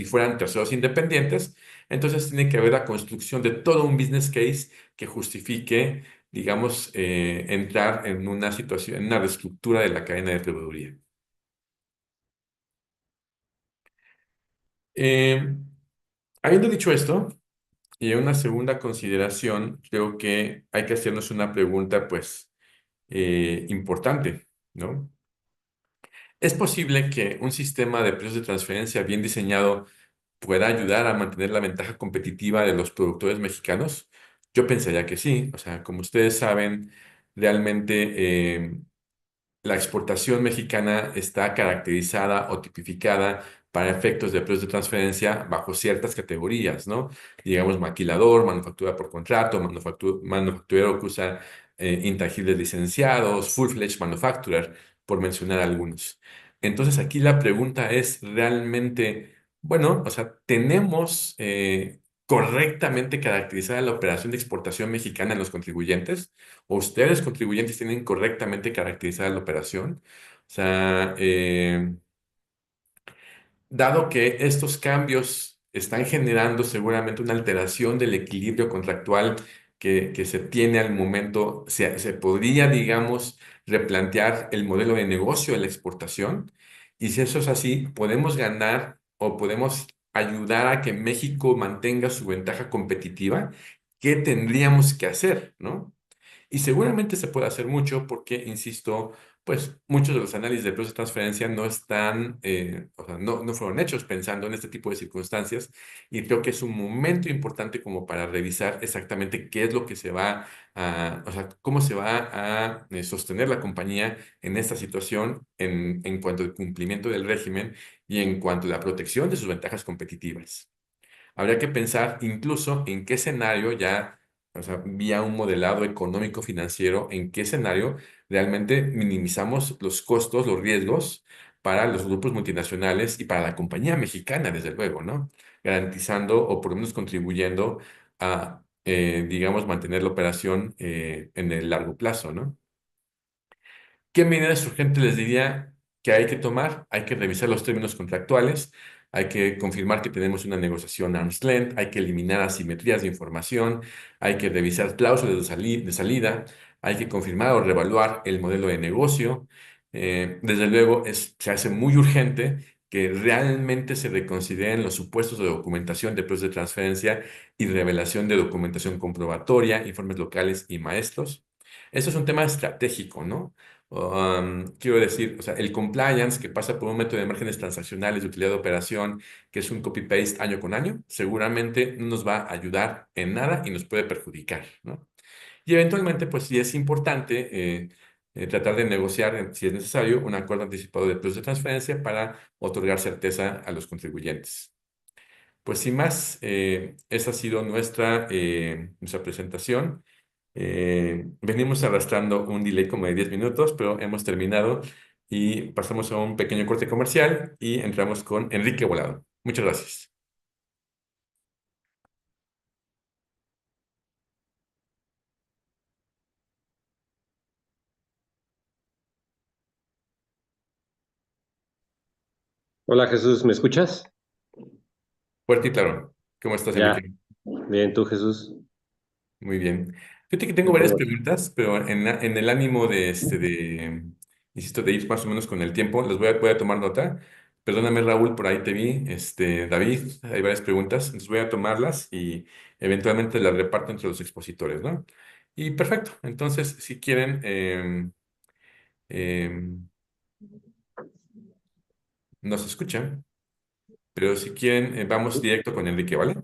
fueran terceros independientes, entonces tiene que haber la construcción de todo un business case que justifique, digamos, entrar en una situación, en una reestructura de la cadena de proveeduría. Eh, Habiendo dicho esto, y una segunda consideración, creo que hay que hacernos una pregunta, pues, importante, ¿no? ¿Es posible que un sistema de precios de transferencia bien diseñado pueda ayudar a mantener la ventaja competitiva de los productores mexicanos? Yo pensaría que sí. O sea, como ustedes saben, realmente la exportación mexicana está caracterizada o tipificada para efectos de precios de transferencia bajo ciertas categorías, ¿no? Digamos, maquilador, manufactura por contrato, manufacturero que usa intangibles licenciados, full-fledged manufacturer, por mencionar algunos. Entonces, aquí la pregunta es realmente, bueno, o sea, ¿tenemos correctamente caracterizada la operación de exportación mexicana en los contribuyentes? ¿O ustedes, contribuyentes, tienen correctamente caracterizada la operación? O sea, dado que estos cambios están generando seguramente una alteración del equilibrio contractual que se tiene al momento, se podría, digamos, replantear el modelo de negocio de la exportación. Y si eso es así, podemos ganar o podemos ayudar a que México mantenga su ventaja competitiva. ¿Qué tendríamos que hacer, no? Y seguramente se puede hacer mucho porque, insisto, pues muchos de los análisis de precios de transferencia no están, o sea, no fueron hechos pensando en este tipo de circunstancias, y creo que es un momento importante como para revisar exactamente qué es lo que se va a, o sea, cómo se va a sostener la compañía en esta situación en cuanto al cumplimiento del régimen y en cuanto a la protección de sus ventajas competitivas. Habría que pensar incluso en qué escenario ya, o sea, vía un modelado económico financiero, en qué escenario realmente minimizamos los costos, los riesgos para los grupos multinacionales y para la compañía mexicana, desde luego, ¿no? Garantizando o por lo menos contribuyendo a, digamos, mantener la operación en el largo plazo, ¿no? ¿Qué medidas urgentes les diría que hay que tomar? Hay que revisar los términos contractuales, hay que confirmar que tenemos una negociación arm's length, hay que eliminar asimetrías de información, hay que revisar cláusulas de salida, hay que confirmar o reevaluar el modelo de negocio. Desde luego, se hace muy urgente que realmente se reconsideren los supuestos de documentación de precios de transferencia y revelación de documentación comprobatoria, informes locales y maestros. Esto es un tema estratégico, ¿no? Quiero decir, o sea, el compliance que pasa por un método de márgenes transaccionales de utilidad de operación, que es un copy-paste año con año, seguramente no nos va a ayudar en nada y nos puede perjudicar, ¿no? Y eventualmente, pues sí es importante tratar de negociar, si es necesario, un acuerdo anticipado de precios de transferencia para otorgar certeza a los contribuyentes. Pues sin más, esa ha sido nuestra presentación. Venimos arrastrando un delay como de 10 minutos, pero hemos terminado y pasamos a un pequeño corte comercial y entramos con Enrique Bolado. Muchas gracias. Hola Jesús, ¿me escuchas? Fuerte y claro. ¿Cómo estás, Ya, Enrique? bien, tú Jesús. Muy bien. Fíjate que tengo Me varias pongo- preguntas, pero en el ánimo insisto, de ir más o menos con el tiempo, voy a tomar nota. Perdóname, Raúl, por ahí te vi. David, hay varias preguntas, entonces voy a tomarlas y eventualmente las reparto entre los expositores, ¿no? Y perfecto. Entonces, si quieren, em, no se escuchan, pero si quieren, vamos directo con Enrique, ¿vale?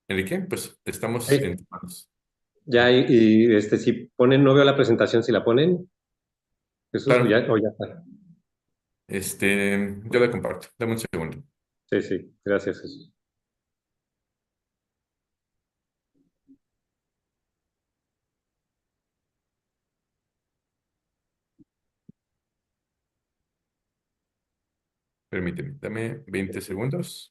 Enrique, pues estamos en Sí, tus manos. ya, si ponen, no veo la presentación, si la ponen, Jesús, Claro, o ya está. yo la comparto. Dame un segundo. Sí, sí, gracias Jesús. Permíteme, dame 20 segundos.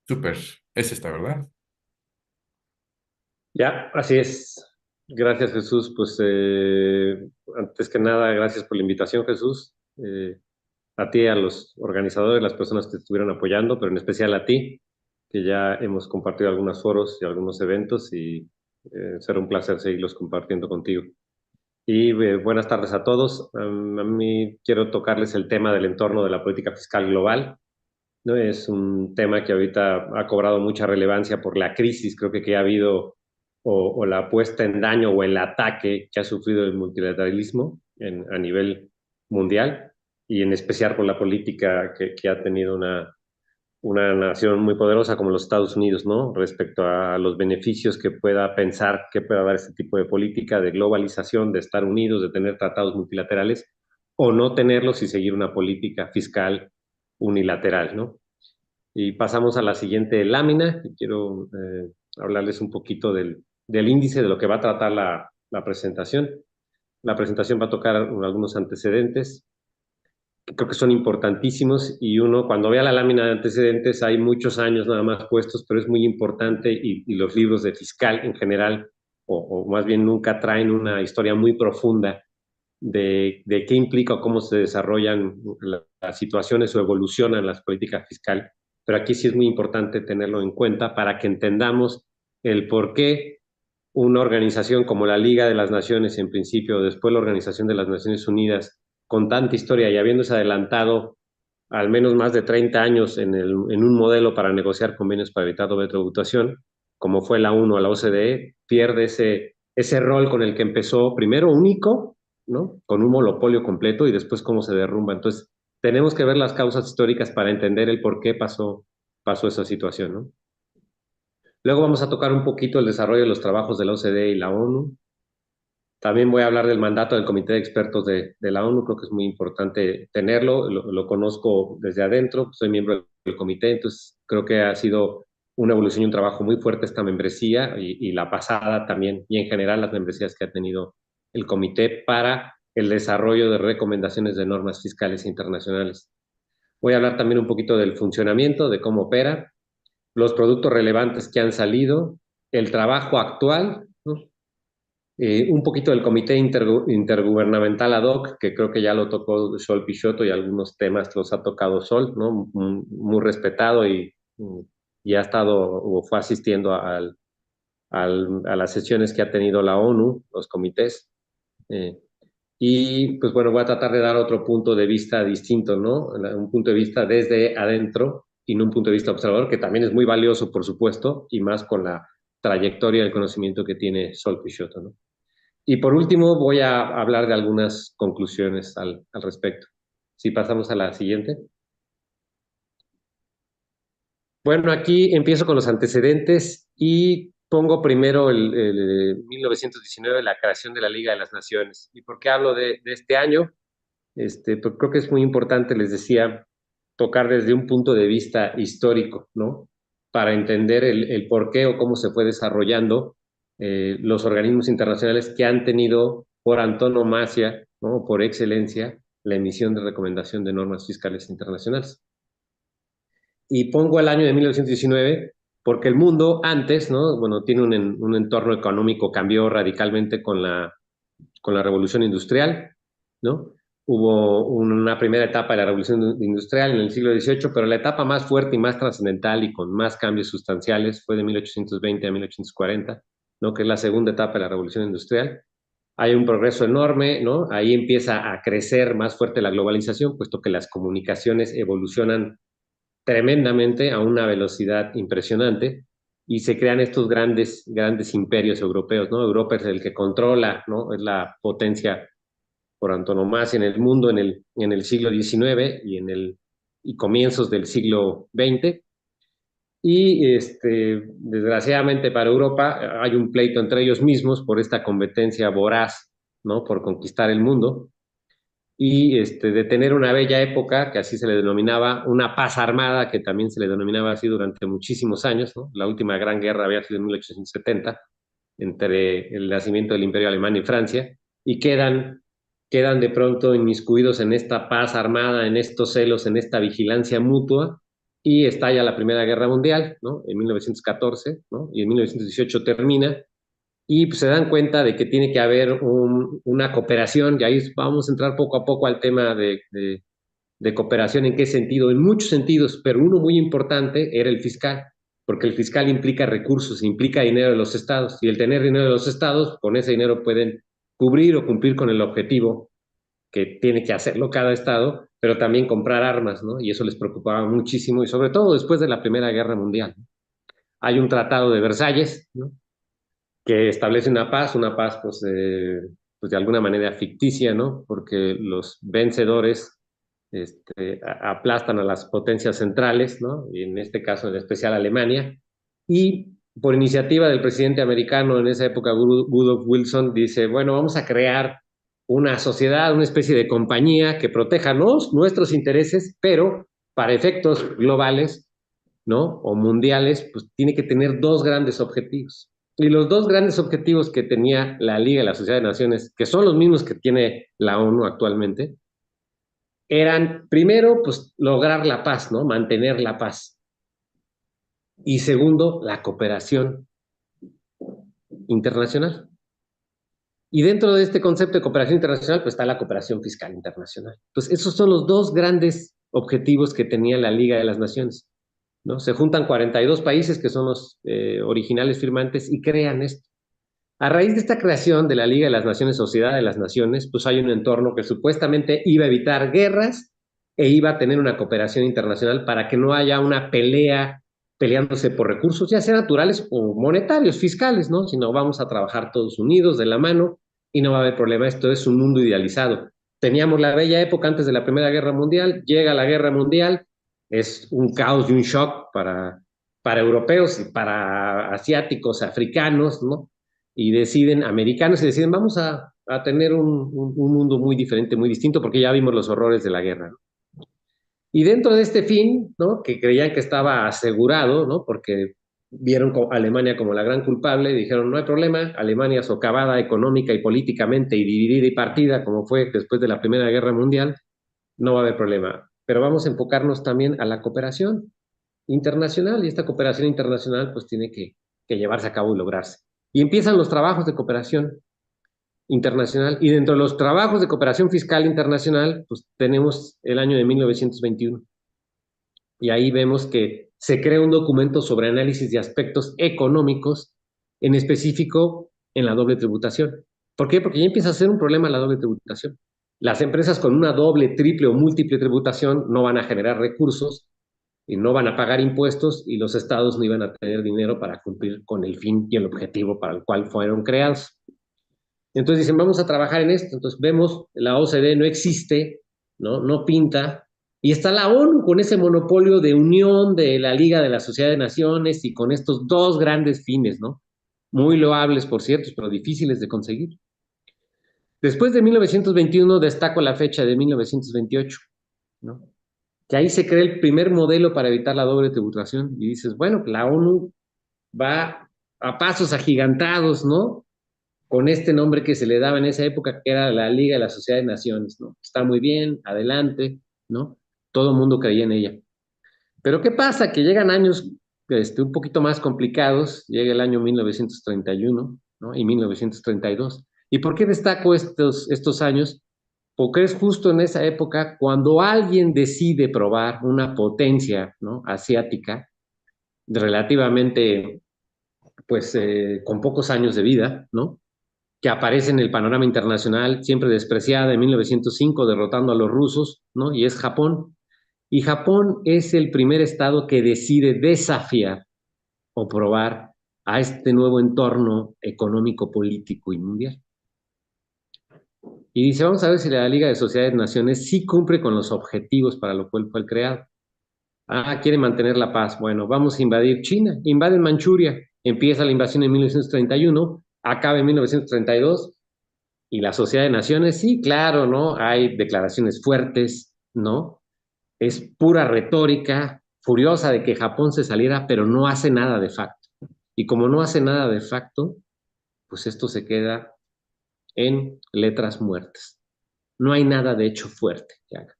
Súper. Es esta, ¿verdad? Ya, así es. Gracias Jesús. Pues antes que nada, gracias por la invitación Jesús. A ti, a los organizadores, las personas que estuvieron apoyando, pero en especial a ti, que ya hemos compartido algunos foros y algunos eventos y será un placer seguirlos compartiendo contigo. Y buenas tardes a todos. A mí quiero tocarles el tema del entorno de la política fiscal global, ¿no? Es un tema que ahorita ha cobrado mucha relevancia por la crisis, creo que ha habido, o la puesta en daño o el ataque que ha sufrido el multilateralismo a nivel mundial, y en especial por la política que ha tenido una nación muy poderosa como los Estados Unidos, ¿no? Respecto a los beneficios que pueda pensar que pueda dar este tipo de política de globalización, de estar unidos, de tener tratados multilaterales, o no tenerlos y seguir una política fiscal unilateral, ¿no? Y pasamos a la siguiente lámina, y quiero hablarles un poquito del índice de lo que va a tratar la presentación. La presentación va a tocar algunos antecedentes que creo que son importantísimos, y uno cuando vea la lámina de antecedentes hay muchos años nada más puestos, pero es muy importante, y los libros de fiscal en general, o más bien nunca traen una historia muy profunda de qué implica o cómo se desarrollan las situaciones o evolucionan las políticas fiscales, pero aquí sí es muy importante tenerlo en cuenta para que entendamos el por qué una organización como la Liga de las Naciones, en principio, después la Organización de las Naciones Unidas, con tanta historia y habiéndose adelantado al menos más de 30 años en un modelo para negociar convenios para evitar doble tributación, como fue la ONU a la OCDE, pierde ese rol con el que empezó, primero único, ¿no? Con un monopolio completo y después cómo se derrumba. Entonces, tenemos que ver las causas históricas para entender el por qué pasó esa situación, ¿no? Luego vamos a tocar un poquito el desarrollo de los trabajos de la OCDE y la ONU. También voy a hablar del mandato del Comité de Expertos de la ONU, creo que es muy importante tenerlo, lo conozco desde adentro, soy miembro del comité, entonces creo que ha sido una evolución y un trabajo muy fuerte esta membresía y la pasada también, y en general las membresías que ha tenido el comité para el desarrollo de recomendaciones de normas fiscales internacionales. Voy a hablar también un poquito del funcionamiento, de cómo opera, los productos relevantes que han salido, el trabajo actual, ¿no? Un poquito del Comité Intergubernamental ad hoc, que creo que ya lo tocó Sol Picciotto y algunos temas los ha tocado Sol, ¿no? Muy respetado y ha estado o fue asistiendo a las sesiones que ha tenido la ONU, los comités. Y pues bueno, voy a tratar de dar otro punto de vista distinto, ¿no? Un punto de vista desde adentro y no un punto de vista observador, que también es muy valioso, por supuesto, y más con la trayectoria y el conocimiento que tiene Sol Picciotto, ¿no? Y por último, voy a hablar de algunas conclusiones al respecto. Si pasamos a la siguiente. Bueno, aquí empiezo con los antecedentes y pongo primero el 1919, la creación de la Liga de las Naciones. ¿Y por qué hablo de este año? Pues creo que es muy importante, les decía, tocar desde un punto de vista histórico, ¿no? Para entender el por qué o cómo se fue desarrollando los organismos internacionales que han tenido por antonomasia, ¿no? Por excelencia, la emisión de recomendación de normas fiscales internacionales. Y pongo el año de 1919 porque el mundo antes, ¿no? Bueno, tiene un entorno económico, cambió radicalmente con la revolución industrial, ¿no? Hubo una primera etapa de la revolución industrial en el siglo XVIII, pero la etapa más fuerte y más trascendental y con más cambios sustanciales fue de 1820 a 1840, ¿no? Que es la segunda etapa de la revolución industrial. Hay un progreso enorme, ¿no? Ahí empieza a crecer más fuerte la globalización, puesto que las comunicaciones evolucionan tremendamente a una velocidad impresionante y se crean estos grandes imperios europeos, ¿no? Europa es el que controla, ¿no? Es la potencia por antonomasia en el mundo en el siglo XIX y comienzos del siglo XX. Y desgraciadamente para Europa hay un pleito entre ellos mismos por esta competencia voraz, ¿no? Por conquistar el mundo y de tener una bella época, que así se le denominaba, una paz armada, que también se le denominaba así durante muchísimos años, ¿no? La última gran guerra había sido en 1870, entre el nacimiento del Imperio Alemán y Francia, y quedan de pronto inmiscuidos en esta paz armada, en estos celos, en esta vigilancia mutua, y estalla la Primera Guerra Mundial, ¿no? En 1914, ¿no? Y en 1918 termina, y pues, se dan cuenta de que tiene que haber una cooperación, y ahí vamos a entrar poco a poco al tema de cooperación, ¿en qué sentido? En muchos sentidos, pero uno muy importante era el fiscal, porque el fiscal implica recursos, implica dinero de los estados, y el tener dinero de los estados, con ese dinero pueden cubrir o cumplir con el objetivo que tiene que hacerlo cada estado, pero también comprar armas, ¿no? Y eso les preocupaba muchísimo, y sobre todo después de la Primera Guerra Mundial. Hay un tratado de Versalles, ¿no? Que establece una paz pues de alguna manera ficticia, ¿no? Porque los vencedores aplastan a las potencias centrales, ¿no? Y en este caso en especial Alemania, y por iniciativa del presidente americano en esa época, Woodrow Wilson, dice, bueno, vamos a crear una sociedad, una especie de compañía que proteja nuestros intereses, pero para efectos globales, ¿no? O mundiales, pues tiene que tener dos grandes objetivos. Y los dos grandes objetivos que tenía la Liga de la Sociedad de Naciones, que son los mismos que tiene la ONU actualmente, eran, primero, pues lograr la paz, ¿no? Mantener la paz. Y segundo, la cooperación internacional. Y dentro de este concepto de cooperación internacional, pues está la cooperación fiscal internacional. Entonces, esos son los dos grandes objetivos que tenía la Liga de las Naciones, ¿no? Se juntan 42 países que son los originales firmantes y crean esto. A raíz de esta creación de la Liga de las Naciones, Sociedad de las Naciones, pues hay un entorno que supuestamente iba a evitar guerras e iba a tener una cooperación internacional para que no haya una pelea peleándose por recursos, ya sean naturales o monetarios, fiscales, ¿no? Sino vamos a trabajar todos unidos de la mano y no va a haber problema. Esto es un mundo idealizado. Teníamos la bella época antes de la Primera Guerra Mundial, llega la Guerra Mundial, es un caos y un shock para europeos y para asiáticos, africanos, ¿no? Y deciden, americanos, y deciden, vamos a tener un mundo muy diferente, muy distinto, porque ya vimos los horrores de la guerra, ¿no? Y dentro de este fin, ¿no? Que creían que estaba asegurado, ¿no? Porque vieron a Alemania como la gran culpable, y dijeron, no hay problema, Alemania socavada económica y políticamente y dividida y partida, como fue después de la Primera Guerra Mundial, no va a haber problema. Pero vamos a enfocarnos también a la cooperación internacional, y esta cooperación internacional pues tiene que llevarse a cabo y lograrse. Y empiezan los trabajos de cooperación internacional, y dentro de los trabajos de cooperación fiscal internacional, pues tenemos el año de 1921. Y ahí vemos que se crea un documento sobre análisis de aspectos económicos, en específico en la doble tributación. ¿Por qué? Porque ya empieza a ser un problema la doble tributación. Las empresas con una doble, triple o múltiple tributación no van a generar recursos y no van a pagar impuestos, y los estados no iban a tener dinero para cumplir con el fin y el objetivo para el cual fueron creados. Entonces dicen, vamos a trabajar en esto. Entonces vemos, la OCDE no existe, ¿no? No pinta, y está la ONU con ese monopolio de unión de la Liga de la Sociedad de Naciones y con estos dos grandes fines, ¿no? Muy loables, por cierto, pero difíciles de conseguir. Después de 1921 destaco la fecha de 1928, ¿no? Que ahí se crea el primer modelo para evitar la doble tributación, y dices, bueno, la ONU va a pasos agigantados, ¿no? Con este nombre que se le daba en esa época, que era la Liga de la Sociedad de Naciones, ¿no? Está muy bien, adelante, ¿no? Todo el mundo creía en ella. Pero ¿qué pasa? Que llegan años un poquito más complicados, llega el año 1931, ¿no? Y 1932. ¿Y por qué destaco estos años? Porque es justo en esa época cuando alguien decide probar una potencia, ¿no? Asiática, relativamente, pues, con pocos años de vida, ¿no? Que aparece en el panorama internacional, siempre despreciada, en 1905, derrotando a los rusos, ¿no? Y es Japón. Y Japón es el primer estado que decide desafiar o probar a este nuevo entorno económico, político y mundial. Y dice, vamos a ver si la Liga de Sociedades de Naciones sí cumple con los objetivos para los cuales fue creado. Ah, quiere mantener la paz. Bueno, vamos a invadir China. Invaden Manchuria. Empieza la invasión en 1931, acaba en 1932. Y la Sociedad de Naciones, sí, claro, ¿no? Hay declaraciones fuertes, ¿no? Es pura retórica, furiosa de que Japón se saliera, pero no hace nada de facto. Y como no hace nada de facto, pues esto se queda en letras muertas. No hay nada de hecho fuerte que haga.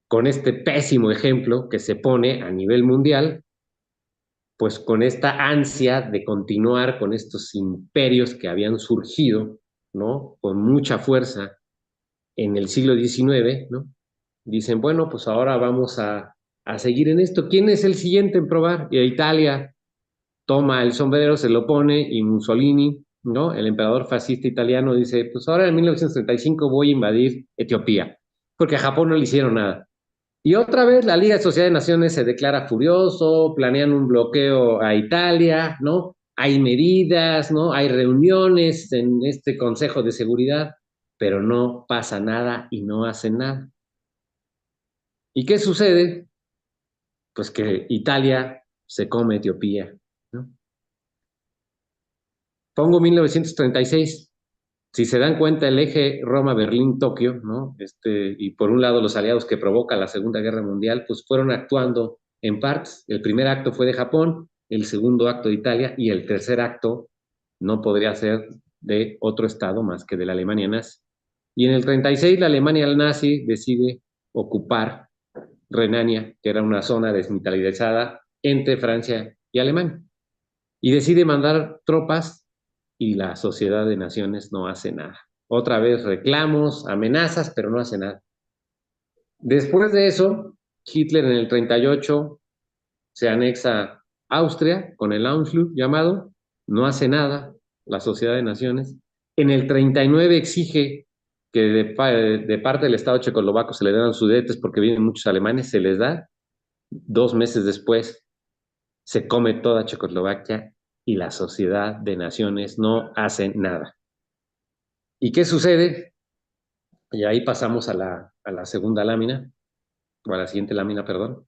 Con este pésimo ejemplo que se pone a nivel mundial, pues con esta ansia de continuar con estos imperios que habían surgido, ¿no? Con mucha fuerza en el siglo XIX, ¿no? Dicen, bueno, pues ahora vamos a seguir en esto. ¿Quién es el siguiente en probar? Y Italia toma el sombrero, se lo pone, y Mussolini, ¿no? El emperador fascista italiano dice, pues ahora en 1935 voy a invadir Etiopía, porque a Japón no le hicieron nada. Y otra vez la Liga de Sociedad de Naciones se declara furioso, planean un bloqueo a Italia, ¿no? Hay medidas, ¿no? Hay reuniones en este Consejo de Seguridad, pero no pasa nada y no hacen nada. ¿Y qué sucede? Pues que Italia se come Etiopía, ¿no? Pongo 1936. Si se dan cuenta, el eje Roma-Berlín-Tokio, ¿no? Y por un lado los aliados que provoca la Segunda Guerra Mundial, pues fueron actuando en partes. El primer acto fue de Japón, el segundo acto de Italia, y el tercer acto no podría ser de otro estado más que de la Alemania nazi. Y en el 36 la Alemania nazi decide ocupar Renania, que era una zona desmilitarizada entre Francia y Alemania, y decide mandar tropas y la Sociedad de Naciones no hace nada. Otra vez reclamos, amenazas, pero no hace nada. Después de eso, Hitler en el 38 se anexa Austria con el Anschluss llamado, no hace nada la Sociedad de Naciones. En el 39 exige que de parte del Estado checoslovaco se le den sudetes porque vienen muchos alemanes, se les da. 2 meses después se come toda Checoslovaquia y la Sociedad de Naciones no hace nada. ¿Y qué sucede? Y ahí pasamos a la segunda lámina, o a la siguiente lámina, perdón.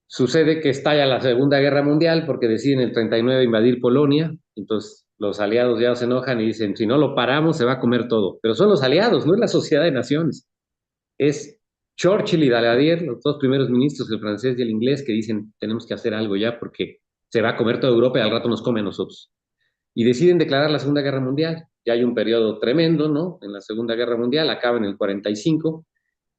Sucede que estalla la Segunda Guerra Mundial porque deciden en el 39 invadir Polonia, entonces los aliados ya se enojan y dicen, si no lo paramos se va a comer todo. Pero son los aliados, no es la Sociedad de Naciones. Es Churchill y Daladier, los dos primeros ministros, el francés y el inglés, que dicen, tenemos que hacer algo ya porque se va a comer toda Europa y al rato nos come a nosotros. Y deciden declarar la Segunda Guerra Mundial. Ya hay un periodo tremendo, ¿no? En la Segunda Guerra Mundial, acaba en el 45,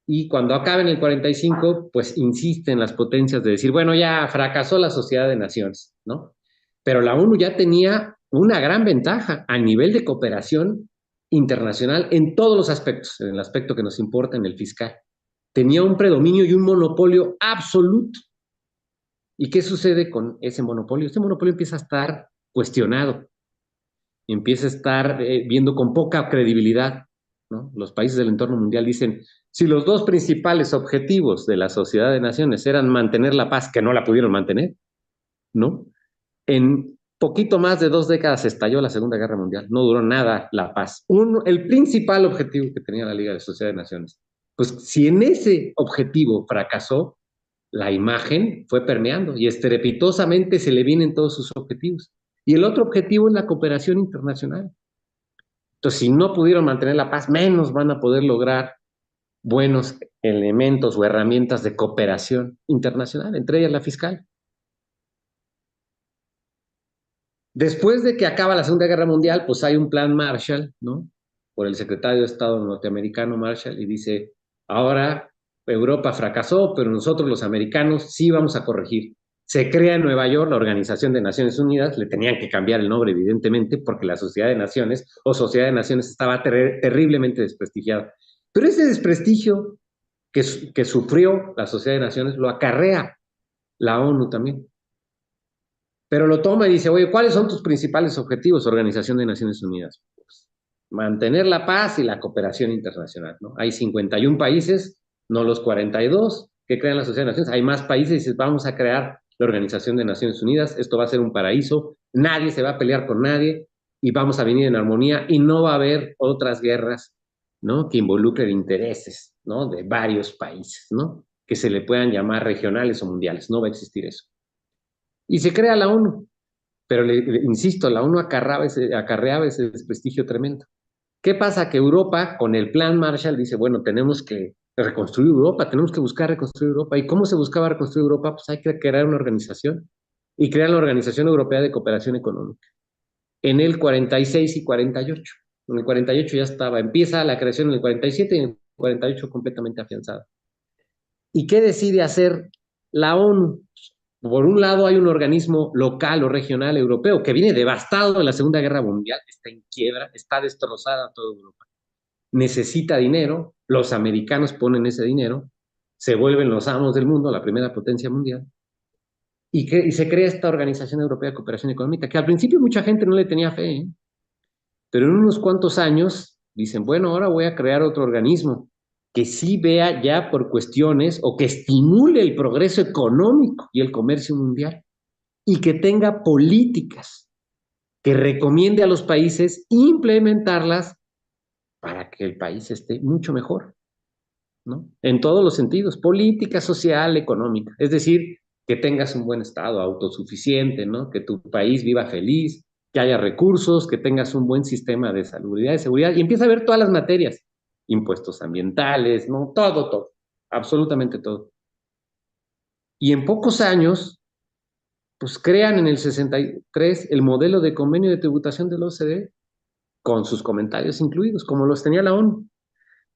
y cuando acaba en el 45, pues insisten las potencias de decir, bueno, ya fracasó la Sociedad de Naciones, ¿no? Pero la ONU ya tenía una gran ventaja a nivel de cooperación internacional en todos los aspectos, en el aspecto que nos importa, en el fiscal. Tenía un predominio y un monopolio absoluto. ¿Y qué sucede con ese monopolio? Ese monopolio empieza a estar cuestionado, empieza a estar viendo con poca credibilidad, ¿no? Los países del entorno mundial dicen, si los dos principales objetivos de la Sociedad de Naciones eran mantener la paz, que no la pudieron mantener, ¿no? En poquito más de 2 décadas estalló la Segunda Guerra Mundial, no duró nada la paz. El principal objetivo que tenía la Liga de Sociedades de Naciones. Pues si en ese objetivo fracasó, la imagen fue permeando y estrepitosamente se le vienen todos sus objetivos. Y el otro objetivo es la cooperación internacional. Entonces, si no pudieron mantener la paz, menos van a poder lograr buenos elementos o herramientas de cooperación internacional, entre ellas la fiscal. Después de que acaba la Segunda Guerra Mundial, pues hay un plan Marshall, ¿no? Por el secretario de Estado norteamericano Marshall, y dice, ahora Europa fracasó, pero nosotros los americanos sí vamos a corregir. Se crea en Nueva York la Organización de Naciones Unidas, le tenían que cambiar el nombre, evidentemente, porque la Sociedad de Naciones o Sociedad de Naciones estaba terriblemente desprestigiada. Pero ese desprestigio que sufrió la Sociedad de Naciones lo acarrea la ONU también. Pero lo toma y dice, oye, ¿cuáles son tus principales objetivos, Organización de Naciones Unidas? Pues, mantener la paz y la cooperación internacional, ¿no? Hay 51 países, no los 42 que crean la Sociedad de Naciones. Hay más países y dices, vamos a crear la Organización de Naciones Unidas, esto va a ser un paraíso, nadie se va a pelear con nadie y vamos a venir en armonía y no va a haber otras guerras, ¿no? Que involucren intereses, ¿no? De varios países, ¿no? Que se le puedan llamar regionales o mundiales, no va a existir eso. Y se crea la ONU, pero insisto, la ONU acarreaba ese desprestigio tremendo. ¿Qué pasa? Que Europa, con el plan Marshall, dice, bueno, tenemos que reconstruir Europa, tenemos que buscar reconstruir Europa. ¿Y cómo se buscaba reconstruir Europa? Pues hay que crear una organización y crear la Organización Europea de Cooperación Económica. En el 46 y 48. En el 48 ya estaba, empieza la creación en el 47 y en el 48 completamente afianzada. ¿Y qué decide hacer la ONU? Por un lado hay un organismo local o regional europeo que viene devastado de la Segunda Guerra Mundial, está en quiebra, está destrozada toda Europa. Necesita dinero, los americanos ponen ese dinero, se vuelven los amos del mundo, la primera potencia mundial, y se crea esta Organización Europea de Cooperación Económica, que al principio mucha gente no le tenía fe, ¿eh? Pero en unos cuantos años dicen, bueno, ahora voy a crear otro organismo que sí vea ya por cuestiones o que estimule el progreso económico y el comercio mundial y que tenga políticas que recomiende a los países implementarlas para que el país esté mucho mejor, ¿no? En todos los sentidos, política, social, económica. Es decir, que tengas un buen estado autosuficiente, ¿no? Que tu país viva feliz, que haya recursos, que tengas un buen sistema de salubridad y seguridad, y empieza a ver todas las materias, impuestos ambientales, ¿no? Todo, absolutamente todo. Y en pocos años, pues crean en el 63 el modelo de convenio de tributación de la OCDE, con sus comentarios incluidos, como los tenía la ONU.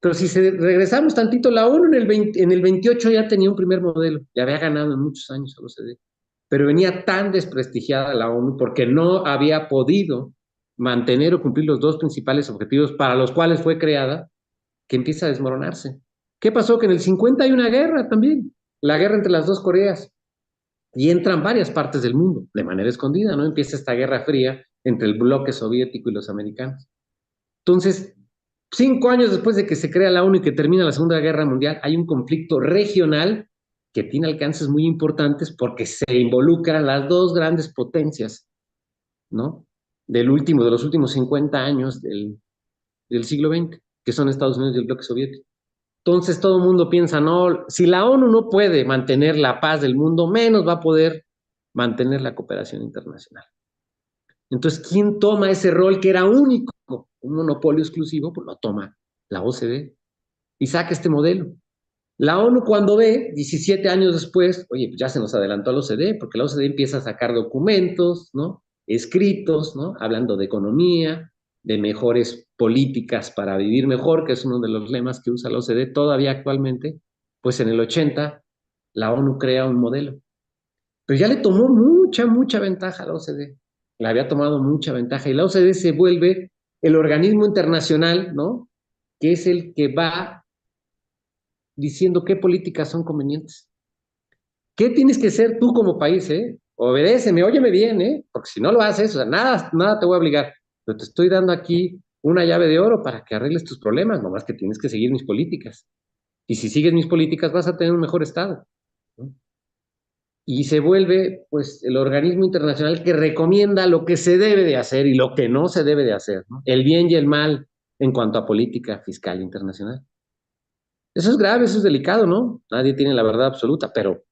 Pero si regresamos tantito, la ONU en el 28 ya tenía un primer modelo, ya había ganado en muchos años a la OCDE. pero venía tan desprestigiada la ONU porque no había podido mantener o cumplir los dos principales objetivos para los cuales fue creada, que empieza a desmoronarse. ¿Qué pasó? Que en el 50 hay una guerra también, la guerra entre las dos Coreas, y entran varias partes del mundo, de manera escondida, ¿no? Empieza esta guerra fría entre el bloque soviético y los americanos. Entonces, 5 años después de que se crea la ONU y que termina la Segunda Guerra Mundial, hay un conflicto regional que tiene alcances muy importantes porque se involucran las dos grandes potencias, ¿no? De los últimos 50 años del siglo XX, que son Estados Unidos y el bloque soviético. Entonces todo el mundo piensa, no, si la ONU no puede mantener la paz del mundo, menos va a poder mantener la cooperación internacional. Entonces, ¿quién toma ese rol que era único, un monopolio exclusivo? Pues lo toma la OCDE y saca este modelo. La ONU cuando ve, 17 años después, oye, pues ya se nos adelantó a la OCDE, porque la OCDE empieza a sacar documentos, ¿no? Escritos, ¿no? Hablando de economía, de mejores políticas para vivir mejor, que es uno de los lemas que usa la OCDE todavía actualmente. Pues en el 80, la ONU crea un modelo. Pero ya le tomó mucha ventaja a la OCDE. Le había tomado mucha ventaja. Y la OCDE se vuelve el organismo internacional, ¿no? Que es el que va diciendo qué políticas son convenientes. ¿Qué tienes que ser tú como país, eh? Obedéceme, óyeme bien, ¿eh? Porque si no lo haces, o sea, nada te voy a obligar. Pero te estoy dando aquí una llave de oro para que arregles tus problemas, nomás que tienes que seguir mis políticas. Y si sigues mis políticas vas a tener un mejor estado, ¿no? Y se vuelve, pues, el organismo internacional que recomienda lo que se debe de hacer y lo que no se debe de hacer, ¿no? El bien y el mal en cuanto a política fiscal internacional. Eso es grave, eso es delicado, ¿no? Nadie tiene la verdad absoluta, pero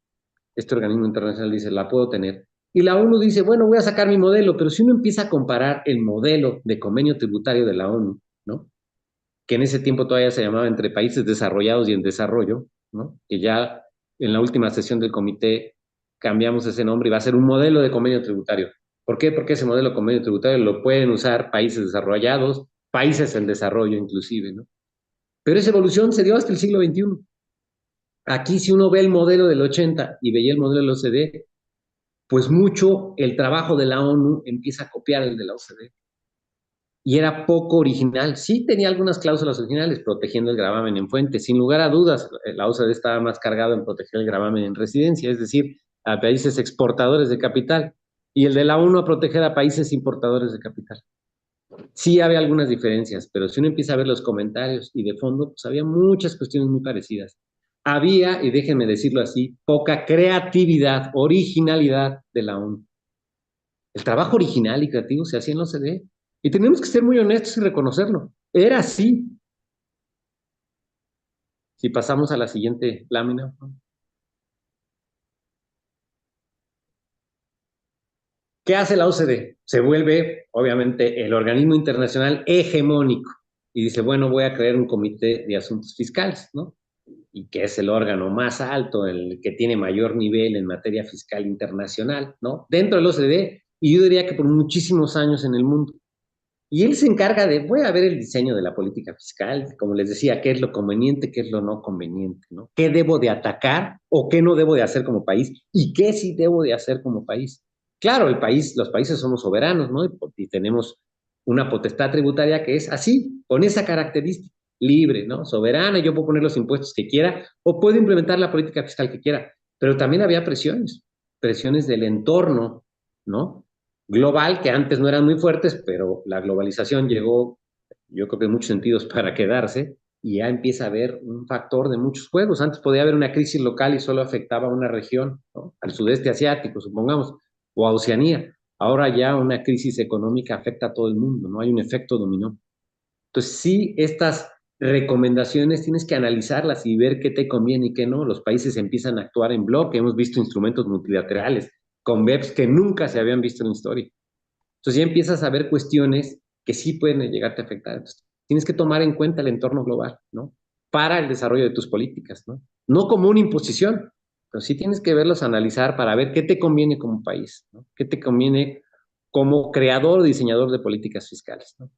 este organismo internacional dice, la puedo tener. Y la ONU dice, bueno, voy a sacar mi modelo, pero si uno empieza a comparar el modelo de convenio tributario de la ONU, ¿no? Que en ese tiempo todavía se llamaba entre países desarrollados y en desarrollo, ¿no? Que ya en la última sesión del comité cambiamos ese nombre y va a ser un modelo de convenio tributario. ¿Por qué? Porque ese modelo de convenio tributario lo pueden usar países desarrollados, países en desarrollo inclusive, ¿no? Pero esa evolución se dio hasta el siglo XXI. Aquí si uno ve el modelo del 80 y veía el modelo de la OCDE, pues mucho el trabajo de la ONU empieza a copiar el de la OCDE. Y era poco original. Sí tenía algunas cláusulas originales, protegiendo el gravamen en fuente. Sin lugar a dudas, la OCDE estaba más cargado en proteger el gravamen en residencia, es decir, a países exportadores de capital. Y el de la ONU a proteger a países importadores de capital. Sí había algunas diferencias, pero si uno empieza a ver los comentarios y de fondo, pues había muchas cuestiones muy parecidas. Había, y déjenme decirlo así, poca creatividad, originalidad de la ONU. El trabajo original y creativo se hacía en la OCDE. Y tenemos que ser muy honestos y reconocerlo. Era así. Si pasamos a la siguiente lámina. ¿Qué hace la OCDE? Se vuelve, obviamente, el organismo internacional hegemónico. Y dice, bueno, voy a crear un comité de asuntos fiscales, ¿no? Y que es el órgano más alto, el que tiene mayor nivel en materia fiscal internacional, ¿no? Dentro del OCDE, y yo diría que por muchísimos años en el mundo. Y él se encarga de, voy a ver el diseño de la política fiscal, como les decía, qué es lo conveniente, qué es lo no conveniente, ¿no? ¿Qué debo de atacar o qué no debo de hacer como país? ¿Y qué sí debo de hacer como país? Claro, los países somos soberanos, ¿no? Y tenemos una potestad tributaria que es así, con esa característica, libre, ¿no? Soberana, yo puedo poner los impuestos que quiera o puedo implementar la política fiscal que quiera. Pero también había presiones del entorno, ¿no? Global, que antes no eran muy fuertes, pero la globalización llegó, yo creo que en muchos sentidos, para quedarse, y ya empieza a haber un factor de muchos juegos. Antes podía haber una crisis local y solo afectaba a una región, ¿no? Al sudeste asiático, supongamos, o a Oceanía. Ahora ya una crisis económica afecta a todo el mundo, ¿no? Hay un efecto dominó. Entonces, sí, estas recomendaciones tienes que analizarlas y ver qué te conviene y qué no. Los países empiezan a actuar en bloque. Hemos visto instrumentos multilaterales con BEPS que nunca se habían visto en la historia. Entonces ya empiezas a ver cuestiones que sí pueden llegarte a afectar. Entonces, tienes que tomar en cuenta el entorno global, ¿no? Para el desarrollo de tus políticas, ¿no? No como una imposición, pero sí tienes que verlos, analizar para ver qué te conviene como país, ¿no? Qué te conviene como creador o diseñador de políticas fiscales, ¿no?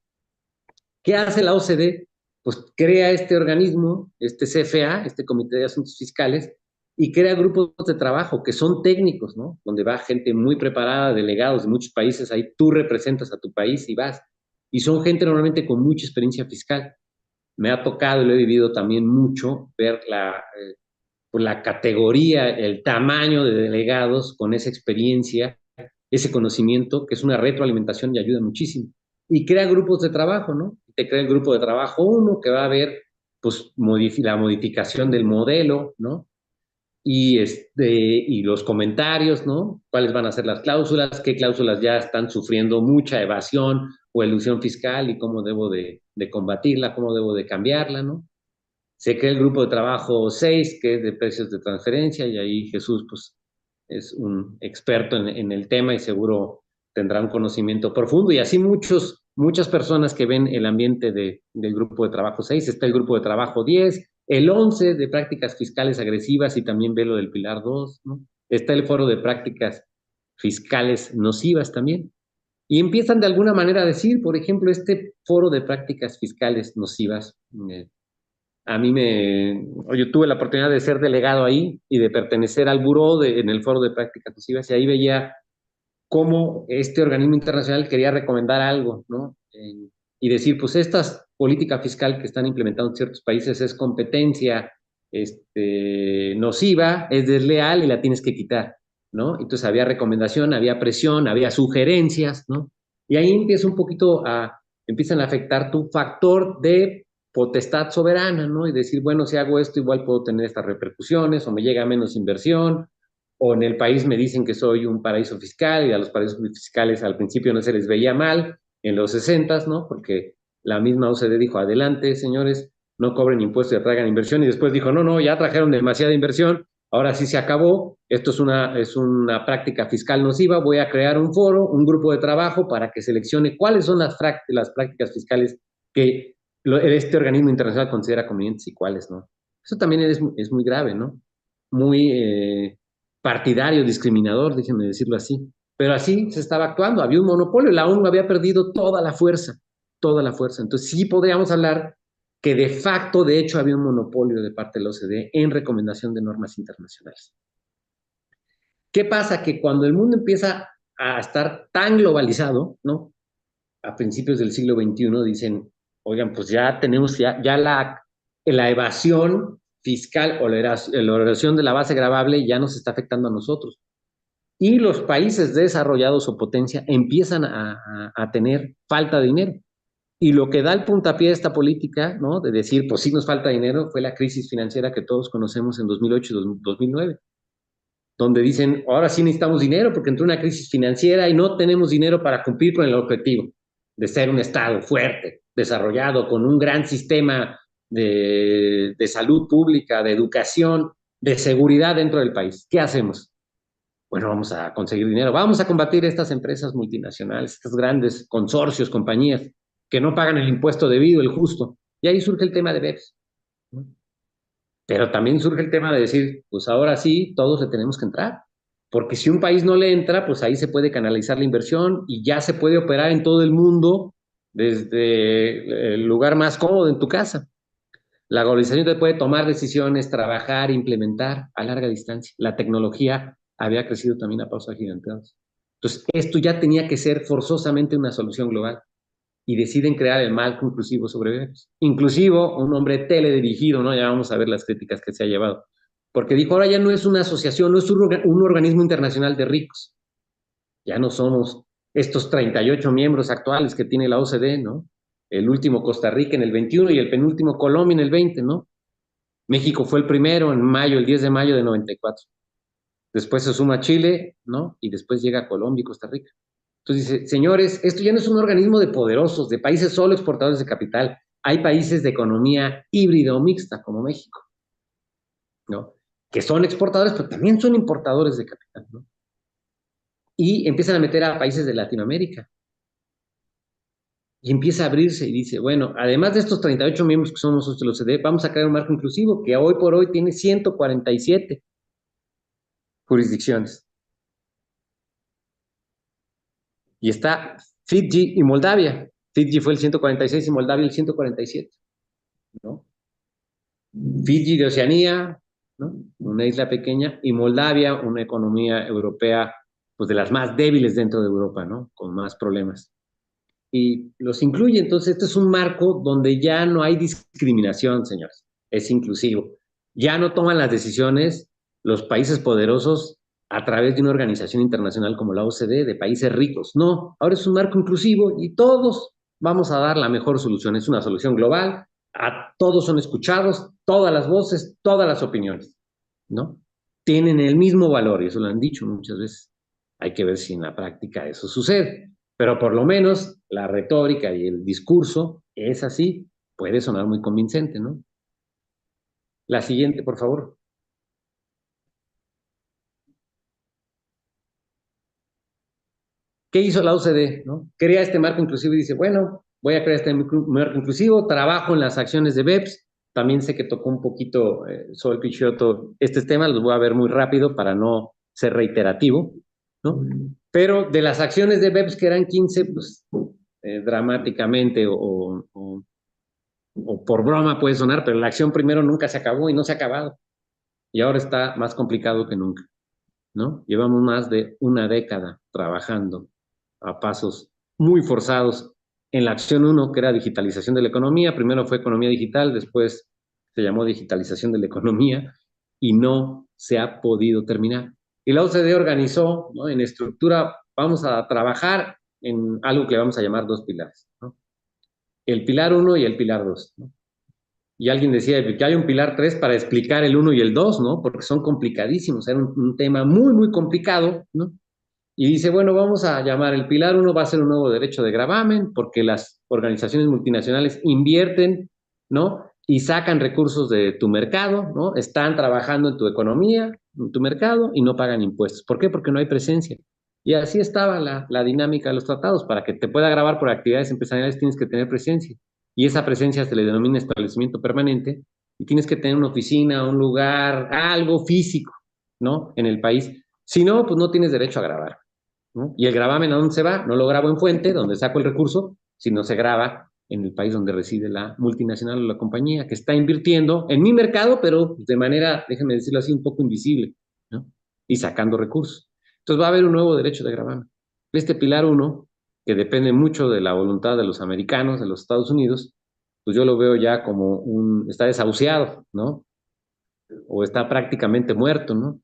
¿Qué hace la OCDE? Pues crea este organismo, este CFA, este Comité de Asuntos Fiscales, y crea grupos de trabajo que son técnicos, ¿no? Donde va gente muy preparada, delegados de muchos países, ahí tú representas a tu país y vas. Y son gente normalmente con mucha experiencia fiscal. Me ha tocado y lo he vivido también mucho ver la categoría, el tamaño de delegados con esa experiencia, ese conocimiento, que es una retroalimentación y ayuda muchísimo. Y crea grupos de trabajo, ¿no? Te crea el grupo de trabajo 1 que va a ver pues, la modificación del modelo, ¿no? Y los comentarios, ¿no? ¿Cuáles van a ser las cláusulas? ¿Qué cláusulas ya están sufriendo mucha evasión o elusión fiscal y cómo debo de combatirla, cómo debo de cambiarla, ¿no? Se crea el grupo de trabajo 6, que es de precios de transferencia, y ahí Jesús, pues, es un experto en el tema y seguro tendrá un conocimiento profundo. Y así muchas personas que ven el ambiente del grupo de trabajo 6. Está el grupo de trabajo 10, el 11 de prácticas fiscales agresivas y también ve lo del pilar 2, ¿no? Está el foro de prácticas fiscales nocivas también. Y empiezan de alguna manera a decir, por ejemplo, este foro de prácticas fiscales nocivas, yo tuve la oportunidad de ser delegado ahí y de pertenecer al buró en el foro de prácticas nocivas, y ahí veía cómo este organismo internacional quería recomendar algo, ¿no? Y decir, pues esta política fiscal que están implementando en ciertos países es competencia nociva, es desleal y la tienes que quitar, ¿no? Entonces había recomendación, había presión, había sugerencias, ¿no? Y ahí empieza un poquito empiezan a afectar tu factor de potestad soberana, ¿no? Y decir, bueno, si hago esto, igual puedo tener estas repercusiones, o me llega menos inversión, o en el país me dicen que soy un paraíso fiscal, y a los paraísos fiscales al principio no se les veía mal, en los 60s, ¿no? Porque la misma OCDE dijo, adelante, señores, no cobren impuestos y traigan inversión, y después dijo, no, ya trajeron demasiada inversión, ahora sí se acabó, esto es una práctica fiscal nociva, voy a crear un foro, un grupo de trabajo para que seleccione cuáles son las prácticas fiscales que este organismo internacional considera convenientes y cuáles no. Eso también es muy grave, ¿no? Muy partidario, discriminador, déjenme decirlo así. Pero así se estaba actuando, había un monopolio, la ONU había perdido toda la fuerza. Entonces sí podríamos hablar que de facto, de hecho, había un monopolio de parte de la OCDE en recomendación de normas internacionales. ¿Qué pasa? Que cuando el mundo empieza a estar tan globalizado, ¿no? A principios del siglo XXI dicen, oigan, pues ya tenemos la evasión fiscal o la erosión de la base gravable ya nos está afectando a nosotros. Y los países desarrollados o potencia empiezan a tener falta de dinero. Y lo que da el puntapié a esta política, ¿no? De decir, pues sí nos falta dinero, fue la crisis financiera que todos conocemos en 2008 y 2009, donde dicen, ahora sí necesitamos dinero porque entró una crisis financiera y no tenemos dinero para cumplir con el objetivo de ser un Estado fuerte, desarrollado, con un gran sistema de salud pública, de educación, de seguridad dentro del país. ¿Qué hacemos? Bueno, vamos a conseguir dinero, vamos a combatir estas empresas multinacionales, estos grandes consorcios, compañías, que no pagan el impuesto debido, el justo. Y ahí surge el tema de BEPS, ¿no? Pero también surge el tema de decir, pues ahora sí, todos le tenemos que entrar. Porque si un país no le entra, pues ahí se puede canalizar la inversión y ya se puede operar en todo el mundo desde el lugar más cómodo, en tu casa. La globalización te puede tomar decisiones, trabajar, implementar a larga distancia. La tecnología había crecido también a pasos agigantados. Entonces, esto ya tenía que ser forzosamente una solución global. Y deciden crear el marco inclusivo sobre BEPS. Inclusivo, un hombre teledirigido, ¿no? Ya vamos a ver las críticas que se ha llevado. Porque dijo, ahora ya no es una asociación, no es un organismo internacional de ricos. Ya no somos estos 38 miembros actuales que tiene la OCDE, ¿no? El último Costa Rica en el 21 y el penúltimo Colombia en el 20, ¿no? México fue el primero en mayo, el 10 de mayo de 94. Después se suma Chile, ¿no? Y después llega Colombia y Costa Rica. Entonces dice, señores, esto ya no es un organismo de poderosos, de países solo exportadores de capital. Hay países de economía híbrida o mixta, como México, ¿no? Que son exportadores, pero también son importadores de capital, ¿no? Y empiezan a meter a países de Latinoamérica. Y empieza a abrirse y dice, bueno, además de estos 38 miembros que somos socios de la OCDE, vamos a crear un marco inclusivo que hoy por hoy tiene 147 jurisdicciones. Y está Fiji y Moldavia. Fiji fue el 146 y Moldavia el 147, ¿no? Fiji de Oceanía, ¿no? Una isla pequeña, y Moldavia, una economía europea, pues de las más débiles dentro de Europa, ¿no? Con más problemas. Y los incluye. Entonces, este es un marco donde ya no hay discriminación, señores. Es inclusivo. Ya no toman las decisiones los países poderosos a través de una organización internacional como la OCDE, de países ricos. No, ahora es un marco inclusivo y todos vamos a dar la mejor solución. Es una solución global, a todos son escuchados, todas las voces, todas las opiniones, ¿no? Tienen el mismo valor, y eso lo han dicho muchas veces. Hay que ver si en la práctica eso sucede. Pero por lo menos la retórica y el discurso es así, puede sonar muy convincente, ¿no? La siguiente, por favor. ¿Qué hizo la OCDE? ¿No? Crea este marco inclusivo y dice, bueno, voy a crear este marco inclusivo, trabajo en las acciones de BEPS. También sé que tocó un poquito sobre Picciotto estos temas, los voy a ver muy rápido para no ser reiterativo, ¿no? Pero de las acciones de BEPS, que eran 15, pues dramáticamente o por broma puede sonar, pero la acción primero nunca se acabó y no se ha acabado. Y ahora está más complicado que nunca, ¿no? Llevamos más de una década trabajando a pasos muy forzados en la acción 1, que era digitalización de la economía. Primero fue economía digital, después se llamó digitalización de la economía y no se ha podido terminar. Y la OCDE organizó, ¿no? En estructura, vamos a trabajar en algo que vamos a llamar 2 pilares, ¿no? El pilar 1 y el pilar 2, ¿no? Y alguien decía que hay un pilar 3 para explicar el 1 y el 2, ¿no? Porque son complicadísimos, era un tema muy, muy complicado, ¿no? Y dice, bueno, vamos a llamar el pilar 1, va a ser un nuevo derecho de gravamen, porque las organizaciones multinacionales invierten, ¿no? Y sacan recursos de tu mercado, ¿no? Están trabajando en tu economía, en tu mercado, y no pagan impuestos. ¿Por qué? Porque no hay presencia. Y así estaba la dinámica de los tratados. Para que te pueda gravar por actividades empresariales tienes que tener presencia. Y esa presencia se le denomina establecimiento permanente, y tienes que tener una oficina, un lugar, algo físico, ¿no? En el país. Si no, pues no tienes derecho a grabar, ¿no? Y el gravamen, ¿a dónde se va? No lo grabo en fuente, donde saco el recurso, sino se graba en el país donde reside la multinacional o la compañía que está invirtiendo en mi mercado, pero de manera, déjenme decirlo así, un poco invisible, ¿no? Y sacando recursos. Entonces va a haber un nuevo derecho de gravamen. Este pilar 1, que depende mucho de la voluntad de los americanos, de los Estados Unidos, pues yo lo veo ya como está desahuciado, ¿no? O está prácticamente muerto, ¿no?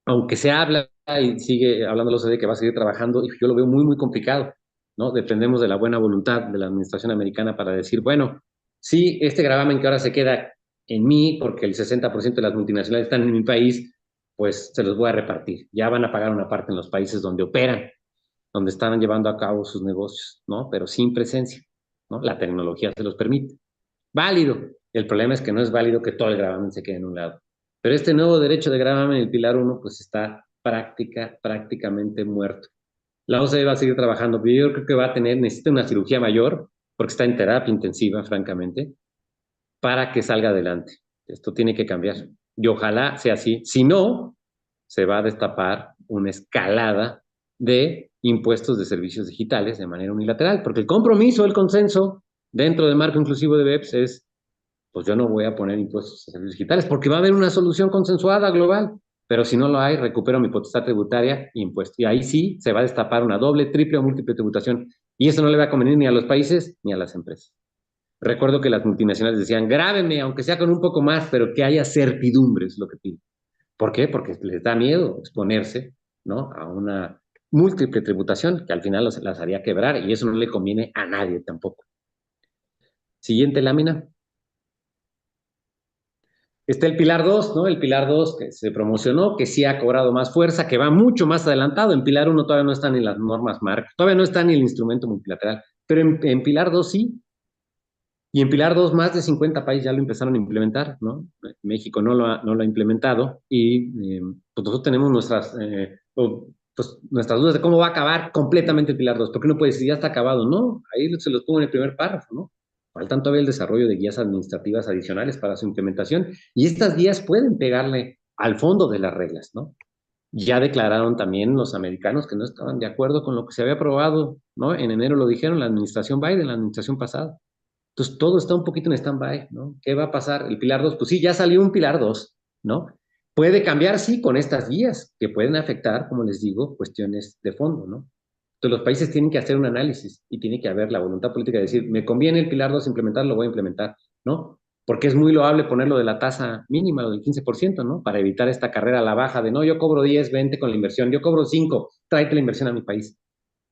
Aunque se habla y sigue hablando la OCDE que va a seguir trabajando, y yo lo veo muy, muy complicado, ¿no? Dependemos de la buena voluntad de la administración americana para decir, bueno, sí, este gravamen que ahora se queda en mí, porque el 60% de las multinacionales están en mi país, pues se los voy a repartir. Ya van a pagar una parte en los países donde operan, donde están llevando a cabo sus negocios, ¿no? Pero sin presencia, ¿no? La tecnología se los permite. Válido. El problema es que no es válido que todo el gravamen se quede en un lado. Pero este nuevo derecho de gravamen, el pilar 1, pues está prácticamente muerto. La OCDE va a seguir trabajando, pero yo creo que necesita una cirugía mayor, porque está en terapia intensiva, francamente, para que salga adelante. Esto tiene que cambiar. Y ojalá sea así. Si no, se va a destapar una escalada de impuestos de servicios digitales de manera unilateral, porque el compromiso, el consenso dentro del marco inclusivo de BEPS es, pues yo no voy a poner impuestos a servicios digitales, porque va a haber una solución consensuada global, pero si no lo hay, recupero mi potestad tributaria e impuesto. Y ahí sí se va a destapar una doble, triple o múltiple tributación, y eso no le va a convenir ni a los países ni a las empresas. Recuerdo que las multinacionales decían, grábenme, aunque sea con un poco más, pero que haya certidumbre, es lo que piden. ¿Por qué? Porque les da miedo exponerse, ¿no? A una múltiple tributación que al final las haría quebrar, y eso no le conviene a nadie tampoco. Siguiente lámina. Está el pilar 2, ¿no? El pilar 2 que se promocionó, que sí ha cobrado más fuerza, que va mucho más adelantado. En pilar 1 todavía no están ni las normas marcas, todavía no está ni el instrumento multilateral, pero en pilar 2 sí. Y en pilar 2 más de 50 países ya lo empezaron a implementar, ¿no? México no lo ha implementado, y pues nosotros tenemos nuestras dudas de cómo va a acabar completamente el pilar 2. ¿Por qué no puede decir ya está acabado? No, ahí se los pongo en el primer párrafo, ¿no? Faltan todavía el desarrollo de guías administrativas adicionales para su implementación, y estas guías pueden pegarle al fondo de las reglas, ¿no? Ya declararon también los americanos que no estaban de acuerdo con lo que se había aprobado, ¿no? En enero lo dijeron, la administración Biden, la administración pasada. Entonces todo está un poquito en stand-by, ¿no? ¿Qué va a pasar? El pilar 2, pues sí, ya salió un pilar 2, ¿no? Puede cambiar, sí, con estas guías, que pueden afectar, como les digo, cuestiones de fondo, ¿no? Entonces los países tienen que hacer un análisis y tiene que haber la voluntad política de decir, me conviene el Pilar 2 implementar, lo voy a implementar, ¿no? Porque es muy loable ponerlo de la tasa mínima, lo del 15%, ¿no? Para evitar esta carrera a la baja de, no, yo cobro 10, 20 con la inversión, yo cobro 5, tráete la inversión a mi país.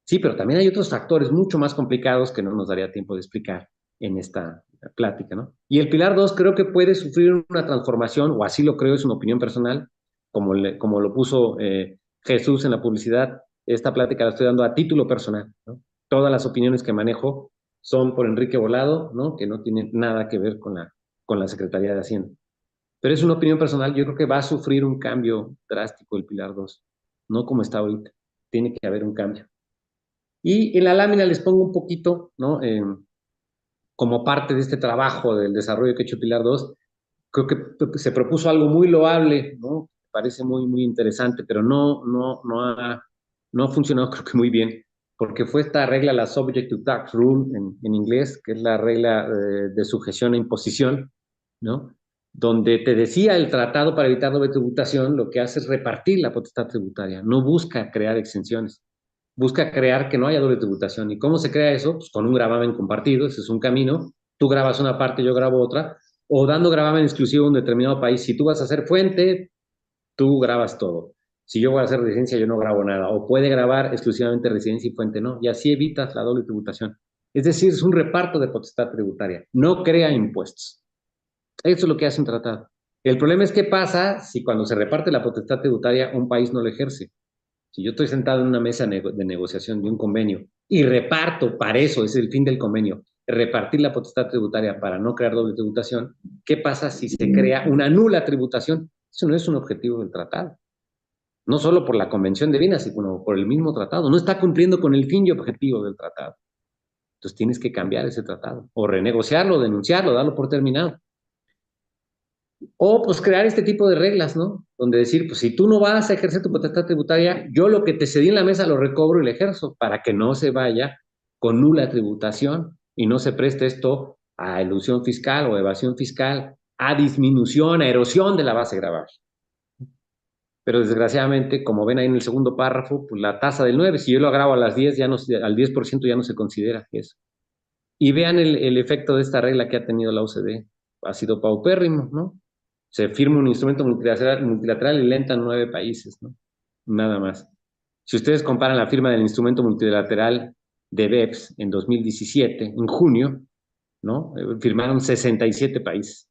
Sí, pero también hay otros factores mucho más complicados que no nos daría tiempo de explicar en esta plática, ¿no? Y el Pilar 2 creo que puede sufrir una transformación, o así lo creo, es una opinión personal, como lo puso Jesús en la publicidad. Esta plática la estoy dando a título personal, ¿no? Todas las opiniones que manejo son por Enrique Bolado, ¿no? Que no tienen nada que ver con la Secretaría de Hacienda. Pero es una opinión personal, yo creo que va a sufrir un cambio drástico el Pilar 2, no como está ahorita. Tiene que haber un cambio. Y en la lámina les pongo un poquito, ¿no? Como parte de este trabajo del desarrollo que ha hecho Pilar 2, creo que se propuso algo muy loable, ¿no? Parece muy, muy interesante, pero no ha funcionado creo que muy bien, porque fue esta regla, la Subject to Tax Rule en inglés, que es la regla de sujeción e imposición, ¿no? Donde te decía el tratado para evitar doble tributación, lo que hace es repartir la potestad tributaria, no busca crear exenciones, busca crear que no haya doble tributación. ¿Y cómo se crea eso? Pues con un gravamen compartido, ese es un camino, tú grabas una parte, yo grabo otra, o dando gravamen exclusivo a un determinado país. Si tú vas a hacer fuente, tú grabas todo. Si yo voy a hacer residencia, yo no grabo nada. O puede grabar exclusivamente residencia y fuente, no. Y así evitas la doble tributación. Es decir, es un reparto de potestad tributaria. No crea impuestos. Eso es lo que hace un tratado. El problema es qué pasa si cuando se reparte la potestad tributaria un país no lo ejerce. Si yo estoy sentado en una mesa de negociación de un convenio y reparto, para eso es el fin del convenio, repartir la potestad tributaria para no crear doble tributación, ¿qué pasa si se crea una nula tributación? Eso no es un objetivo del tratado. No solo por la Convención de Viena, sino por el mismo tratado. No está cumpliendo con el fin y objetivo del tratado. Entonces tienes que cambiar ese tratado, o renegociarlo, denunciarlo, darlo por terminado. O pues crear este tipo de reglas, ¿no? Donde decir, pues si tú no vas a ejercer tu potestad tributaria, yo lo que te cedí en la mesa lo recobro y lo ejerzo para que no se vaya con nula tributación y no se preste esto a elusión fiscal o evasión fiscal, a disminución, a erosión de la base gravable. Pero desgraciadamente, como ven ahí en el segundo párrafo, pues la tasa del 9, si yo lo agravo a las 10, ya no, al 10% ya no se considera eso. Y vean el efecto de esta regla que ha tenido la OCDE. Ha sido paupérrimo, ¿no? Se firma un instrumento multilateral y le entran 9 países, ¿no? Nada más. Si ustedes comparan la firma del instrumento multilateral de BEPS en 2017, en junio, ¿no? Firmaron 67 países.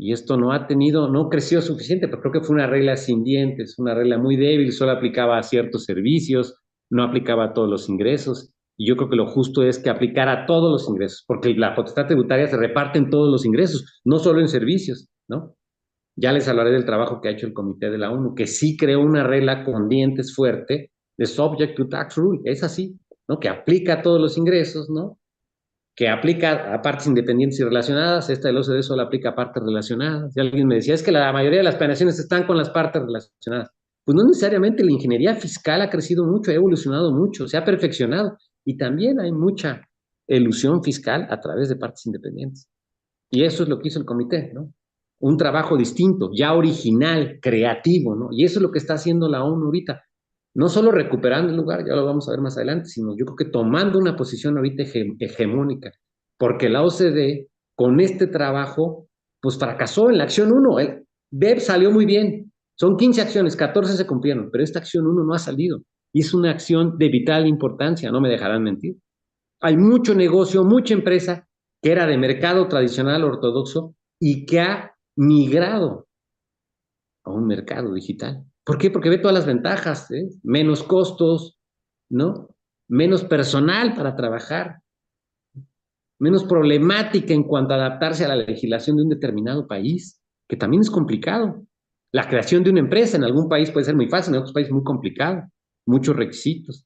Y esto no creció suficiente, pero creo que fue una regla sin dientes, una regla muy débil, solo aplicaba a ciertos servicios, no aplicaba a todos los ingresos. Y yo creo que lo justo es que aplicara a todos los ingresos, porque la potestad tributaria se reparte en todos los ingresos, no solo en servicios, ¿no? Ya les hablaré del trabajo que ha hecho el Comité de la ONU, que sí creó una regla con dientes fuerte de Subject to Tax Rule, es así, ¿no? Que aplica a todos los ingresos, ¿no? Que aplica a partes independientes y relacionadas, esta del OCDE solo aplica a partes relacionadas. Y alguien me decía, es que la mayoría de las planeaciones están con las partes relacionadas. Pues no necesariamente, la ingeniería fiscal ha crecido mucho, ha evolucionado mucho, se ha perfeccionado, y también hay mucha elusión fiscal a través de partes independientes. Y eso es lo que hizo el comité, ¿no? Un trabajo distinto, ya original, creativo, ¿no? Y eso es lo que está haciendo la ONU ahorita. No solo recuperando el lugar, ya lo vamos a ver más adelante, sino yo creo que tomando una posición ahorita hegemónica, porque la OCDE con este trabajo, pues fracasó en la acción 1. El BEP salió muy bien, son 15 acciones, 14 se cumplieron, pero esta acción 1 no ha salido. Y es una acción de vital importancia, no me dejarán mentir. Hay mucho negocio, mucha empresa que era de mercado tradicional ortodoxo y que ha migrado a un mercado digital. ¿Por qué? Porque ve todas las ventajas, ¿eh? Menos costos, ¿no? Menos personal para trabajar, menos problemática en cuanto a adaptarse a la legislación de un determinado país, que también es complicado. La creación de una empresa en algún país puede ser muy fácil, en otros países muy complicado, muchos requisitos.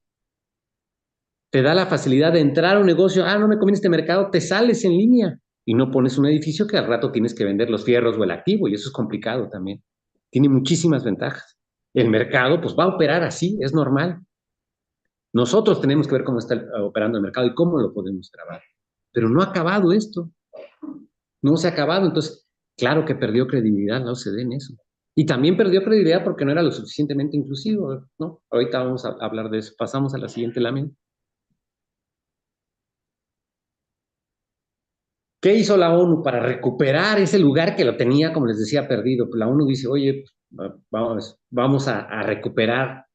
Te da la facilidad de entrar a un negocio, no me conviene este mercado, te sales en línea y no pones un edificio que al rato tienes que vender los fierros o el activo, y eso es complicado también. Tiene muchísimas ventajas. El mercado pues va a operar así, es normal. Nosotros tenemos que ver cómo está operando el mercado y cómo lo podemos grabar. Pero no ha acabado esto. No se ha acabado. Entonces, claro que perdió credibilidad la OCDE en eso. Y también perdió credibilidad porque no era lo suficientemente inclusivo, ¿no? Ahorita vamos a hablar de eso. Pasamos a la siguiente lámina. ¿Qué hizo la ONU para recuperar ese lugar que lo tenía, como les decía, perdido? Pues la ONU dice, oye, vamos a recuperar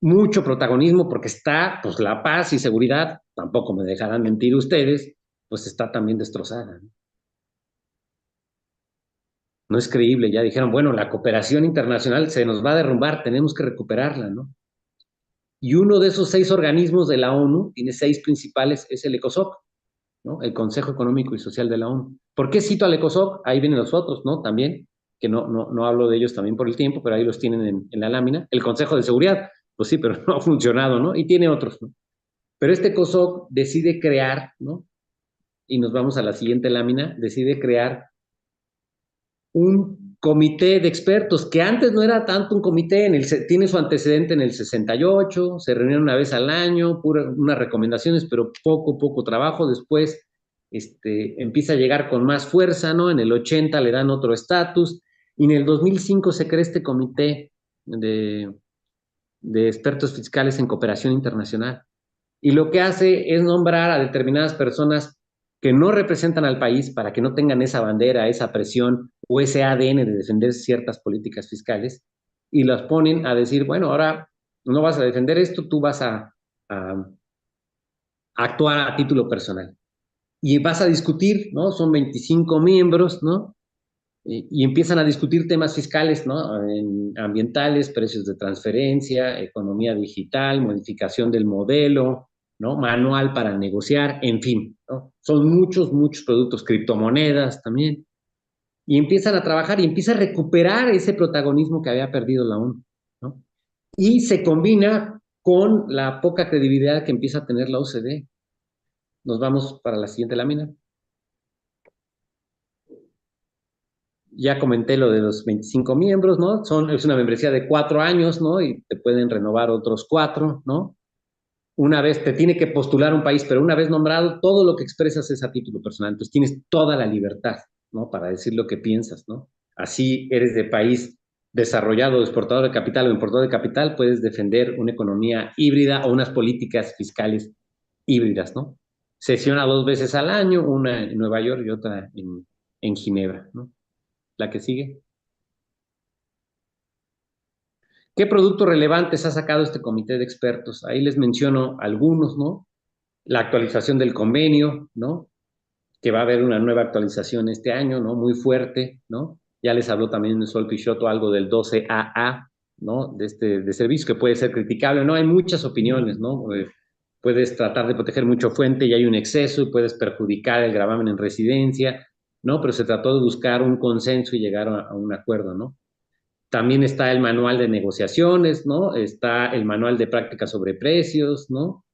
mucho protagonismo porque está, pues, la paz y seguridad, tampoco me dejarán mentir ustedes, pues está también destrozada, ¿no? No es creíble, ya dijeron, bueno, la cooperación internacional se nos va a derrumbar, tenemos que recuperarla, ¿no? Y uno de esos 6 organismos de la ONU, tiene 6 principales, es el ECOSOC, ¿no? El Consejo Económico y Social de la ONU. ¿Por qué cito al ECOSOC? Ahí vienen los otros, ¿no? También, que no hablo de ellos también por el tiempo, pero ahí los tienen en la lámina. El Consejo de Seguridad, pues sí, pero no ha funcionado, ¿no? Y tiene otros, ¿no? Pero este ECOSOC decide crear, ¿no? Y nos vamos a la siguiente lámina, decide crear un comité de expertos, que antes no era tanto un comité, tiene su antecedente en el 68, se reunían una vez al año, unas recomendaciones, pero poco trabajo. Después empieza a llegar con más fuerza, ¿no? En el 80 le dan otro estatus, y en el 2005 se crea este comité de expertos fiscales en cooperación internacional. Y lo que hace es nombrar a determinadas personas que no representan al país para que no tengan esa bandera, esa presión o ese ADN de defender ciertas políticas fiscales, y las ponen a decir, bueno, ahora no vas a defender esto, tú vas a actuar a título personal. Y vas a discutir, ¿no? Son 25 miembros, ¿no? Y empiezan a discutir temas fiscales, ¿no? Ambientales, precios de transferencia, economía digital, modificación del modelo, ¿no? Manual para negociar, en fin, ¿no? Son muchos productos, criptomonedas también. Y empiezan a trabajar y empieza a recuperar ese protagonismo que había perdido la ONU, ¿no? Y se combina con la poca credibilidad que empieza a tener la OCDE. Nos vamos para la siguiente lámina. Ya comenté lo de los 25 miembros, ¿no? Es una membresía de 4 años, ¿no? Y te pueden renovar otros 4, ¿no? Una vez te tiene que postular un país, pero una vez nombrado, todo lo que expresas es a título personal. Entonces tienes toda la libertad, ¿no? Para decir lo que piensas, ¿no? Así eres de país desarrollado, exportador de capital o importador de capital, puedes defender una economía híbrida o unas políticas fiscales híbridas, ¿no? Sesiona 2 veces al año, una en Nueva York y otra en Ginebra, ¿no? La que sigue. ¿Qué productos relevantes ha sacado este comité de expertos? Ahí les menciono algunos, ¿no? La actualización del convenio, ¿no? Que va a haber una nueva actualización este año, ¿no? Muy fuerte, ¿no? Ya les habló también el Sol Picciotto algo del 12AA, ¿no? De servicio que puede ser criticable, ¿no? Hay muchas opiniones, ¿no? Puedes tratar de proteger mucho fuente y hay un exceso y puedes perjudicar el gravamen en residencia, ¿no? Pero se trató de buscar un consenso y llegar a un acuerdo, ¿no? También está el manual de negociaciones, ¿no? Está el manual de prácticas sobre precios, ¿no?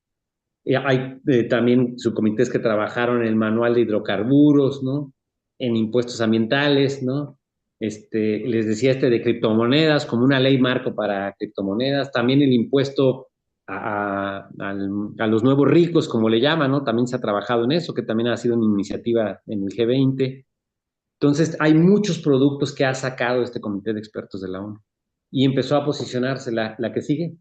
Hay también subcomités que trabajaron en el manual de hidrocarburos, ¿no? En impuestos ambientales, ¿no? Les decía de criptomonedas, como una ley marco para criptomonedas. También el impuesto a los nuevos ricos, como le llaman, ¿no? También se ha trabajado en eso, que también ha sido una iniciativa en el G20. Entonces, hay muchos productos que ha sacado este comité de expertos de la ONU. Y empezó a posicionarse la que sigue.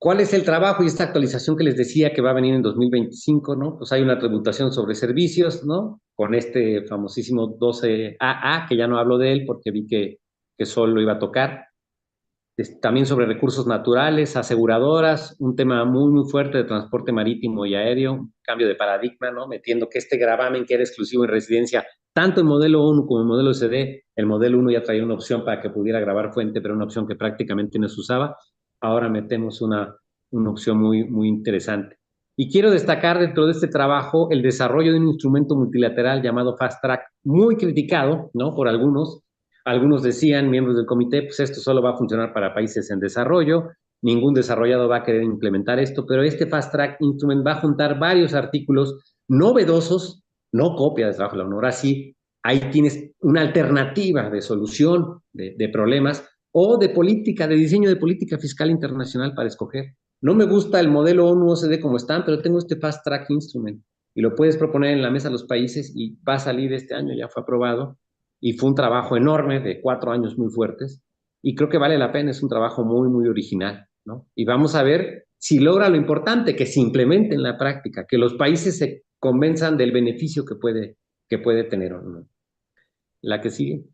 ¿Cuál es el trabajo y esta actualización que les decía que va a venir en 2025, ¿no? Pues hay una tributación sobre servicios, ¿no? Con este famosísimo 12AA, que ya no hablo de él porque vi que solo lo iba a tocar. También sobre recursos naturales, aseguradoras, un tema muy fuerte de transporte marítimo y aéreo, un cambio de paradigma, ¿no? Metiendo que este gravamen que era exclusivo en residencia, tanto en modelo 1 como en modelo OCDE, el modelo 1 ya traía una opción para que pudiera gravar fuente, pero una opción que prácticamente no se usaba. Ahora metemos una opción muy interesante. Y quiero destacar dentro de este trabajo el desarrollo de un instrumento multilateral llamado Fast Track, muy criticado, ¿no? Por algunos. Algunos decían, miembros del comité, pues esto solo va a funcionar para países en desarrollo, ningún desarrollado va a querer implementar esto, pero este Fast Track Instrument va a juntar varios artículos novedosos, no copia de trabajo de la ONU. Ahora sí, ahí tienes una alternativa de solución de problemas o de política, de diseño de política fiscal internacional para escoger. No me gusta el modelo ONU-OCDE como están, pero tengo este Fast Track Instrument. y lo puedes proponer en la mesa a los países y va a salir este año, ya fue aprobado, y fue un trabajo enorme de 4 años muy fuertes, y creo que vale la pena, es un trabajo muy, muy original, ¿no? Y vamos a ver si logra lo importante, que se implemente en la práctica, que los países se convenzan del beneficio que puede tener o no. La que sigue.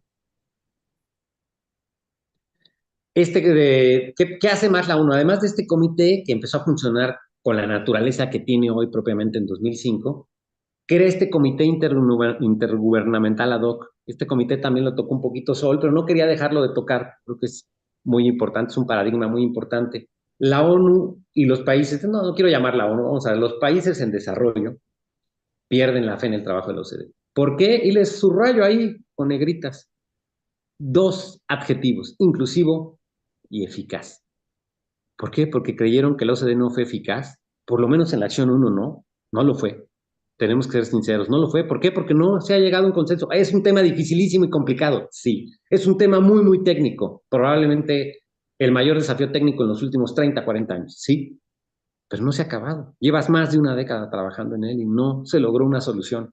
¿Qué hace más la ONU? Además de este comité que empezó a funcionar con la naturaleza que tiene hoy propiamente en 2005, crea este comité intergubernamental ad hoc. Este comité también lo tocó un poquito Sol, pero no quería dejarlo de tocar, creo que es muy importante, es un paradigma muy importante. La ONU y los países, no quiero llamar la ONU, vamos a ver, los países en desarrollo pierden la fe en el trabajo de la OCDE. ¿Por qué? Y les subrayo ahí con negritas. 2 adjetivos, inclusivo y eficaz. ¿Por qué? Porque creyeron que la OCDE no fue eficaz, por lo menos en la acción 1 no lo fue. Tenemos que ser sinceros, no lo fue. ¿Por qué? Porque no se ha llegado a un consenso. ¿Es un tema dificilísimo y complicado? Sí. ¿Es un tema muy, muy técnico? Probablemente el mayor desafío técnico en los últimos 30, 40 años. Sí, pero no se ha acabado. Llevas más de una década trabajando en él y no se logró una solución.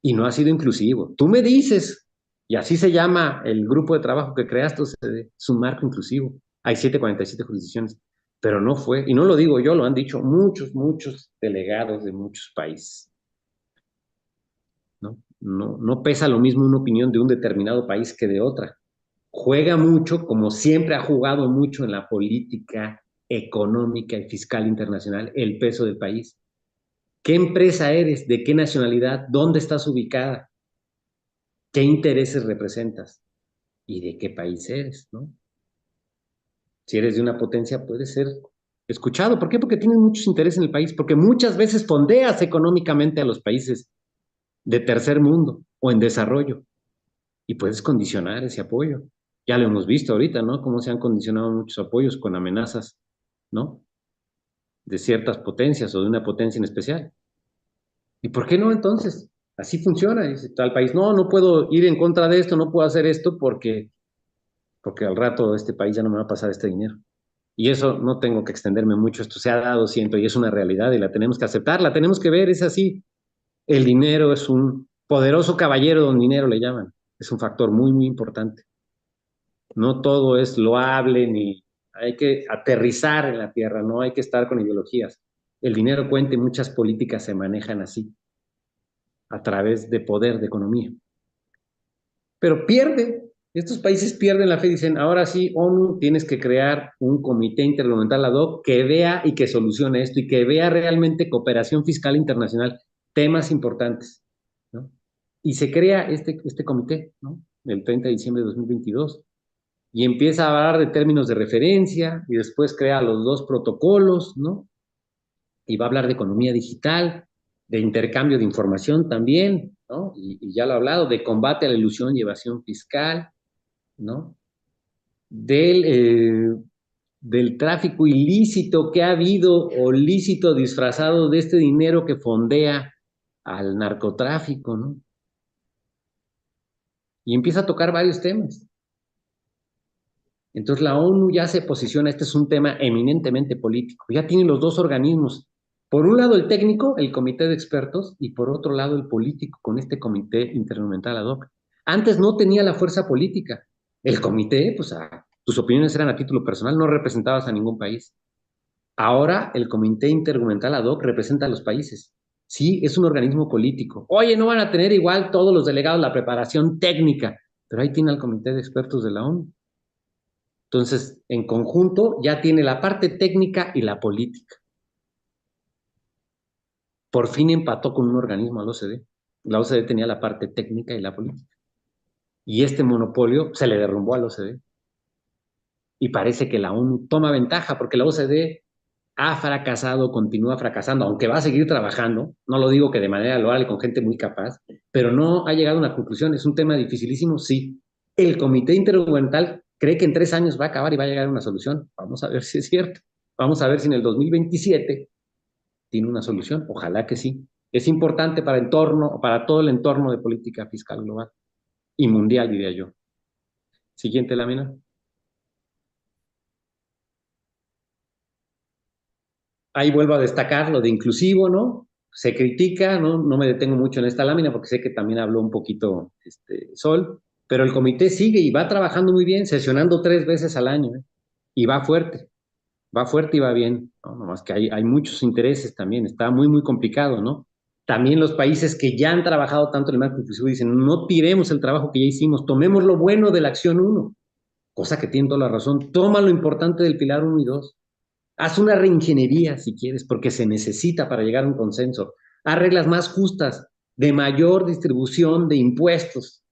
Y no ha sido inclusivo. Tú me dices, y así se llama el grupo de trabajo que creaste, es un marco inclusivo. Hay 747 jurisdicciones, pero no fue, y no lo digo yo, lo han dicho muchos delegados de muchos países. No pesa lo mismo una opinión de un determinado país que de otra. Juega mucho, como siempre ha jugado mucho en la política económica y fiscal internacional, el peso del país. ¿Qué empresa eres? ¿De qué nacionalidad? ¿Dónde estás ubicada? ¿Qué intereses representas? ¿Y de qué país eres, no? Si eres de una potencia, puedes ser escuchado. ¿Por qué? Porque tienes muchos intereses en el país, porque muchas veces fondeas económicamente a los países de tercer mundo o en desarrollo y puedes condicionar ese apoyo. Ya lo hemos visto ahorita, ¿no? Cómo se han condicionado muchos apoyos con amenazas, ¿no? De ciertas potencias o de una potencia en especial. ¿Y por qué no entonces? Así funciona. Dice tal país, no puedo ir en contra de esto, no puedo hacer esto porque al rato este país ya no me va a pasar este dinero. Y eso no tengo que extenderme mucho, esto se ha dado, siento, y es una realidad y la tenemos que aceptar, la tenemos que ver, es así. El dinero es un poderoso caballero, don dinero le llaman, es un factor muy, muy importante. No todo es loable, ni hay que aterrizar en la tierra, no hay que estar con ideologías. El dinero cuenta y muchas políticas se manejan así, a través de poder, de economía. Pero estos países pierden la fe, dicen, ahora sí, ONU, tienes que crear un comité intergubernamental ad hoc que vea y que solucione esto y que vea realmente cooperación fiscal internacional, temas importantes, ¿no? Y se crea este comité, ¿no? El 30 de diciembre de 2022 y empieza a hablar de términos de referencia y después crea los 2 protocolos, ¿no? Y va a hablar de economía digital, de intercambio de información también, ¿no? Y ya lo he hablado, de combate a la ilusión y evasión fiscal, ¿no? Del tráfico ilícito que ha habido o lícito disfrazado de este dinero que fondea al narcotráfico, ¿no? Y empieza a tocar varios temas. Entonces la ONU ya se posiciona, este es un tema eminentemente político, ya tienen los 2 organismos, por un lado el técnico, el comité de expertos, y por otro lado el político, con este comité intergubernamental ad hoc. Antes no tenía la fuerza política, el comité, pues tus opiniones eran a título personal, no representabas a ningún país. Ahora el comité intergubernamental ad hoc representa a los países. Sí, es un organismo político. Oye, no van a tener igual todos los delegados la preparación técnica, pero ahí tiene al comité de expertos de la ONU. Entonces, en conjunto, ya tiene la parte técnica y la política. Por fin empató con un organismo a la OCDE. La OCDE tenía la parte técnica y la política. Y este monopolio se le derrumbó a la OCDE. Y parece que la ONU toma ventaja, porque la OCDE ha fracasado, continúa fracasando, aunque va a seguir trabajando. No lo digo que de manera loable con gente muy capaz, pero no ha llegado a una conclusión. Es un tema dificilísimo, sí. El Comité Intergubernamental cree que en 3 años va a acabar y va a llegar a una solución. Vamos a ver si es cierto. Vamos a ver si en el 2027 tiene una solución. Ojalá que sí. Es importante para todo el entorno de política fiscal global y mundial, diría yo. Siguiente lámina. Ahí vuelvo a destacar lo de inclusivo, ¿no? se critica, no me detengo mucho en esta lámina porque sé que también habló un poquito Sol, pero el comité sigue y va trabajando muy bien, sesionando 3 veces al año, y va fuerte y va bien, ¿no? Nomás que hay muchos intereses también, está muy, muy complicado, ¿no? También los países que ya han trabajado tanto en el marco inclusivo dicen, no tiremos el trabajo que ya hicimos, tomemos lo bueno de la acción 1, cosa que tiene toda la razón, toma lo importante del pilar 1 y 2, haz una reingeniería si quieres, porque se necesita para llegar a un consenso, haz reglas más justas, de mayor distribución de impuestos,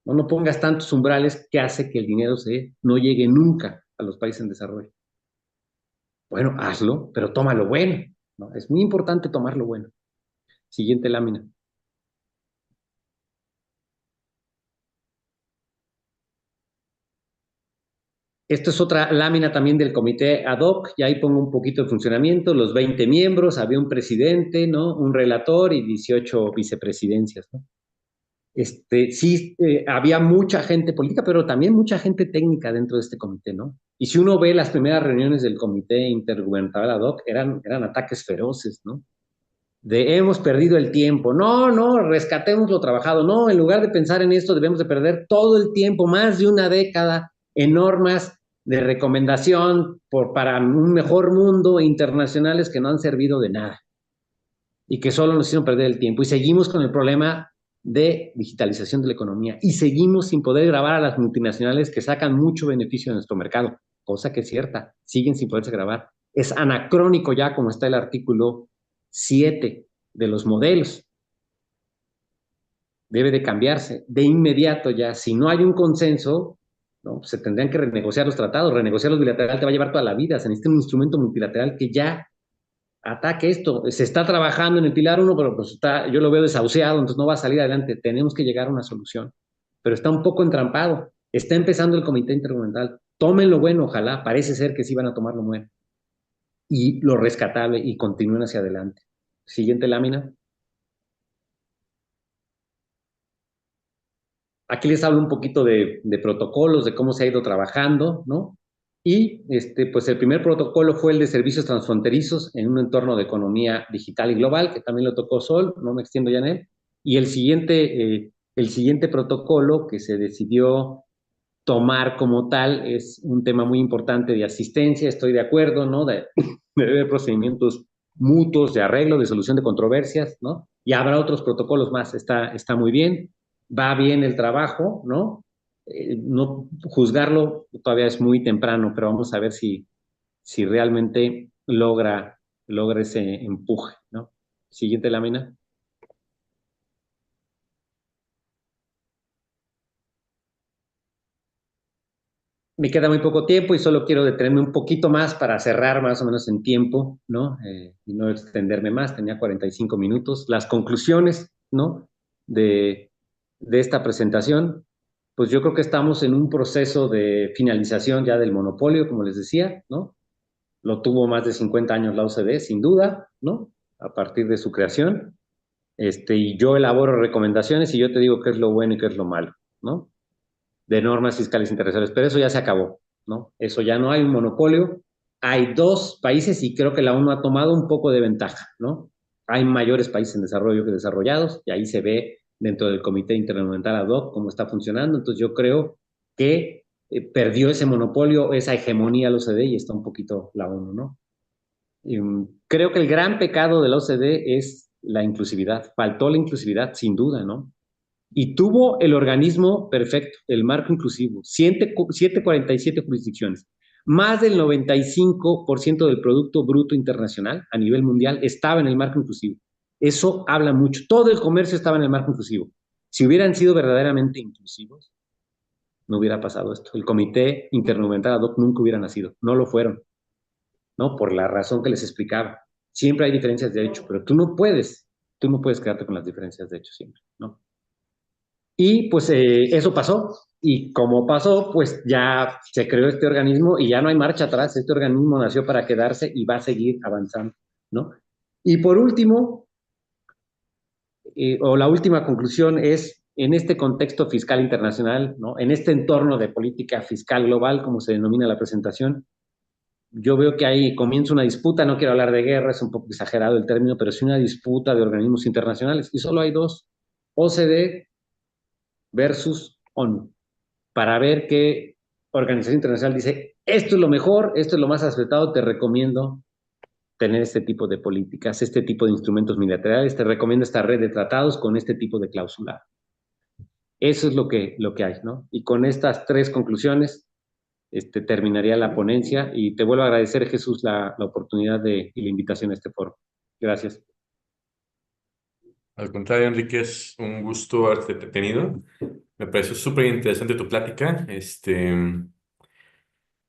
no pongas tantos umbrales que hace que el dinero no llegue nunca a los países en desarrollo. Bueno, hazlo, pero toma lo bueno, ¿no? Es muy importante tomar lo bueno. Siguiente lámina. Esta es otra lámina también del comité ad hoc, y ahí pongo un poquito de funcionamiento, los 20 miembros, había un presidente, ¿no? Un relator y 18 vicepresidencias, ¿no? Sí, había mucha gente política, pero también mucha gente técnica dentro de este comité, ¿no? Y si uno ve las primeras reuniones del comité intergubernamental ad hoc, eran ataques feroces, ¿no? Hemos perdido el tiempo, no, rescatemos lo trabajado, no, en lugar de pensar en esto debemos de perder todo el tiempo, más de una década, en normas de recomendación para un mejor mundo internacionales que no han servido de nada y que solo nos hicieron perder el tiempo, y seguimos con el problema de digitalización de la economía, y seguimos sin poder grabar a las multinacionales que sacan mucho beneficio de nuestro mercado, cosa que es cierta, siguen sin poderse grabar. Es anacrónico ya como está el artículo 7 de los modelos. Debe de cambiarse de inmediato ya. Si no hay un consenso, ¿no? Se tendrían que renegociar los tratados. Renegociar los bilaterales te va a llevar toda la vida. Se necesita un instrumento multilateral que ya ataque esto. Se está trabajando en el pilar 1, pero pues yo lo veo desahuciado, entonces no va a salir adelante. Tenemos que llegar a una solución. Pero está un poco entrampado. Está empezando el comité intergubernamental. Tomen lo bueno, ojalá. Parece ser que sí van a tomar lo bueno. Y lo rescatable, y continúen hacia adelante. Siguiente lámina. Aquí les hablo un poquito de protocolos, de cómo se ha ido trabajando, ¿no? Y pues el primer protocolo fue el de servicios transfronterizos en un entorno de economía digital y global, que también lo tocó Sol, no me extiendo ya en él. Y el siguiente protocolo que se decidió tomar como tal es un tema muy importante de asistencia, estoy de acuerdo, ¿no? De haber procedimientos mutuos de arreglo, de solución de controversias, ¿no? Y habrá otros protocolos más, está muy bien, va bien el trabajo, ¿no? No juzgarlo todavía es muy temprano, pero vamos a ver si realmente logra ese empuje, ¿no? Siguiente lámina. Me queda muy poco tiempo y solo quiero detenerme un poquito más para cerrar más o menos en tiempo, ¿no? Y no extenderme más, tenía 45 minutos. Las conclusiones, ¿no? De esta presentación, pues yo creo que estamos en un proceso de finalización ya del monopolio, como les decía, ¿no? Lo tuvo más de 50 años la OCDE, sin duda, ¿no? A partir de su creación. Y yo elaboro recomendaciones y yo te digo qué es lo bueno y qué es lo malo, ¿no? De normas fiscales internacionales, pero eso ya se acabó, ¿no? Eso ya no hay un monopolio. Hay 2 países y creo que la ONU ha tomado un poco de ventaja, ¿no? Hay mayores países en desarrollo que desarrollados, y ahí se ve dentro del Comité Intergubernamental ad hoc cómo está funcionando. Entonces yo creo que perdió ese monopolio, esa hegemonía la OCDE, y está un poquito la ONU, ¿no? Creo que el gran pecado de la OCDE es la inclusividad. Faltó la inclusividad, sin duda, ¿no? Y tuvo el organismo perfecto, el marco inclusivo, 747 jurisdicciones. Más del 95% del Producto Bruto Internacional a nivel mundial estaba en el marco inclusivo. Eso habla mucho. Todo el comercio estaba en el marco inclusivo. Si hubieran sido verdaderamente inclusivos, no hubiera pasado esto. El Comité Intergubernamental ad hoc nunca hubiera nacido. No lo fueron, ¿no? Por la razón que les explicaba. Siempre hay diferencias de hecho, pero tú no puedes quedarte con las diferencias de hecho siempre, ¿no? Y pues eso pasó, y como pasó, pues ya se creó este organismo y ya no hay marcha atrás. Este organismo nació para quedarse y va a seguir avanzando, ¿no? Y por último, o la última conclusión es, en este contexto fiscal internacional, ¿no? En este entorno de política fiscal global, como se denomina la presentación, yo veo que ahí comienza una disputa, no quiero hablar de guerra, es un poco exagerado el término, pero sí una disputa de organismos internacionales. Y solo hay dos, OCDE versus ONU, para ver qué organización internacional dice, esto es lo mejor, esto es lo más aceptado, te recomiendo tener este tipo de políticas, este tipo de instrumentos bilaterales, te recomiendo esta red de tratados con este tipo de cláusula. Eso es lo que hay, ¿no? Y con estas tres conclusiones terminaría la ponencia y te vuelvo a agradecer, Jesús, la oportunidad y la invitación a este foro. Gracias. Al contrario, Enrique, es un gusto haberte tenido. Me pareció súper interesante tu plática.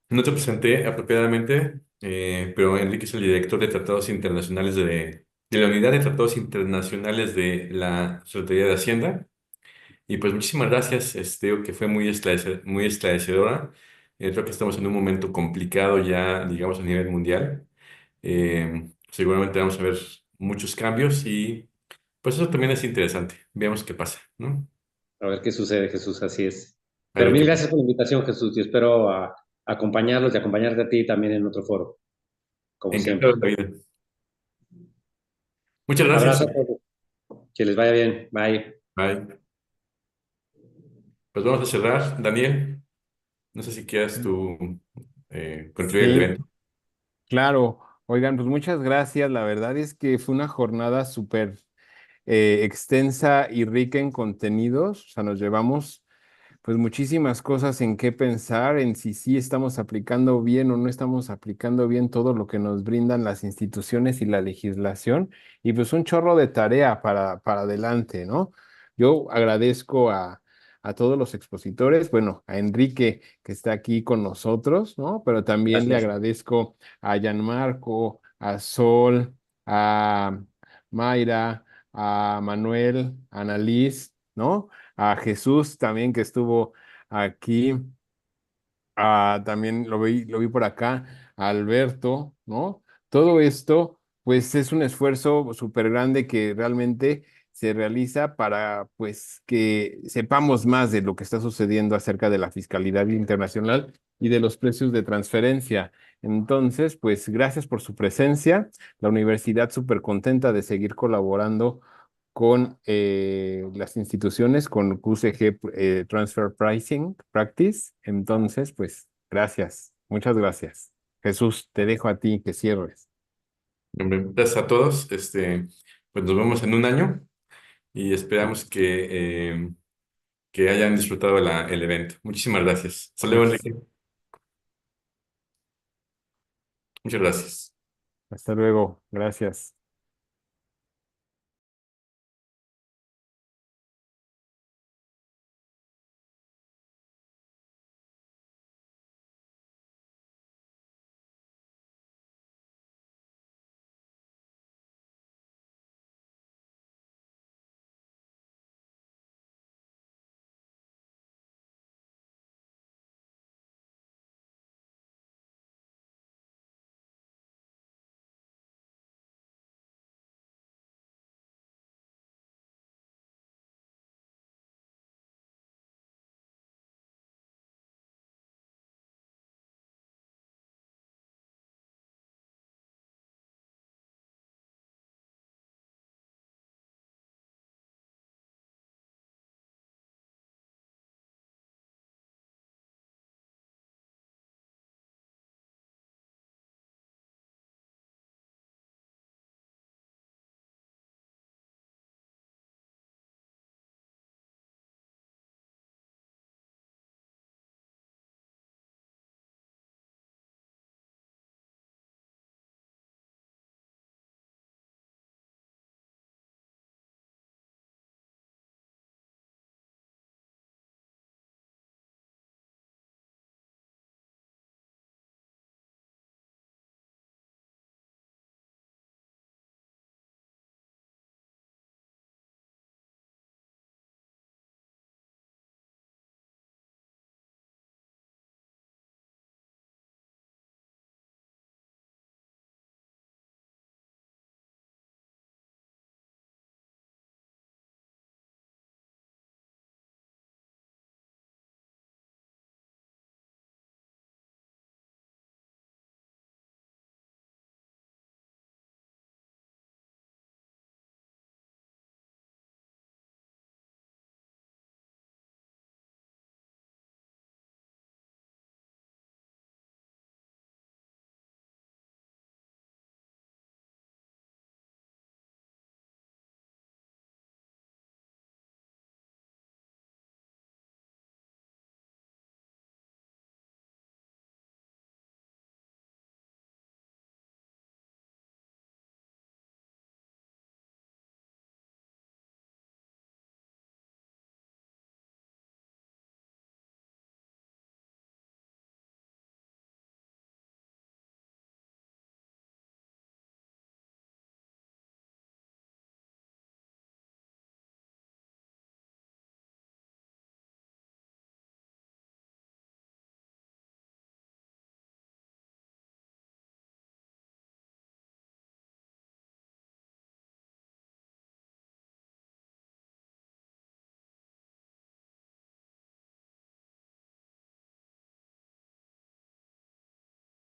No te presenté apropiadamente, pero Enrique es el director de Tratados Internacionales de la Unidad de Tratados Internacionales de la Secretaría de Hacienda. Y pues muchísimas gracias, digo que fue muy esclarecedora. Creo que estamos en un momento complicado ya, digamos, a nivel mundial. Seguramente vamos a ver muchos cambios y pues eso también es interesante. Veamos qué pasa, ¿no? A ver qué sucede, Jesús, así es. A Pero ver mil qué pasa. gracias por la invitación, Jesús, y espero acompañarlos y acompañarte a ti también en otro foro, como Encantado siempre. de la vida. Muchas gracias. Abrazo a todos. Que les vaya bien. Bye. Bye. Pues vamos a cerrar. Daniel, no sé si quieras tú concluir el Sí, evento. claro. Oigan, pues muchas gracias. La verdad es que fue una jornada súper extensa y rica en contenidos. O sea, nos llevamos pues muchísimas cosas en qué pensar, en si sí estamos aplicando bien o no estamos aplicando bien todo lo que nos brindan las instituciones y la legislación, y pues un chorro de tarea para adelante, ¿no? Yo agradezco a todos los expositores, bueno, a Enrique que está aquí con nosotros, ¿no? Pero también le Gracias. agradezco a Gianmarco, a Sol, a Mayra, a Manuel, a Annalise, ¿no? A Jesús también que estuvo aquí, también lo vi por acá, a Alberto, ¿no? Todo esto, pues es un esfuerzo súper grande que realmente se realiza para, pues, que sepamos más de lo que está sucediendo acerca de la fiscalidad internacional y de los precios de transferencia. Entonces, pues, gracias por su presencia. La universidad súper contenta de seguir colaborando con las instituciones, con QCG Transfer Pricing Practice. Entonces, pues, gracias. Muchas gracias. Jesús, te dejo a ti que cierres. Hombre, gracias a todos. Pues nos vemos en un año y esperamos que hayan disfrutado el evento. Muchísimas gracias. Hasta luego, Gracias. Enrique. Muchas gracias. Hasta luego. Gracias.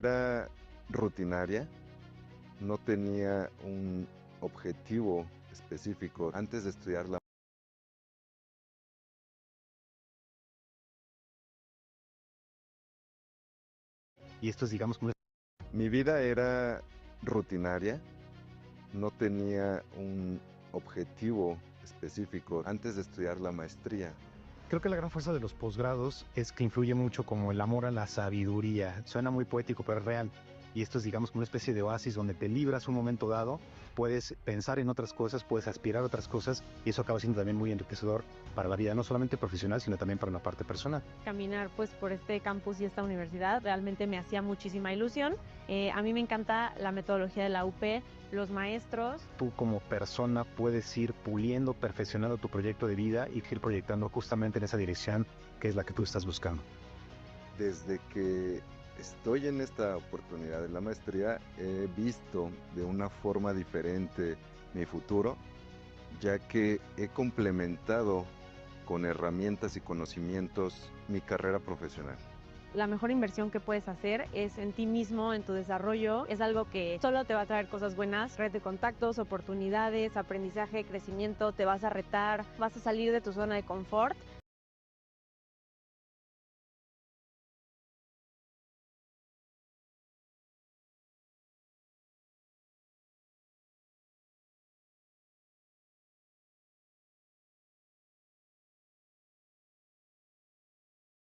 Era rutinaria, no tenía un objetivo específico. Antes de estudiar la Y esto es, digamos, como Mi vida era rutinaria, no tenía un objetivo específico antes de estudiar la maestría. Creo que la gran fuerza de los posgrados es que influye mucho como el amor a la sabiduría. Suena muy poético, pero es real. Y esto es, digamos, como una especie de oasis donde te libras un momento dado, puedes pensar en otras cosas, puedes aspirar a otras cosas, y eso acaba siendo también muy enriquecedor para la vida, no solamente profesional, sino también para la parte personal. Caminar pues por este campus y esta universidad realmente me hacía muchísima ilusión. A mí me encanta la metodología de la UP, los maestros. Tú como persona puedes ir puliendo, perfeccionando tu proyecto de vida y ir proyectando justamente en esa dirección que es la que tú estás buscando. Desde que estoy en esta oportunidad de la maestría, he visto de una forma diferente mi futuro, ya que he complementado con herramientas y conocimientos mi carrera profesional. La mejor inversión que puedes hacer es en ti mismo, en tu desarrollo. Es algo que solo te va a traer cosas buenas, red de contactos, oportunidades, aprendizaje, crecimiento, te vas a retar, vas a salir de tu zona de confort.